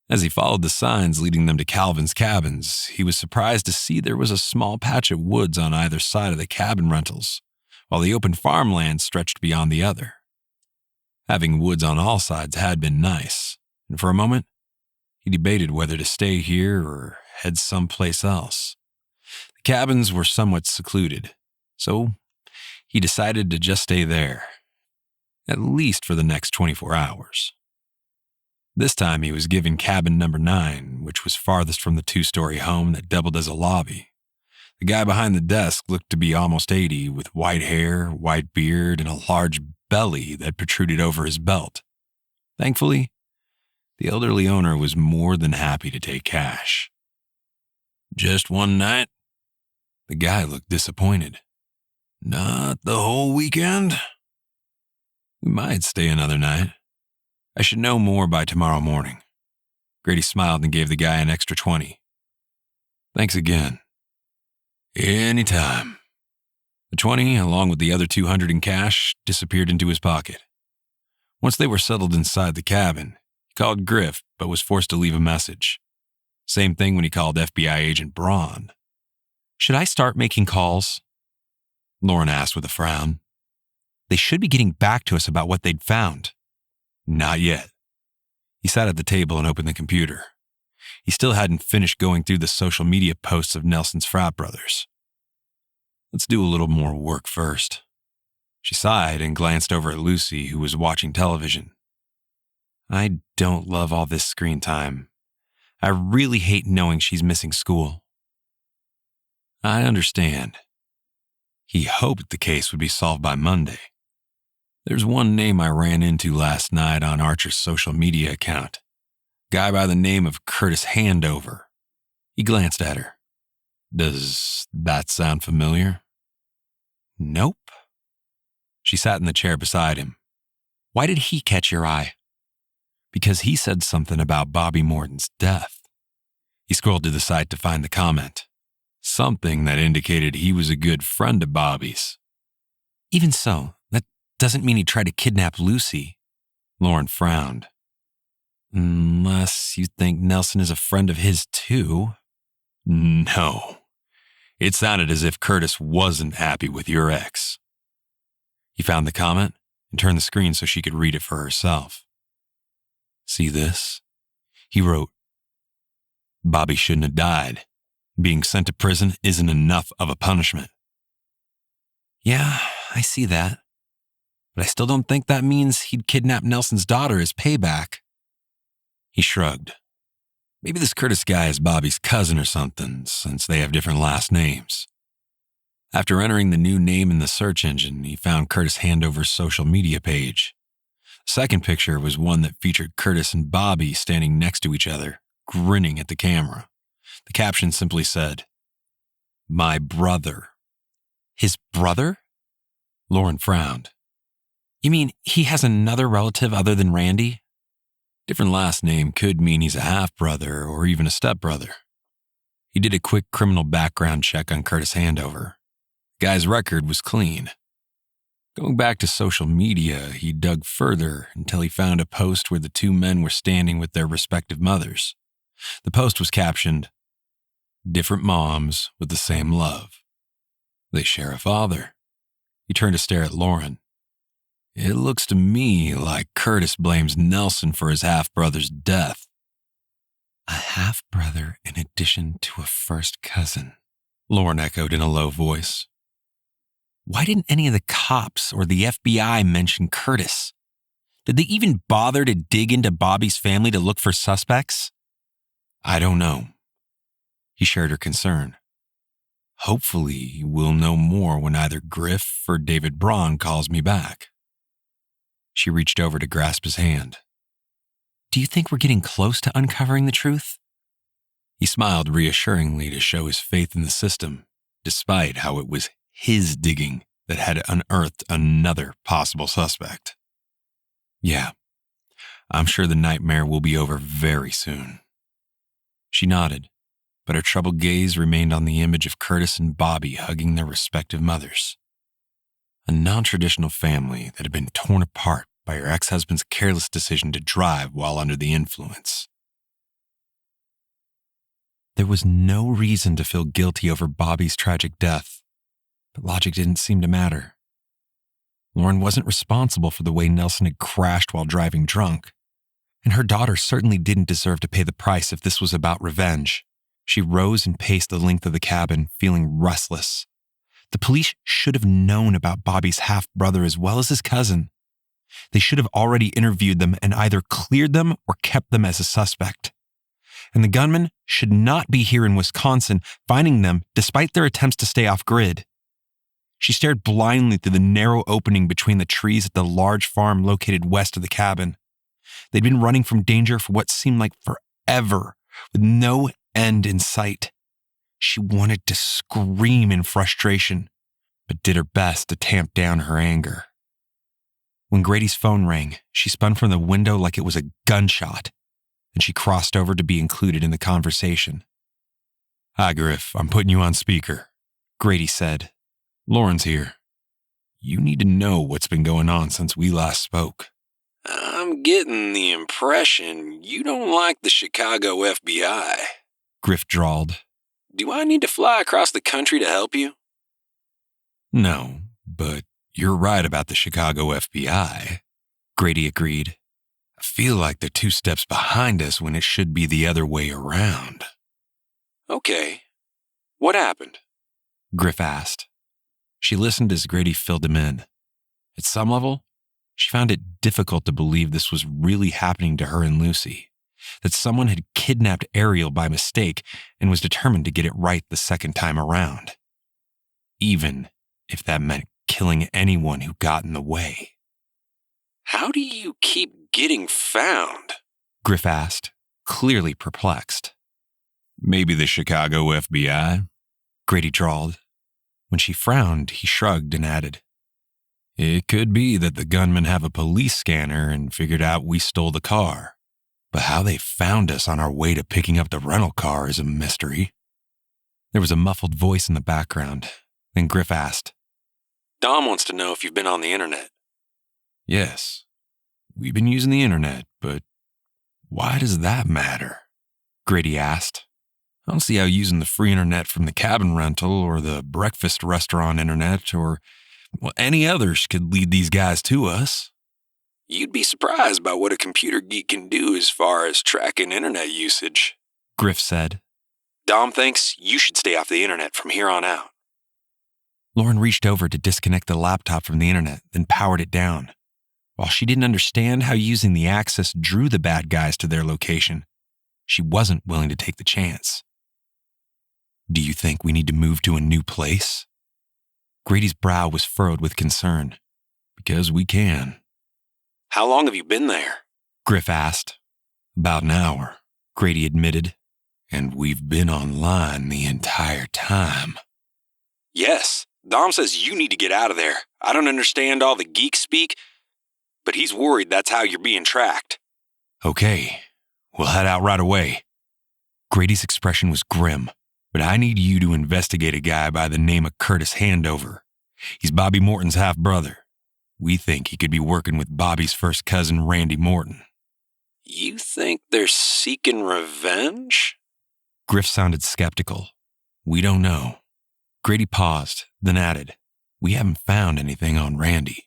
As he followed the signs leading them to Calvin's cabins, he was surprised to see there was a small patch of woods on either side of the cabin rentals, while the open farmland stretched beyond the other. Having woods on all sides had been nice, and for a moment, he debated whether to stay here or head someplace else. The cabins were somewhat secluded, so he decided to just stay there, at least for the next 24 hours. This time he was given cabin number 9, which was farthest from the 2-story home that doubled as a lobby. The guy behind the desk looked to be almost 80, with white hair, white beard, and a large belly that protruded over his belt. Thankfully, the elderly owner was more than happy to take cash. Just one night? The guy looked disappointed. Not the whole weekend? We might stay another night. I should know more by tomorrow morning. Grady smiled and gave the guy an extra 20. Thanks again. Anytime. The 20, along with the other 200 in cash, disappeared into his pocket. Once they were settled inside the cabin, he called Griff, but was forced to leave a message. Same thing when he called FBI agent Braun. Should I start making calls? Lauren asked with a frown. They should be getting back to us about what they'd found. Not yet. He sat at the table and opened the computer. He still hadn't finished going through the social media posts of Nelson's frat brothers. Let's do a little more work first. She sighed and glanced over at Lucy, who was watching television. I don't love all this screen time. I really hate knowing she's missing school. I understand. He hoped the case would be solved by Monday. There's one name I ran into last night on Archer's social media account. Guy by the name of Curtis Handover. He glanced at her. Does that sound familiar? Nope. She sat in the chair beside him. Why did he catch your eye? Because he said something about Bobby Morton's death. He scrolled to the side to find the comment. Something that indicated he was a good friend of Bobby's. Even so, that doesn't mean he tried to kidnap Lucy. Lauren frowned. Unless you think Nelson is a friend of his too. No. It sounded as if Curtis wasn't happy with your ex. He found the comment and turned the screen so she could read it for herself. See this? He wrote, Bobby shouldn't have died. Being sent to prison isn't enough of a punishment. Yeah, I see that. But I still don't think that means he'd kidnap Nelson's daughter as payback. He shrugged. Maybe this Curtis guy is Bobby's cousin or something, since they have different last names. After entering the new name in the search engine, he found Curtis Handover's social media page. The second picture was one that featured Curtis and Bobby standing next to each other, grinning at the camera. The caption simply said, My brother. His brother? Lauren frowned. You mean he has another relative other than Randy? Different last name could mean he's a half-brother or even a stepbrother. He did a quick criminal background check on Curtis Handover. The guy's record was clean. Going back to social media, he dug further until he found a post where the two men were standing with their respective mothers. The post was captioned, Different moms with the same love. They share a father. He turned to stare at Lauren. It looks to me like Curtis blames Nelson for his half-brother's death. A half-brother in addition to a first cousin, Lauren echoed in a low voice. Why didn't any of the cops or the FBI mention Curtis? Did they even bother to dig into Bobby's family to look for suspects? I don't know. He shared her concern. Hopefully, we'll know more when either Griff or David Braun calls me back. She reached over to grasp his hand. Do you think we're getting close to uncovering the truth? He smiled reassuringly to show his faith in the system, despite how it was his digging that had unearthed another possible suspect. Yeah, I'm sure the nightmare will be over very soon. She nodded, but her troubled gaze remained on the image of Curtis and Bobby hugging their respective mothers. A non-traditional family that had been torn apart by her ex-husband's careless decision to drive while under the influence. There was no reason to feel guilty over Bobby's tragic death, but logic didn't seem to matter. Lauren wasn't responsible for the way Nelson had crashed while driving drunk, and her daughter certainly didn't deserve to pay the price if this was about revenge. She rose and paced the length of the cabin, feeling restless. The police should have known about Bobby's half-brother as well as his cousin. They should have already interviewed them and either cleared them or kept them as a suspect. And the gunman should not be here in Wisconsin, finding them despite their attempts to stay off-grid. She stared blindly through the narrow opening between the trees at the large farm located west of the cabin. They'd been running from danger for what seemed like forever, with no end in sight. She wanted to scream in frustration, but did her best to tamp down her anger. When Grady's phone rang, she spun from the window like it was a gunshot, and she crossed over to be included in the conversation. Hi, Griff. I'm putting you on speaker, Grady said. Lauren's here. You need to know what's been going on since we last spoke. I'm getting the impression you don't like the Chicago FBI. Griff drawled. Do I need to fly across the country to help you? No, but you're right about the Chicago FBI, Grady agreed. I feel like they're 2 steps behind us when it should be the other way around. Okay. What happened? Griff asked. She listened as Grady filled him in. At some level, she found it difficult to believe this was really happening to her and Lucy, that someone had kidnapped Ariel by mistake and was determined to get it right the second time around, even if that meant killing anyone who got in the way. How do you keep getting found? Griff asked, clearly perplexed. Maybe the Chicago FBI, Grady drawled. When she frowned, he shrugged and added, It could be that the gunmen have a police scanner and figured out we stole the car. But how they found us on our way to picking up the rental car is a mystery. There was a muffled voice in the background. Then Griff asked, Dom wants to know if you've been on the internet. Yes, we've been using the internet, but why does that matter? Grady asked. I don't see how using the free internet from the cabin rental or the breakfast restaurant internet or any others could lead these guys to us. You'd be surprised by what a computer geek can do as far as tracking internet usage, Griff said. Dom thinks you should stay off the internet from here on out. Lauren reached over to disconnect the laptop from the internet, then powered it down. While she didn't understand how using the access drew the bad guys to their location, she wasn't willing to take the chance. Do you think we need to move to a new place? Grady's brow was furrowed with concern. Because we can. How long have you been there? Griff asked. About an hour, Grady admitted. And we've been online the entire time. Yes, Dom says you need to get out of there. I don't understand all the geek speak, but he's worried that's how you're being tracked. Okay, we'll head out right away. Grady's expression was grim. But I need you to investigate a guy by the name of Curtis Handover. He's Bobby Morton's half-brother. We think he could be working with Bobby's first cousin, Randy Morton. You think they're seeking revenge? Griff sounded skeptical. We don't know. Grady paused, then added, We haven't found anything on Randy.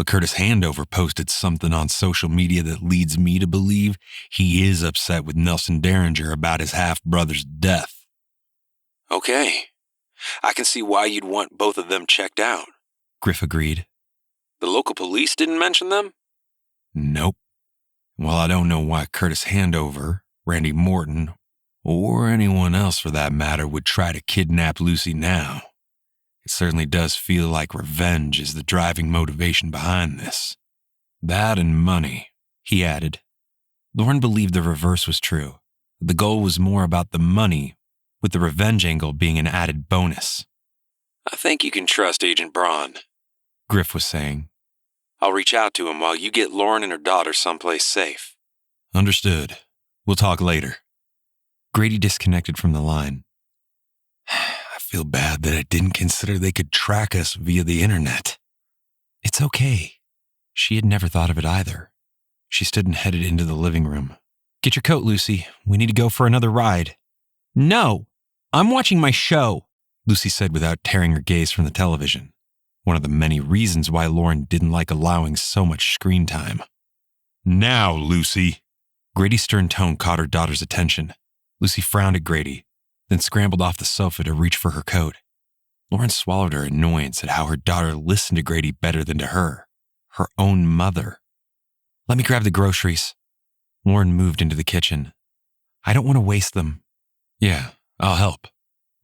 But Curtis Handover posted something on social media that leads me to believe he is upset with Nelson Derringer about his half-brother's death. Okay. I can see why you'd want both of them checked out. Griff agreed. The local police didn't mention them? Nope. Well, I don't know why Curtis Handover, Randy Morton, or anyone else for that matter would try to kidnap Lucy now. It certainly does feel like revenge is the driving motivation behind this. That and money, he added. Lauren believed the reverse was true. The goal was more about the money, with the revenge angle being an added bonus. I think you can trust Agent Braun, Griff was saying. I'll reach out to him while you get Lauren and her daughter someplace safe. Understood. We'll talk later. Grady disconnected from the line. I feel bad that I didn't consider they could track us via the internet. It's okay. She had never thought of it either. She stood and headed into the living room. Get your coat, Lucy. We need to go for another ride. No, I'm watching my show, Lucy said without tearing her gaze from the television. One of the many reasons why Lauren didn't like allowing so much screen time. Now, Lucy. Grady's stern tone caught her daughter's attention. Lucy frowned at Grady, then scrambled off the sofa to reach for her coat. Lauren swallowed her annoyance at how her daughter listened to Grady better than to her own mother. Let me grab the groceries. Lauren moved into the kitchen. I don't want to waste them. Yeah, I'll help.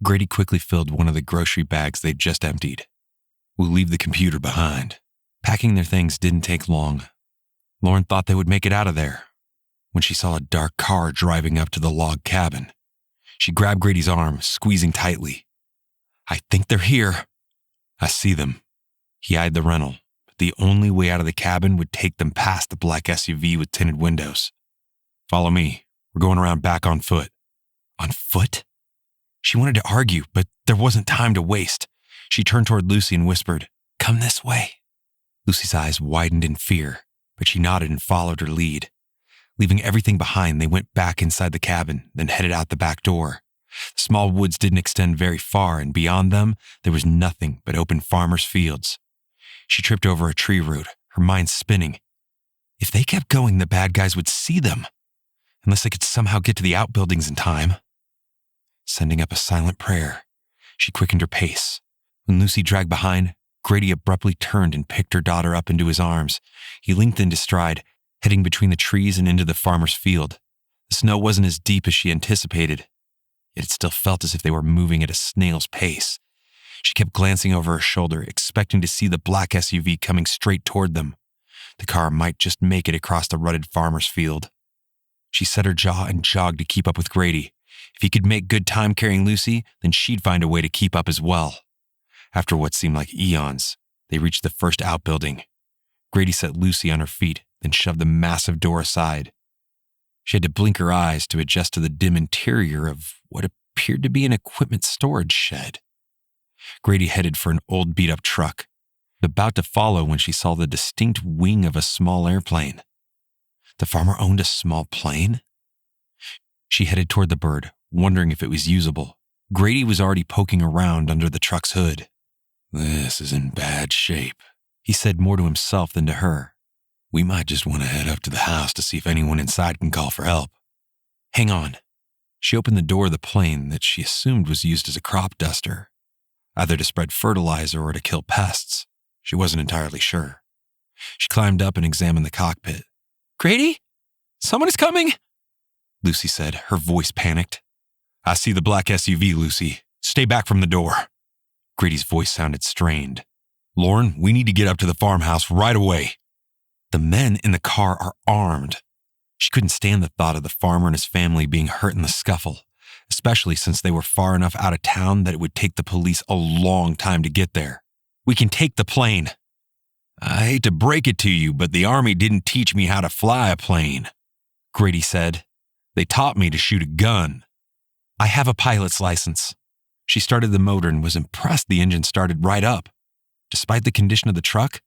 Grady quickly filled one of the grocery bags they'd just emptied. We'll leave the computer behind. Packing their things didn't take long. Lauren thought they would make it out of there when she saw a dark car driving up to the log cabin. She grabbed Grady's arm, squeezing tightly. I think they're here. I see them. He eyed the rental, but the only way out of the cabin would take them past the black SUV with tinted windows. Follow me. We're going around back on foot. On foot? She wanted to argue, but there wasn't time to waste. She turned toward Lucy and whispered, Come this way. Lucy's eyes widened in fear, but she nodded and followed her lead. Leaving everything behind, they went back inside the cabin, then headed out the back door. The small woods didn't extend very far, and beyond them, there was nothing but open farmers' fields. She tripped over a tree root, her mind spinning. If they kept going, the bad guys would see them, unless they could somehow get to the outbuildings in time. Sending up a silent prayer, she quickened her pace. When Lucy dragged behind, Grady abruptly turned and picked her daughter up into his arms. He linked into stride, heading between the trees and into the farmer's field. The snow wasn't as deep as she anticipated, yet it still felt as if they were moving at a snail's pace. She kept glancing over her shoulder, expecting to see the black SUV coming straight toward them. The car might just make it across the rutted farmer's field. She set her jaw and jogged to keep up with Grady. If he could make good time carrying Lucy, then she'd find a way to keep up as well. After what seemed like eons, they reached the first outbuilding. Grady set Lucy on her feet, then shoved the massive door aside. She had to blink her eyes to adjust to the dim interior of what appeared to be an equipment storage shed. Grady headed for an old beat-up truck, about to follow when she saw the distinct wing of a small airplane. The farmer owned a small plane? She headed toward the bird, wondering if it was usable. Grady was already poking around under the truck's hood. This is in bad shape, he said more to himself than to her. We might just want to head up to the house to see if anyone inside can call for help. Hang on. She opened the door of the plane that she assumed was used as a crop duster, either to spread fertilizer or to kill pests. She wasn't entirely sure. She climbed up and examined the cockpit. Grady? Someone is coming, Lucy said, her voice panicked. I see the black SUV, Lucy. Stay back from the door. Grady's voice sounded strained. Lauren, we need to get up to the farmhouse right away. The men in the car are armed. She couldn't stand the thought of the farmer and his family being hurt in the scuffle, especially since they were far enough out of town that it would take the police a long time to get there. We can take the plane. I hate to break it to you, but the Army didn't teach me how to fly a plane, Grady said. They taught me to shoot a gun. I have a pilot's license. She started the motor and was impressed the engine started right up. Despite the condition of the truck,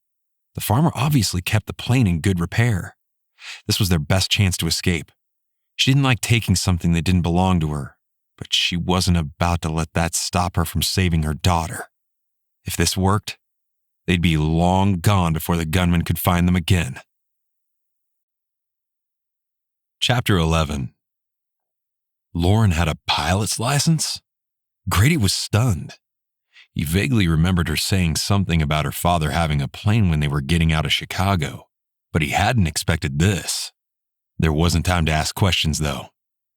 the farmer obviously kept the plane in good repair. This was their best chance to escape. She didn't like taking something that didn't belong to her, but she wasn't about to let that stop her from saving her daughter. If this worked, they'd be long gone before the gunman could find them again. Chapter 11. Lauren had a pilot's license? Grady was stunned. He vaguely remembered her saying something about her father having a plane when they were getting out of Chicago, but he hadn't expected this. There wasn't time to ask questions, though.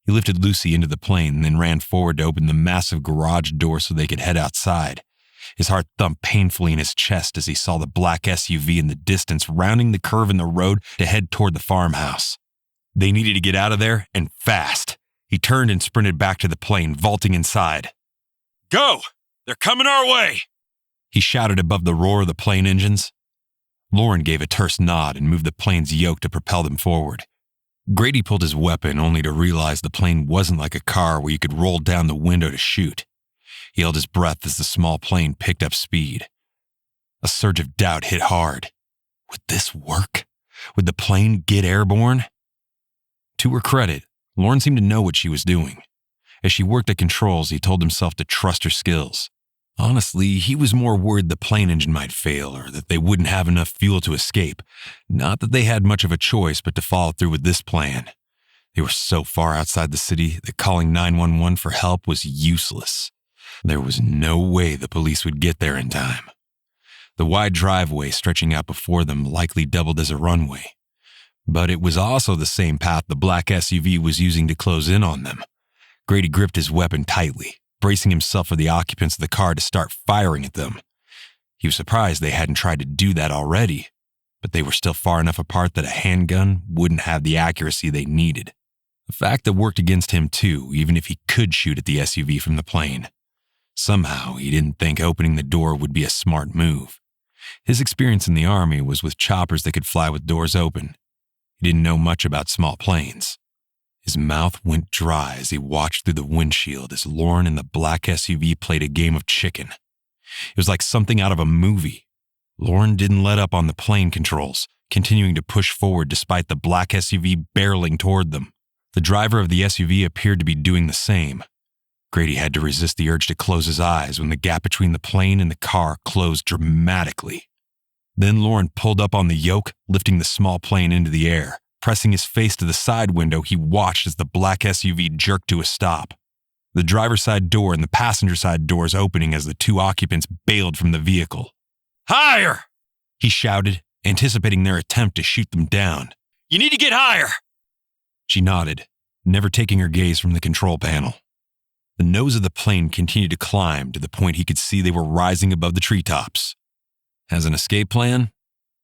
He lifted Lucy into the plane and then ran forward to open the massive garage door so they could head outside. His heart thumped painfully in his chest as he saw the black SUV in the distance rounding the curve in the road to head toward the farmhouse. They needed to get out of there, and fast. He turned and sprinted back to the plane, vaulting inside. "Go! They're coming our way!" he shouted above the roar of the plane engines. Lauren gave a terse nod and moved the plane's yoke to propel them forward. Grady pulled his weapon only to realize the plane wasn't like a car where you could roll down the window to shoot. He held his breath as the small plane picked up speed. A surge of doubt hit hard. Would this work? Would the plane get airborne? To her credit, Lauren seemed to know what she was doing. As she worked the controls, he told himself to trust her skills. Honestly, he was more worried the plane engine might fail or that they wouldn't have enough fuel to escape. Not that they had much of a choice but to follow through with this plan. They were so far outside the city that calling 911 for help was useless. There was no way the police would get there in time. The wide driveway stretching out before them likely doubled as a runway. But it was also the same path the black SUV was using to close in on them. Grady gripped his weapon tightly, bracing himself for the occupants of the car to start firing at them. He was surprised they hadn't tried to do that already, but they were still far enough apart that a handgun wouldn't have the accuracy they needed. A fact that worked against him too, even if he could shoot at the SUV from the plane. Somehow, he didn't think opening the door would be a smart move. His experience in the Army was with choppers that could fly with doors open. He didn't know much about small planes. His mouth went dry as he watched through the windshield as Lauren and the black SUV played a game of chicken. It was like something out of a movie. Lauren didn't let up on the plane controls, continuing to push forward despite the black SUV barreling toward them. The driver of the SUV appeared to be doing the same. Grady had to resist the urge to close his eyes when the gap between the plane and the car closed dramatically. Then Lauren pulled up on the yoke, lifting the small plane into the air. Pressing his face to the side window, he watched as the black SUV jerked to a stop. The driver's side door and the passenger side doors opening as the two occupants bailed from the vehicle. "Higher!" he shouted, anticipating their attempt to shoot them down. "You need to get higher!" She nodded, never taking her gaze from the control panel. The nose of the plane continued to climb to the point he could see they were rising above the treetops. As an escape plan,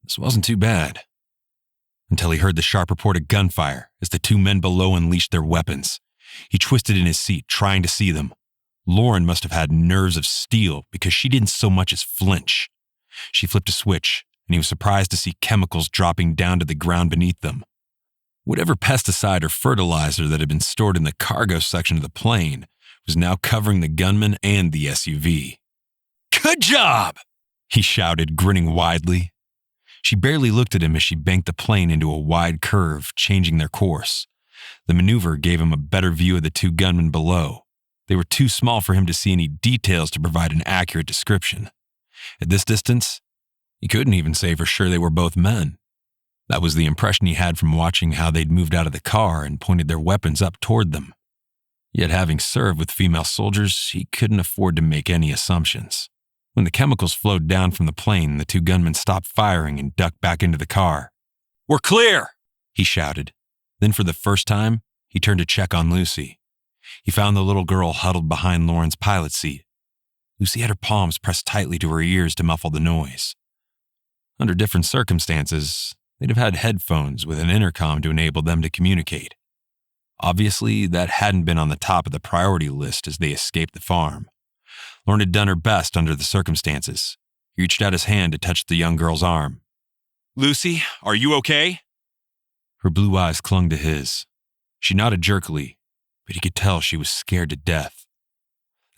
this wasn't too bad. Until he heard the sharp report of gunfire as the two men below unleashed their weapons. He twisted in his seat, trying to see them. Lauren must have had nerves of steel because she didn't so much as flinch. She flipped a switch, and he was surprised to see chemicals dropping down to the ground beneath them. Whatever pesticide or fertilizer that had been stored in the cargo section of the plane was now covering the gunman and the SUV. "Good job!" he shouted, grinning widely. She barely looked at him as she banked the plane into a wide curve, changing their course. The maneuver gave him a better view of the two gunmen below. They were too small for him to see any details to provide an accurate description. At this distance, he couldn't even say for sure they were both men. That was the impression he had from watching how they'd moved out of the car and pointed their weapons up toward them. Yet having served with female soldiers, he couldn't afford to make any assumptions. When the chemicals flowed down from the plane, the two gunmen stopped firing and ducked back into the car. "We're clear!" he shouted. Then for the first time, he turned to check on Lucy. He found the little girl huddled behind Lauren's pilot seat. Lucy had her palms pressed tightly to her ears to muffle the noise. Under different circumstances, they'd have had headphones with an intercom to enable them to communicate. Obviously, that hadn't been on the top of the priority list as they escaped the farm. Lauren had done her best under the circumstances. He reached out his hand to touch the young girl's arm. "Lucy, are you okay?" Her blue eyes clung to his. She nodded jerkily, but he could tell she was scared to death.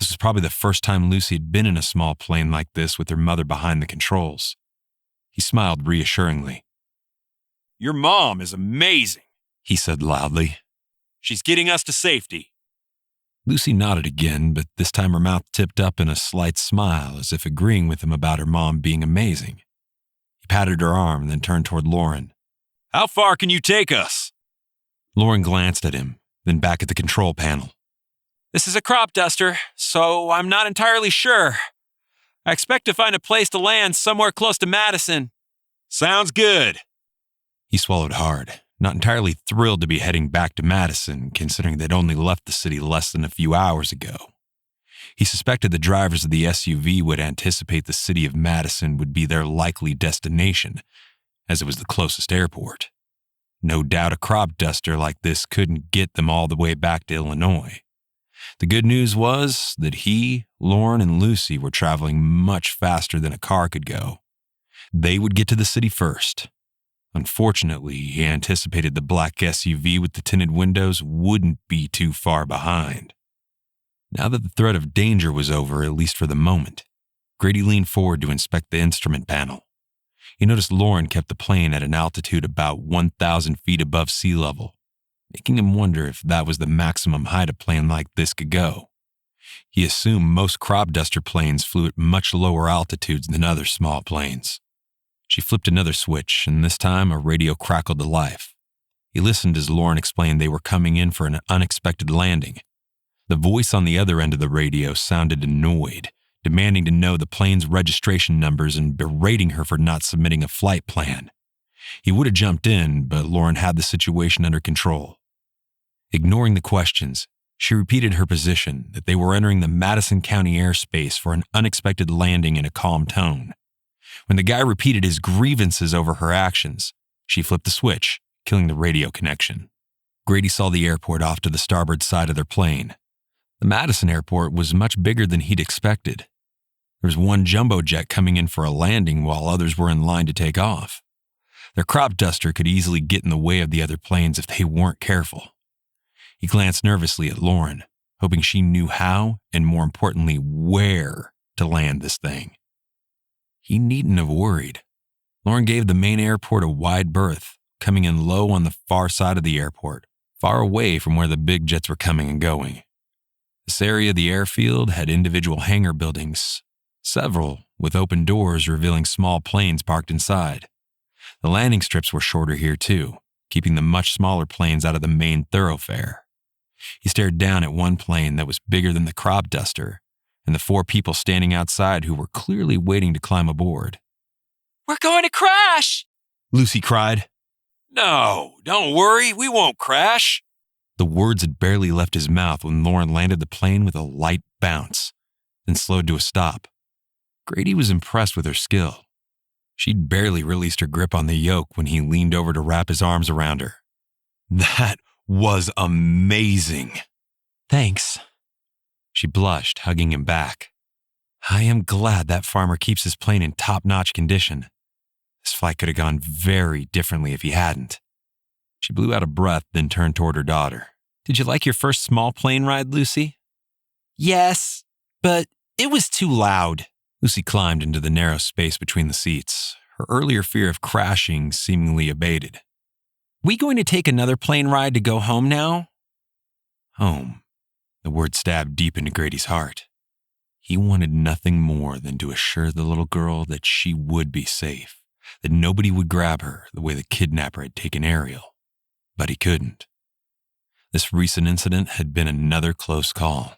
This was probably the first time Lucy had been in a small plane like this with her mother behind the controls. He smiled reassuringly. "Your mom is amazing," he said loudly. "She's getting us to safety." Lucy nodded again, but this time her mouth tipped up in a slight smile, as if agreeing with him about her mom being amazing. He patted her arm, then turned toward Lauren. How far can you take us? Lauren glanced at him, then back at the control panel. This is a crop duster, so I'm not entirely sure. I expect to find a place to land somewhere close to Madison. Sounds good. He swallowed hard, not entirely thrilled to be heading back to Madison, considering they'd only left the city less than a few hours ago. He suspected the drivers of the SUV would anticipate the city of Madison would be their likely destination, as it was the closest airport. No doubt a crop duster like this couldn't get them all the way back to Illinois. The good news was that he, Lauren, and Lucy were traveling much faster than a car could go. They would get to the city first. Unfortunately, he anticipated the black SUV with the tinted windows wouldn't be too far behind. Now that the threat of danger was over, at least for the moment, Grady leaned forward to inspect the instrument panel. He noticed Lauren kept the plane at an altitude about 1,000 feet above sea level, making him wonder if that was the maximum height a plane like this could go. He assumed most crop duster planes flew at much lower altitudes than other small planes. She flipped another switch, and this time a radio crackled to life. He listened as Lauren explained they were coming in for an unexpected landing. The voice on the other end of the radio sounded annoyed, demanding to know the plane's registration numbers and berating her for not submitting a flight plan. He would have jumped in, but Lauren had the situation under control. Ignoring the questions, she repeated her position that they were entering the Madison County airspace for an unexpected landing in a calm tone. When the guy repeated his grievances over her actions, she flipped the switch, killing the radio connection. Grady saw the airport off to the starboard side of their plane. The Madison airport was much bigger than he'd expected. There was one jumbo jet coming in for a landing while others were in line to take off. Their crop duster could easily get in the way of the other planes if they weren't careful. He glanced nervously at Lauren, hoping she knew how and, more importantly, where to land this thing. He needn't have worried. Lauren gave the main airport a wide berth, coming in low on the far side of the airport, far away from where the big jets were coming and going. This area of the airfield had individual hangar buildings, several with open doors revealing small planes parked inside. The landing strips were shorter here too, keeping the much smaller planes out of the main thoroughfare. He stared down at one plane that was bigger than the crop duster, and the 4 people standing outside who were clearly waiting to climb aboard. We're going to crash! Lucy cried. No, don't worry, we won't crash. The words had barely left his mouth when Lauren landed the plane with a light bounce, then slowed to a stop. Grady was impressed with her skill. She'd barely released her grip on the yoke when he leaned over to wrap his arms around her. That was amazing. Thanks. She blushed, hugging him back. I am glad that farmer keeps his plane in top-notch condition. This flight could have gone very differently if he hadn't. She blew out a breath, then turned toward her daughter. Did you like your first small plane ride, Lucy? Yes, but it was too loud. Lucy climbed into the narrow space between the seats, her earlier fear of crashing seemingly abated. We going to take another plane ride to go home now? Home. The word stabbed deep into Grady's heart. He wanted nothing more than to assure the little girl that she would be safe, that nobody would grab her the way the kidnapper had taken Ariel. But he couldn't. This recent incident had been another close call.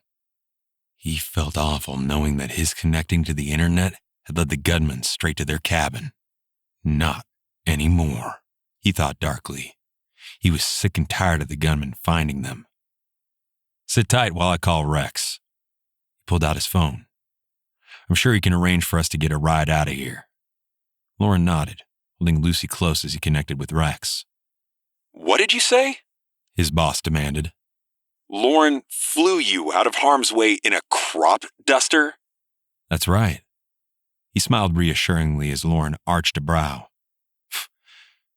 He felt awful knowing that his connecting to the internet had led the gunmen straight to their cabin. Not anymore, he thought darkly. He was sick and tired of the gunmen finding them. Sit tight while I call Rex. He pulled out his phone. I'm sure he can arrange for us to get a ride out of here. Lauren nodded, holding Lucy close as he connected with Rex. What did you say? His boss demanded. Lauren flew you out of harm's way in a crop duster? That's right. He smiled reassuringly as Lauren arched a brow.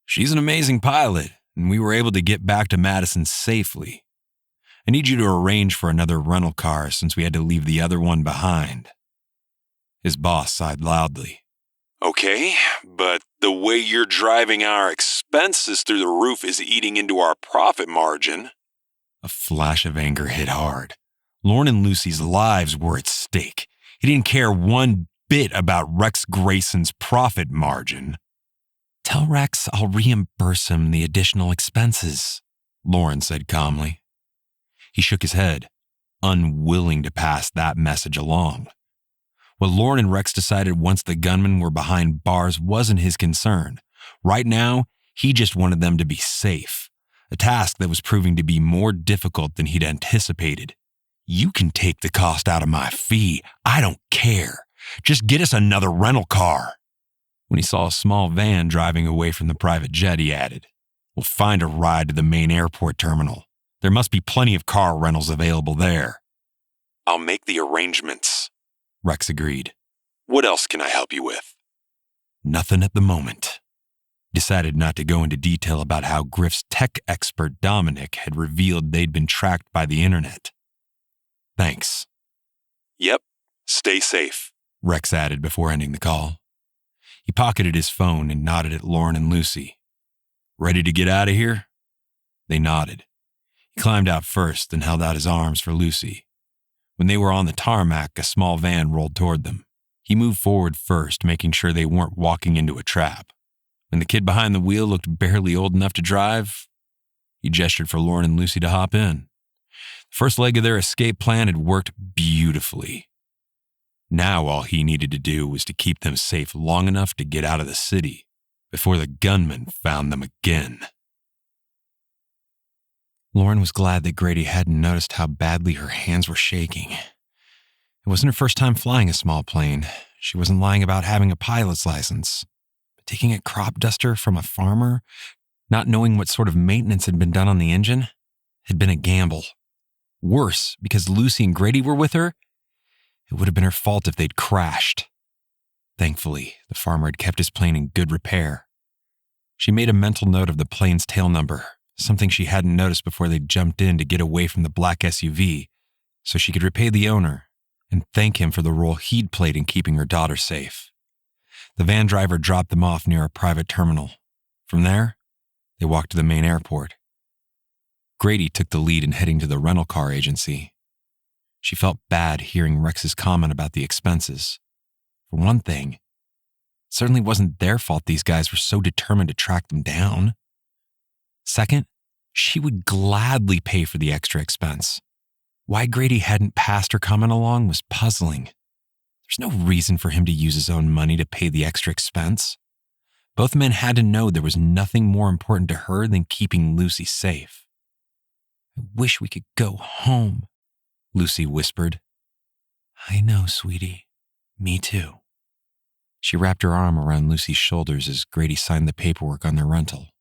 She's an amazing pilot, and we were able to get back to Madison safely. I need you to arrange for another rental car since we had to leave the other one behind. His boss sighed loudly. Okay, but the way you're driving our expenses through the roof is eating into our profit margin. A flash of anger hit hard. Lauren and Lucy's lives were at stake. He didn't care one bit about Rex Grayson's profit margin. "Tell Rex I'll reimburse him the additional expenses," Lauren said calmly. He shook his head, unwilling to pass that message along. What Lauren and Rex decided once the gunmen were behind bars wasn't his concern. Right now, he just wanted them to be safe, a task that was proving to be more difficult than he'd anticipated. "You can take the cost out of my fee. I don't care. Just get us another rental car." When he saw a small van driving away from the private jet, he added, "We'll find a ride to the main airport terminal. There must be plenty of car rentals available there." "I'll make the arrangements," Rex agreed. "What else can I help you with?" "Nothing at the moment." He decided not to go into detail about how Griff's tech expert Dominic had revealed they'd been tracked by the internet. "Thanks." "Yep, stay safe," Rex added before ending the call. He pocketed his phone and nodded at Lauren and Lucy. "Ready to get out of here?" They nodded. He climbed out first and held out his arms for Lucy. When they were on the tarmac, a small van rolled toward them. He moved forward first, making sure they weren't walking into a trap. When the kid behind the wheel looked barely old enough to drive, he gestured for Lauren and Lucy to hop in. The first leg of their escape plan had worked beautifully. Now all he needed to do was to keep them safe long enough to get out of the city before the gunmen found them again. Lauren was glad that Grady hadn't noticed how badly her hands were shaking. It wasn't her first time flying a small plane. She wasn't lying about having a pilot's license. But taking a crop duster from a farmer, not knowing what sort of maintenance had been done on the engine, had been a gamble. Worse, because Lucy and Grady were with her, it would have been her fault if they'd crashed. Thankfully, the farmer had kept his plane in good repair. She made a mental note of the plane's tail number, something she hadn't noticed before they jumped in to get away from the black SUV, so she could repay the owner and thank him for the role he'd played in keeping her daughter safe. The van driver dropped them off near a private terminal. From there, they walked to the main airport. Grady took the lead in heading to the rental car agency. She felt bad hearing Rex's comment about the expenses. For one thing, it certainly wasn't their fault these guys were so determined to track them down. Second, she would gladly pay for the extra expense. Why Grady hadn't passed her comment along was puzzling. There's no reason for him to use his own money to pay the extra expense. Both men had to know there was nothing more important to her than keeping Lucy safe. "I wish we could go home," Lucy whispered. "I know, sweetie. Me too." She wrapped her arm around Lucy's shoulders as Grady signed the paperwork on their rental.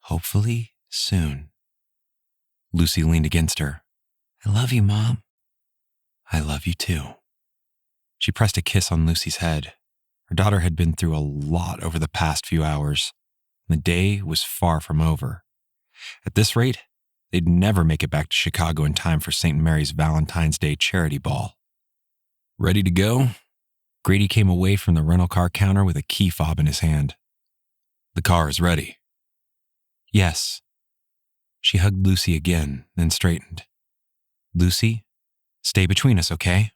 "Hopefully soon." Lucy leaned against her. "I love you, Mom." "I love you too." She pressed a kiss on Lucy's head. Her daughter had been through a lot over the past few hours, and the day was far from over. At this rate, they'd never make it back to Chicago in time for St. Mary's Valentine's Day charity ball. "Ready to go?" Grady came away from the rental car counter with a key fob in his hand. "The car is ready." "Yes." She hugged Lucy again, then straightened. "Lucy, stay between us, okay?"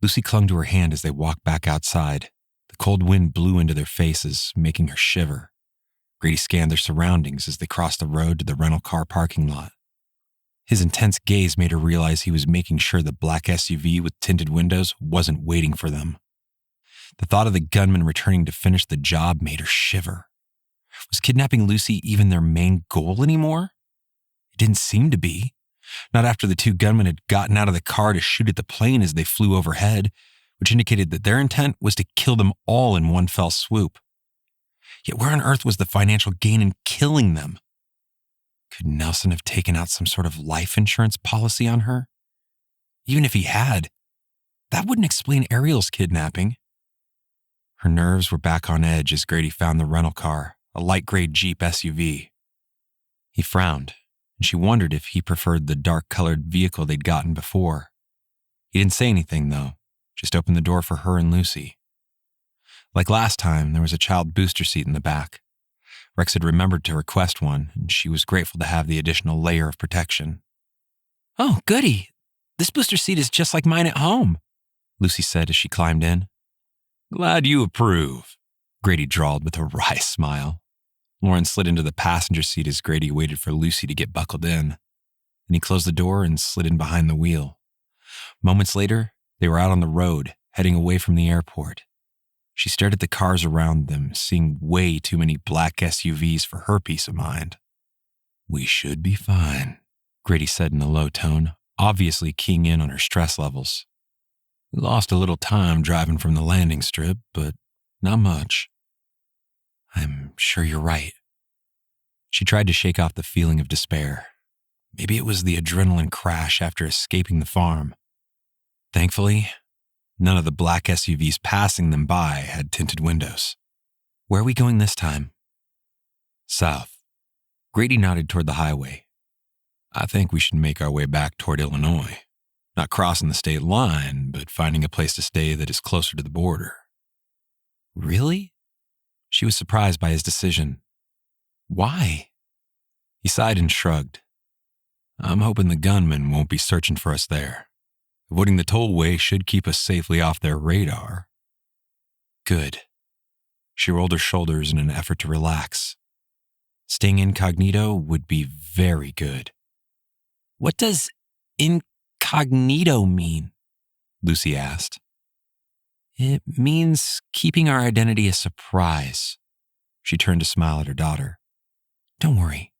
Lucy clung to her hand as they walked back outside. The cold wind blew into their faces, making her shiver. Grady scanned their surroundings as they crossed the road to the rental car parking lot. His intense gaze made her realize he was making sure the black SUV with tinted windows wasn't waiting for them. The thought of the gunman returning to finish the job made her shiver. Was kidnapping Lucy even their main goal anymore? It didn't seem to be. Not after the two gunmen had gotten out of the car to shoot at the plane as they flew overhead, which indicated that their intent was to kill them all in one fell swoop. Yet where on earth was the financial gain in killing them? Could Nelson have taken out some sort of life insurance policy on her? Even if he had, that wouldn't explain Ariel's kidnapping. Her nerves were back on edge as Grady found the rental car, a light gray Jeep SUV. He frowned, and she wondered if he preferred the dark-colored vehicle they'd gotten before. He didn't say anything, though, just opened the door for her and Lucy. Like last time, there was a child booster seat in the back. Rex had remembered to request one, and she was grateful to have the additional layer of protection. Oh, goody. This booster seat is just like mine at home, Lucy said as she climbed in. Glad you approve. Grady drawled with a wry smile. Lauren slid into the passenger seat as Grady waited for Lucy to get buckled in. Then he closed the door and slid in behind the wheel. Moments later, they were out on the road, heading away from the airport. She stared at the cars around them, seeing way too many black SUVs for her peace of mind. We should be fine, Grady said in a low tone, obviously keying in on her stress levels. We lost a little time driving from the landing strip, but not much. I'm sure you're right. She tried to shake off the feeling of despair. Maybe it was the adrenaline crash after escaping the farm. Thankfully, none of the black SUVs passing them by had tinted windows. Where are we going this time? South. Grady nodded toward the highway. I think we should make our way back toward Illinois. Not crossing the state line, but finding a place to stay that is closer to the border. Really? She was surprised by his decision. Why? He sighed and shrugged. I'm hoping the gunmen won't be searching for us there. Avoiding the tollway should keep us safely off their radar. Good. She rolled her shoulders in an effort to relax. Staying incognito would be very good. What does incognito mean? Lucy asked. It means keeping our identity a surprise. She turned to smile at her daughter. Don't worry.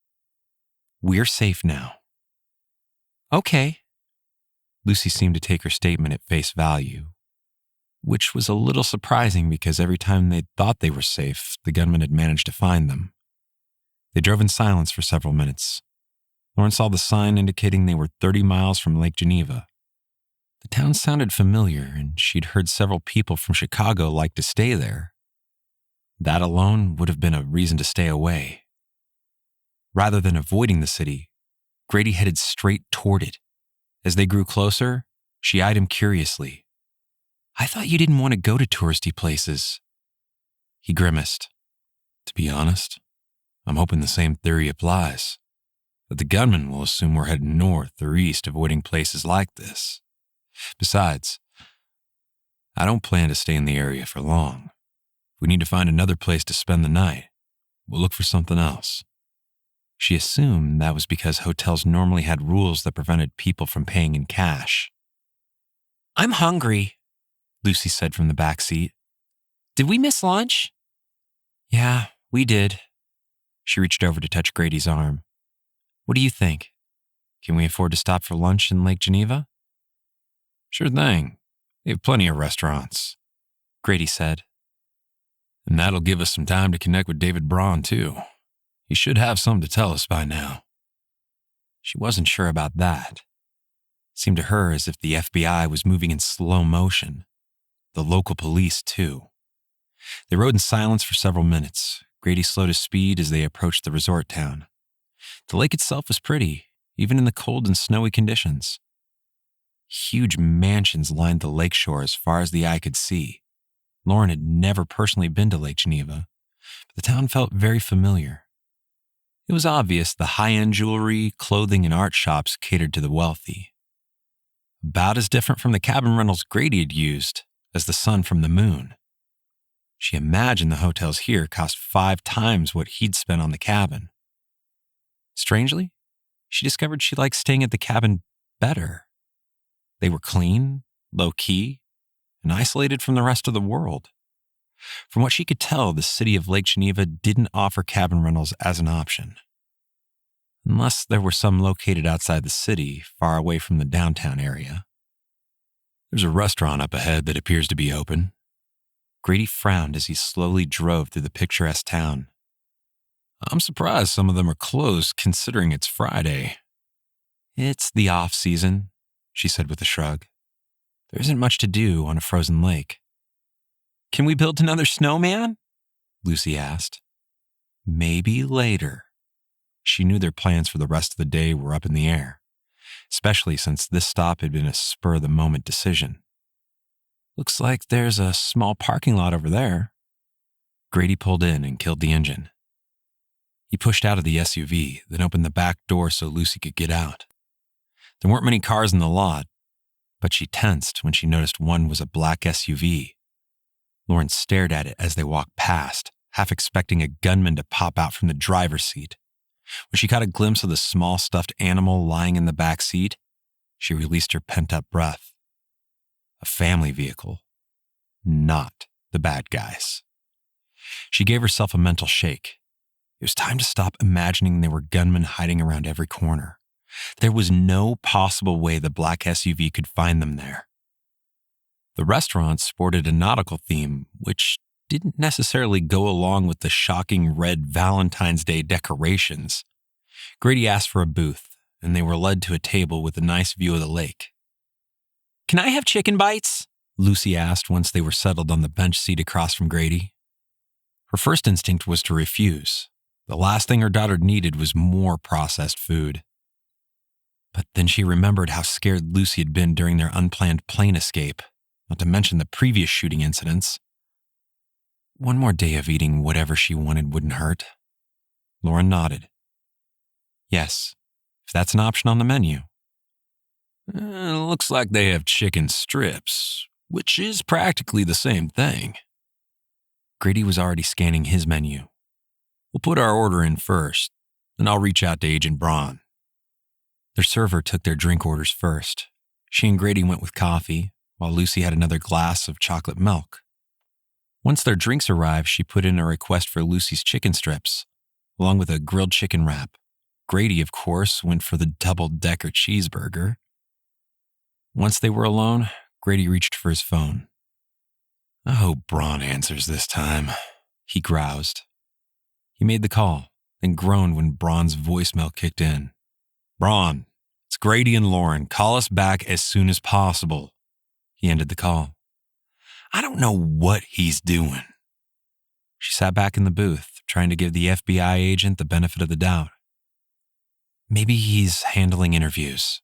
We're safe now. Okay. Lucy seemed to take her statement at face value, which was a little surprising because every time they thought they were safe, the gunman had managed to find them. They drove in silence for several minutes. Lauren saw the sign indicating they were 30 miles from Lake Geneva. The town sounded familiar, and she'd heard several people from Chicago like to stay there. That alone would have been a reason to stay away. Rather than avoiding the city, Grady headed straight toward it. As they grew closer, she eyed him curiously. I thought you didn't want to go to touristy places. He grimaced. To be honest, I'm hoping the same theory applies. That the gunmen will assume we're heading north or east, avoiding places like this. Besides, I don't plan to stay in the area for long. If we need to find another place to spend the night, we'll look for something else. She assumed that was because hotels normally had rules that prevented people from paying in cash. I'm hungry, Lucy said from the back seat. Did we miss lunch? Yeah, we did. She reached over to touch Grady's arm. What do you think? Can we afford to stop for lunch in Lake Geneva? Sure thing. They have plenty of restaurants, Grady said. And that'll give us some time to connect with David Braun, too. He should have something to tell us by now. She wasn't sure about that. It seemed to her as if the FBI was moving in slow motion. The local police, too. They rode in silence for several minutes. Grady slowed his speed as they approached the resort town. The lake itself was pretty, even in the cold and snowy conditions. Huge mansions lined the lakeshore as far as the eye could see. Lauren had never personally been to Lake Geneva, but the town felt very familiar. It was obvious the high-end jewelry, clothing, and art shops catered to the wealthy. About as different from the cabin rentals Grady had used as the sun from the moon. She imagined the hotels here cost 5 times what he'd spent on the cabin. Strangely, she discovered she liked staying at the cabin better. They were clean, low-key, and isolated from the rest of the world. From what she could tell, the city of Lake Geneva didn't offer cabin rentals as an option. Unless there were some located outside the city, far away from the downtown area. There's a restaurant up ahead that appears to be open. Grady frowned as he slowly drove through the picturesque town. I'm surprised some of them are closed considering it's Friday. It's the off-season, she said with a shrug. There isn't much to do on a frozen lake. Can we build another snowman? Lucy asked. Maybe later. She knew their plans for the rest of the day were up in the air, especially since this stop had been a spur-of-the-moment decision. Looks like there's a small parking lot over there. Grady pulled in and killed the engine. He pushed out of the SUV, then opened the back door so Lucy could get out. There weren't many cars in the lot, but she tensed when she noticed one was a black SUV. Lauren stared at it as they walked past, half expecting a gunman to pop out from the driver's seat. When she caught a glimpse of the small stuffed animal lying in the back seat, she released her pent-up breath. A family vehicle, not the bad guys. She gave herself a mental shake. It was time to stop imagining there were gunmen hiding around every corner. There was no possible way the black SUV could find them there. The restaurant sported a nautical theme, which didn't necessarily go along with the shocking red Valentine's Day decorations. Grady asked for a booth, and they were led to a table with a nice view of the lake. "Can I have chicken bites?" Lucy asked once they were settled on the bench seat across from Grady. Her first instinct was to refuse. The last thing her daughter needed was more processed food. But then she remembered how scared Lucy had been during their unplanned plane escape, not to mention the previous shooting incidents. One more day of eating whatever she wanted wouldn't hurt. Lauren nodded. Yes, if that's an option on the menu. Looks like they have chicken strips, which is practically the same thing. Grady was already scanning his menu. We'll put our order in first, then I'll reach out to Agent Braun. Their server took their drink orders first. She and Grady went with coffee, while Lucy had another glass of chocolate milk. Once their drinks arrived, she put in a request for Lucy's chicken strips, along with a grilled chicken wrap. Grady, of course, went for the double-decker cheeseburger. Once they were alone, Grady reached for his phone. I hope Braun answers this time, he groused. He made the call, then groaned when Braun's voicemail kicked in. Braun, it's Grady and Lauren. Call us back as soon as possible. He ended the call. I don't know what he's doing. She sat back in the booth, trying to give the FBI agent the benefit of the doubt. Maybe he's handling interviews.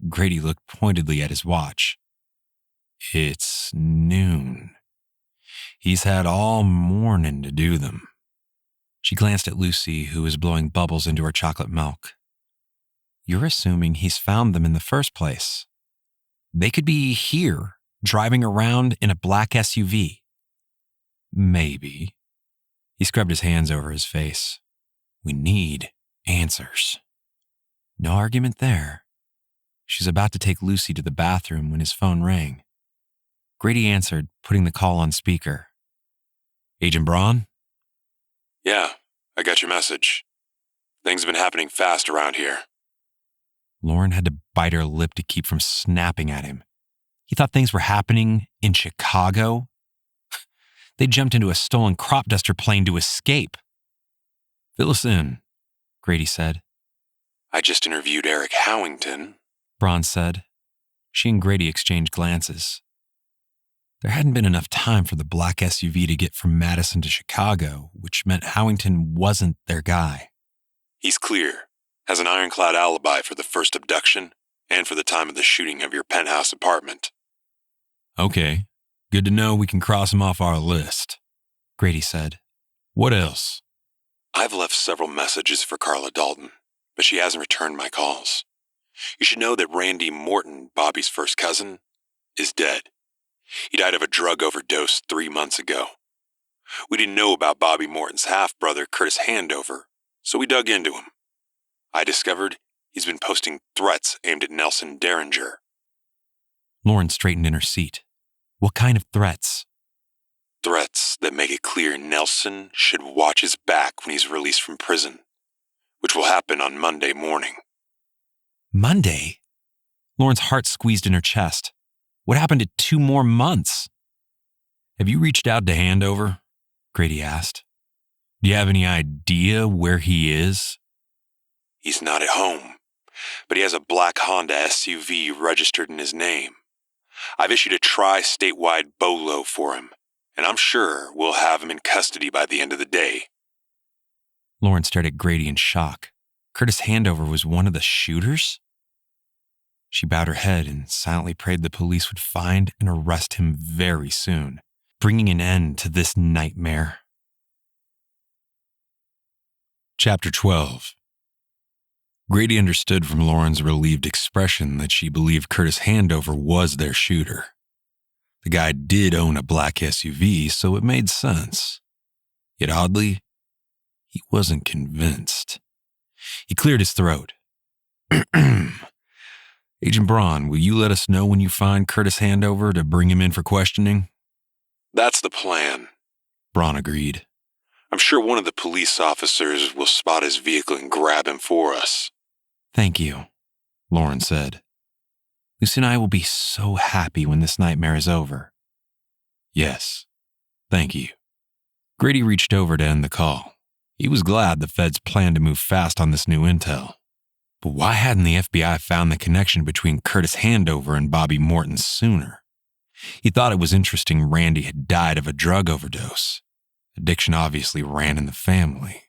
Grady looked pointedly at his watch. It's noon. He's had all morning to do them. She glanced at Lucy, who was blowing bubbles into her chocolate milk. You're assuming he's found them in the first place. They could be here, driving around in a black SUV. Maybe. He scrubbed his hands over his face. We need answers. No argument there. She's about to take Lucy to the bathroom when his phone rang. Grady answered, putting the call on speaker. Agent Braun? Yeah, I got your message. Things have been happening fast around here. Lauren had to bite her lip to keep from snapping at him. He thought things were happening in Chicago? They jumped into a stolen crop duster plane to escape. Fill us in, Grady said. I just interviewed Eric Howington, Braun said. She and Grady exchanged glances. There hadn't been enough time for the black SUV to get from Madison to Chicago, which meant Howington wasn't their guy. He's clear. Has an ironclad alibi for the first abduction and for the time of the shooting of your penthouse apartment. Okay, good to know we can cross him off our list, Grady said. What else? I've left several messages for Carla Dalton, but she hasn't returned my calls. You should know that Randy Morton, Bobby's first cousin, is dead. He died of a drug overdose 3 months ago. We didn't know about Bobby Morton's half-brother, Curtis Handover, so we dug into him. I discovered he's been posting threats aimed at Nelson Derringer. Lauren straightened in her seat. What kind of threats? Threats that make it clear Nelson should watch his back when he's released from prison, which will happen on Monday morning. Monday? Lauren's heart squeezed in her chest. What happened to 2 more months? Have you reached out to Handover? Grady asked. Do you have any idea where he is? He's not at home, but he has a black Honda SUV registered in his name. I've issued a tri-statewide BOLO for him, and I'm sure we'll have him in custody by the end of the day. Lauren stared at Grady in shock. Curtis Handover was one of the shooters? She bowed her head and silently prayed the police would find and arrest him very soon, bringing an end to this nightmare. Chapter 12. Grady understood from Lauren's relieved expression that she believed Curtis Handover was their shooter. The guy did own a black SUV, so it made sense. Yet oddly, he wasn't convinced. He cleared his throat. Agent Braun, will you let us know when you find Curtis Handover to bring him in for questioning? That's the plan. Braun agreed. I'm sure one of the police officers will spot his vehicle and grab him for us. Thank you, Lauren said. Lucy and I will be so happy when this nightmare is over. Yes, thank you. Grady reached over to end the call. He was glad the feds planned to move fast on this new intel. But why hadn't the FBI found the connection between Curtis Handover and Bobby Morton sooner? He thought it was interesting Randy had died of a drug overdose. Addiction obviously ran in the family.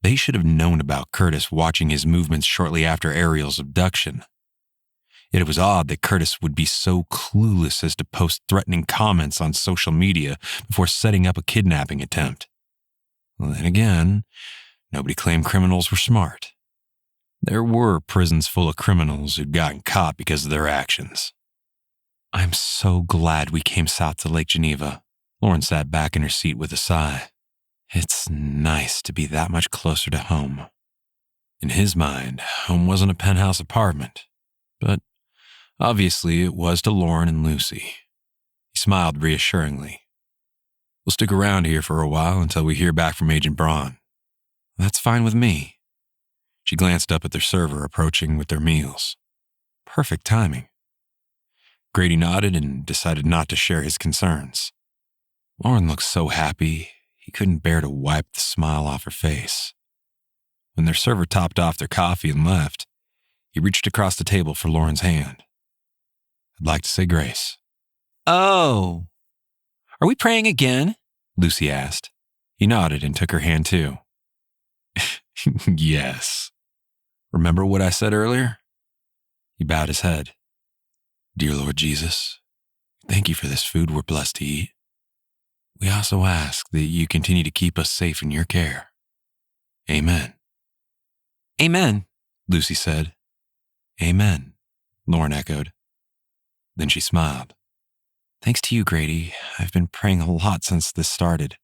They should have known about Curtis watching his movements shortly after Ariel's abduction. Yet it was odd that Curtis would be so clueless as to post threatening comments on social media before setting up a kidnapping attempt. Well, then again, nobody claimed criminals were smart. There were prisons full of criminals who'd gotten caught because of their actions. I'm so glad we came south to Lake Geneva. Lauren sat back in her seat with a sigh. It's nice to be that much closer to home. In his mind, home wasn't a penthouse apartment, but obviously it was to Lauren and Lucy. He smiled reassuringly. We'll stick around here for a while until we hear back from Agent Braun. That's fine with me. She glanced up at their server approaching with their meals. Perfect timing. Grady nodded and decided not to share his concerns. Lauren looked so happy, he couldn't bear to wipe the smile off her face. When their server topped off their coffee and left, he reached across the table for Lauren's hand. I'd like to say grace. Oh, are we praying again? Lucy asked. He nodded and took her hand too. Yes. Remember what I said earlier? He bowed his head. Dear Lord Jesus, thank you for this food we're blessed to eat. We also ask that you continue to keep us safe in your care. Amen. Amen, Lucy said. Amen, Lauren echoed. Then she smiled. Thanks to you, Grady, I've been praying a lot since this started.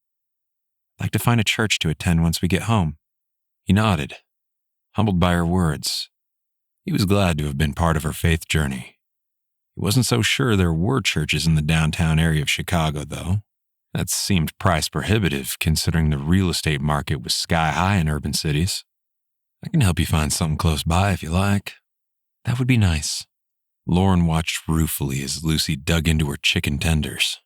I'd like to find a church to attend once we get home. He nodded, humbled by her words. He was glad to have been part of her faith journey. He wasn't so sure there were churches in the downtown area of Chicago, though. That seemed price prohibitive considering the real estate market was sky high in urban cities. I can help you find something close by if you like. That would be nice. Lauren watched ruefully as Lucy dug into her chicken tenders.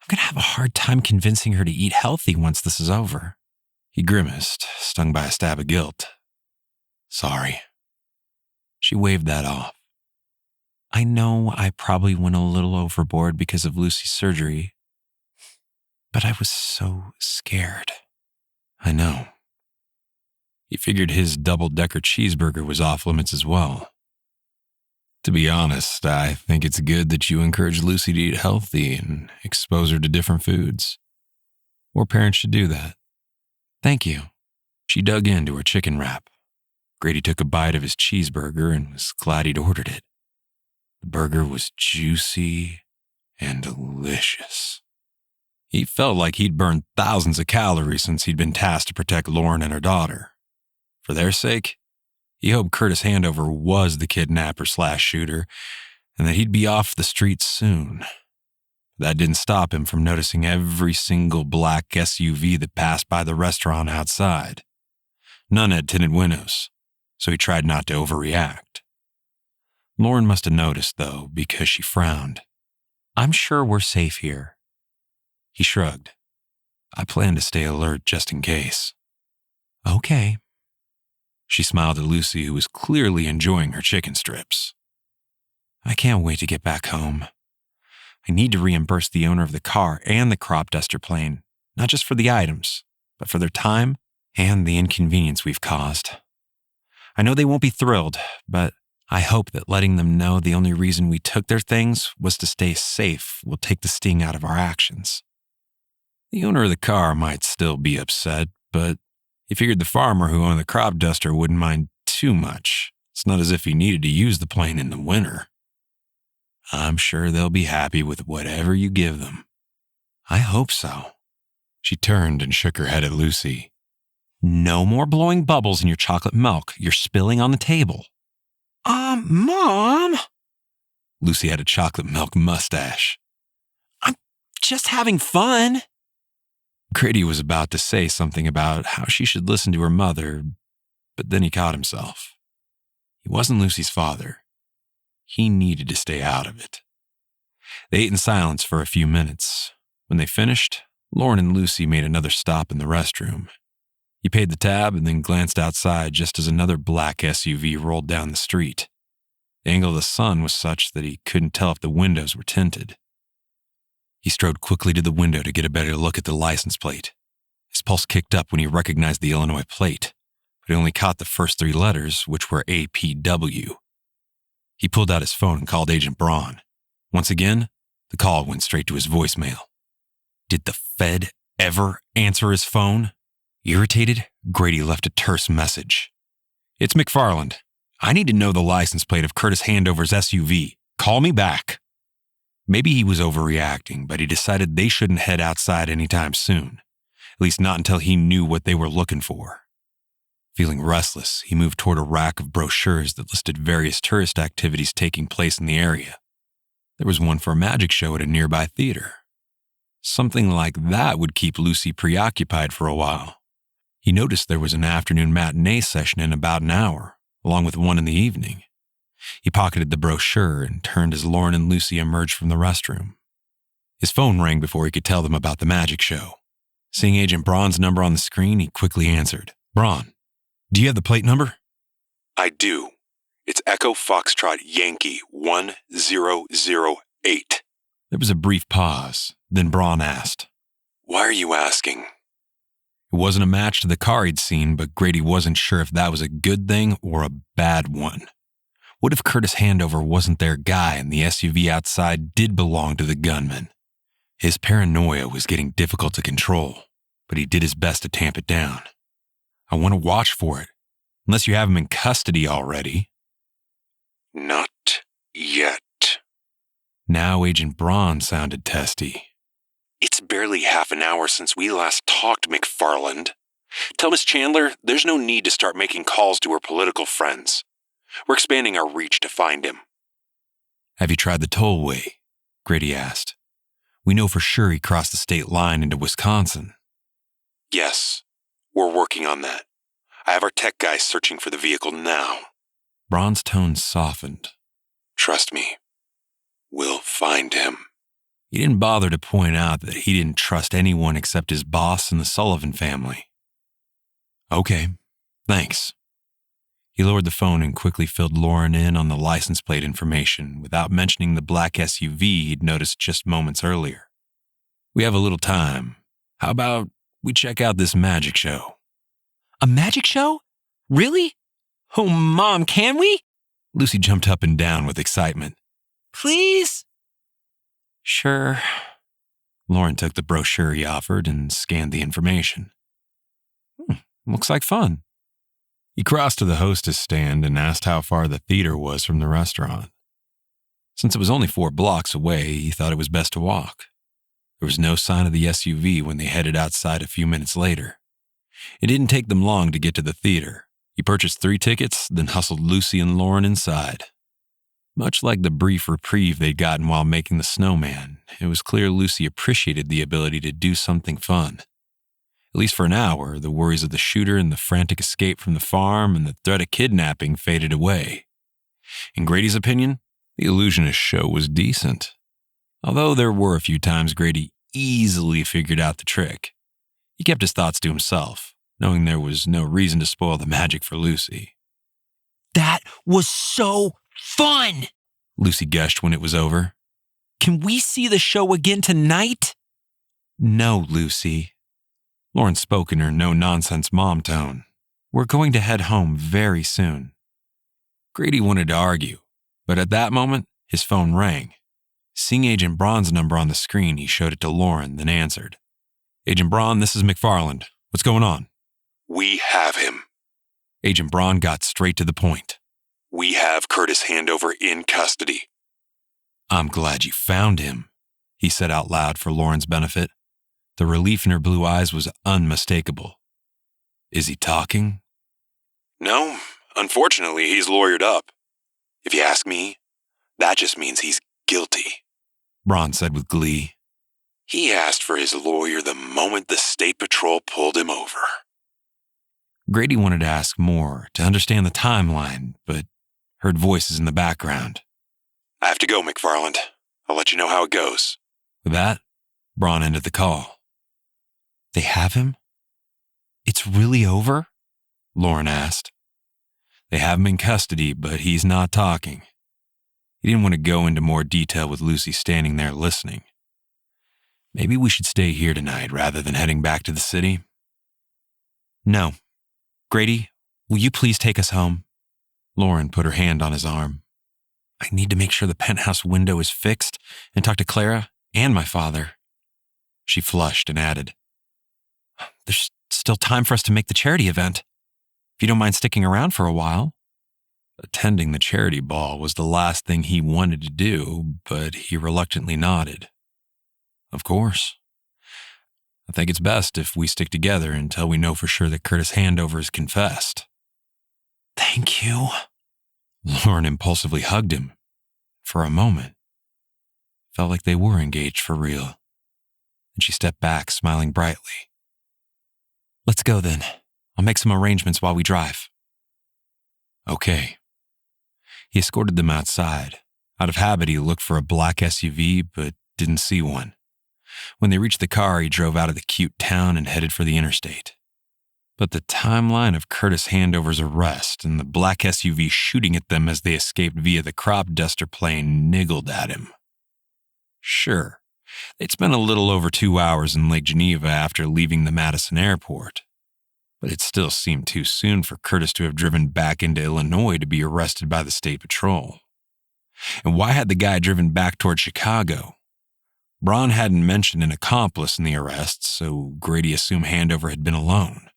I'm going to have a hard time convincing her to eat healthy once this is over. He grimaced, stung by a stab of guilt. Sorry. She waved that off. I know I probably went a little overboard because of Lucy's surgery, but I was so scared. I know. He figured his double-decker cheeseburger was off limits as well. To be honest, I think it's good that you encourage Lucy to eat healthy and expose her to different foods. More parents should do that. Thank you. She dug into her chicken wrap. Grady took a bite of his cheeseburger and was glad he'd ordered it. The burger was juicy and delicious. He felt like he'd burned thousands of calories since he'd been tasked to protect Lauren and her daughter. For their sake, he hoped Curtis Handover was the kidnapper/shooter and that he'd be off the streets soon. That didn't stop him from noticing every single black SUV that passed by the restaurant outside. None had tinted windows, so he tried not to overreact. Lauren must have noticed, though, because she frowned. I'm sure we're safe here. He shrugged. I plan to stay alert just in case. Okay. She smiled at Lucy, who was clearly enjoying her chicken strips. I can't wait to get back home. I need to reimburse the owner of the car and the crop duster plane, not just for the items, but for their time and the inconvenience we've caused. I know they won't be thrilled, but I hope that letting them know the only reason we took their things was to stay safe will take the sting out of our actions. The owner of the car might still be upset, but he figured the farmer who owned the crop duster wouldn't mind too much. It's not as if he needed to use the plane in the winter. I'm sure they'll be happy with whatever you give them. I hope so. She turned and shook her head at Lucy. No more blowing bubbles in your chocolate milk. You're spilling on the table. Mom. Lucy had a chocolate milk mustache. I'm just having fun. Grady was about to say something about how she should listen to her mother, but then he caught himself. He wasn't Lucy's father. He needed to stay out of it. They ate in silence for a few minutes. When they finished, Lauren and Lucy made another stop in the restroom. He paid the tab and then glanced outside just as another black SUV rolled down the street. The angle of the sun was such that he couldn't tell if the windows were tinted. He strode quickly to the window to get a better look at the license plate. His pulse kicked up when he recognized the Illinois plate, but he only caught the first 3 letters, which were APW. He pulled out his phone and called Agent Braun. Once again, the call went straight to his voicemail. Did the Fed ever answer his phone? Irritated, Grady left a terse message. It's McFarland. I need to know the license plate of Curtis Handover's SUV. Call me back. Maybe he was overreacting, but he decided they shouldn't head outside anytime soon, at least not until he knew what they were looking for. Feeling restless, he moved toward a rack of brochures that listed various tourist activities taking place in the area. There was one for a magic show at a nearby theater. Something like that would keep Lucy preoccupied for a while. He noticed there was an afternoon matinee session in about an hour, along with one in the evening. He pocketed the brochure and turned as Lauren and Lucy emerged from the restroom. His phone rang before he could tell them about the magic show. Seeing Agent Braun's number on the screen, he quickly answered. Braun, do you have the plate number? I do. It's Echo Foxtrot Yankee 1008. There was a brief pause. Then Braun asked, Why are you asking? It wasn't a match to the car he'd seen, but Grady wasn't sure if that was a good thing or a bad one. What if Curtis Handover wasn't their guy and the SUV outside did belong to the gunman? His paranoia was getting difficult to control, but he did his best to tamp it down. I want to watch for it, unless you have him in custody already. Not yet. Now Agent Braun sounded testy. It's barely half an hour since we last talked, McFarland. Tell Miss Chandler there's no need to start making calls to her political friends. We're expanding our reach to find him. Have you tried the tollway? Grady asked. We know for sure he crossed the state line into Wisconsin. Yes, we're working on that. I have our tech guys searching for the vehicle now. Braun's tone softened. Trust me, we'll find him. He didn't bother to point out that he didn't trust anyone except his boss and the Sullivan family. Okay, thanks. He lowered the phone and quickly filled Lauren in on the license plate information without mentioning the black SUV he'd noticed just moments earlier. We have a little time. How about we check out this magic show? A magic show? Really? Oh, Mom, can we? Lucy jumped up and down with excitement. Please? Sure. Lauren took the brochure he offered and scanned the information. Looks like fun. He crossed to the hostess stand and asked how far the theater was from the restaurant. Since it was only 4 blocks away, he thought it was best to walk. There was no sign of the SUV when they headed outside a few minutes later. It didn't take them long to get to the theater. He purchased 3 tickets, then hustled Lucy and Lauren inside. Much like the brief reprieve they'd gotten while making the snowman, it was clear Lucy appreciated the ability to do something fun. At least for an hour, the worries of the shooter and the frantic escape from the farm and the threat of kidnapping faded away. In Grady's opinion, the illusionist show was decent. Although there were a few times Grady easily figured out the trick, he kept his thoughts to himself, knowing there was no reason to spoil the magic for Lucy. That was so fun! Lucy gushed when it was over. Can we see the show again tonight? No, Lucy. Lauren spoke in her no-nonsense mom tone. We're going to head home very soon. Grady wanted to argue, but at that moment, his phone rang. Seeing Agent Braun's number on the screen, he showed it to Lauren, then answered. Agent Braun, this is McFarland. What's going on? We have him. Agent Braun got straight to the point. We have Curtis Handover in custody. I'm glad you found him, he said out loud for Lauren's benefit. The relief in her blue eyes was unmistakable. Is he talking? No, unfortunately, he's lawyered up. If you ask me, that just means he's guilty, Braun said with glee. He asked for his lawyer the moment the State Patrol pulled him over. Grady wanted to ask more, to understand the timeline, but heard voices in the background. I have to go, McFarland. I'll let you know how it goes. With that, Braun ended the call. They have him? It's really over? Lauren asked. They have him in custody, but he's not talking. He didn't want to go into more detail with Lucy standing there listening. Maybe we should stay here tonight rather than heading back to the city? No. Grady, will you please take us home? Lauren put her hand on his arm. I need to make sure the penthouse window is fixed and talk to Clara and my father. She flushed and added, There's still time for us to make the charity event. If you don't mind sticking around for a while. Attending the charity ball was the last thing he wanted to do, but he reluctantly nodded. Of course. I think it's best if we stick together until we know for sure that Curtis Handover is confessed. Thank you. Lauren impulsively hugged him. For a moment, felt like they were engaged for real. And she stepped back, smiling brightly. Let's go then. I'll make some arrangements while we drive. Okay. He escorted them outside. Out of habit, he looked for a black SUV, but didn't see one. When they reached the car, he drove out of the cute town and headed for the interstate. But the timeline of Curtis Handover's arrest and the black SUV shooting at them as they escaped via the crop duster plane niggled at him. Sure, they'd spent a little over 2 hours in Lake Geneva after leaving the Madison airport, but it still seemed too soon for Curtis to have driven back into Illinois to be arrested by the State Patrol. And why had the guy driven back toward Chicago? Braun hadn't mentioned an accomplice in the arrest, so Grady assumed Handover had been alone.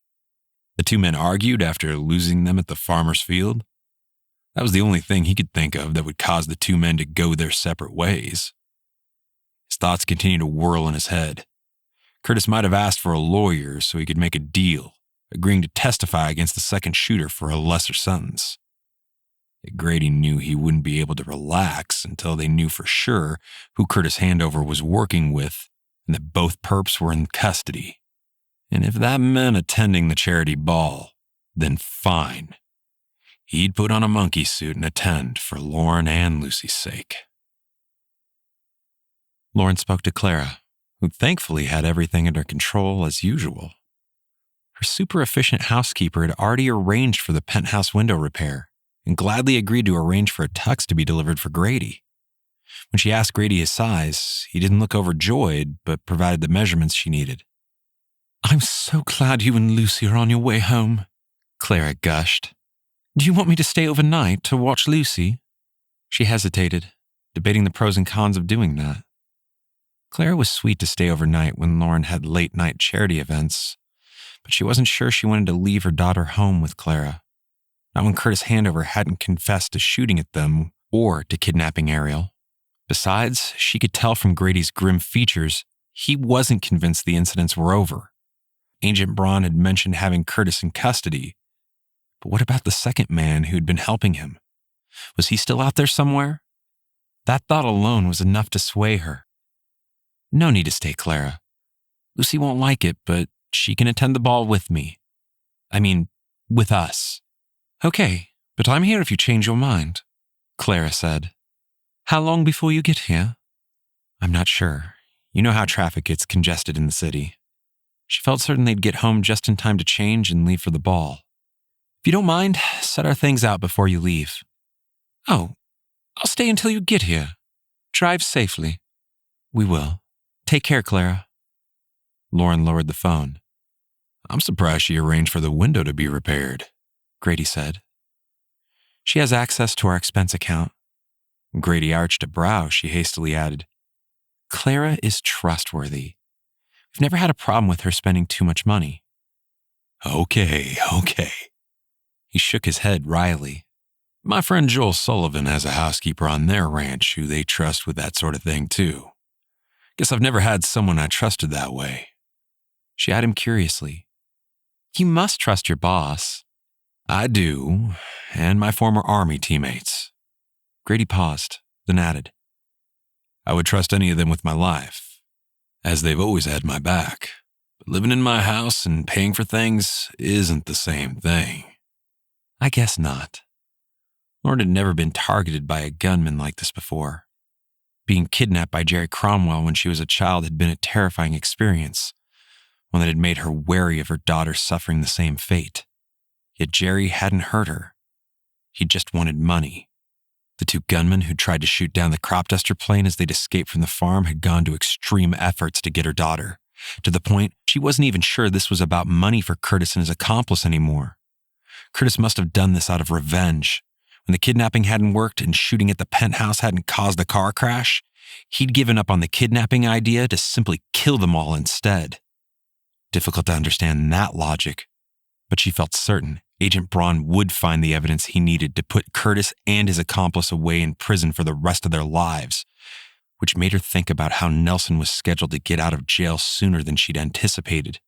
The two men argued after losing them at the farmer's field. That was the only thing he could think of that would cause the two men to go their separate ways. His thoughts continued to whirl in his head. Curtis might have asked for a lawyer so he could make a deal, agreeing to testify against the second shooter for a lesser sentence. Yet Grady knew he wouldn't be able to relax until they knew for sure who Curtis Handover was working with and that both perps were in custody. And if that meant attending the charity ball, then fine. He'd put on a monkey suit and attend for Lauren and Lucy's sake. Lauren spoke to Clara, who thankfully had everything under control as usual. Her super efficient housekeeper had already arranged for the penthouse window repair and gladly agreed to arrange for a tux to be delivered for Grady. When she asked Grady his size, he didn't look overjoyed, but provided the measurements she needed. I'm so glad you and Lucy are on your way home, Clara gushed. Do you want me to stay overnight to watch Lucy? She hesitated, debating the pros and cons of doing that. Clara was sweet to stay overnight when Lauren had late-night charity events, but she wasn't sure she wanted to leave her daughter home with Clara. Not when Curtis Handover hadn't confessed to shooting at them or to kidnapping Ariel. Besides, she could tell from Grady's grim features he wasn't convinced the incidents were over. Agent Braun had mentioned having Curtis in custody, but what about the second man who'd been helping him? Was he still out there somewhere? That thought alone was enough to sway her. No need to stay, Clara. Lucy won't like it, but she can attend the ball with me. I mean, with us. Okay, but I'm here if you change your mind, Clara said. How long before you get here? I'm not sure. You know how traffic gets congested in the city. She felt certain they'd get home just in time to change and leave for the ball. If you don't mind, set our things out before you leave. Oh, I'll stay until you get here. Drive safely. We will. Take care, Clara. Lauren lowered the phone. I'm surprised she arranged for the window to be repaired, Grady said. She has access to our expense account. Grady arched a brow. She hastily added, Clara is trustworthy. We've never had a problem with her spending too much money. Okay. He shook his head wryly. My friend Joel Sullivan has a housekeeper on their ranch who they trust with that sort of thing, too. Guess I've never had someone I trusted that way. She eyed him curiously. You must trust your boss. I do, and my former Army teammates. Grady paused, then added, I would trust any of them with my life, as they've always had my back. But living in my house and paying for things isn't the same thing. I guess not. Lauren had never been targeted by a gunman like this before. Being kidnapped by Jerry Cromwell when she was a child had been a terrifying experience, one that had made her wary of her daughter suffering the same fate. Yet Jerry hadn't hurt her. He just wanted money. The two gunmen who tried to shoot down the crop duster plane as they'd escaped from the farm had gone to extreme efforts to get her daughter, to the point she wasn't even sure this was about money for Curtis and his accomplice anymore. Curtis must have done this out of revenge. When the kidnapping hadn't worked and shooting at the penthouse hadn't caused the car crash, he'd given up on the kidnapping idea to simply kill them all instead. Difficult to understand that logic, but she felt certain Agent Braun would find the evidence he needed to put Curtis and his accomplice away in prison for the rest of their lives, which made her think about how Nelson was scheduled to get out of jail sooner than she'd anticipated.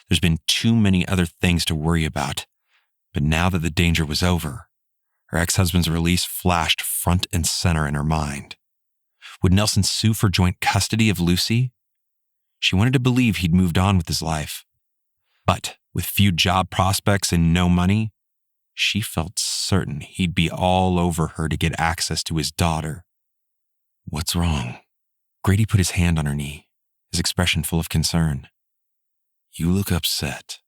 There's been too many other things to worry about, but now that the danger was over, her ex-husband's release flashed front and center in her mind. Would Nelson sue for joint custody of Lucy? She wanted to believe he'd moved on with his life. But with few job prospects and no money, she felt certain he'd be all over her to get access to his daughter. What's wrong? Grady put his hand on her knee, his expression full of concern. You look upset.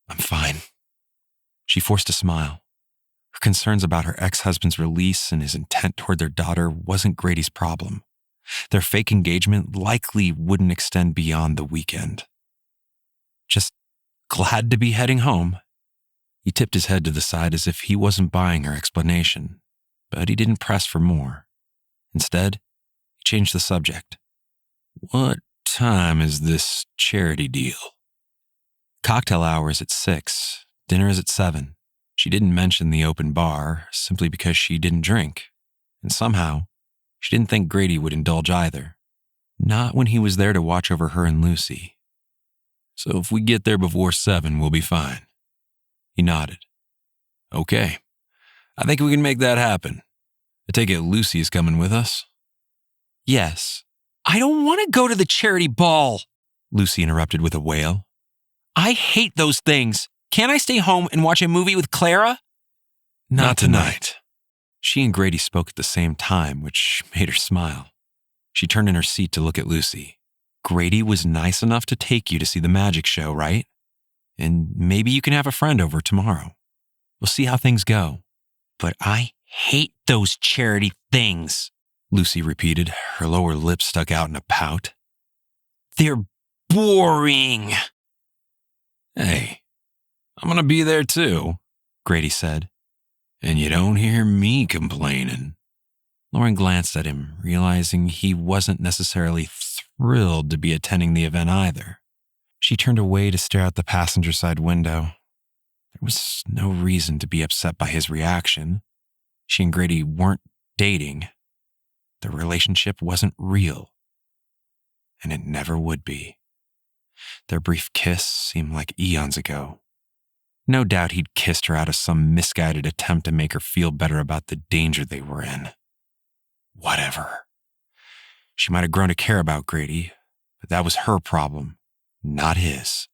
I'm fine. She forced a smile. Her concerns about her ex-husband's release and his intent toward their daughter wasn't Grady's problem. Their fake engagement likely wouldn't extend beyond the weekend. Just glad to be heading home. He tipped his head to the side as if he wasn't buying her explanation, but he didn't press for more. Instead, he changed the subject. What time is this charity deal? Cocktail hour is at 6. Dinner is at 7. She didn't mention the open bar simply because she didn't drink, and somehow she didn't think Grady would indulge either. Not when he was there to watch over her and Lucy. So if we get there before 7, we'll be fine. He nodded. Okay. I think we can make that happen. I take it Lucy is coming with us? Yes. I don't want to go to the charity ball, Lucy interrupted with a wail. I hate those things. Can't I stay home and watch a movie with Clara? Not tonight. She and Grady spoke at the same time, which made her smile. She turned in her seat to look at Lucy. Grady was nice enough to take you to see the magic show, right? And maybe you can have a friend over tomorrow. We'll see how things go. But I hate those charity things, Lucy repeated, her lower lip stuck out in a pout. They're boring. Hey, I'm going to be there too, Grady said. And you don't hear me complaining. Lauren glanced at him, realizing he wasn't necessarily thrilled to be attending the event either. She turned away to stare out the passenger side window. There was no reason to be upset by his reaction. She and Grady weren't dating. Their relationship wasn't real. And it never would be. Their brief kiss seemed like eons ago. No doubt he'd kissed her out of some misguided attempt to make her feel better about the danger they were in. Whatever. She might have grown to care about Grady, but that was her problem, not his.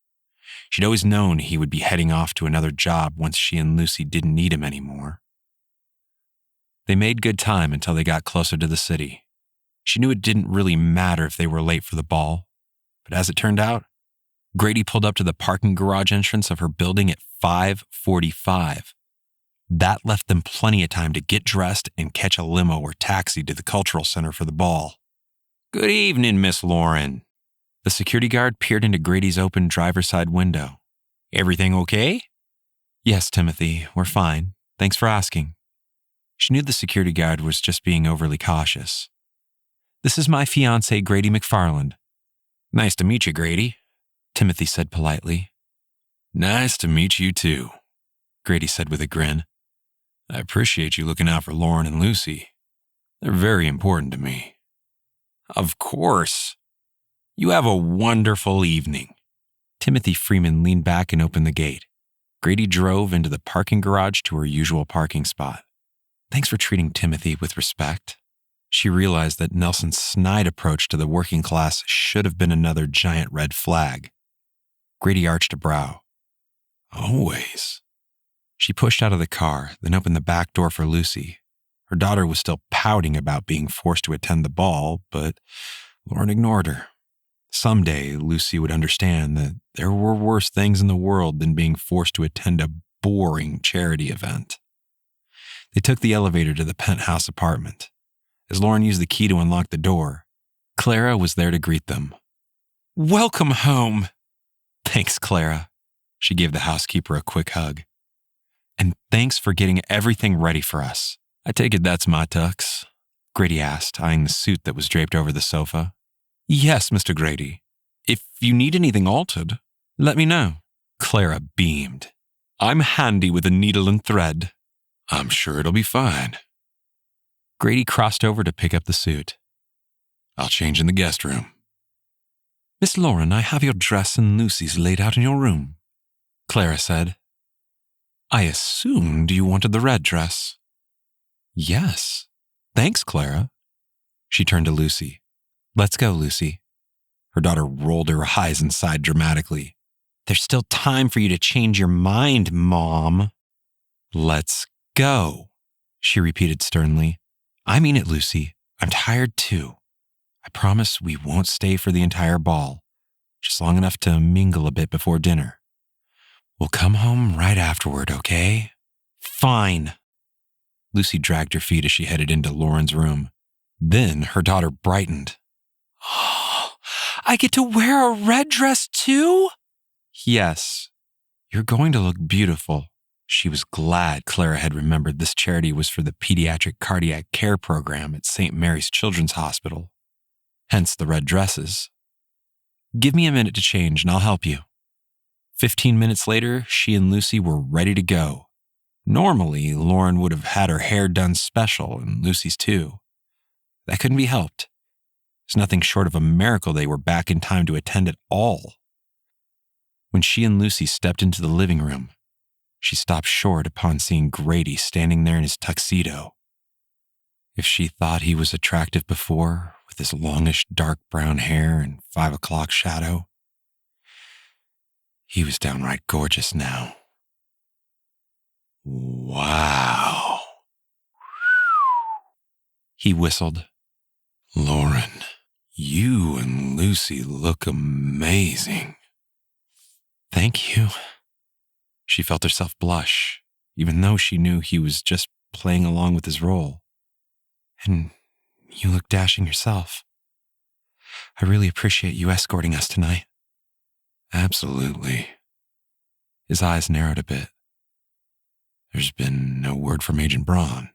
She'd always known he would be heading off to another job once she and Lucy didn't need him anymore. They made good time until they got closer to the city. She knew it didn't really matter if they were late for the ball, but as it turned out, Grady pulled up to the parking garage entrance of her building at 5:45. That left them plenty of time to get dressed and catch a limo or taxi to the cultural center for the ball. Good evening, Miss Lauren. The security guard peered into Grady's open driver's side window. Everything okay? Yes, Timothy, we're fine. Thanks for asking. She knew the security guard was just being overly cautious. This is my fiancé, Grady McFarland. Nice to meet you, Grady, Timothy said politely. Nice to meet you too, Grady said with a grin. I appreciate you looking out for Lauren and Lucy. They're very important to me. Of course. You have a wonderful evening. Timothy Freeman leaned back and opened the gate. Grady drove into the parking garage to her usual parking spot. Thanks for treating Timothy with respect. She realized that Nelson's snide approach to the working class should have been another giant red flag. Grady arched a brow. Always. She pushed out of the car, then opened the back door for Lucy. Her daughter was still pouting about being forced to attend the ball, but Lauren ignored her. Someday, Lucy would understand that there were worse things in the world than being forced to attend a boring charity event. They took the elevator to the penthouse apartment. As Lauren used the key to unlock the door, Clara was there to greet them. Welcome home. Thanks, Clara. She gave the housekeeper a quick hug. And thanks for getting everything ready for us. I take it that's my tux? Grady asked, eyeing the suit that was draped over the sofa. Yes, Mr. Grady. If you need anything altered, let me know. Clara beamed. I'm handy with a needle and thread. I'm sure it'll be fine. Grady crossed over to pick up the suit. I'll change in the guest room. Miss Lauren, I have your dress and Lucy's laid out in your room, Clara said. I assumed you wanted the red dress. Yes. Thanks, Clara. She turned to Lucy. Let's go, Lucy. Her daughter rolled her eyes and sighed dramatically. There's still time for you to change your mind, Mom. Let's go, she repeated sternly. I mean it, Lucy. I'm tired too. I promise we won't stay for the entire ball, just long enough to mingle a bit before dinner. We'll come home right afterward, okay? Fine. Lucy dragged her feet as she headed into Lauren's room. Then her daughter brightened. Oh, I get to wear a red dress too? Yes. You're going to look beautiful. She was glad Clara had remembered this charity was for the Pediatric Cardiac Care Program at St. Mary's Children's Hospital. Hence the red dresses. Give me a minute to change and I'll help you. 15 minutes later, she and Lucy were ready to go. Normally, Lauren would have had her hair done special, and Lucy's too. That couldn't be helped. It's nothing short of a miracle they were back in time to attend at all. When she and Lucy stepped into the living room, she stopped short upon seeing Grady standing there in his tuxedo. If she thought he was attractive before, with his longish dark brown hair and 5 o'clock shadow, he was downright gorgeous now. Wow. He whistled. Lauren, you and Lucy look amazing. Thank you. She felt herself blush, even though she knew he was just playing along with his role. And you look dashing yourself. I really appreciate you escorting us tonight. Absolutely. His eyes narrowed a bit. There's been no word from Agent Braun.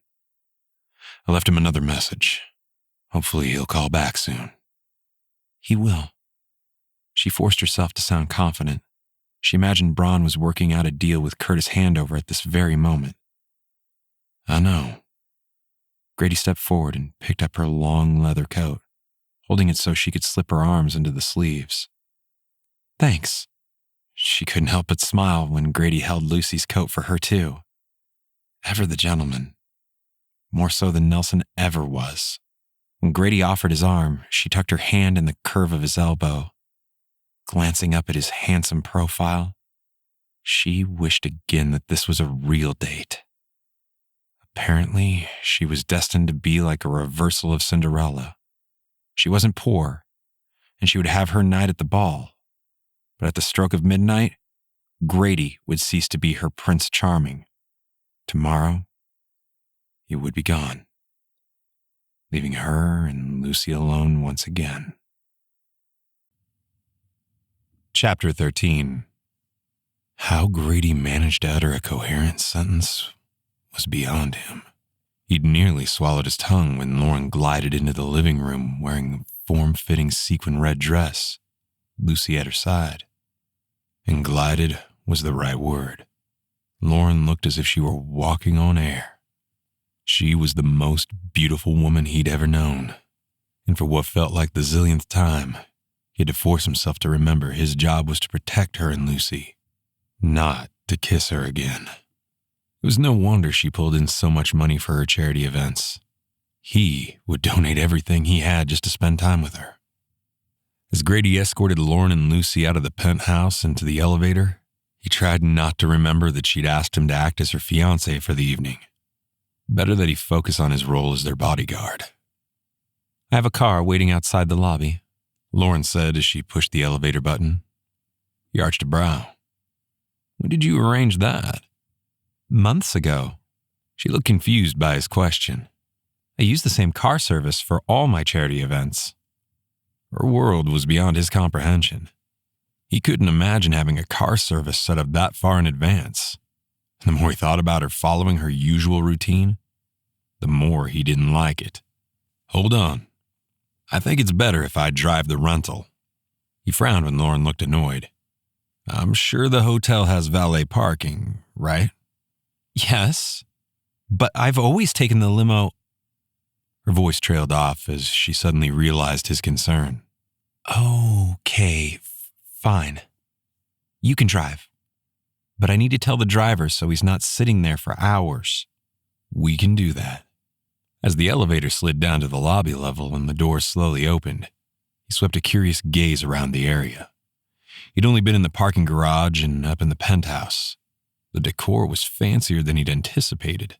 I left him another message. Hopefully he'll call back soon. He will. She forced herself to sound confident. She imagined Braun was working out a deal with Curtis Handover at this very moment. I know. Grady stepped forward and picked up her long leather coat, holding it so she could slip her arms into the sleeves. Thanks. She couldn't help but smile when Grady held Lucy's coat for her too. Ever the gentleman. More so than Nelson ever was. When Grady offered his arm, she tucked her hand in the curve of his elbow. Glancing up at his handsome profile, she wished again that this was a real date. Apparently, she was destined to be like a reversal of Cinderella. She wasn't poor, and she would have her night at the ball. But at the stroke of midnight, Grady would cease to be her Prince Charming. Tomorrow, he would be gone, leaving her and Lucy alone once again. Chapter 13. How Grady managed to utter a coherent sentence was beyond him. He'd nearly swallowed his tongue when Lauren glided into the living room wearing a form-fitting sequin red dress, Lucy at her side. And glided was the right word. Lauren looked as if she were walking on air. She was the most beautiful woman he'd ever known, and for what felt like the zillionth time, he had to force himself to remember his job was to protect her and Lucy, not to kiss her again. It was no wonder she pulled in so much money for her charity events. He would donate everything he had just to spend time with her. As Grady escorted Lauren and Lucy out of the penthouse into the elevator, he tried not to remember that she'd asked him to act as her fiancé for the evening. Better that he focus on his role as their bodyguard. "I have a car waiting outside the lobby," Lauren said as she pushed the elevator button. He arched a brow. "When did you arrange that?" "Months ago." She looked confused by his question. "I use the same car service for all my charity events." Her world was beyond his comprehension. He couldn't imagine having a car service set up that far in advance. The more he thought about her following her usual routine, the more he didn't like it. "Hold on. I think it's better if I drive the rental." He frowned when Lauren looked annoyed. "I'm sure the hotel has valet parking, right?" "Yes, but I've always taken the limo." Her voice trailed off as she suddenly realized his concern. "Okay, fine. You can drive. But I need to tell the driver so he's not sitting there for hours." "We can do that." As the elevator slid down to the lobby level and the doors slowly opened, he swept a curious gaze around the area. He'd only been in the parking garage and up in the penthouse. The decor was fancier than he'd anticipated.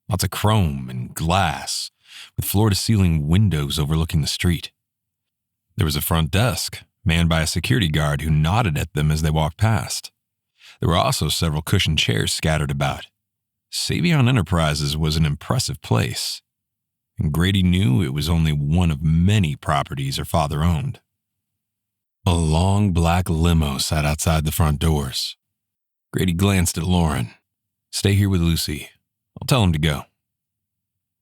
Lots of chrome and glass, with floor-to-ceiling windows overlooking the street. There was a front desk, manned by a security guard who nodded at them as they walked past. There were also several cushioned chairs scattered about. Savion Enterprises was an impressive place, and Grady knew it was only one of many properties her father owned. A long black limo sat outside the front doors. Grady glanced at Lauren. "Stay here with Lucy. I'll tell him to go."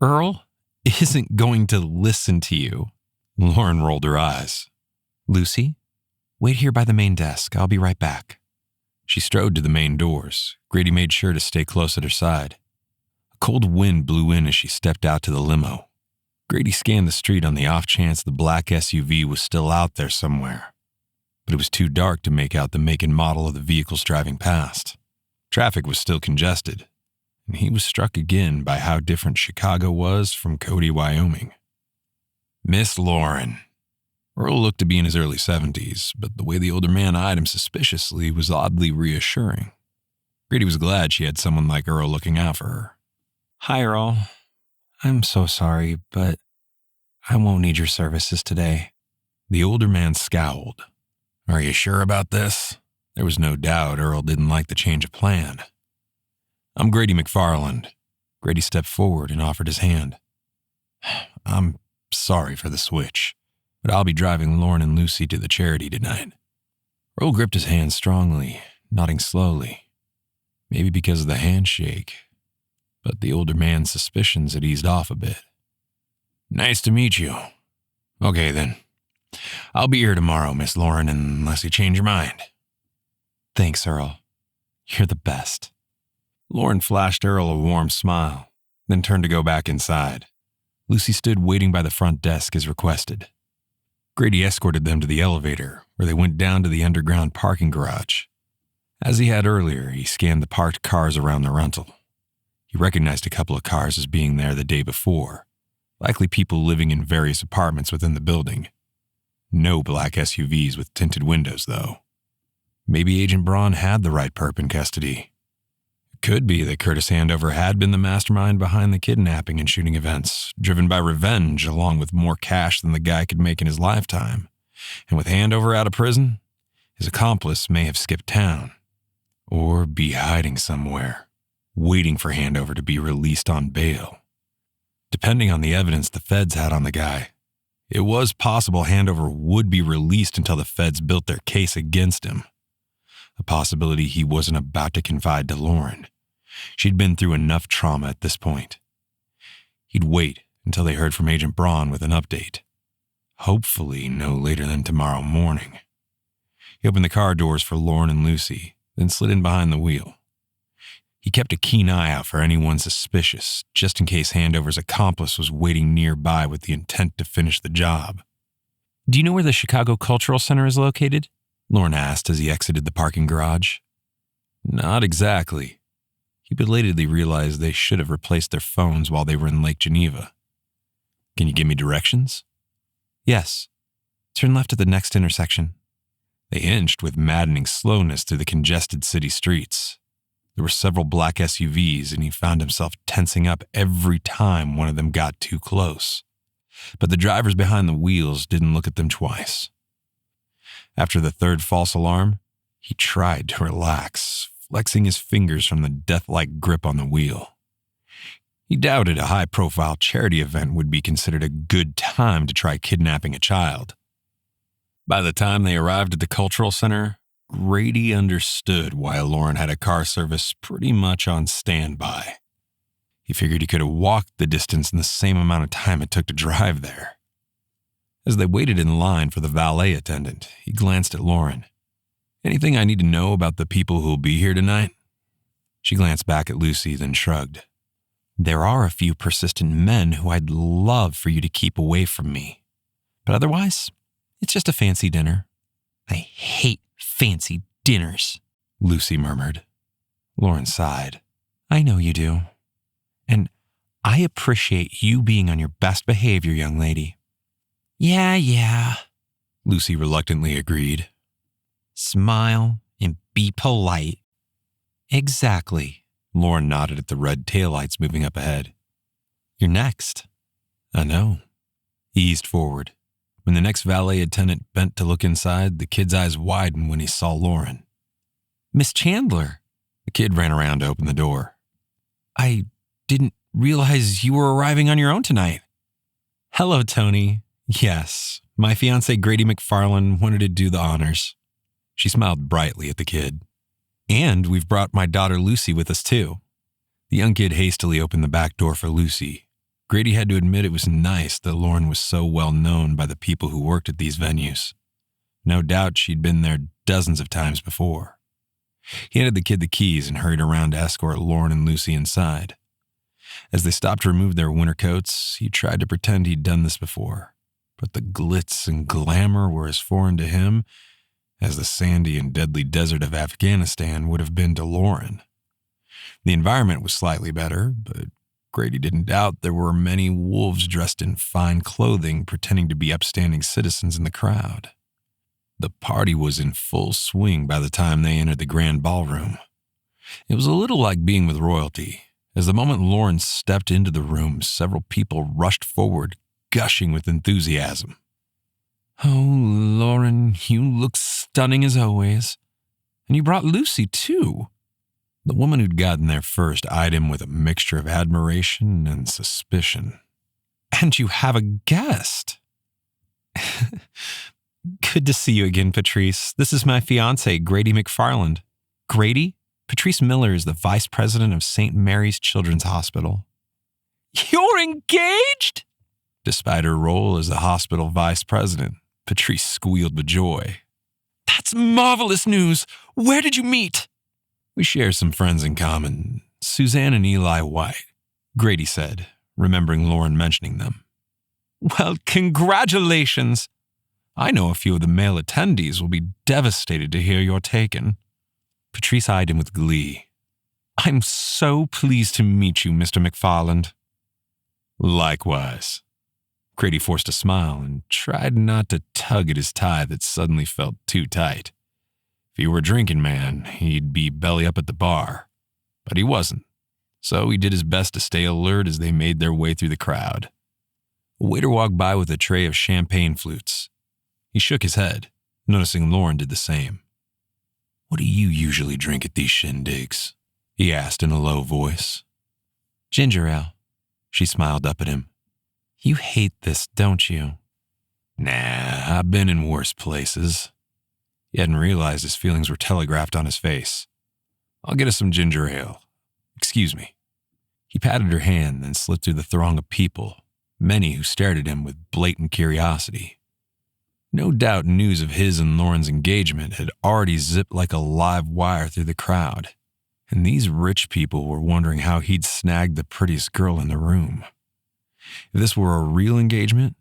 "Earl isn't going to listen to you." Lauren rolled her eyes. "Lucy, wait here by the main desk. I'll be right back." She strode to the main doors. Grady made sure to stay close at her side. A cold wind blew in as she stepped out to the limo. Grady scanned the street on the off chance the black SUV was still out there somewhere, but it was too dark to make out the make and model of the vehicles driving past. Traffic was still congested, and he was struck again by how different Chicago was from Cody, Wyoming. "Miss Lauren." Earl looked to be in his early 70s, but the way the older man eyed him suspiciously was oddly reassuring. Grady was glad she had someone like Earl looking out for her. "Hi, Earl. I'm so sorry, but I won't need your services today." The older man scowled. "Are you sure about this?" There was no doubt Earl didn't like the change of plan. "I'm Grady McFarland." Grady stepped forward and offered his hand. "I'm sorry for the switch, but I'll be driving Lauren and Lucy to the charity tonight." Earl gripped his hand strongly, nodding slowly. Maybe because of the handshake, but the older man's suspicions had eased off a bit. "Nice to meet you." "Okay, then. I'll be here tomorrow, Miss Lauren, unless you change your mind." "Thanks, Earl. You're the best." Lauren flashed Earl a warm smile, then turned to go back inside. Lucy stood waiting by the front desk as requested. Grady escorted them to the elevator, where they went down to the underground parking garage. As he had earlier, he scanned the parked cars around the rental. He recognized a couple of cars as being there the day before, likely people living in various apartments within the building. No black SUVs with tinted windows, though. Maybe Agent Braun had the right perp in custody. It could be that Curtis Handover had been the mastermind behind the kidnapping and shooting events, driven by revenge along with more cash than the guy could make in his lifetime. And with Handover out of prison, his accomplice may have skipped town. Or be hiding somewhere, waiting for Handover to be released on bail. Depending on the evidence the feds had on the guy, it was possible Handover would be released until the feds built their case against him. A possibility he wasn't about to confide to Lauren. She'd been through enough trauma at this point. He'd wait until they heard from Agent Braun with an update. Hopefully no later than tomorrow morning. He opened the car doors for Lauren and Lucy, then slid in behind the wheel. He kept a keen eye out for anyone suspicious, just in case Handover's accomplice was waiting nearby with the intent to finish the job. "Do you know where the Chicago Cultural Center is located?" Lauren asked as he exited the parking garage. "Not exactly." He belatedly realized they should have replaced their phones while they were in Lake Geneva. "Can you give me directions?" "Yes. Turn left at the next intersection." They inched with maddening slowness through the congested city streets. There were several black SUVs, and he found himself tensing up every time one of them got too close. But the drivers behind the wheels didn't look at them twice. After the third false alarm, he tried to relax, flexing his fingers from the death-like grip on the wheel. He doubted a high-profile charity event would be considered a good time to try kidnapping a child. By the time they arrived at the cultural center, Grady understood why Lauren had a car service pretty much on standby. He figured he could have walked the distance in the same amount of time it took to drive there. As they waited in line for the valet attendant, he glanced at Lauren. "Anything I need to know about the people who'll be here tonight?" She glanced back at Lucy, then shrugged. "There are a few persistent men who I'd love for you to keep away from me. But otherwise, it's just a fancy dinner." "I hate fancy dinners," Lucy murmured. Lauren sighed. "I know you do. And I appreciate you being on your best behavior, young lady." Yeah, Lucy reluctantly agreed. "Smile and be polite." "Exactly," Lauren nodded at the red taillights moving up ahead. "You're next." "I know." He eased forward. When the next valet attendant bent to look inside, the kid's eyes widened when he saw Lauren. "Miss Chandler." The kid ran around to open the door. "I didn't realize you were arriving on your own tonight." "Hello, Tony. Yes, my fiancé Grady McFarland wanted to do the honors." She smiled brightly at the kid. "And we've brought my daughter Lucy with us too." The young kid hastily opened the back door for Lucy. Grady had to admit it was nice that Lauren was so well known by the people who worked at these venues. No doubt she'd been there dozens of times before. He handed the kid the keys and hurried around to escort Lauren and Lucy inside. As they stopped to remove their winter coats, he tried to pretend he'd done this before, but the glitz and glamour were as foreign to him as the sandy and deadly desert of Afghanistan would have been to Lauren. The environment was slightly better, but Grady didn't doubt there were many wolves dressed in fine clothing pretending to be upstanding citizens in the crowd. The party was in full swing by the time they entered the grand ballroom. It was a little like being with royalty. As the moment Lauren stepped into the room, several people rushed forward, gushing with enthusiasm. "Oh, Lauren, you look stunning as always. And you brought Lucy, too." The woman who'd gotten there first eyed him with a mixture of admiration and suspicion. "And you have a guest." "Good to see you again, Patrice. This is my fiancé, Grady McFarland. Grady, Patrice Miller is the vice president of St. Mary's Children's Hospital." "You're engaged?" Despite her role as the hospital vice president, Patrice squealed with joy. "That's marvelous news. Where did you meet?" "We share some friends in common, Suzanne and Eli White," Grady said, remembering Lauren mentioning them. "Well, congratulations. I know a few of the male attendees will be devastated to hear you're taken." Patrice eyed him with glee. "I'm so pleased to meet you, Mr. McFarland." "Likewise." Grady forced a smile and tried not to tug at his tie that suddenly felt too tight. If he were a drinking man, he'd be belly up at the bar. But he wasn't, so he did his best to stay alert as they made their way through the crowd. A waiter walked by with a tray of champagne flutes. He shook his head, noticing Lauren did the same. "What do you usually drink at these shindigs?" he asked in a low voice. "Ginger ale." She smiled up at him. "You hate this, don't you?" "Nah, I've been in worse places." He hadn't realized his feelings were telegraphed on his face. "I'll get us some ginger ale. Excuse me." He patted her hand, then slipped through the throng of people, many who stared at him with blatant curiosity. No doubt news of his and Lauren's engagement had already zipped like a live wire through the crowd, And these rich people were wondering how he'd snagged the prettiest girl in the room. If this were a real engagement,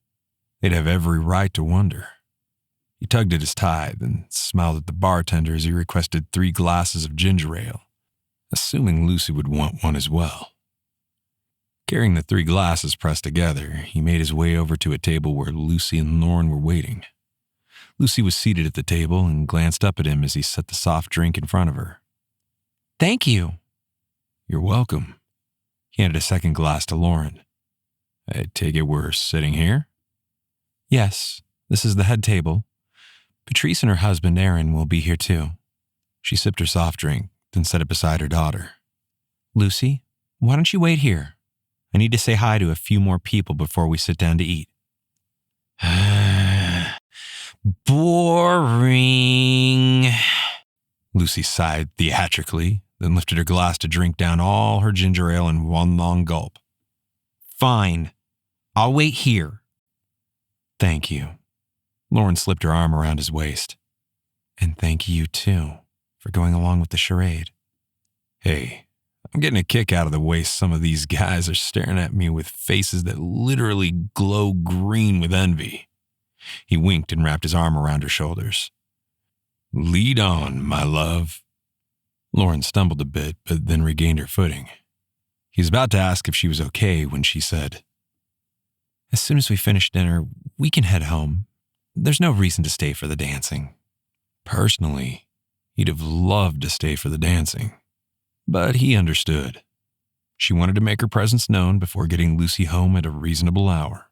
they'd have every right to wonder. He tugged at his tie, then smiled at the bartender as he requested 3 glasses of ginger ale, assuming Lucy would want one as well. Carrying the 3 glasses pressed together, he made his way over to a table where Lucy and Lauren were waiting. Lucy was seated at the table and glanced up at him as he set the soft drink in front of her. Thank you. You're welcome. He handed a second glass to Lauren. I take it we're sitting here? Yes, this is the head table. Patrice and her husband, Aaron, will be here too. She sipped her soft drink, then set it beside her daughter. Lucy, why don't you wait here? I need to say hi to a few more people before we sit down to eat. Boring. Lucy sighed theatrically, then lifted her glass to drink down all her ginger ale in one long gulp. Fine. I'll wait here. Thank you. Lauren slipped her arm around his waist. And thank you, too, for going along with the charade. Hey, I'm getting a kick out of the way some of these guys are staring at me with faces that literally glow green with envy. He winked and wrapped his arm around her shoulders. Lead on, my love. Lauren stumbled a bit, but then regained her footing. He was about to ask if she was okay when she said, As soon as we finish dinner, we can head home. There's no reason to stay for the dancing. Personally, he'd have loved to stay for the dancing. But he understood. She wanted to make her presence known before getting Lucy home at a reasonable hour.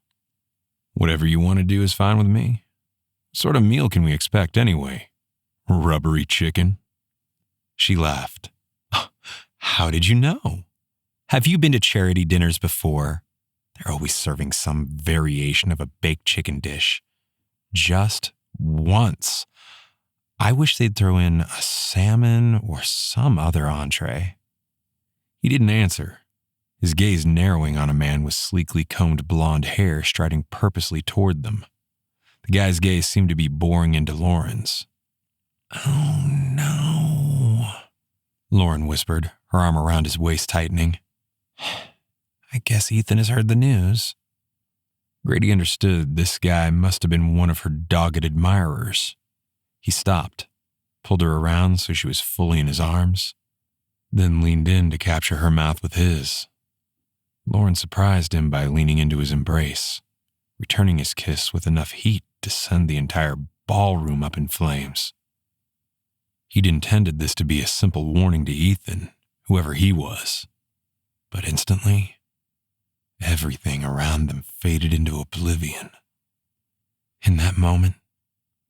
Whatever you want to do is fine with me. What sort of meal can we expect anyway? Rubbery chicken? She laughed. How did you know? Have you been to charity dinners before? They're always serving some variation of a baked chicken dish. Just once. I wish they'd throw in a salmon or some other entree. He didn't answer, his gaze narrowing on a man with sleekly combed blonde hair striding purposely toward them. The guy's gaze seemed to be boring into Lauren's. Oh, no, Lauren whispered, her arm around his waist tightening. I guess Ethan has heard the news. Grady understood this guy must have been one of her dogged admirers. He stopped, pulled her around so she was fully in his arms, then leaned in to capture her mouth with his. Lauren surprised him by leaning into his embrace, returning his kiss with enough heat to send the entire ballroom up in flames. He'd intended this to be a simple warning to Ethan, whoever he was. But instantly, everything around them faded into oblivion. In that moment,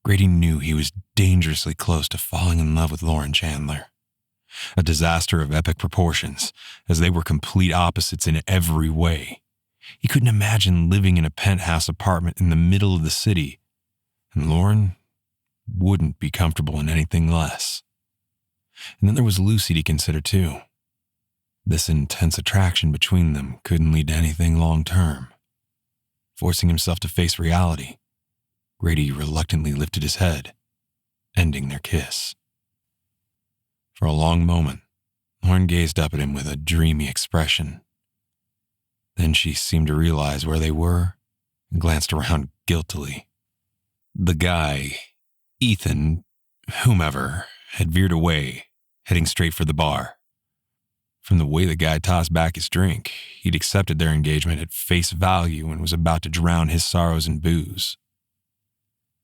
Grady knew he was dangerously close to falling in love with Lauren Chandler. A disaster of epic proportions, as they were complete opposites in every way. He couldn't imagine living in a penthouse apartment in the middle of the city, and Lauren wouldn't be comfortable in anything less. And then there was Lucy to consider too. This intense attraction between them couldn't lead to anything long-term. Forcing himself to face reality, Grady reluctantly lifted his head, ending their kiss. For a long moment, Lauren gazed up at him with a dreamy expression. Then she seemed to realize where they were and glanced around guiltily. The guy, Ethan, whomever, had veered away, heading straight for the bar. From the way the guy tossed back his drink, he'd accepted their engagement at face value and was about to drown his sorrows in booze,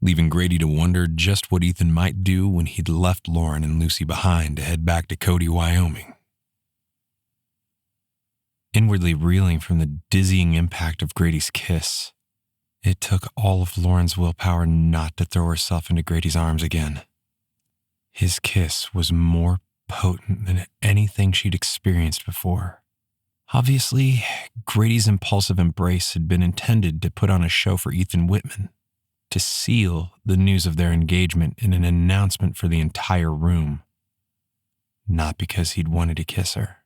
leaving Grady to wonder just what Ethan might do when he'd left Lauren and Lucy behind to head back to Cody, Wyoming. Inwardly reeling from the dizzying impact of Grady's kiss, it took all of Lauren's willpower not to throw herself into Grady's arms again. His kiss was more potent than anything she'd experienced before. Obviously, Grady's impulsive embrace had been intended to put on a show for Ethan Whitman, to seal the news of their engagement in an announcement for the entire room. Not because he'd wanted to kiss her.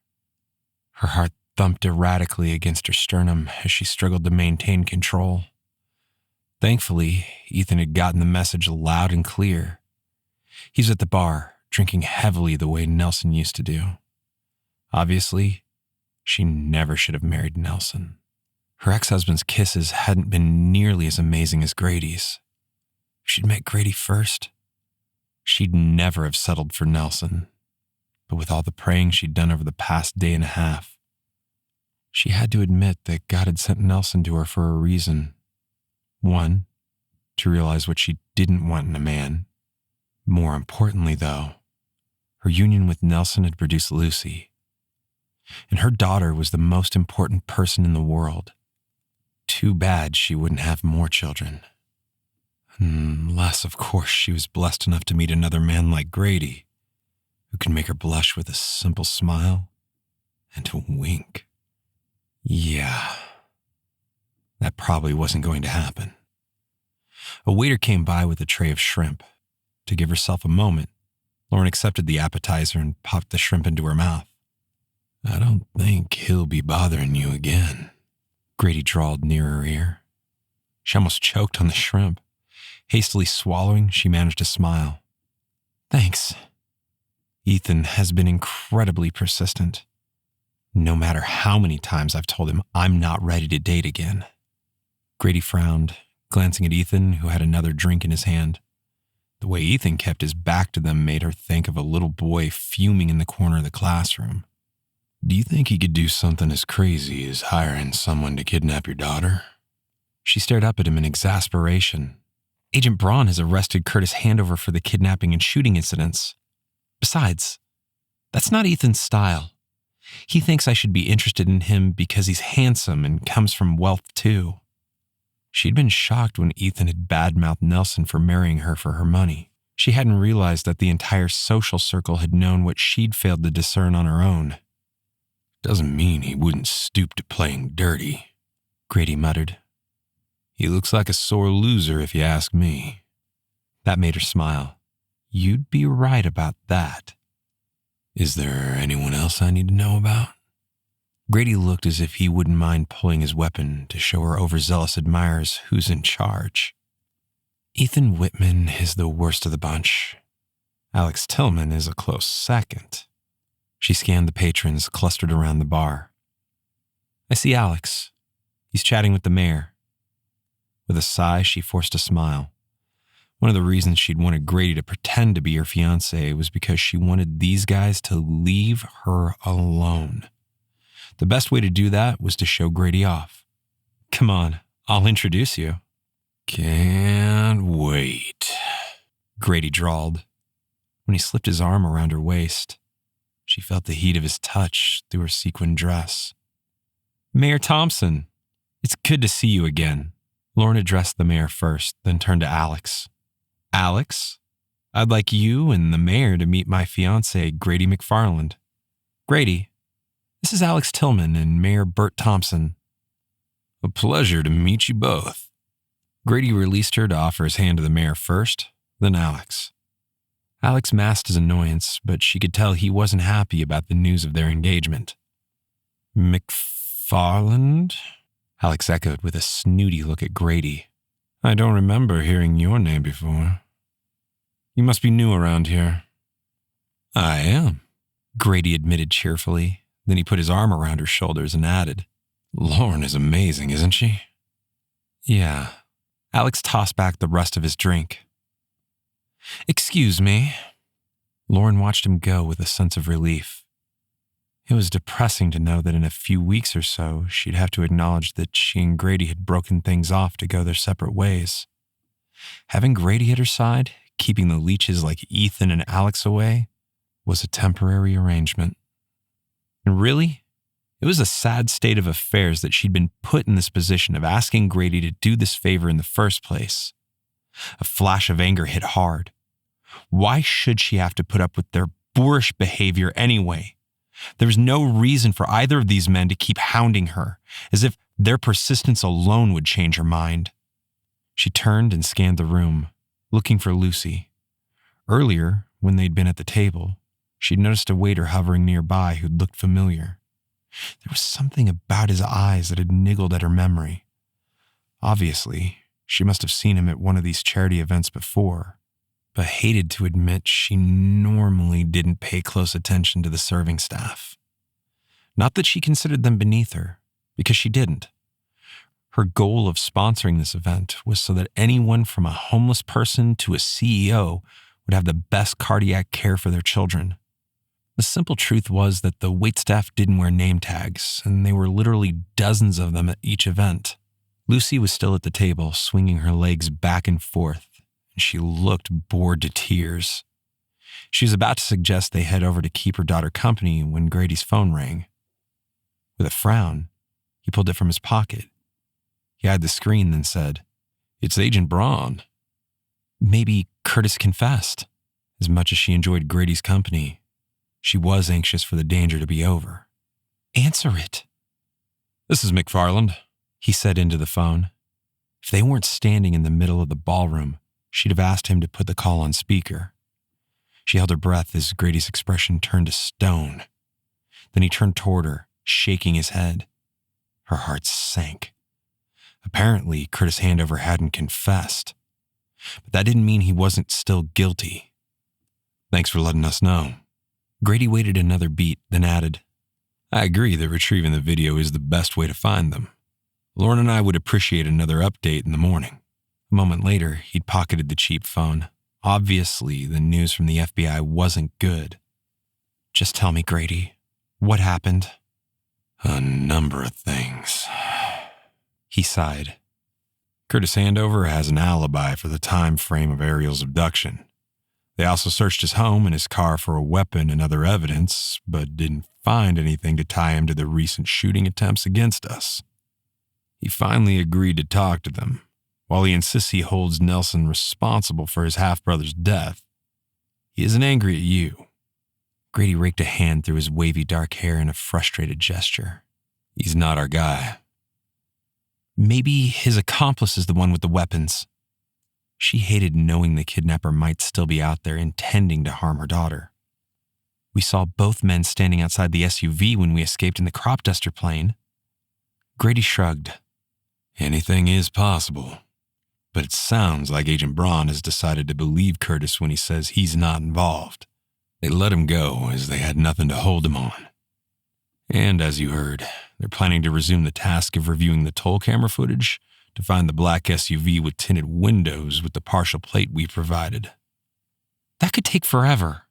Her heart thumped erratically against her sternum as she struggled to maintain control. Thankfully, Ethan had gotten the message loud and clear. He was at the bar, drinking heavily the way Nelson used to do, Obviously, she never should have married Nelson. Her ex-husband's kisses hadn't been nearly as amazing as Grady's. If she'd met Grady first, she'd never have settled for Nelson. But with all the praying she'd done over the past day and a half, she had to admit that God had sent Nelson to her for a reason. One, to realize what she didn't want in a man. More importantly, though, her union with Nelson had produced Lucy. And her daughter was the most important person in the world. Too bad she wouldn't have more children. Unless, of course, she was blessed enough to meet another man like Grady, who could make her blush with a simple smile and a wink. Yeah, that probably wasn't going to happen. A waiter came by with a tray of shrimp. To give herself a moment, Lauren accepted the appetizer and popped the shrimp into her mouth. "I don't think he'll be bothering you again," Grady drawled near her ear. She almost choked on the shrimp. Hastily swallowing, she managed to smile. "Thanks." Ethan has been incredibly persistent. No matter how many times I've told him I'm not ready to date again. Grady frowned, glancing at Ethan, who had another drink in his hand. The way Ethan kept his back to them made her think of a little boy fuming in the corner of the classroom. "Do you think he could do something as crazy as hiring someone to kidnap your daughter?" She stared up at him in exasperation. "Agent Braun has arrested Curtis Handover for the kidnapping and shooting incidents. Besides, that's not Ethan's style. He thinks I should be interested in him because he's handsome and comes from wealth too." She'd been shocked when Ethan had badmouthed Nelson for marrying her for her money. She hadn't realized that the entire social circle had known what she'd failed to discern on her own. "Doesn't mean he wouldn't stoop to playing dirty," Grady muttered. "He looks like a sore loser if you ask me." That made her smile. "You'd be right about that." "Is there anyone else I need to know about?" Grady looked as if he wouldn't mind pulling his weapon to show her overzealous admirers who's in charge. "Ethan Whitman is the worst of the bunch. Alex Tillman is a close second." She scanned the patrons clustered around the bar. "I see Alex. He's chatting with the mayor." With a sigh, she forced a smile. One of the reasons she'd wanted Grady to pretend to be her fiancé was because she wanted these guys to leave her alone. The best way to do that was to show Grady off. "Come on, I'll introduce you." "Can't wait," Grady drawled. When he slipped his arm around her waist, she felt the heat of his touch through her sequin dress. "Mayor Thompson, it's good to see you again." Lauren addressed the mayor first, then turned to Alex. "Alex, I'd like you and the mayor to meet my fiancé, Grady McFarland. Grady, this is Alex Tillman and Mayor Bert Thompson." "A pleasure to meet you both." Grady released her to offer his hand to the mayor first, then Alex. Alex masked his annoyance, but she could tell he wasn't happy about the news of their engagement. "McFarland?" Alex echoed with a snooty look at Grady. "I don't remember hearing your name before. You must be new around here." "I am," Grady admitted cheerfully. Then he put his arm around her shoulders and added, "Lauren is amazing, isn't she?" "Yeah." Alex tossed back the rest of his drink. "Excuse me." Lauren watched him go with a sense of relief. It was depressing to know that in a few weeks or so, she'd have to acknowledge that she and Grady had broken things off to go their separate ways. Having Grady at her side, keeping the leeches like Ethan and Alex away, was a temporary arrangement. And really, it was a sad state of affairs that she'd been put in this position of asking Grady to do this favor in the first place. A flash of anger hit hard. Why should she have to put up with their boorish behavior anyway? There was no reason for either of these men to keep hounding her, as if their persistence alone would change her mind. She turned and scanned the room, looking for Lucy. Earlier, when they'd been at the table, she'd noticed a waiter hovering nearby who'd looked familiar. There was something about his eyes that had niggled at her memory. Obviously, she must have seen him at one of these charity events before, but hated to admit she normally didn't pay close attention to the serving staff. Not that she considered them beneath her, because she didn't. Her goal of sponsoring this event was so that anyone from a homeless person to a CEO would have the best cardiac care for their children. The simple truth was that the waitstaff didn't wear name tags, and there were literally dozens of them at each event. Lucy was still at the table, swinging her legs back and forth, and she looked bored to tears. She was about to suggest they head over to keep her daughter company when Grady's phone rang. With a frown, he pulled it from his pocket. He eyed the screen, then said, "It's Agent Braun." Maybe Curtis confessed. As much as she enjoyed Grady's company, she was anxious for the danger to be over. "Answer it." "This is McFarland," he said into the phone. If they weren't standing in the middle of the ballroom, she'd have asked him to put the call on speaker. She held her breath as Grady's expression turned to stone. Then he turned toward her, shaking his head. Her heart sank. Apparently, Curtis Handover hadn't confessed. But that didn't mean he wasn't still guilty. "Thanks for letting us know." Grady waited another beat, then added, "I agree that retrieving the video is the best way to find them. Lauren and I would appreciate another update in the morning." A moment later, he'd pocketed the cheap phone. Obviously, the news from the FBI wasn't good. "Just tell me, Grady, what happened?" "A number of things," he sighed. "Curtis Handover has an alibi for the time frame of Ariel's abduction. They also searched his home and his car for a weapon and other evidence, but didn't find anything to tie him to the recent shooting attempts against us. He finally agreed to talk to them, while he insists he holds Nelson responsible for his half-brother's death. He isn't angry at you." Grady raked a hand through his wavy dark hair in a frustrated gesture. "He's not our guy." Maybe his accomplice is the one with the weapons. She hated knowing the kidnapper might still be out there intending to harm her daughter. "We saw both men standing outside the SUV when we escaped in the crop duster plane." Grady shrugged. "Anything is possible. But it sounds like Agent Braun has decided to believe Curtis when he says he's not involved. They let him go as they had nothing to hold him on. And as you heard, they're planning to resume the task of reviewing the toll camera footage to find the black SUV with tinted windows with the partial plate we provided." "That could take forever."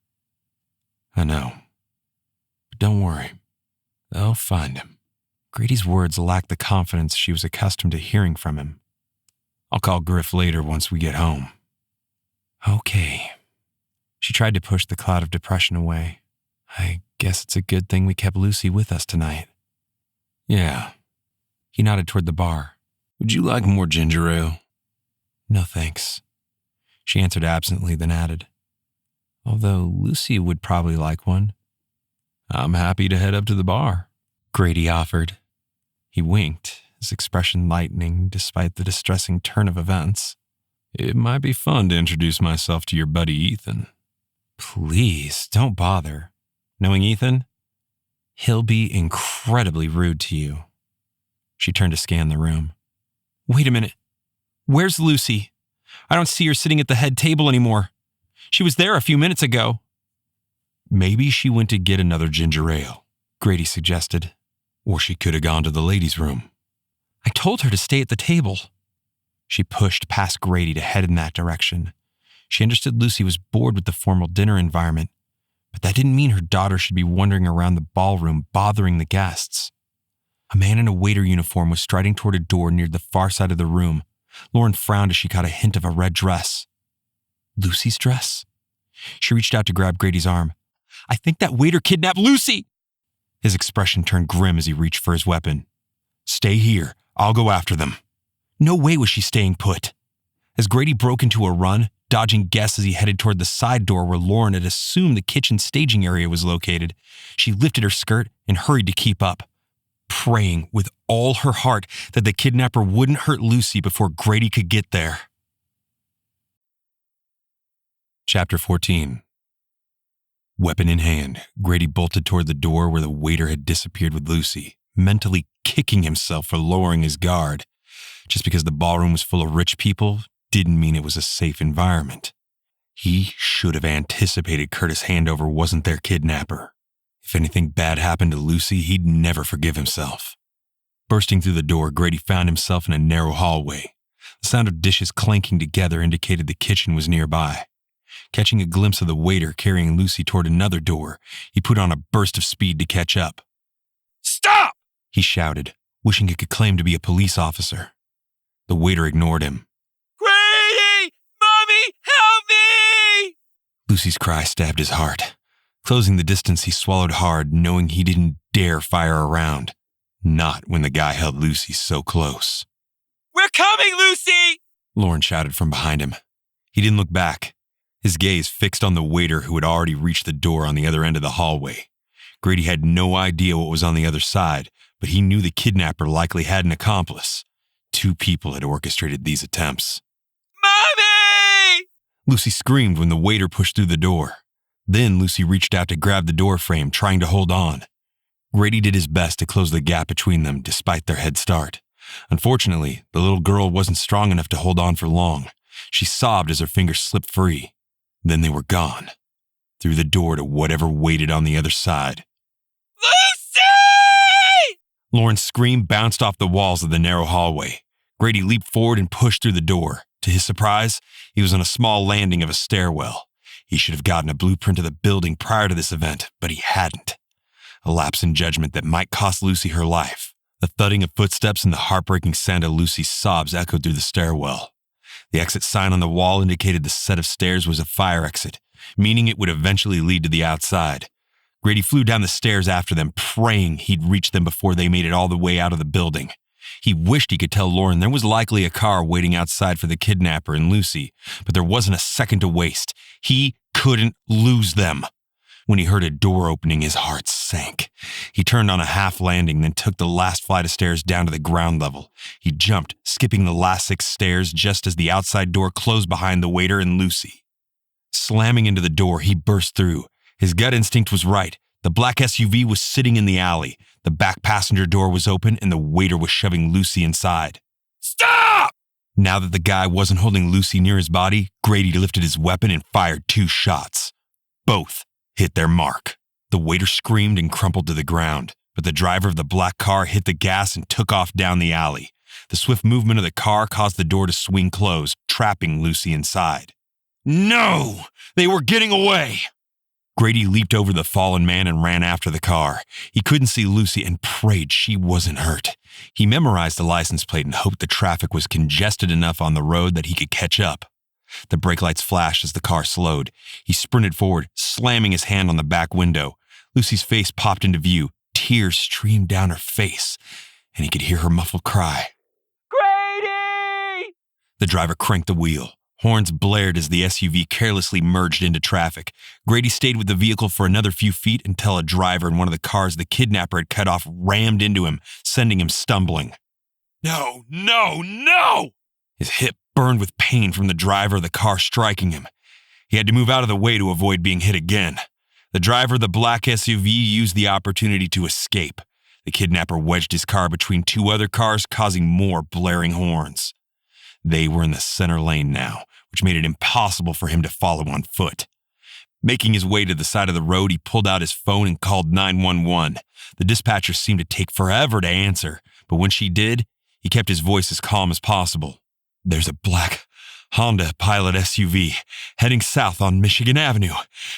"I know. But don't worry. They'll find him." Grady's words lacked the confidence she was accustomed to hearing from him. "I'll call Griff later once we get home." "Okay." She tried to push the cloud of depression away. "I guess it's a good thing we kept Lucy with us tonight." "Yeah." He nodded toward the bar. "Would you like more ginger ale?" "No, thanks." She answered absently, then added, "Although Lucy would probably like one." "I'm happy to head up to the bar," Grady offered. He winked, his expression lightening despite the distressing turn of events. "It might be fun to introduce myself to your buddy Ethan." "Please, don't bother. Knowing Ethan, he'll be incredibly rude to you." She turned to scan the room. "Wait a minute. Where's Lucy? I don't see her sitting at the head table anymore. She was there a few minutes ago." "Maybe she went to get another ginger ale," Grady suggested. "Or she could have gone to the ladies' room." "I told her to stay at the table." She pushed past Grady to head in that direction. She understood Lucy was bored with the formal dinner environment, but that didn't mean her daughter should be wandering around the ballroom bothering the guests. A man in a waiter uniform was striding toward a door near the far side of the room. Lauren frowned as she caught a hint of a red dress. Lucy's dress? She reached out to grab Grady's arm. "I think that waiter kidnapped Lucy!" His expression turned grim as he reached for his weapon. "Stay here. I'll go after them." No way was she staying put. As Grady broke into a run, dodging guests as he headed toward the side door where Lauren had assumed the kitchen staging area was located, she lifted her skirt and hurried to keep up, praying with all her heart that the kidnapper wouldn't hurt Lucy before Grady could get there. Chapter 14. Weapon in hand, Grady bolted toward the door where the waiter had disappeared with Lucy, mentally kicking himself for lowering his guard. Just because the ballroom was full of rich people didn't mean it was a safe environment. He should have anticipated Curtis Handover wasn't their kidnapper. If anything bad happened to Lucy, he'd never forgive himself. Bursting through the door, Grady found himself in a narrow hallway. The sound of dishes clanking together indicated the kitchen was nearby. Catching a glimpse of the waiter carrying Lucy toward another door, he put on a burst of speed to catch up. Stop! He shouted, wishing he could claim to be a police officer. The waiter ignored him. Grady! Mommy, help me! Lucy's cry stabbed his heart. Closing the distance, he swallowed hard, knowing he didn't dare fire around. Not when the guy held Lucy so close. We're coming, Lucy! Lauren shouted from behind him. He didn't look back, his gaze fixed on the waiter who had already reached the door on the other end of the hallway. Grady had no idea what was on the other side, but he knew the kidnapper likely had an accomplice. 2 people had orchestrated these attempts. Mommy! Lucy screamed when the waiter pushed through the door. Then Lucy reached out to grab the door frame, trying to hold on. Grady did his best to close the gap between them despite their head start. Unfortunately, the little girl wasn't strong enough to hold on for long. She sobbed as her fingers slipped free. Then they were gone, through the door to whatever waited on the other side. Lucy! Lauren's scream bounced off the walls of the narrow hallway. Grady leaped forward and pushed through the door. To his surprise, he was on a small landing of a stairwell. He should have gotten a blueprint of the building prior to this event, but he hadn't. A lapse in judgment that might cost Lucy her life. The thudding of footsteps and the heartbreaking sound of Lucy's sobs echoed through the stairwell. The exit sign on the wall indicated the set of stairs was a fire exit, meaning it would eventually lead to the outside. Grady flew down the stairs after them, praying he'd reach them before they made it all the way out of the building. He wished he could tell Lauren there was likely a car waiting outside for the kidnapper and Lucy, but there wasn't a second to waste. He couldn't lose them. When he heard a door opening, his heart sank. He turned on a half landing, then took the last flight of stairs down to the ground level. He jumped, skipping the last 6 stairs just as the outside door closed behind the waiter and Lucy. Slamming into the door, he burst through. His gut instinct was right. The black SUV was sitting in the alley. The back passenger door was open, and the waiter was shoving Lucy inside. Stop! Now that the guy wasn't holding Lucy near his body, Grady lifted his weapon and fired 2 shots. Both hit their mark. The waiter screamed and crumpled to the ground, but the driver of the black car hit the gas and took off down the alley. The swift movement of the car caused the door to swing closed, trapping Lucy inside. No! They were getting away! Grady leaped over the fallen man and ran after the car. He couldn't see Lucy and prayed she wasn't hurt. He memorized the license plate and hoped the traffic was congested enough on the road that he could catch up. The brake lights flashed as the car slowed. He sprinted forward, slamming his hand on the back window. Lucy's face popped into view. Tears streamed down her face, and he could hear her muffled cry. Grady! The driver cranked the wheel. Horns blared as the SUV carelessly merged into traffic. Grady stayed with the vehicle for another few feet until a driver in one of the cars the kidnapper had cut off rammed into him, sending him stumbling. No, no, no! His hip burned with pain from the driver of the car striking him. He had to move out of the way to avoid being hit again. The driver of the black SUV used the opportunity to escape. The kidnapper wedged his car between 2 other cars, causing more blaring horns. They were in the center lane now, which made it impossible for him to follow on foot. Making his way to the side of the road, he pulled out his phone and called 911. The dispatcher seemed to take forever to answer, but when she did, he kept his voice as calm as possible. There's a black Honda Pilot SUV heading south on Michigan Avenue,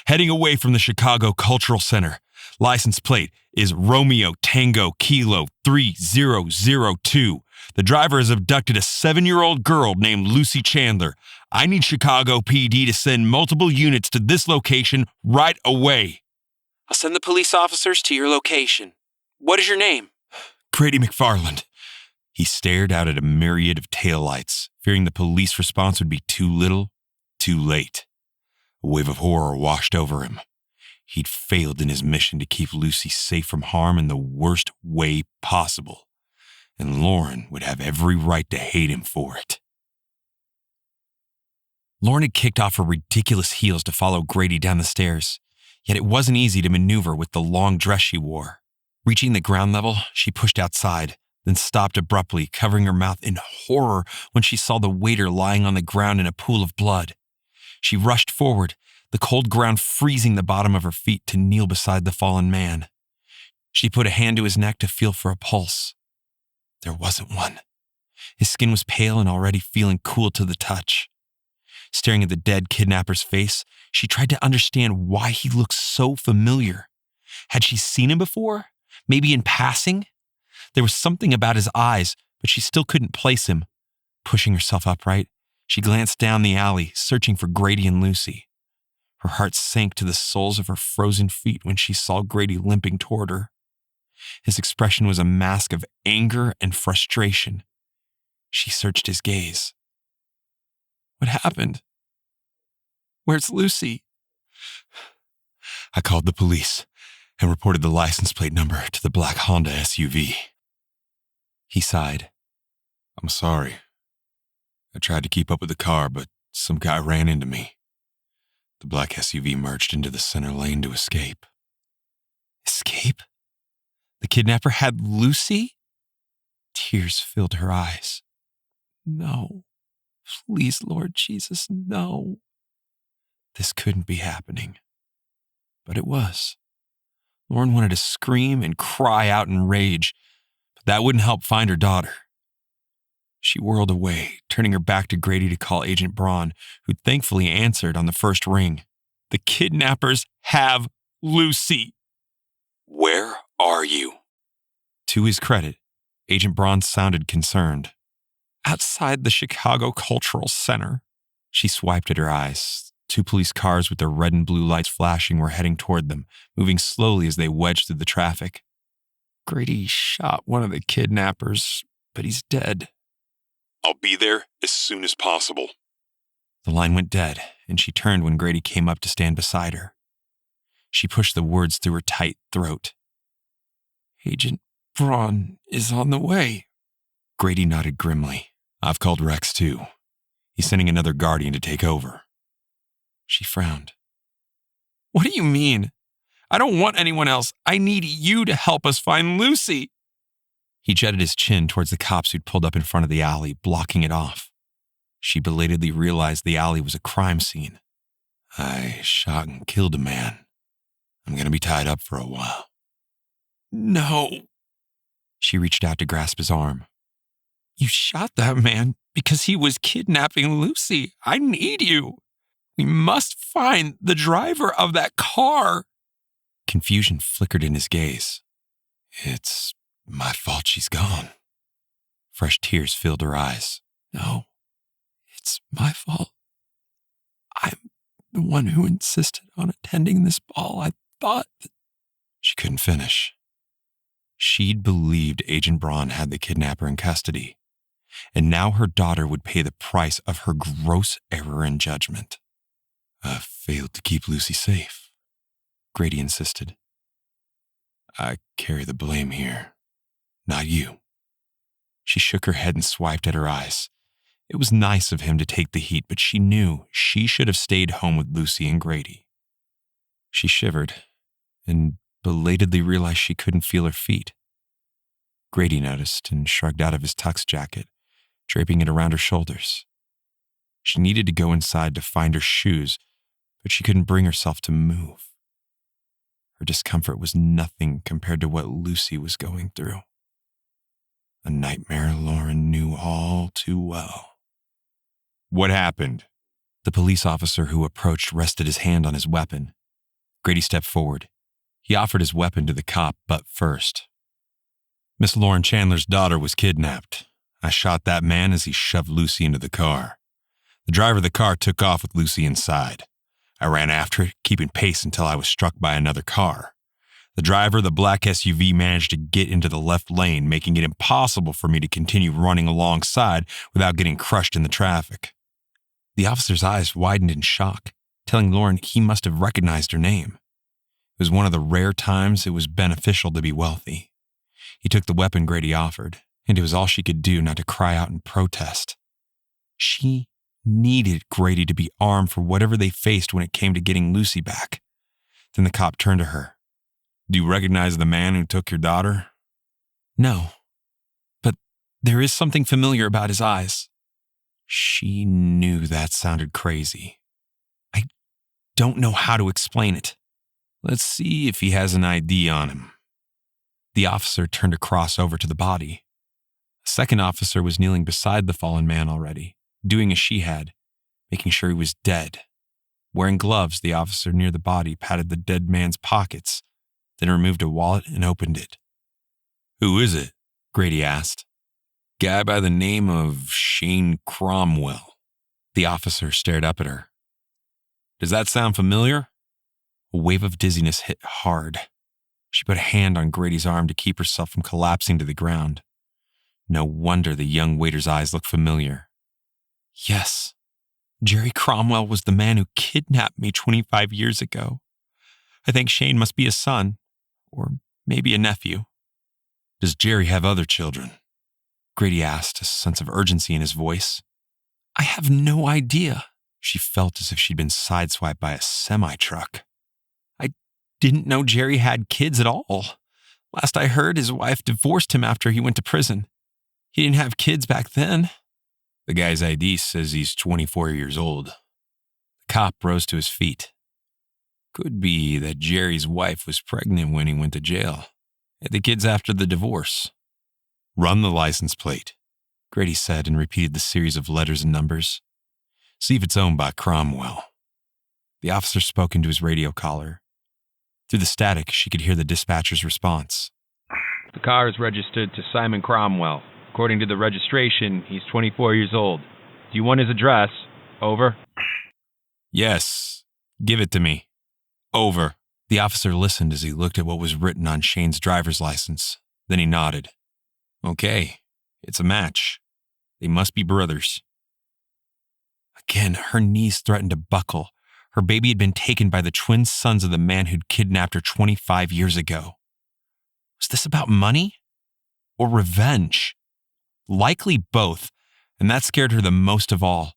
heading away from the Chicago Cultural Center. License plate is Romeo Tango Kilo 3002. The driver has abducted a 7-year-old girl named Lucy Chandler. I need Chicago PD to send multiple units to this location right away. I'll send the police officers to your location. What is your name? Grady McFarland. He stared out at a myriad of taillights, fearing the police response would be too little, too late. A wave of horror washed over him. He'd failed in his mission to keep Lucy safe from harm in the worst way possible, and Lauren would have every right to hate him for it. Lauren had kicked off her ridiculous heels to follow Grady down the stairs, yet it wasn't easy to maneuver with the long dress she wore. Reaching the ground level, she pushed outside, then stopped abruptly, covering her mouth in horror when she saw the waiter lying on the ground in a pool of blood. She rushed forward, the cold ground freezing the bottom of her feet to kneel beside the fallen man. She put a hand to his neck to feel for a pulse. There wasn't one. His skin was pale and already feeling cool to the touch. Staring at the dead kidnapper's face, she tried to understand why he looked so familiar. Had she seen him before? Maybe in passing? There was something about his eyes, but she still couldn't place him. Pushing herself upright, she glanced down the alley, searching for Grady and Lucy. Her heart sank to the soles of her frozen feet when she saw Grady limping toward her. His expression was a mask of anger and frustration. She searched his gaze. What happened? Where's Lucy? I called the police and reported the license plate number to the black Honda SUV. He sighed. I'm sorry. I tried to keep up with the car, but some guy ran into me. The black SUV merged into the center lane to escape. Escape? The kidnapper had Lucy? Tears filled her eyes. No. Please, Lord Jesus, no. This couldn't be happening. But it was. Lauren wanted to scream and cry out in rage, but that wouldn't help find her daughter. She whirled away, turning her back to Grady to call Agent Braun, who thankfully answered on the first ring. The kidnappers have Lucy. Where are you? To his credit, Agent Braun sounded concerned. Outside the Chicago Cultural Center. She swiped at her eyes. 2 police cars with their red and blue lights flashing were heading toward them, moving slowly as they wedged through the traffic. Grady shot one of the kidnappers, but he's dead. I'll be there as soon as possible. The line went dead, and she turned when Grady came up to stand beside her. She pushed the words through her tight throat. Agent Braun is on the way. Grady nodded grimly. I've called Rex too. He's sending another guardian to take over. She frowned. What do you mean? I don't want anyone else. I need you to help us find Lucy. He jetted his chin towards the cops who'd pulled up in front of the alley, blocking it off. She belatedly realized the alley was a crime scene. I shot and killed a man. I'm going to be tied up for a while. No. She reached out to grasp his arm. You shot that man because he was kidnapping Lucy. I need you. We must find the driver of that car. Confusion flickered in his gaze. It's my fault she's gone. Fresh tears filled her eyes. No, it's my fault. I'm the one who insisted on attending this ball. I thought that... She couldn't finish. She'd believed Agent Braun had the kidnapper in custody, and now her daughter would pay the price of her gross error in judgment. I failed to keep Lucy safe, Grady insisted. I carry the blame here, not you. She shook her head and swiped at her eyes. It was nice of him to take the heat, but she knew she should have stayed home with Lucy and Grady. She shivered and belatedly realized she couldn't feel her feet. Grady noticed and shrugged out of his tux jacket, draping it around her shoulders. She needed to go inside to find her shoes, but she couldn't bring herself to move. Her discomfort was nothing compared to what Lucy was going through. A nightmare Lauren knew all too well. What happened? The police officer who approached rested his hand on his weapon. Grady stepped forward. He offered his weapon to the cop, but first. Miss Lauren Chandler's daughter was kidnapped. I shot that man as he shoved Lucy into the car. The driver of the car took off with Lucy inside. I ran after it, keeping pace until I was struck by another car. The driver of the black SUV managed to get into the left lane, making it impossible for me to continue running alongside without getting crushed in the traffic. The officer's eyes widened in shock, telling Lauren he must have recognized her name. It was one of the rare times it was beneficial to be wealthy. He took the weapon Grady offered, and it was all she could do not to cry out in protest. She needed Grady to be armed for whatever they faced when it came to getting Lucy back. Then the cop turned to her. Do you recognize the man who took your daughter? No, but there is something familiar about his eyes. She knew that sounded crazy. I don't know how to explain it. Let's see if he has an ID on him. The officer turned across over to the body. A second officer was kneeling beside the fallen man already, doing as she had, making sure he was dead. Wearing gloves, the officer near the body patted the dead man's pockets, then removed a wallet and opened it. Who is it? Grady asked. Guy by the name of Shane Cromwell. The officer stared up at her. Does that sound familiar? A wave of dizziness hit hard. She put a hand on Grady's arm to keep herself from collapsing to the ground. No wonder the young waiter's eyes looked familiar. Yes, Jerry Cromwell was the man who kidnapped me 25 years ago. I think Shane must be a son, or maybe a nephew. Does Jerry have other children? Grady asked, a sense of urgency in his voice. I have no idea. She felt as if she'd been sideswiped by a semi-truck. I didn't know Jerry had kids at all. Last I heard, his wife divorced him after he went to prison. He didn't have kids back then. The guy's ID says he's 24 years old. The cop rose to his feet. Could be that Jerry's wife was pregnant when he went to jail. Had the kids after the divorce. Run the license plate, Grady said and repeated the series of letters and numbers. See if it's owned by Cromwell. The officer spoke into his radio collar. Through the static, she could hear the dispatcher's response. The car is registered to Simon Cromwell. According to the registration, he's 24 years old. Do you want his address? Over. Yes. Give it to me. Over. The officer listened as he looked at what was written on Shane's driver's license. Then he nodded. Okay. It's a match. They must be brothers. Again, her knees threatened to buckle. Her baby had been taken by the twin sons of the man who'd kidnapped her 25 years ago. Was this about money? Or revenge? Likely both, and that scared her the most of all.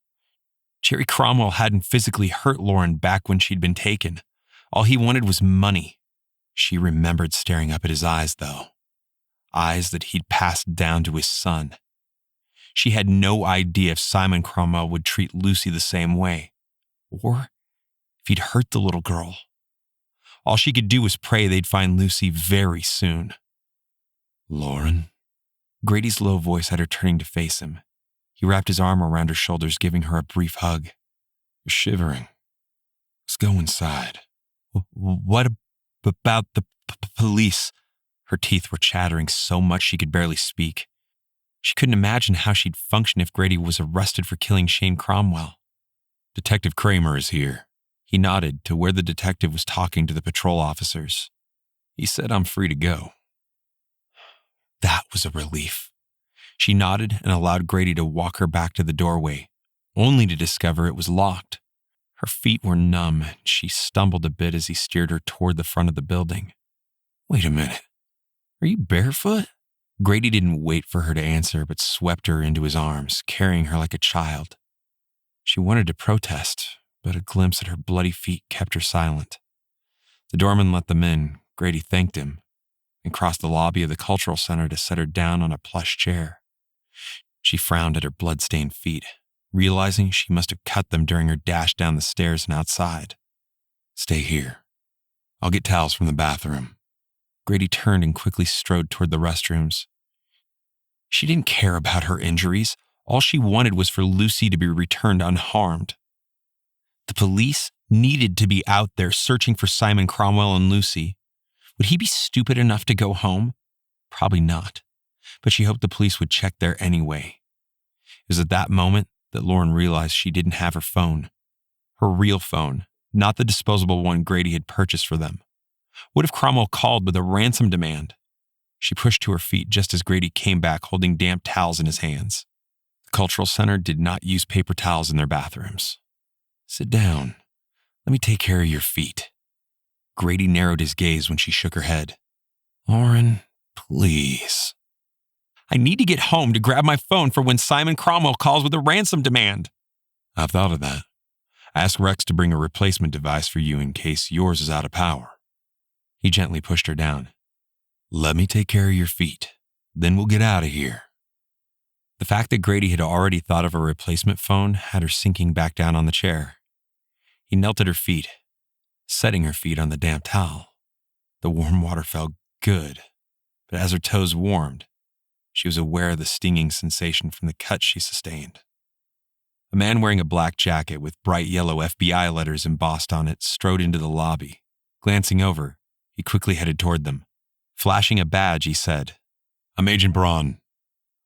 Jerry Cromwell hadn't physically hurt Lauren back when she'd been taken. All he wanted was money. She remembered staring up at his eyes, though. Eyes that he'd passed down to his son. She had no idea if Simon Cromwell would treat Lucy the same way, or if he'd hurt the little girl. All she could do was pray they'd find Lucy very soon. Lauren? Grady's low voice had her turning to face him. He wrapped his arm around her shoulders, giving her a brief hug. You're shivering. Let's go inside. What about the police? Her teeth were chattering so much she could barely speak. She couldn't imagine how she'd function if Grady was arrested for killing Shane Cromwell. Detective Kramer is here. He nodded to where the detective was talking to the patrol officers. He said I'm free to go. That was a relief. She nodded and allowed Grady to walk her back to the doorway, only to discover it was locked. Her feet were numb, and she stumbled a bit as he steered her toward the front of the building. Wait a minute. Are you barefoot? Grady didn't wait for her to answer, but swept her into his arms, carrying her like a child. She wanted to protest, but a glimpse at her bloody feet kept her silent. The doorman let them in. Grady thanked him and crossed the lobby of the cultural center to set her down on a plush chair. She frowned at her blood-stained feet, realizing she must have cut them during her dash down the stairs and outside. Stay here. I'll get towels from the bathroom. Grady turned and quickly strode toward the restrooms. She didn't care about her injuries. All she wanted was for Lucy to be returned unharmed. The police needed to be out there searching for Simon Cromwell and Lucy. Would he be stupid enough to go home? Probably not, but she hoped the police would check there anyway. It was at that moment that Lauren realized she didn't have her phone. Her real phone, not the disposable one Grady had purchased for them. What if Cromwell called with a ransom demand? She pushed to her feet just as Grady came back holding damp towels in his hands. The cultural center did not use paper towels in their bathrooms. Sit down. Let me take care of your feet. Grady narrowed his gaze when she shook her head. Lauren, please. I need to get home to grab my phone for when Simon Cromwell calls with a ransom demand. I've thought of that. Ask Rex to bring a replacement device for you in case yours is out of power. He gently pushed her down. Let me take care of your feet. Then we'll get out of here. The fact that Grady had already thought of a replacement phone had her sinking back down on the chair. He knelt at her feet, setting her feet on the damp towel. The warm water felt good, but as her toes warmed, she was aware of the stinging sensation from the cut she sustained. A man wearing a black jacket with bright yellow FBI letters embossed on it strode into the lobby. Glancing over, he quickly headed toward them. Flashing a badge, he said, "I'm Agent Braun.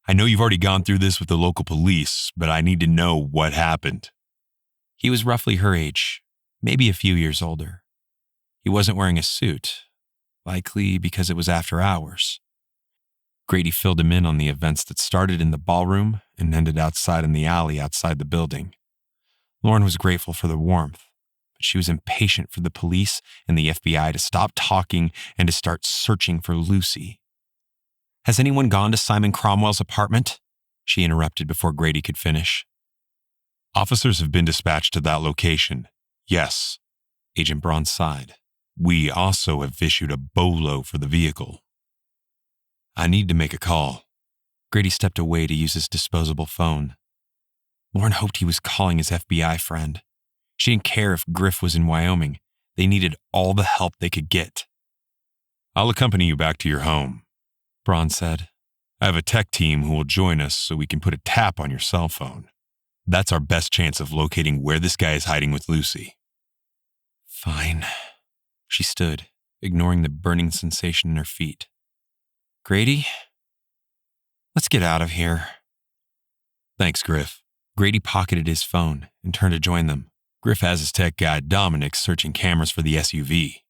I know you've already gone through this with the local police, but I need to know what happened." He was roughly her age, maybe a few years older. He wasn't wearing a suit, likely because it was after hours. Grady filled him in on the events that started in the ballroom and ended outside in the alley outside the building. Lauren was grateful for the warmth, but she was impatient for the police and the FBI to stop talking and to start searching for Lucy. "Has anyone gone to Simon Cromwell's apartment?" she interrupted before Grady could finish. "Officers have been dispatched to that location. Yes." Agent Braun sighed. "We also have issued a BOLO for the vehicle. I need to make a call." Grady stepped away to use his disposable phone. Lauren hoped he was calling his FBI friend. She didn't care if Griff was in Wyoming. They needed all the help they could get. "I'll accompany you back to your home," Braun said. "I have a tech team who will join us so we can put a tap on your cell phone. That's our best chance of locating where this guy is hiding with Lucy." "Fine." She stood, ignoring the burning sensation in her feet. "Grady, let's get out of here." "Thanks, Griff." Grady pocketed his phone and turned to join them. "Griff has his tech guy, Dominic, searching cameras for the SUV."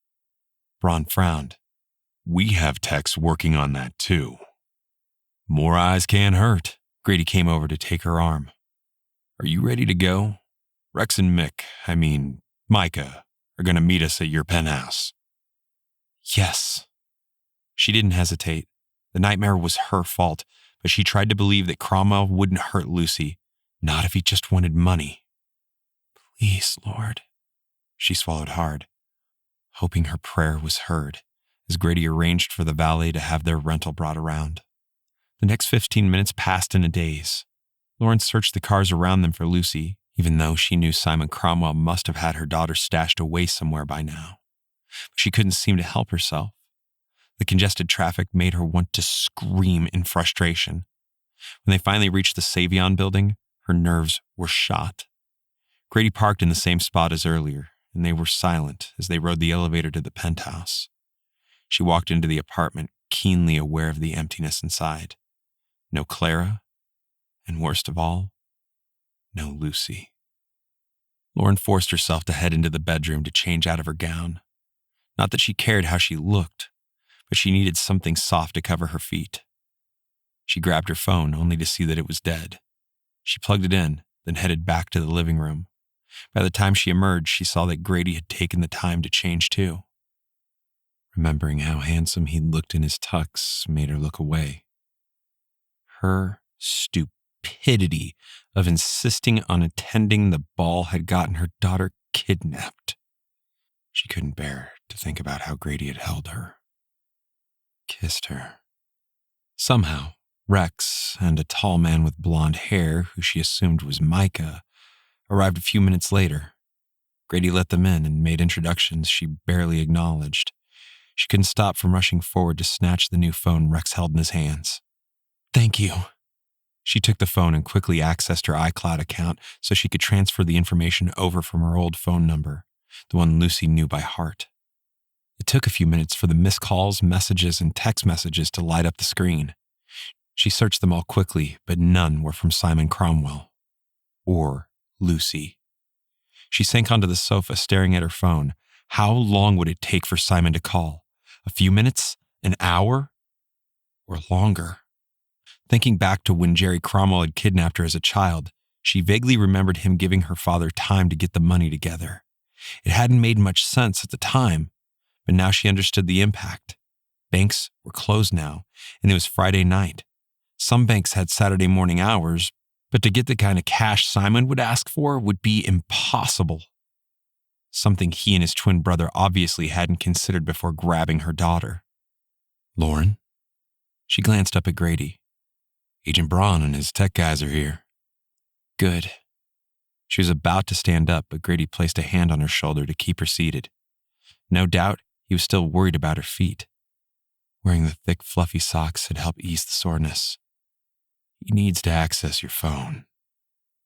Braun frowned. "We have techs working on that too. More eyes can't hurt." Grady came over to take her arm. "Are you ready to go? Rex and Micah, are going to meet us at your penthouse." "Yes." She didn't hesitate. The nightmare was her fault, but she tried to believe that Cromwell wouldn't hurt Lucy, not if he just wanted money. "Please, Lord." She swallowed hard, hoping her prayer was heard, as Grady arranged for the valet to have their rental brought around. The next 15 minutes passed in a daze. Lauren searched the cars around them for Lucy, even though she knew Simon Cromwell must have had her daughter stashed away somewhere by now. But she couldn't seem to help herself. The congested traffic made her want to scream in frustration. When they finally reached the Savion building, her nerves were shot. Grady parked in the same spot as earlier, and they were silent as they rode the elevator to the penthouse. She walked into the apartment, keenly aware of the emptiness inside. No Clara, and worst of all, no Lucy. Lauren forced herself to head into the bedroom to change out of her gown. Not that she cared how she looked, but she needed something soft to cover her feet. She grabbed her phone only to see that it was dead. She plugged it in, then headed back to the living room. By the time she emerged, she saw that Grady had taken the time to change too. Remembering how handsome he'd looked in his tux made her look away. Her stupidity of insisting on attending the ball had gotten her daughter kidnapped. She couldn't bear to think about how Grady had held her, kissed her. Somehow, Rex and a tall man with blonde hair, who she assumed was Micah, arrived a few minutes later. Grady let them in and made introductions she barely acknowledged. She couldn't stop from rushing forward to snatch the new phone Rex held in his hands. "Thank you." She took the phone and quickly accessed her iCloud account so she could transfer the information over from her old phone number, the one Lucy knew by heart. It took a few minutes for the missed calls, messages, and text messages to light up the screen. She searched them all quickly, but none were from Simon Cromwell or Lucy. She sank onto the sofa, staring at her phone. How long would it take for Simon to call? A few minutes? An hour? Or longer? Thinking back to when Jerry Cromwell had kidnapped her as a child, she vaguely remembered him giving her father time to get the money together. It hadn't made much sense at the time, but now she understood the impact. Banks were closed now, and it was Friday night. Some banks had Saturday morning hours, but to get the kind of cash Simon would ask for would be impossible. Something he and his twin brother obviously hadn't considered before grabbing her daughter. "Lauren?" She glanced up at Grady. "Agent Braun and his tech guys are here." "Good." She was about to stand up, but Grady placed a hand on her shoulder to keep her seated. No doubt, he was still worried about her feet. Wearing the thick, fluffy socks had helped ease the soreness. He needs to access your phone.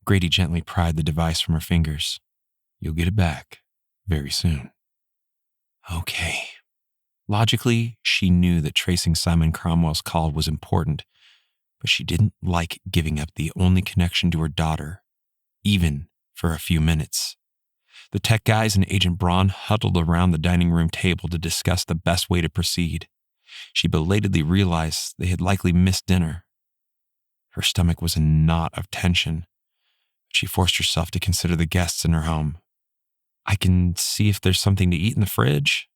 Grady gently pried the device from her fingers. You'll get it back very soon. Okay. Logically, she knew that tracing Simon Cromwell's call was important, but she didn't like giving up the only connection to her daughter, even for a few minutes. The tech guys and Agent Braun huddled around the dining room table to discuss the best way to proceed. She belatedly realized they had likely missed dinner. Her stomach was a knot of tension, but she forced herself to consider the guests in her home. I can see if there's something to eat in the fridge.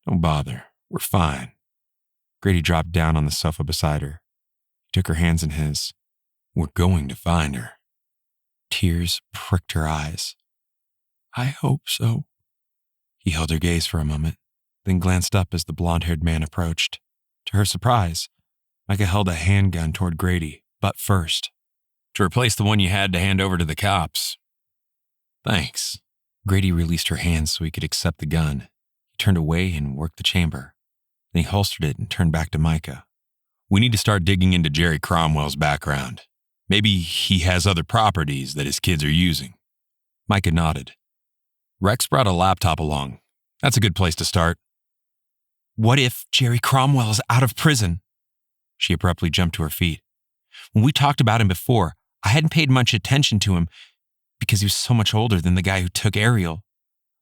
Don't bother. We're fine. Grady dropped down on the sofa beside her. He took her hands in his. We're going to find her. Tears pricked her eyes. I hope so. He held her gaze for a moment, then glanced up as the blonde-haired man approached. To her surprise, Micah held a handgun toward Grady, butt first. To replace the one you had to hand over to the cops. Thanks. Grady released her hands so he could accept the gun. He turned away and worked the chamber. Then he holstered it and turned back to Micah. We need to start digging into Jerry Cromwell's background. Maybe he has other properties that his kids are using. Micah nodded. Rex brought a laptop along. That's a good place to start. What if Jerry Cromwell is out of prison? She abruptly jumped to her feet. When we talked about him before, I hadn't paid much attention to him because he was so much older than the guy who took Ariel.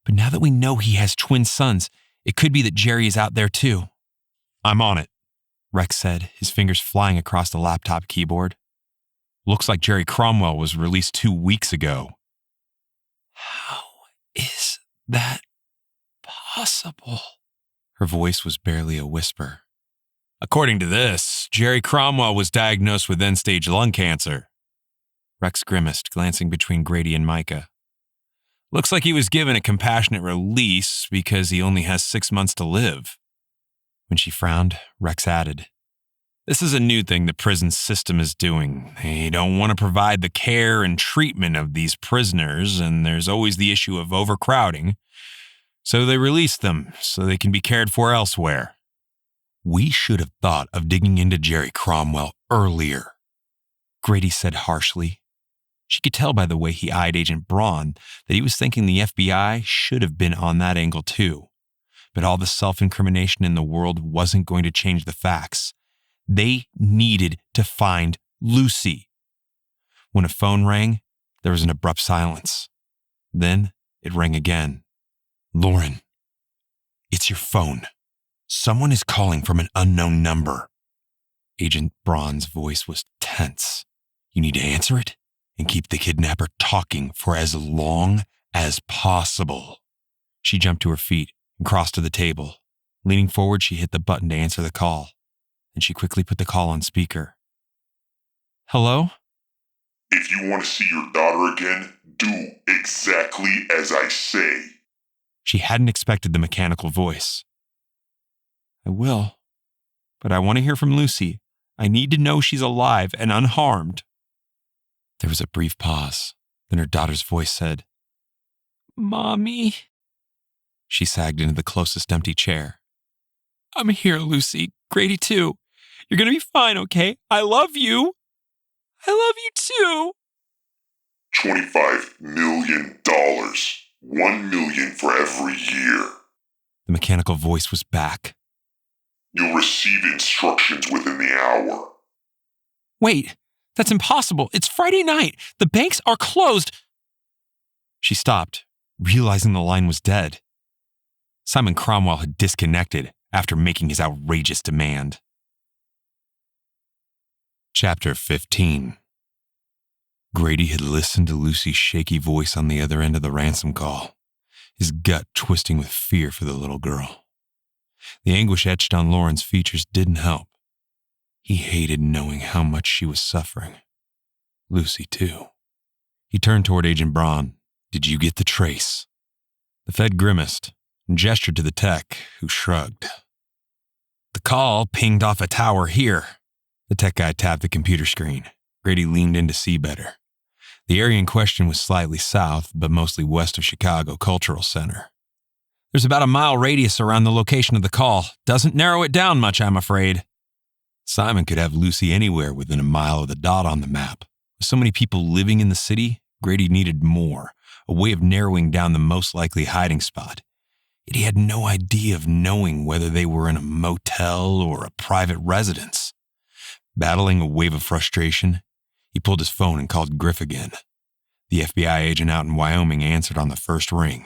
But now that we know he has twin sons, it could be that Jerry is out there too. I'm on it, Rex said, his fingers flying across the laptop keyboard. Looks like Jerry Cromwell was released 2 weeks ago. How is that possible? Her voice was barely a whisper. According to this, Jerry Cromwell was diagnosed with end-stage lung cancer. Rex grimaced, glancing between Grady and Micah. Looks like he was given a compassionate release because he only has 6 months to live. When she frowned, Rex added, This is a new thing the prison system is doing. They don't want to provide the care and treatment of these prisoners, and there's always the issue of overcrowding. So they release them so they can be cared for elsewhere. We should have thought of digging into Jerry Cromwell earlier, Grady said harshly. She could tell by the way he eyed Agent Braun that he was thinking the FBI should have been on that angle too. But all the self-incrimination in the world wasn't going to change the facts. They needed to find Lucy. When a phone rang, there was an abrupt silence. Then it rang again. Lauren, it's your phone. Someone is calling from an unknown number. Agent Braun's voice was tense. You need to answer it and keep the kidnapper talking for as long as possible. She jumped to her feet and crossed to the table. Leaning forward, she hit the button to answer the call. Then she quickly put the call on speaker. Hello? If you want to see your daughter again, do exactly as I say. She hadn't expected the mechanical voice. I will, but I want to hear from Lucy. I need to know she's alive and unharmed. There was a brief pause. Then her daughter's voice said, Mommy. She sagged into the closest empty chair. I'm here, Lucy. Grady, too. You're going to be fine, okay? I love you. I love you, too. $25 million. $1 million for every year. The mechanical voice was back. You'll receive instructions within the hour. Wait, that's impossible. It's Friday night. The banks are closed. She stopped, realizing the line was dead. Simon Cromwell had disconnected after making his outrageous demand. Chapter 15. Grady had listened to Lucy's shaky voice on the other end of the ransom call, his gut twisting with fear for the little girl. The anguish etched on Lauren's features didn't help. He hated knowing how much she was suffering. Lucy, too. He turned toward Agent Braun. Did you get the trace? The Fed grimaced and gestured to the tech, who shrugged. The call pinged off a tower here. The tech guy tapped the computer screen. Grady leaned in to see better. The area in question was slightly south, but mostly west of Chicago Cultural Center. There's about a mile radius around the location of the call. Doesn't narrow it down much, I'm afraid. Simon could have Lucy anywhere within a mile of the dot on the map. With so many people living in the city, Grady needed more, a way of narrowing down the most likely hiding spot. Yet he had no idea of knowing whether they were in a motel or a private residence. Battling a wave of frustration, he pulled his phone and called Griff again. The FBI agent out in Wyoming answered on the first ring.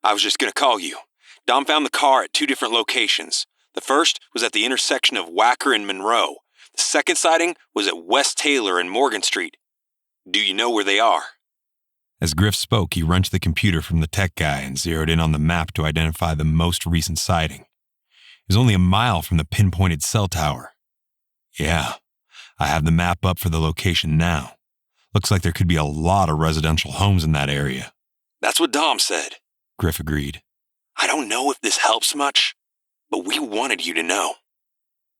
I was just going to call you. Dom found the car at 2 different locations. The first was at the intersection of Wacker and Monroe. The second sighting was at West Taylor and Morgan Street. Do you know where they are? As Griff spoke, he wrenched the computer from the tech guy and zeroed in on the map to identify the most recent sighting. It was only a mile from the pinpointed cell tower. Yeah, I have the map up for the location now. Looks like there could be a lot of residential homes in that area. That's what Dom said. Griff agreed. I don't know if this helps much, but we wanted you to know.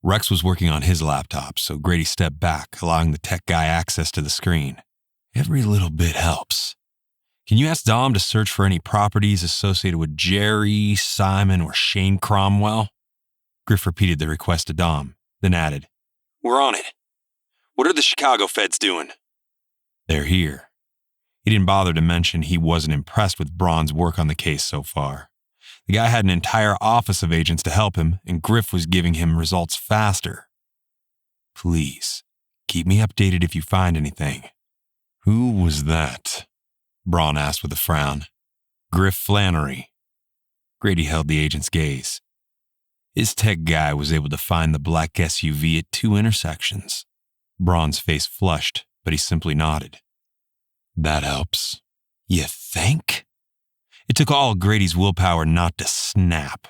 Rex was working on his laptop, so Grady stepped back, allowing the tech guy access to the screen. Every little bit helps. Can you ask Dom to search for any properties associated with Jerry, Simon, or Shane Cromwell? Griff repeated the request to Dom, then added, We're on it. What are the Chicago feds doing? They're here. He didn't bother to mention he wasn't impressed with Braun's work on the case so far. The guy had an entire office of agents to help him, and Griff was giving him results faster. Please, keep me updated if you find anything. Who was that? Braun asked with a frown. Griff Flannery. Grady held the agent's gaze. His tech guy was able to find the black SUV at 2 intersections. Braun's face flushed, but he simply nodded. That helps. You think? It took all Grady's willpower not to snap.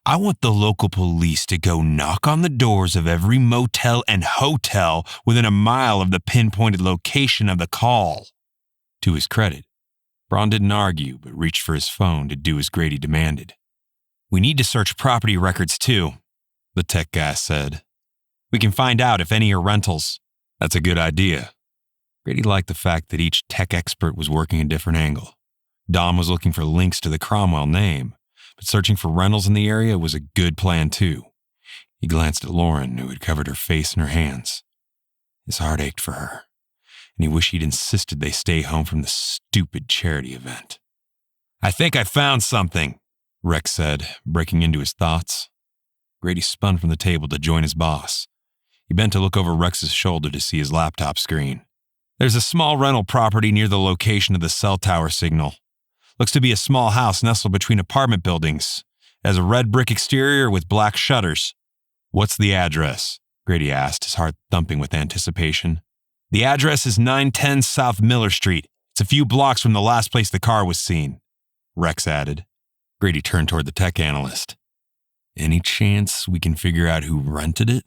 I want the local police to go knock on the doors of every motel and hotel within a mile of the pinpointed location of the call. To his credit, Braun didn't argue, but reached for his phone to do as Grady demanded. We need to search property records too, the tech guy said. We can find out if any are rentals. That's a good idea. Grady liked the fact that each tech expert was working a different angle. Dom was looking for links to the Cromwell name, but searching for rentals in the area was a good plan too. He glanced at Lauren, who had covered her face in her hands. His heart ached for her, and he wished he'd insisted they stay home from the stupid charity event. I think I found something, Rex said, breaking into his thoughts. Grady spun from the table to join his boss. He bent to look over Rex's shoulder to see his laptop screen. There's a small rental property near the location of the cell tower signal. Looks to be a small house nestled between apartment buildings. It has a red brick exterior with black shutters. What's the address? Grady asked, his heart thumping with anticipation. The address is 910 South Miller Street. It's a few blocks from the last place the car was seen, Rex added. Grady turned toward the tech analyst. Any chance we can figure out who rented it?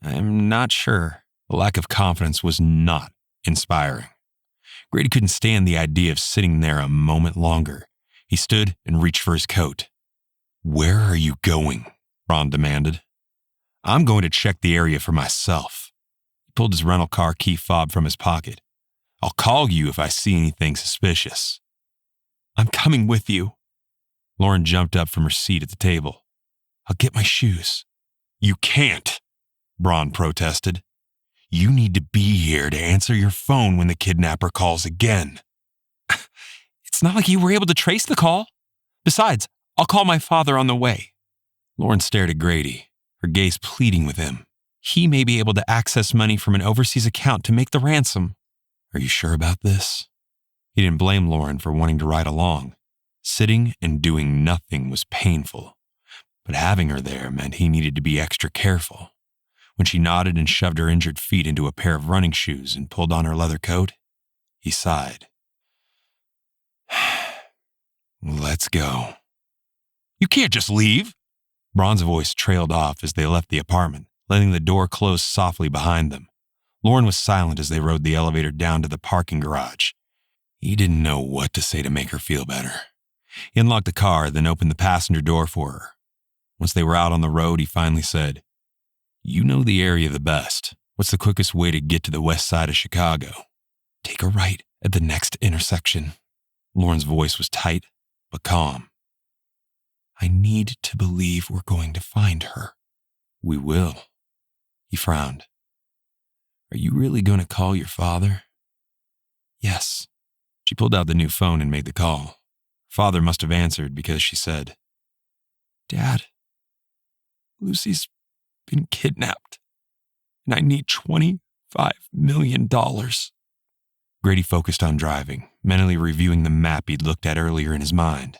I'm not sure. The lack of confidence was not inspiring. Grady couldn't stand the idea of sitting there a moment longer. He stood and reached for his coat. Where are you going? Braun demanded. I'm going to check the area for myself. He pulled his rental car key fob from his pocket. I'll call you if I see anything suspicious. I'm coming with you. Lauren jumped up from her seat at the table. I'll get my shoes. You can't, Braun protested. You need to be here to answer your phone when the kidnapper calls again. It's not like you were able to trace the call. Besides, I'll call my father on the way. Lauren stared at Grady, her gaze pleading with him. He may be able to access money from an overseas account to make the ransom. Are you sure about this? He didn't blame Lauren for wanting to ride along. Sitting and doing nothing was painful, but having her there meant he needed to be extra careful. When she nodded and shoved her injured feet into a pair of running shoes and pulled on her leather coat, he sighed. Let's go. You can't just leave. Braun's voice trailed off as they left the apartment, letting the door close softly behind them. Lauren was silent as they rode the elevator down to the parking garage. He didn't know what to say to make her feel better. He unlocked the car, then opened the passenger door for her. Once they were out on the road, he finally said, You know the area the best. What's the quickest way to get to the west side of Chicago? Take a right at the next intersection. Lauren's voice was tight, but calm. I need to believe we're going to find her. We will. He frowned. Are you really going to call your father? Yes. She pulled out the new phone and made the call. Father must have answered because she said, Dad, Lucy's been kidnapped, and I need $25 million. Grady focused on driving, mentally reviewing the map he'd looked at earlier in his mind.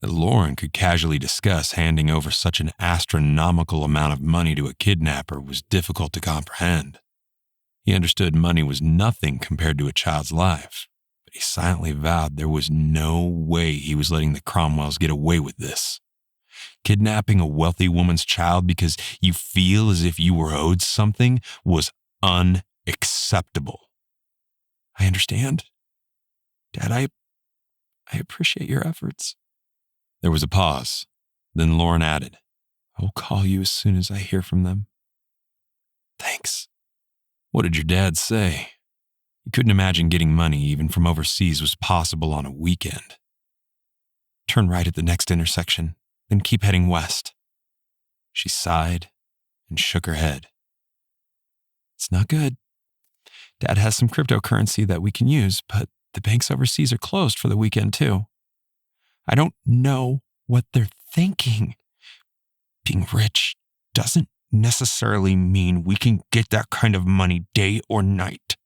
That Lauren could casually discuss handing over such an astronomical amount of money to a kidnapper was difficult to comprehend. He understood money was nothing compared to a child's life, but he silently vowed there was no way he was letting the Cromwells get away with this. Kidnapping a wealthy woman's child because you feel as if you were owed something was unacceptable. I understand. Dad, I appreciate your efforts. There was a pause. Then Lauren added, I'll call you as soon as I hear from them. Thanks. What did your dad say? He couldn't imagine getting money even from overseas was possible on a weekend. Turn right at the next intersection, then keep heading west. She sighed and shook her head. It's not good. Dad has some cryptocurrency that we can use, but the banks overseas are closed for the weekend too. I don't know what they're thinking. Being rich doesn't necessarily mean we can get that kind of money day or night.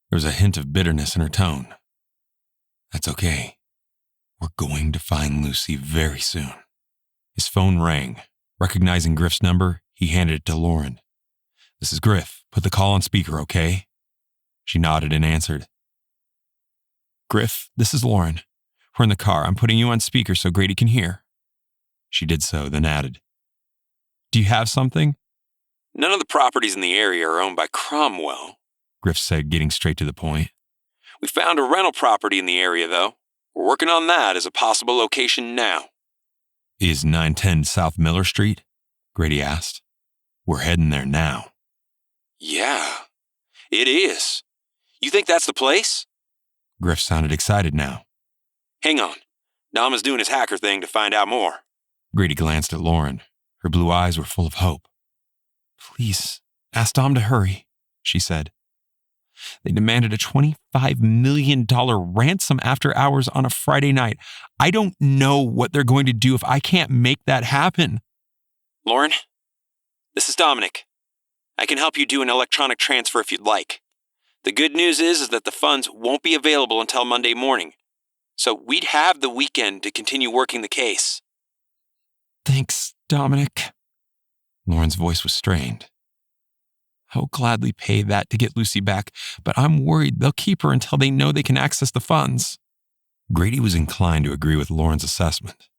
There was a hint of bitterness in her tone. That's okay. We're going to find Lucy very soon. His phone rang. Recognizing Griff's number, he handed it to Lauren. This is Griff. Put the call on speaker, okay? She nodded and answered. Griff, this is Lauren. We're in the car. I'm putting you on speaker so Grady can hear. She did so, then added. Do you have something? None of the properties in the area are owned by Cromwell, Griff said, getting straight to the point. We found a rental property in the area, though. We're working on that as a possible location now. Is 910 South Miller Street? Grady asked. We're heading there now. Yeah, it is. You think that's the place? Griff sounded excited now. Hang on. Dom is doing his hacker thing to find out more. Grady glanced at Lauren. Her blue eyes were full of hope. Please, ask Dom to hurry, she said. They demanded a $25 million ransom after hours on a Friday night. I don't know what they're going to do if I can't make that happen. Lauren, this is Dominic. I can help you do an electronic transfer if you'd like. The good news is that the funds won't be available until Monday morning, so we'd have the weekend to continue working the case. Thanks, Dominic. Lauren's voice was strained. I'll gladly pay that to get Lucy back, but I'm worried they'll keep her until they know they can access the funds. Grady was inclined to agree with Lauren's assessment.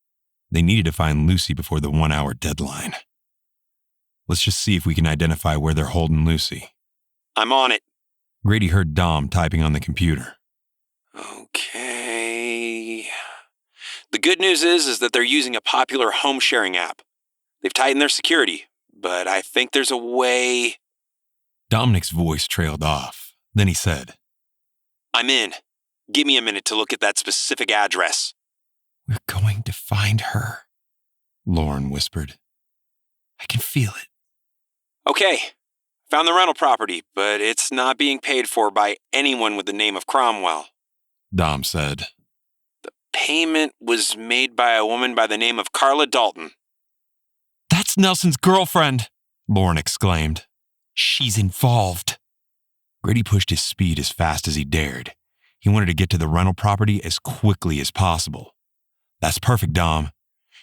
They needed to find Lucy before the 1-hour deadline. Let's just see if we can identify where they're holding Lucy. I'm on it. Grady heard Dom typing on the computer. Okay. The good news is that they're using a popular home sharing app. They've tightened their security, but I think there's a way. Dominic's voice trailed off. Then he said, I'm in. Give me a minute to look at that specific address. We're going to find her, Lauren whispered. I can feel it. Okay. Found the rental property, but it's not being paid for by anyone with the name of Cromwell. Dom said. The payment was made by a woman by the name of Carla Dalton. That's Nelson's girlfriend, Lauren exclaimed. She's involved. Grady pushed his speed as fast as he dared. He wanted to get to the rental property as quickly as possible. That's perfect, Dom.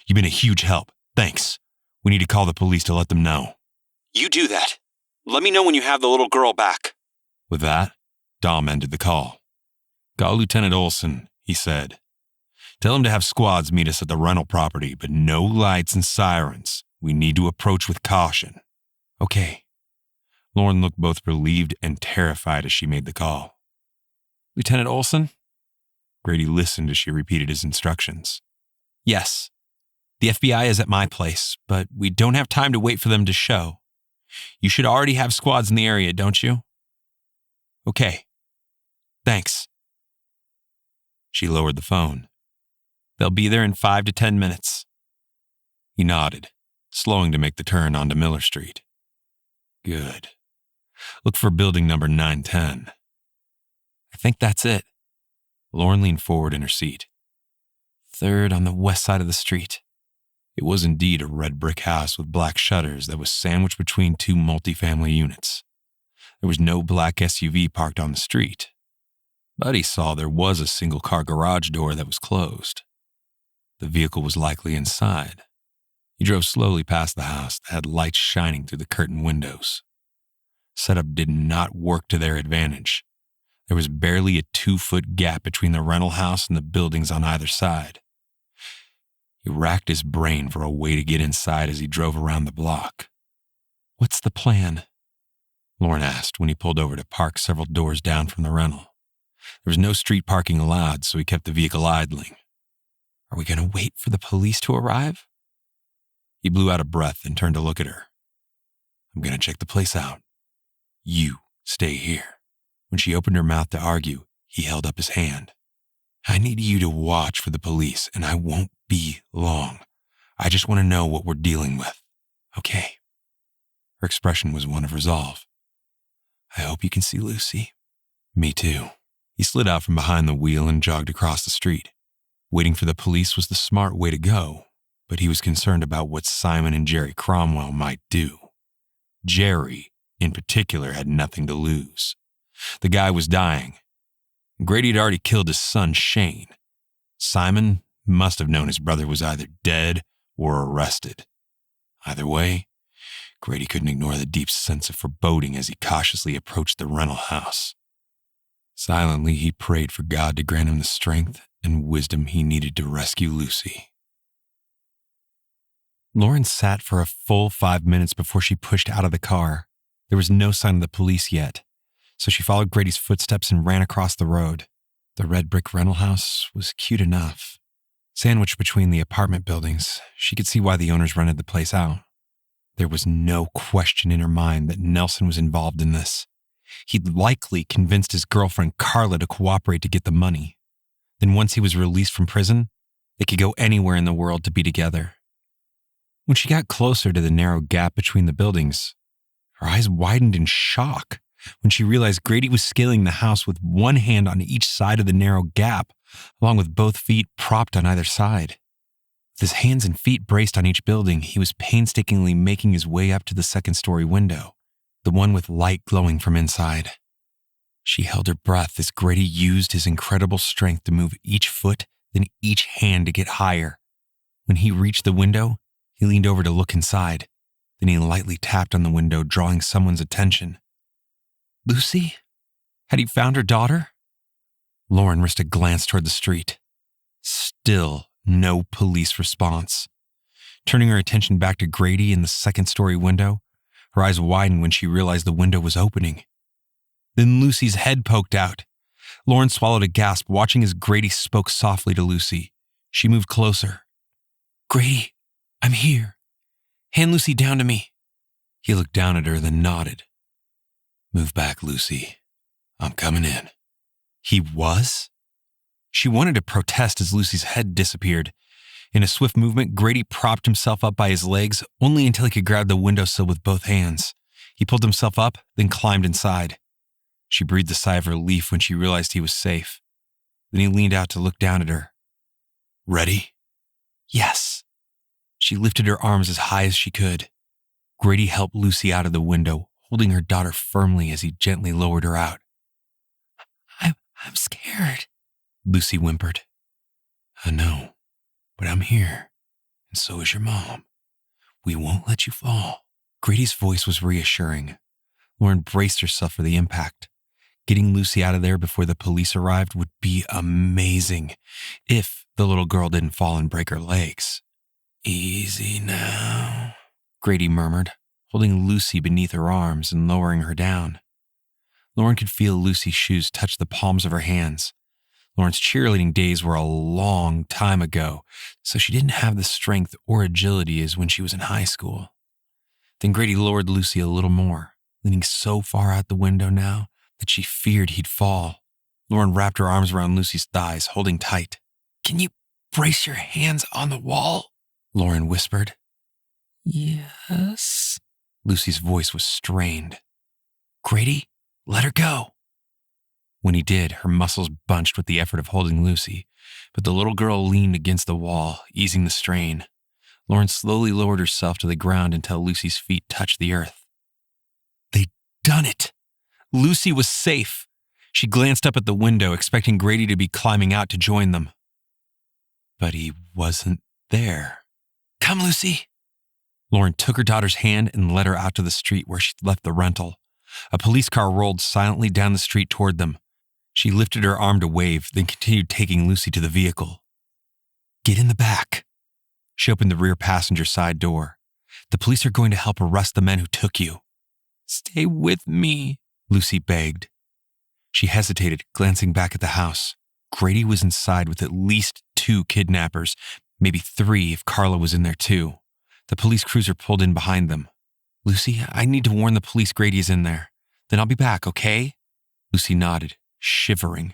You've been a huge help. Thanks. We need to call the police to let them know. You do that. Let me know when you have the little girl back. With that, Dom ended the call. Call Lieutenant Olson, he said. Tell him to have squads meet us at the rental property, but no lights and sirens. We need to approach with caution. Okay. Lauren looked both relieved and terrified as she made the call. Lieutenant Olson? Grady listened as she repeated his instructions. Yes. The FBI is at my place, but we don't have time to wait for them to show. You should already have squads in the area, don't you? Okay. Thanks. She lowered the phone. They'll be there in 5 to 10 minutes. He nodded, slowing to make the turn onto Miller Street. Good. Look for building number 910. I think that's it. Lauren leaned forward in her seat. Third on the west side of the street. It was indeed a red brick house with black shutters that was sandwiched between two multifamily units. There was no black SUV parked on the street, but he saw there was a single-car garage door that was closed. The vehicle was likely inside. He drove slowly past the house that had lights shining through the curtained windows. Setup did not work to their advantage. There was barely a 2-foot gap between the rental house and the buildings on either side. He racked his brain for a way to get inside as he drove around the block. What's the plan? Lauren asked when he pulled over to park several doors down from the rental. There was no street parking allowed, so he kept the vehicle idling. Are we going to wait for the police to arrive? He blew out a breath and turned to look at her. I'm going to check the place out. You stay here. When she opened her mouth to argue, he held up his hand. I need you to watch for the police, and I won't be long. I just want to know what we're dealing with. Okay. Her expression was one of resolve. I hope you can see Lucy. Me too. He slid out from behind the wheel and jogged across the street. Waiting for the police was the smart way to go, but he was concerned about what Simon and Jerry Cromwell might do. Jerry, in particular, had nothing to lose. The guy was dying. Grady had already killed his son, Shane. Simon must have known his brother was either dead or arrested. Either way, Grady couldn't ignore the deep sense of foreboding as he cautiously approached the rental house. Silently, he prayed for God to grant him the strength and wisdom he needed to rescue Lucy. Lauren sat for a full 5 minutes before she pushed out of the car. There was no sign of the police yet, so she followed Grady's footsteps and ran across the road. The red brick rental house was cute enough. Sandwiched between the apartment buildings, she could see why the owners rented the place out. There was no question in her mind that Nelson was involved in this. He'd likely convinced his girlfriend Carla to cooperate to get the money. Then once he was released from prison, they could go anywhere in the world to be together. When she got closer to the narrow gap between the buildings, her eyes widened in shock when she realized Grady was scaling the house with one hand on each side of the narrow gap, along with both feet propped on either side. With his hands and feet braced on each building, he was painstakingly making his way up to the second-story window, the one with light glowing from inside. She held her breath as Grady used his incredible strength to move each foot, then each hand to get higher. When he reached the window, he leaned over to look inside. Then he lightly tapped on the window, drawing someone's attention. Lucy? Had he found her daughter? Lauren risked a glance toward the street. Still no police response. Turning her attention back to Grady in the second-story window, her eyes widened when she realized the window was opening. Then Lucy's head poked out. Lauren swallowed a gasp, watching as Grady spoke softly to Lucy. She moved closer. Grady, I'm here. Hand Lucy down to me. He looked down at her, then nodded. Move back, Lucy. I'm coming in. He was? She wanted to protest as Lucy's head disappeared. In a swift movement, Grady propped himself up by his legs, only until he could grab the windowsill with both hands. He pulled himself up, then climbed inside. She breathed a sigh of relief when she realized he was safe. Then he leaned out to look down at her. Ready? Yes. She lifted her arms as high as she could. Grady helped Lucy out of the window, holding her daughter firmly as he gently lowered her out. I'm scared, Lucy whimpered. I know, but I'm here, and so is your mom. We won't let you fall. Grady's voice was reassuring. Lauren braced herself for the impact. Getting Lucy out of there before the police arrived would be amazing, if the little girl didn't fall and break her legs. Easy now, Grady murmured, holding Lucy beneath her arms and lowering her down. Lauren could feel Lucy's shoes touch the palms of her hands. Lauren's cheerleading days were a long time ago, so she didn't have the strength or agility as when she was in high school. Then Grady lowered Lucy a little more, leaning so far out the window now that she feared he'd fall. Lauren wrapped her arms around Lucy's thighs, holding tight. Can you brace your hands on the wall? Lauren whispered. Yes? Lucy's voice was strained. Grady, let her go. When he did, her muscles bunched with the effort of holding Lucy, but the little girl leaned against the wall, easing the strain. Lauren slowly lowered herself to the ground until Lucy's feet touched the earth. They'd done it! Lucy was safe. She glanced up at the window, expecting Grady to be climbing out to join them. But he wasn't there. Come, Lucy! Lauren took her daughter's hand and led her out to the street where she'd left the rental. A police car rolled silently down the street toward them. She lifted her arm to wave, then continued taking Lucy to the vehicle. Get in the back. She opened the rear passenger side door. The police are going to help arrest the men who took you. Stay with me, Lucy begged. She hesitated, glancing back at the house. Grady was inside with at least 2 kidnappers, maybe 3 if Carla was in there too. The police cruiser pulled in behind them. Lucy, I need to warn the police Grady is in there. Then I'll be back, okay? Lucy nodded, shivering.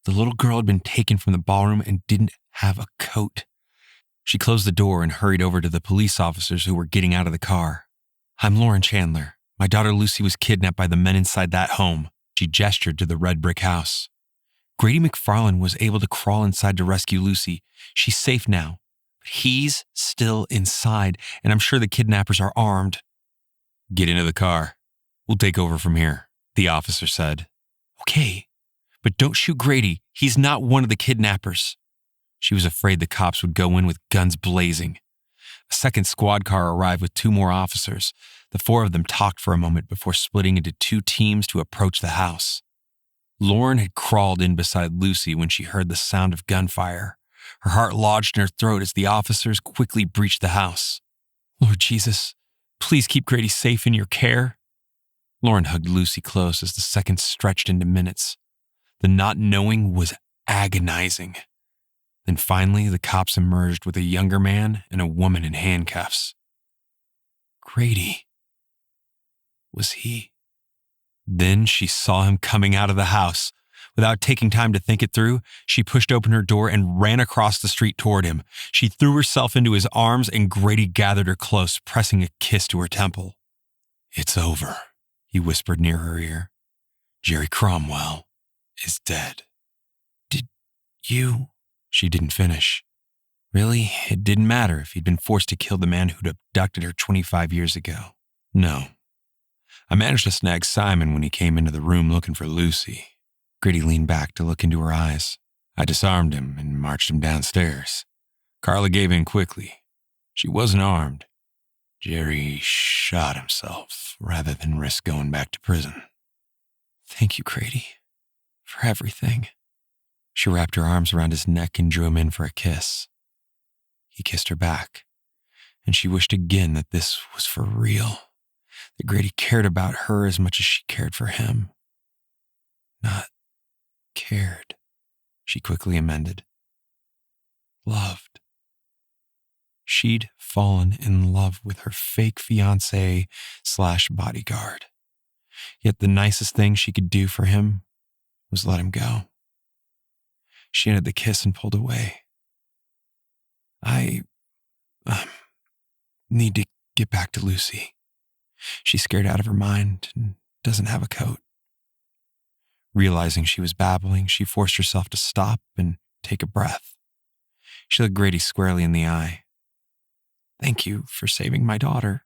The little girl had been taken from the ballroom and didn't have a coat. She closed the door and hurried over to the police officers who were getting out of the car. I'm Lauren Chandler. My daughter Lucy was kidnapped by the men inside that home. She gestured to the red brick house. Grady McFarland was able to crawl inside to rescue Lucy. She's safe now. But he's still inside, and I'm sure the kidnappers are armed. Get into the car. We'll take over from here, the officer said. Okay, but don't shoot Grady. He's not one of the kidnappers. She was afraid the cops would go in with guns blazing. A second squad car arrived with 2 more officers. The 4 of them talked for a moment before splitting into 2 teams to approach the house. Lauren had crawled in beside Lucy when she heard the sound of gunfire. Her heart lodged in her throat as the officers quickly breached the house. Lord Jesus, please keep Grady safe in your care. Lauren hugged Lucy close as the seconds stretched into minutes. The not knowing was agonizing. Then finally, the cops emerged with a younger man and a woman in handcuffs. Grady. Was he? Then she saw him coming out of the house. Without taking time to think it through, she pushed open her door and ran across the street toward him. She threw herself into his arms and Grady gathered her close, pressing a kiss to her temple. It's over, he whispered near her ear. Jerry Cromwell is dead. Did you? She didn't finish. Really, it didn't matter if he'd been forced to kill the man who'd abducted her 25 years ago. No. I managed to snag Simon when he came into the room looking for Lucy. Grady leaned back to look into her eyes. I disarmed him and marched him downstairs. Carla gave in quickly. She wasn't armed. Jerry shot himself rather than risk going back to prison. Thank you, Grady, for everything. She wrapped her arms around his neck and drew him in for a kiss. He kissed her back, and she wished again that this was for real, that Grady cared about her as much as she cared for him. Not cared, she quickly amended. Loved. She'd fallen in love with her fake fiancé/bodyguard. Yet the nicest thing she could do for him was let him go. She ended the kiss and pulled away. I need to get back to Lucy. She's scared out of her mind and doesn't have a coat. Realizing she was babbling, she forced herself to stop and take a breath. She looked Grady squarely in the eye. Thank you for saving my daughter.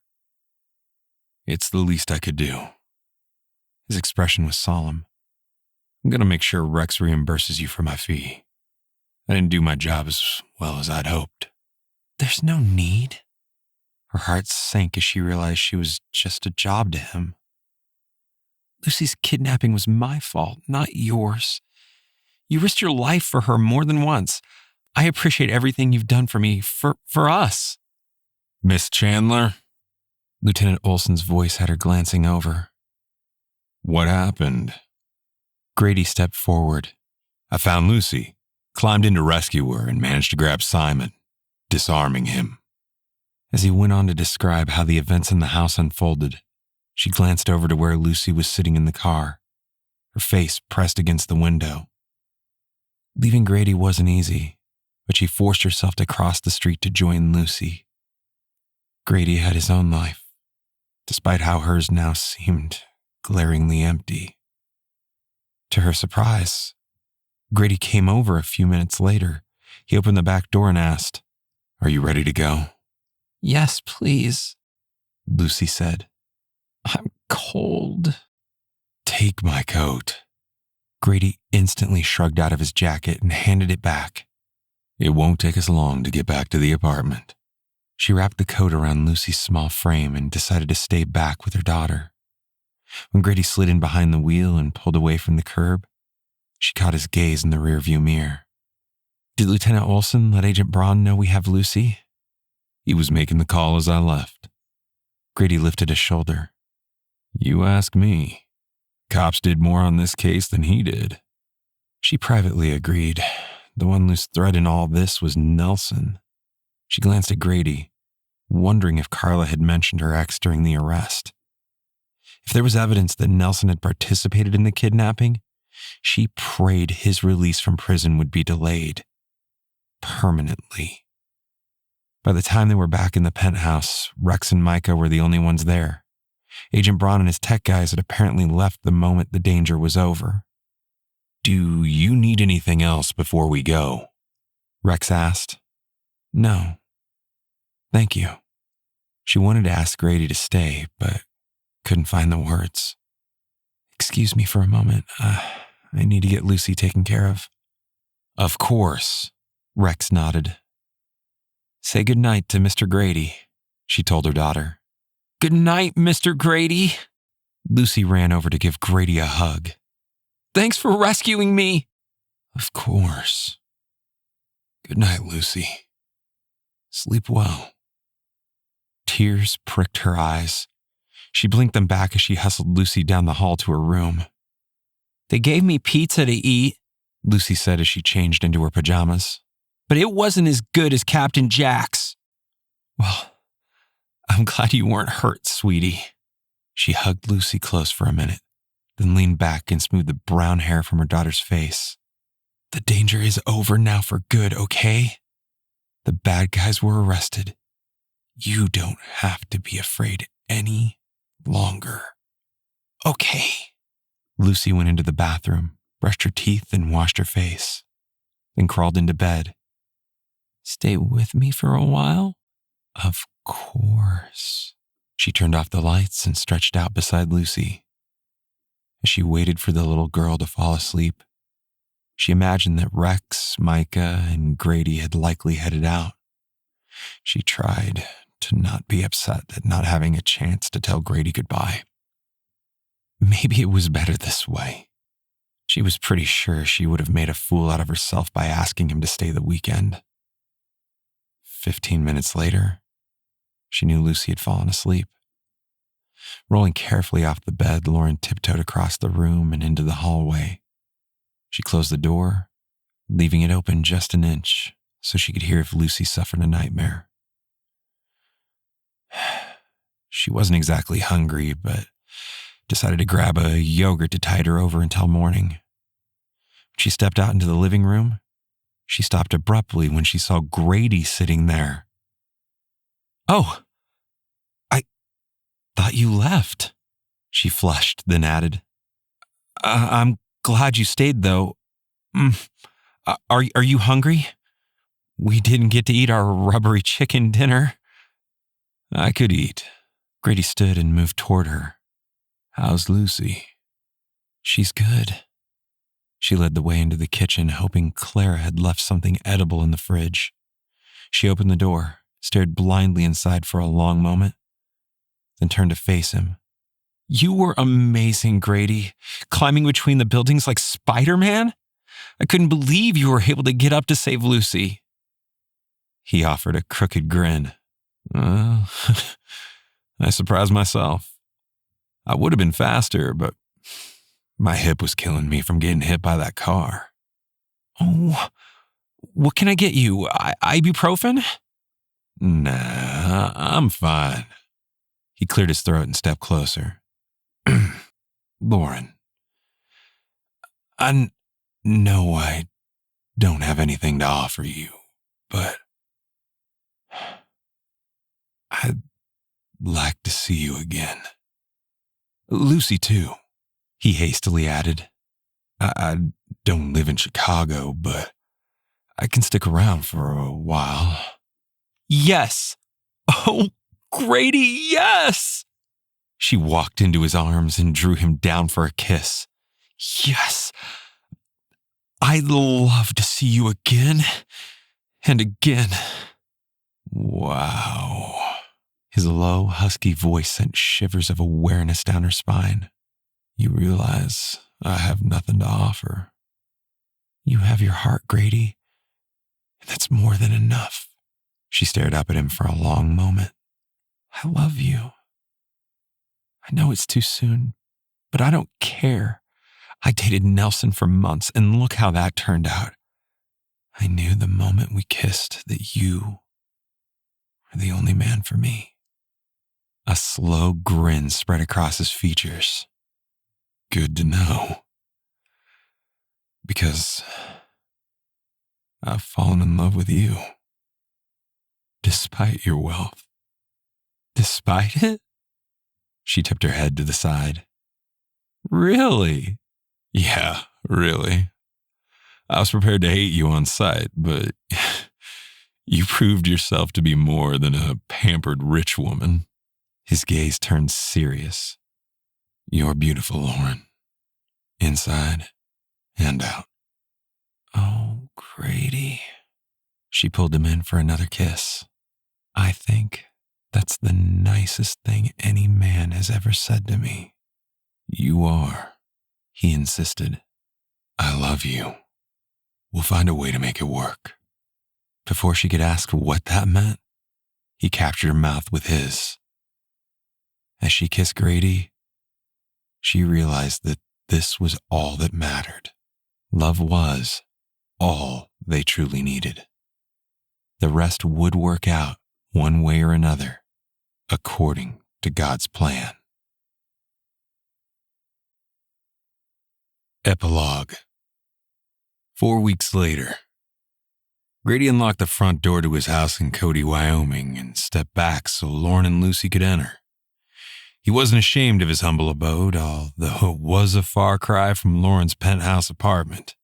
It's the least I could do. His expression was solemn. I'm going to make sure Rex reimburses you for my fee. I didn't do my job as well as I'd hoped. There's no need. Her heart sank as she realized she was just a job to him. Lucy's kidnapping was my fault, not yours. You risked your life for her more than once. I appreciate everything you've done for me, for us. Miss Chandler? Lieutenant Olson's voice had her glancing over. What happened? Grady stepped forward. I found Lucy, climbed in to rescue her, and managed to grab Simon, disarming him. As he went on to describe how the events in the house unfolded, she glanced over to where Lucy was sitting in the car, her face pressed against the window. Leaving Grady wasn't easy, but she forced herself to cross the street to join Lucy. Grady had his own life, despite how hers now seemed glaringly empty. To her surprise, Grady came over a few minutes later. He opened the back door and asked, "Are you ready to go?" "Yes, please," Lucy said. "I'm cold." "Take my coat." Grady instantly shrugged out of his jacket and handed it back. "It won't take us long to get back to the apartment." She wrapped the coat around Lucy's small frame and decided to stay back with her daughter. When Grady slid in behind the wheel and pulled away from the curb, she caught his gaze in the rearview mirror. "Did Lieutenant Olson let Agent Braun know we have Lucy?" "He was making the call as I left." Grady lifted a shoulder. "You ask me. Cops did more on this case than he did." She privately agreed. The one loose thread in all this was Nelson. She glanced at Grady, wondering if Carla had mentioned her ex during the arrest. If there was evidence that Nelson had participated in the kidnapping, she prayed his release from prison would be delayed permanently. By the time they were back in the penthouse, Rex and Micah were the only ones there. Agent Braun and his tech guys had apparently left the moment the danger was over. "Do you need anything else before we go?" Rex asked. "No. Thank you." She wanted to ask Grady to stay, but couldn't find the words. "Excuse me for a moment. I need to get Lucy taken care of." "Of course." Rex nodded. "Say goodnight to Mr. Grady," she told her daughter. "Good night, Mr. Grady." Lucy ran over to give Grady a hug. "Thanks for rescuing me." "Of course. Good night, Lucy. Sleep well." Tears pricked her eyes. She blinked them back as she hustled Lucy down the hall to her room. "They gave me pizza to eat," Lucy said as she changed into her pajamas. "but it wasn't as good as Captain Jack's." "Well, I'm glad you weren't hurt, sweetie." She hugged Lucy close for a minute, then leaned back and smoothed the brown hair from her daughter's face. "The danger is over now for good, okay? The bad guys were arrested. You don't have to be afraid any longer. Okay." Lucy went into the bathroom, brushed her teeth, and washed her face, then crawled into bed. "Stay with me for a while?" "Of course." She turned off the lights and stretched out beside Lucy. As she waited for the little girl to fall asleep, she imagined that Rex, Micah, and Grady had likely headed out. She tried to not be upset at not having a chance to tell Grady goodbye. Maybe it was better this way. She was pretty sure she would have made a fool out of herself by asking him to stay the weekend. 15 minutes later, she knew Lucy had fallen asleep. Rolling carefully off the bed, Lauren tiptoed across the room and into the hallway. She closed the door, leaving it open just an inch so she could hear if Lucy suffered a nightmare. She wasn't exactly hungry, but decided to grab a yogurt to tide her over until morning. When she stepped out into the living room, she stopped abruptly when she saw Grady sitting there. "Oh, I thought you left," she flushed, then added, "I'm glad you stayed, though. Are you hungry? We didn't get to eat our rubbery chicken dinner." "I could eat." Grady stood and moved toward her. "How's Lucy?" "She's good." She led the way into the kitchen, hoping Clara had left something edible in the fridge. She opened the door, stared blindly inside for a long moment, then turned to face him. "You were amazing, Grady, climbing between the buildings like Spider-Man. I couldn't believe you were able to get up to save Lucy." He offered a crooked grin. "Well, I surprised myself. I would have been faster, but my hip was killing me from getting hit by that car." "Oh, what can I get you? Ibuprofen?" "Nah, I'm fine." He cleared his throat and stepped closer. "Lauren, I know I don't have anything to offer you, but I'd like to see you again. Lucy, too, he hastily added. I don't live in Chicago, but I can stick around for a while. Yes! Oh, Grady, yes! She walked into his arms and drew him down for a kiss. Yes! I'd love to see you again and again. Wow. His low, husky voice sent shivers of awareness down her spine. You realize I have nothing to offer. You have your heart, Grady, and that's more than enough. She stared up at him for a long moment. I love you. I know it's too soon, but I don't care. I dated Nelson for months, and look how that turned out. I knew the moment we kissed that you were the only man for me. A slow grin spread across his features. Good to know. Because I've fallen in love with you. Despite your wealth. Despite it? She tipped her head to the side. Really? Yeah, really. I was prepared to hate you on sight, but you proved yourself to be more than a pampered rich woman. His gaze turned serious. You're beautiful, Lauren. Inside and out. Oh, Grady. She pulled him in for another kiss. I think that's the nicest thing any man has ever said to me. You are, he insisted. I love you. We'll find a way to make it work. Before she could ask what that meant, he captured her mouth with his. As she kissed Grady, she realized that this was all that mattered. Love was all they truly needed. The rest would work out one way or another, according to God's plan. Epilogue. 4 weeks later, Grady unlocked the front door to his house in Cody, Wyoming, and stepped back so Lauren and Lucy could enter. He wasn't ashamed of his humble abode, although it was a far cry from Lauren's penthouse apartment.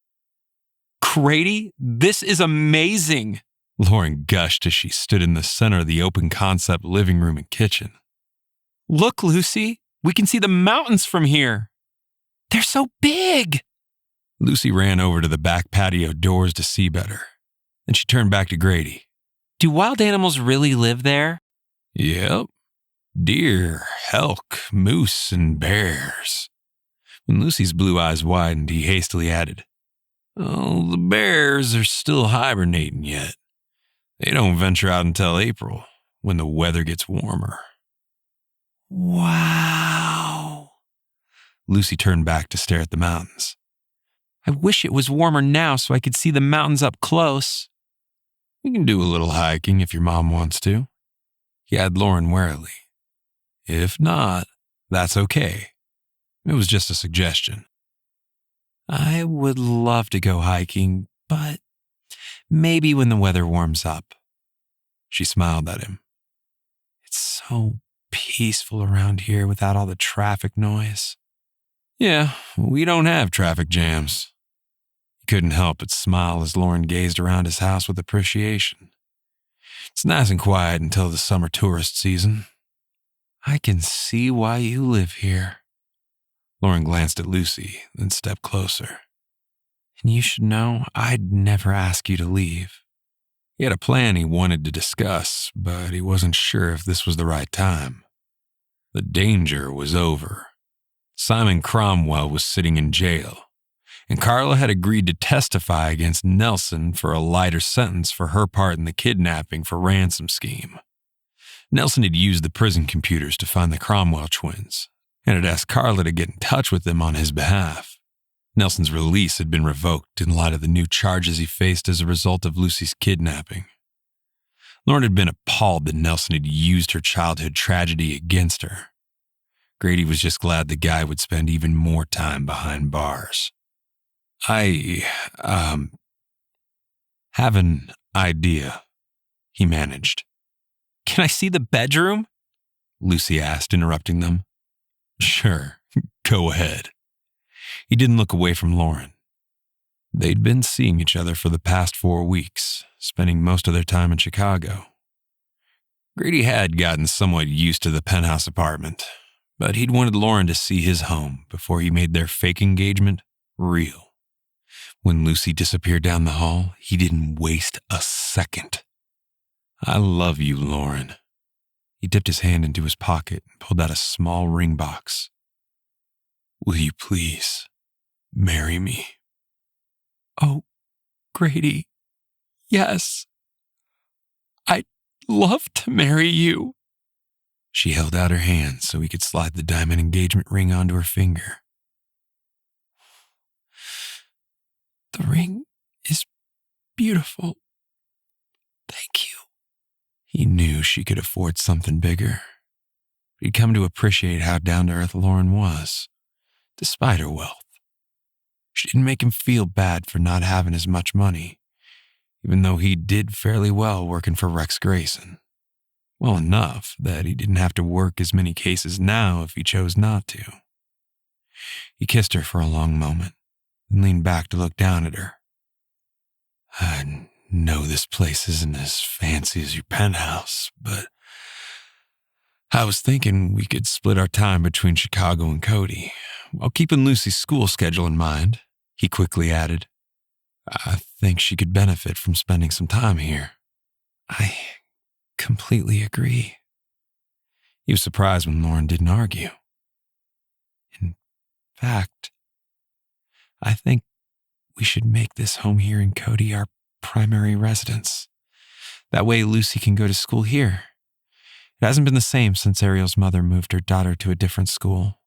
Grady, this is amazing, Lauren gushed as she stood in the center of the open-concept living room and kitchen. Look, Lucy, we can see the mountains from here. They're so big. Lucy ran over to the back patio doors to see better. Then she turned back to Grady. Do wild animals really live there? Yep. Deer, elk, moose, and bears. When Lucy's blue eyes widened, he hastily added, "Oh, the bears are still hibernating yet. They don't venture out until April, when the weather gets warmer." Wow. Lucy turned back to stare at the mountains. I wish it was warmer now so I could see the mountains up close. We can do a little hiking if your mom wants to, he eyed Lauren warily. If not, that's okay. It was just a suggestion. I would love to go hiking, but maybe when the weather warms up. She smiled at him. It's so peaceful around here without all the traffic noise. Yeah, we don't have traffic jams. He couldn't help but smile as Lauren gazed around his house with appreciation. It's nice and quiet until the summer tourist season. I can see why you live here. Lauren glanced at Lucy, then stepped closer. And you should know I'd never ask you to leave. He had a plan he wanted to discuss, but he wasn't sure if this was the right time. The danger was over. Simon Cromwell was sitting in jail, and Carla had agreed to testify against Nelson for a lighter sentence for her part in the kidnapping for ransom scheme. Nelson had used the prison computers to find the Cromwell twins, and had asked Carla to get in touch with them on his behalf. Nelson's release had been revoked in light of the new charges he faced as a result of Lucy's kidnapping. Lauren had been appalled that Nelson had used her childhood tragedy against her. Grady was just glad the guy would spend even more time behind bars. I have an idea, he managed. Can I see the bedroom? Lucy asked, interrupting them. Sure, go ahead. He didn't look away from Lauren. They'd been seeing each other for the past 4 weeks, spending most of their time in Chicago. Grady had gotten somewhat used to the penthouse apartment, but he'd wanted Lauren to see his home before he made their fake engagement real. When Lucy disappeared down the hall, he didn't waste a second. I love you, Lauren. He dipped his hand into his pocket and pulled out a small ring box. Will you please marry me? Oh, Grady, yes. I'd love to marry you. She held out her hand so he could slide the diamond engagement ring onto her finger. The ring is beautiful. Thank you. He knew she could afford something bigger. He'd come to appreciate how down-to-earth Lauren was, despite her wealth. She didn't make him feel bad for not having as much money, even though he did fairly well working for Rex Grayson. Well enough that he didn't have to work as many cases now if he chose not to. He kissed her for a long moment, then leaned back to look down at her. I know this place isn't as fancy as your penthouse, but I was thinking we could split our time between Chicago and Cody, while keeping Lucy's school schedule in mind, he quickly added. I think she could benefit from spending some time here. I completely agree. He was surprised when Lauren didn't argue. In fact, I think we should make this home here in Cody our primary residence. That way Lucy can go to school here. It hasn't been the same since Ariel's mother moved her daughter to a different school.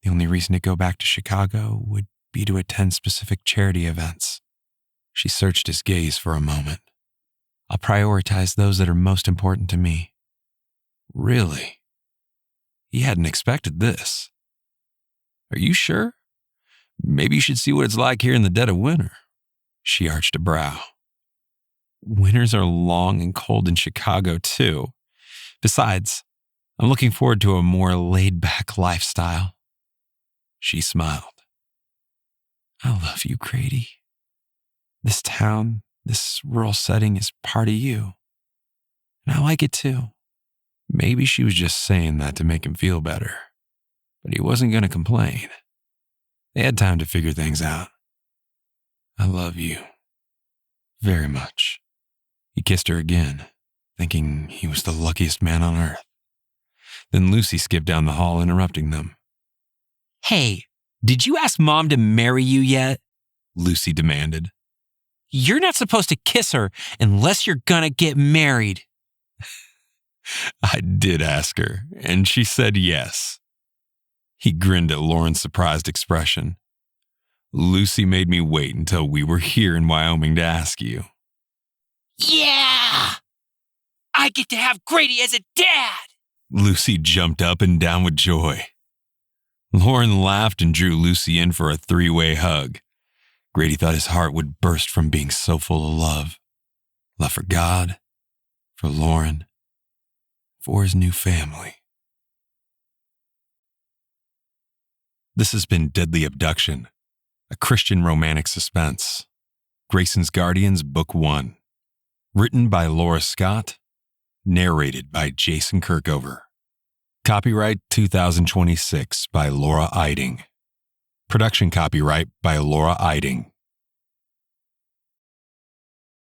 The only reason to go back to Chicago would be to attend specific charity events. She searched his gaze for a moment. I'll prioritize those that are most important to me. Really? He hadn't expected this. Are you sure? Maybe you should see what it's like here in the dead of winter. She arched a brow. Winters are long and cold in Chicago, too. Besides, I'm looking forward to a more laid-back lifestyle. She smiled. I love you, Grady. This town, this rural setting is part of you. And I like it too. Maybe she was just saying that to make him feel better. But he wasn't going to complain. They had time to figure things out. I love you. Very much. He kissed her again, thinking he was the luckiest man on earth. Then Lucy skipped down the hall, interrupting them. Hey, did you ask Mom to marry you yet? Lucy demanded. You're not supposed to kiss her unless you're gonna get married. I did ask her, and she said yes. He grinned at Lauren's surprised expression. Lucy made me wait until we were here in Wyoming to ask you. Yeah! I get to have Grady as a dad! Lucy jumped up and down with joy. Lauren laughed and drew Lucy in for a 3-way hug. Grady thought his heart would burst from being so full of love. Love for God, for Lauren, for his new family. This has been Deadly Abduction, a Christian romantic suspense. Grayson's Guardians, Book 1. Written by Laura Scott. Narrated by Jason Kirkover. Copyright 2026 by Laura Eiding. Production copyright by Laura Eiding.